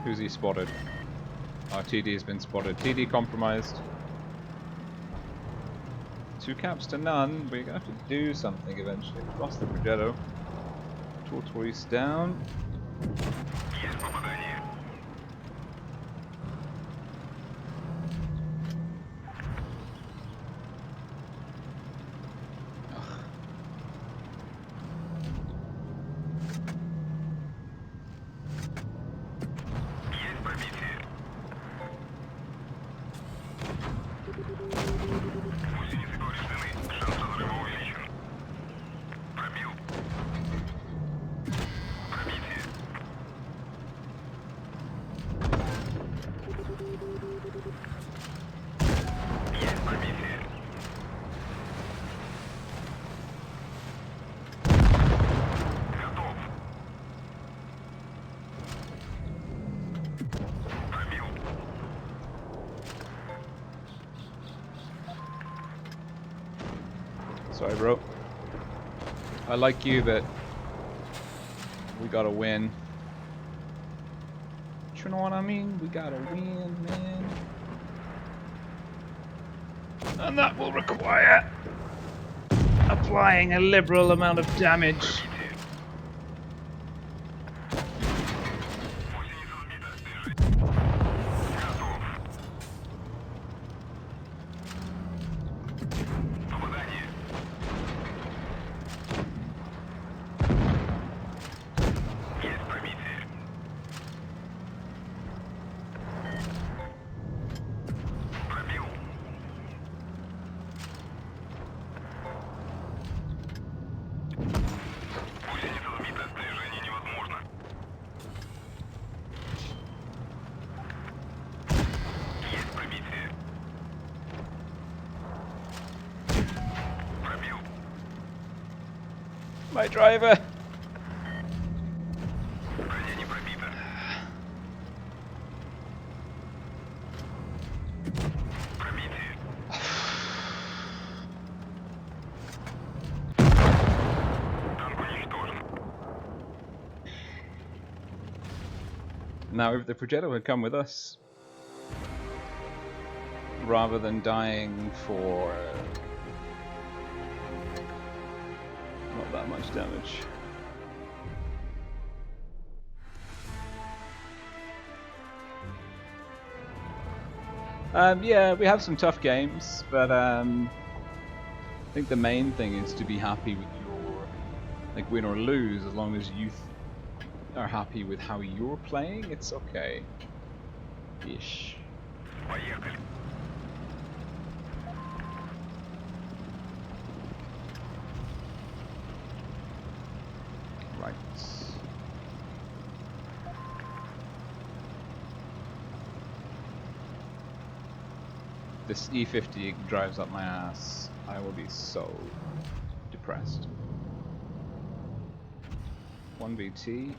Who's he spotted? Our TD has been spotted. TD compromised. 2 caps to none. We're gonna have to do something eventually. We've lost the Progetto. Tortoise down. Sorry, bro. I like you, but we gotta win. You know what I mean? We gotta win, man. And that will require applying a liberal amount of damage. My driver. Now, if the Progetto had come with us, rather than dying for not that much damage. Yeah, we have some tough games, but I think the main thing is to be happy with your, like, win or lose. As long as you are happy with how you're playing, it's okay. Ish. Поехали. Right. This E50 drives up my ass. I will be so depressed. 1VT.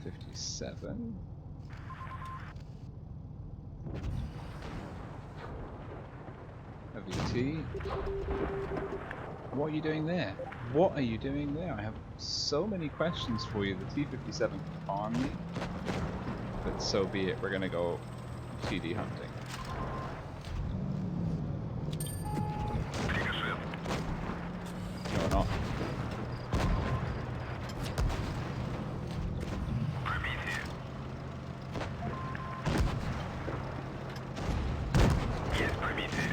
57. A VT. What are you doing there? What are you doing there? I have so many questions for you. The T-57 can farm me, but so be it. We're gonna go TD hunting. No, we're not. Есть пробитие.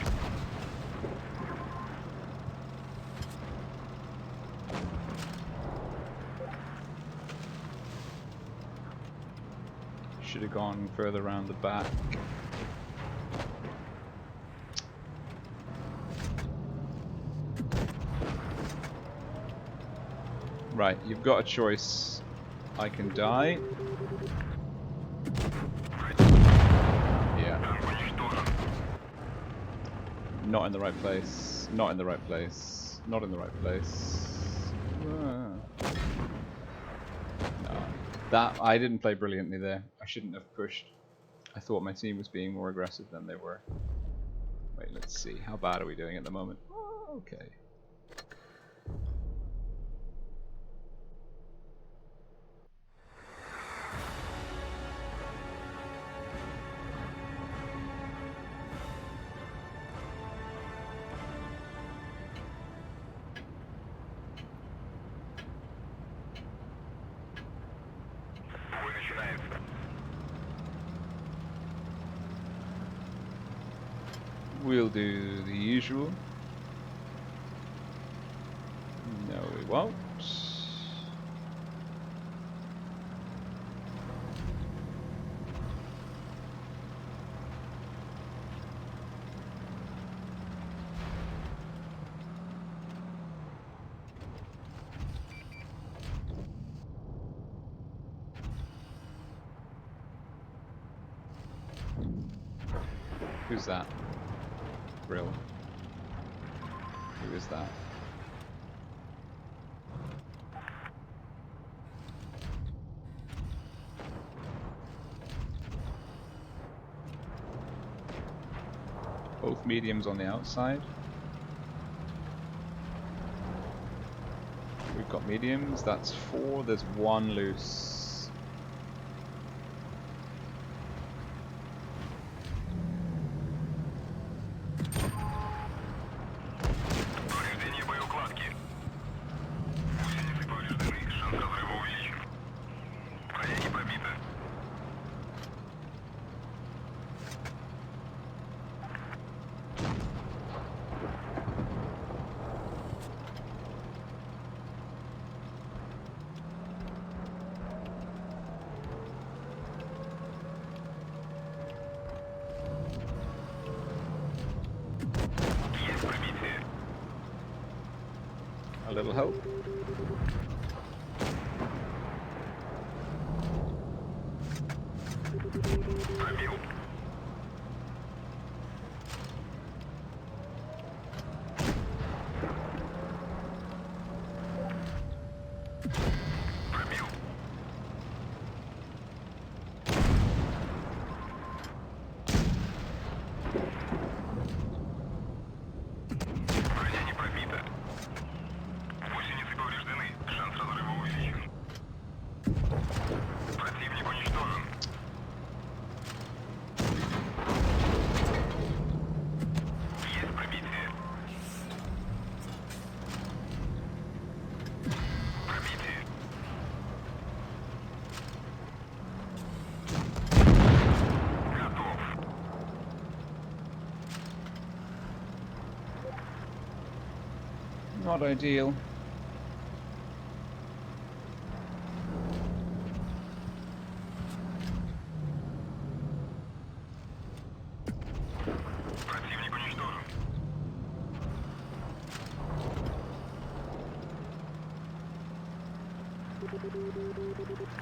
Should have gone further around the back. Right, you've got a choice. I can die. Yeah. Not in the right place. Not in the right place. Not in the right place. No. That I didn't play brilliantly there. I shouldn't have pushed. I thought my team was being more aggressive than they were. Wait, let's see. How bad are we doing at the moment? Oh, okay. Бой начинается. We'll do the usual. No, we won't. Who's that? Brill. Who is that? Both mediums on the outside. We've got mediums, that's 4, there's 1 loose. Повреждение боеукладки. Гусеницы повреждены. Шанс разрыва увеличен. Броня не пробита. Есть пробитие. A little help. Пробил. Пробил. Броня не пробита. Гусеницы повреждены. Шанс разрыва not ideal. Противник уничтожен. Пробил. Готов.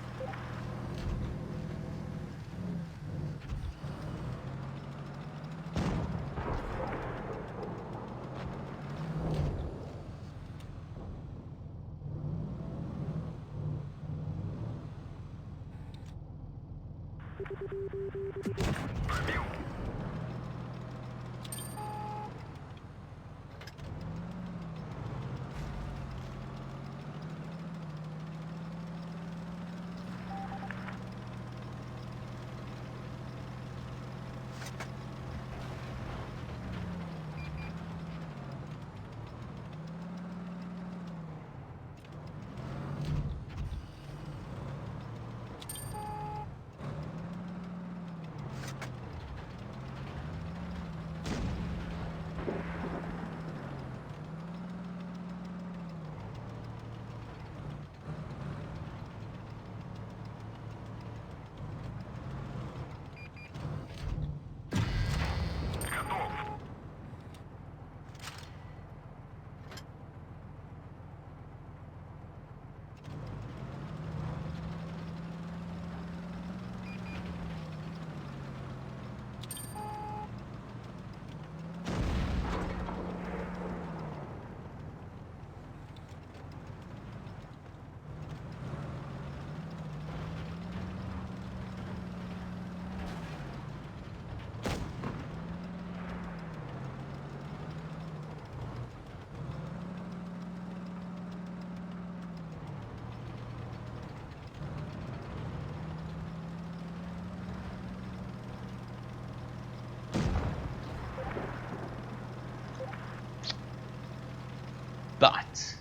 But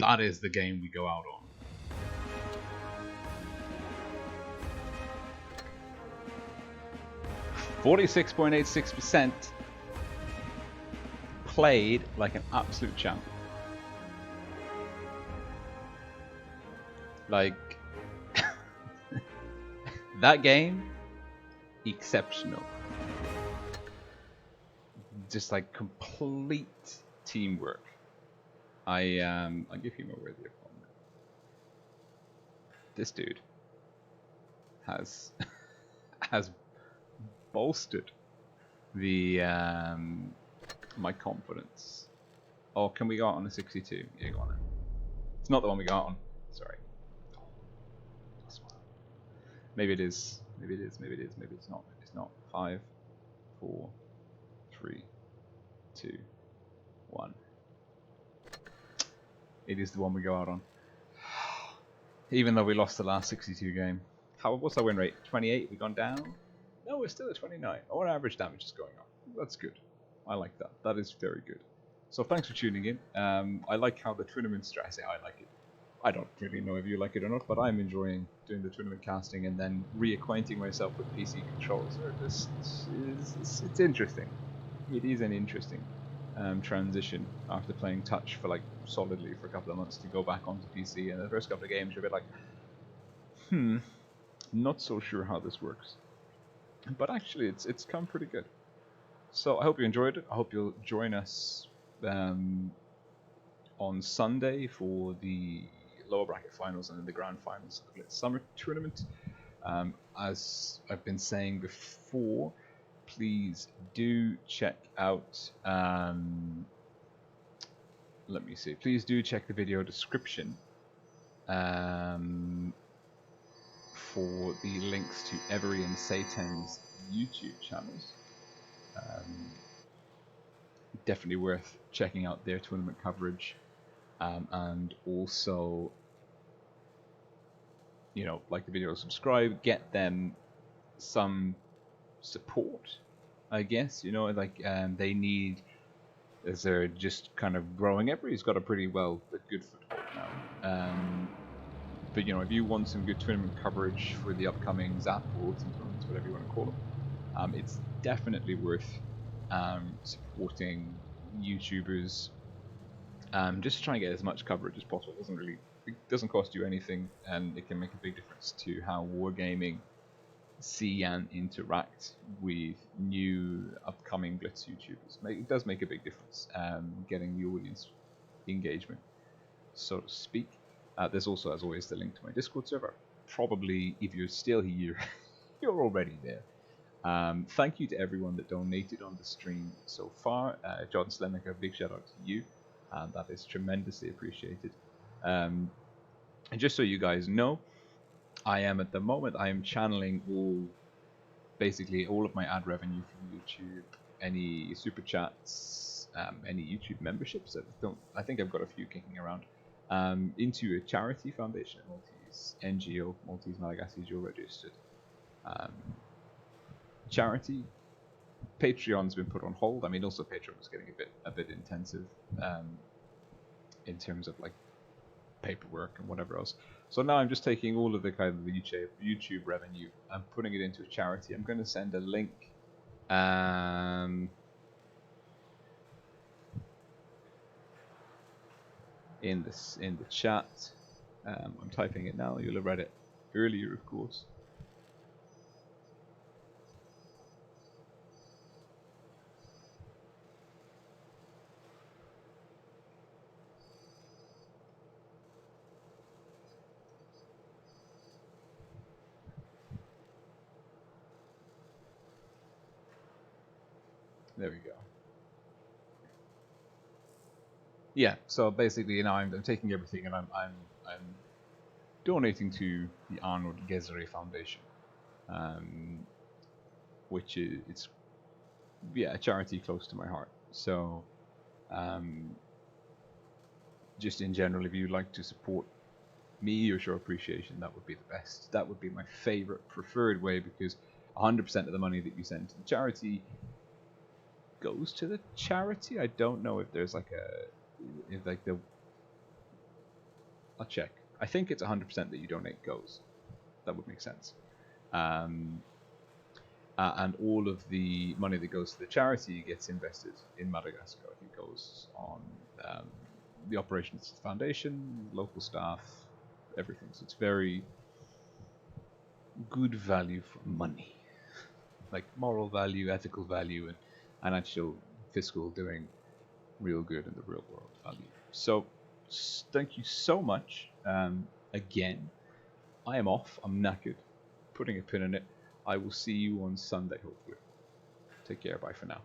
that is the game we go out on. %46.86% played like an absolute champ. Like that game, exceptional. Just like complete teamwork. I'll give him a worthy opponent. This dude has has bolstered the my confidence. Oh, can we go out on a 62? Yeah, go on then. It's not the one we got on. Sorry. Oh, maybe it is. Maybe it is. Maybe it is. Maybe it's not. Maybe it's not. 5, 4, 3, 2, 1. It is the one we go out on. Even though we lost the last 62 game. What's our win rate? 28? We've gone down? No, we're still at 29. Our average damage is going up. That's good. I like that. That is very good. So thanks for tuning in. I like how the tournament strategy. I like it. I don't really know if you like it or not, but I'm enjoying doing the tournament casting and then reacquainting myself with PC controls. It's interesting. It is an interesting transition after playing touch for like solidly for a couple of months to go back onto PC. And the first couple of games you're a bit like, not so sure how this works. But actually it's come pretty good. So I hope you enjoyed it. I hope you'll join us on Sunday for the lower bracket finals and then the grand finals of the Blitz Summer Tournament. As I've been saying before, please do check out let me see. Please do check the video description for the links to Every and Satan's YouTube channels. Definitely worth checking out their tournament coverage, and also, you know, like the video, subscribe, get them some support, I guess. You know, like they need, as they're just kind of growing. Everybody's got a pretty good foothold now. But you know, if you want some good tournament coverage for the upcoming Zap or Ultimate tournaments, whatever you want to call them, it's definitely worth supporting YouTubers just to try and get as much coverage as possible. It doesn't cost you anything, and it can make a big difference to how wargaming see and interact with new upcoming Blitz YouTubers. It does make a big difference, getting the audience engagement, so to speak. There's also, as always, the link to my Discord server. Probably, if you're still here, you're already there. Thank you to everyone that donated on the stream so far. John Sleneker, big shout out to you. That is tremendously appreciated. And just so you guys know, I am at the moment, I am channeling basically all of my ad revenue from YouTube, any super chats, any YouTube memberships. I think I've got a few kicking around, into a charity foundation at Maltese NGO, Maltese Malagasy Dual Registered charity. Patreon's been put on hold. I mean, also Patreon was getting a bit intensive in terms of like paperwork and whatever else. So now I'm just taking all of the kind of the YouTube revenue and putting it into a charity. I'm going to send a link in the chat. I'm typing it now. You'll have read it earlier, of course. There we go. Yeah, so basically now I'm taking everything and I'm donating to the Arnold Gezere Foundation, which is a charity close to my heart. So just in general, if you'd like to support me or show appreciation, that would be the best. That would be my favorite, preferred way, because 100% of the money that you send to the charity goes to the charity. I don't know if there's like I'll check. I think it's 100% that you donate goes. That would make sense. And all of the money that goes to the charity gets invested in Madagascar. I think goes on the operations of the foundation, local staff, everything. So it's very good value for money, like moral value, ethical value, and actual fiscal doing real good in the real world value. So thank you so much. Again, I am off. I'm knackered. Putting a pin in it. I will see you on Sunday, hopefully. Take care. Bye for now.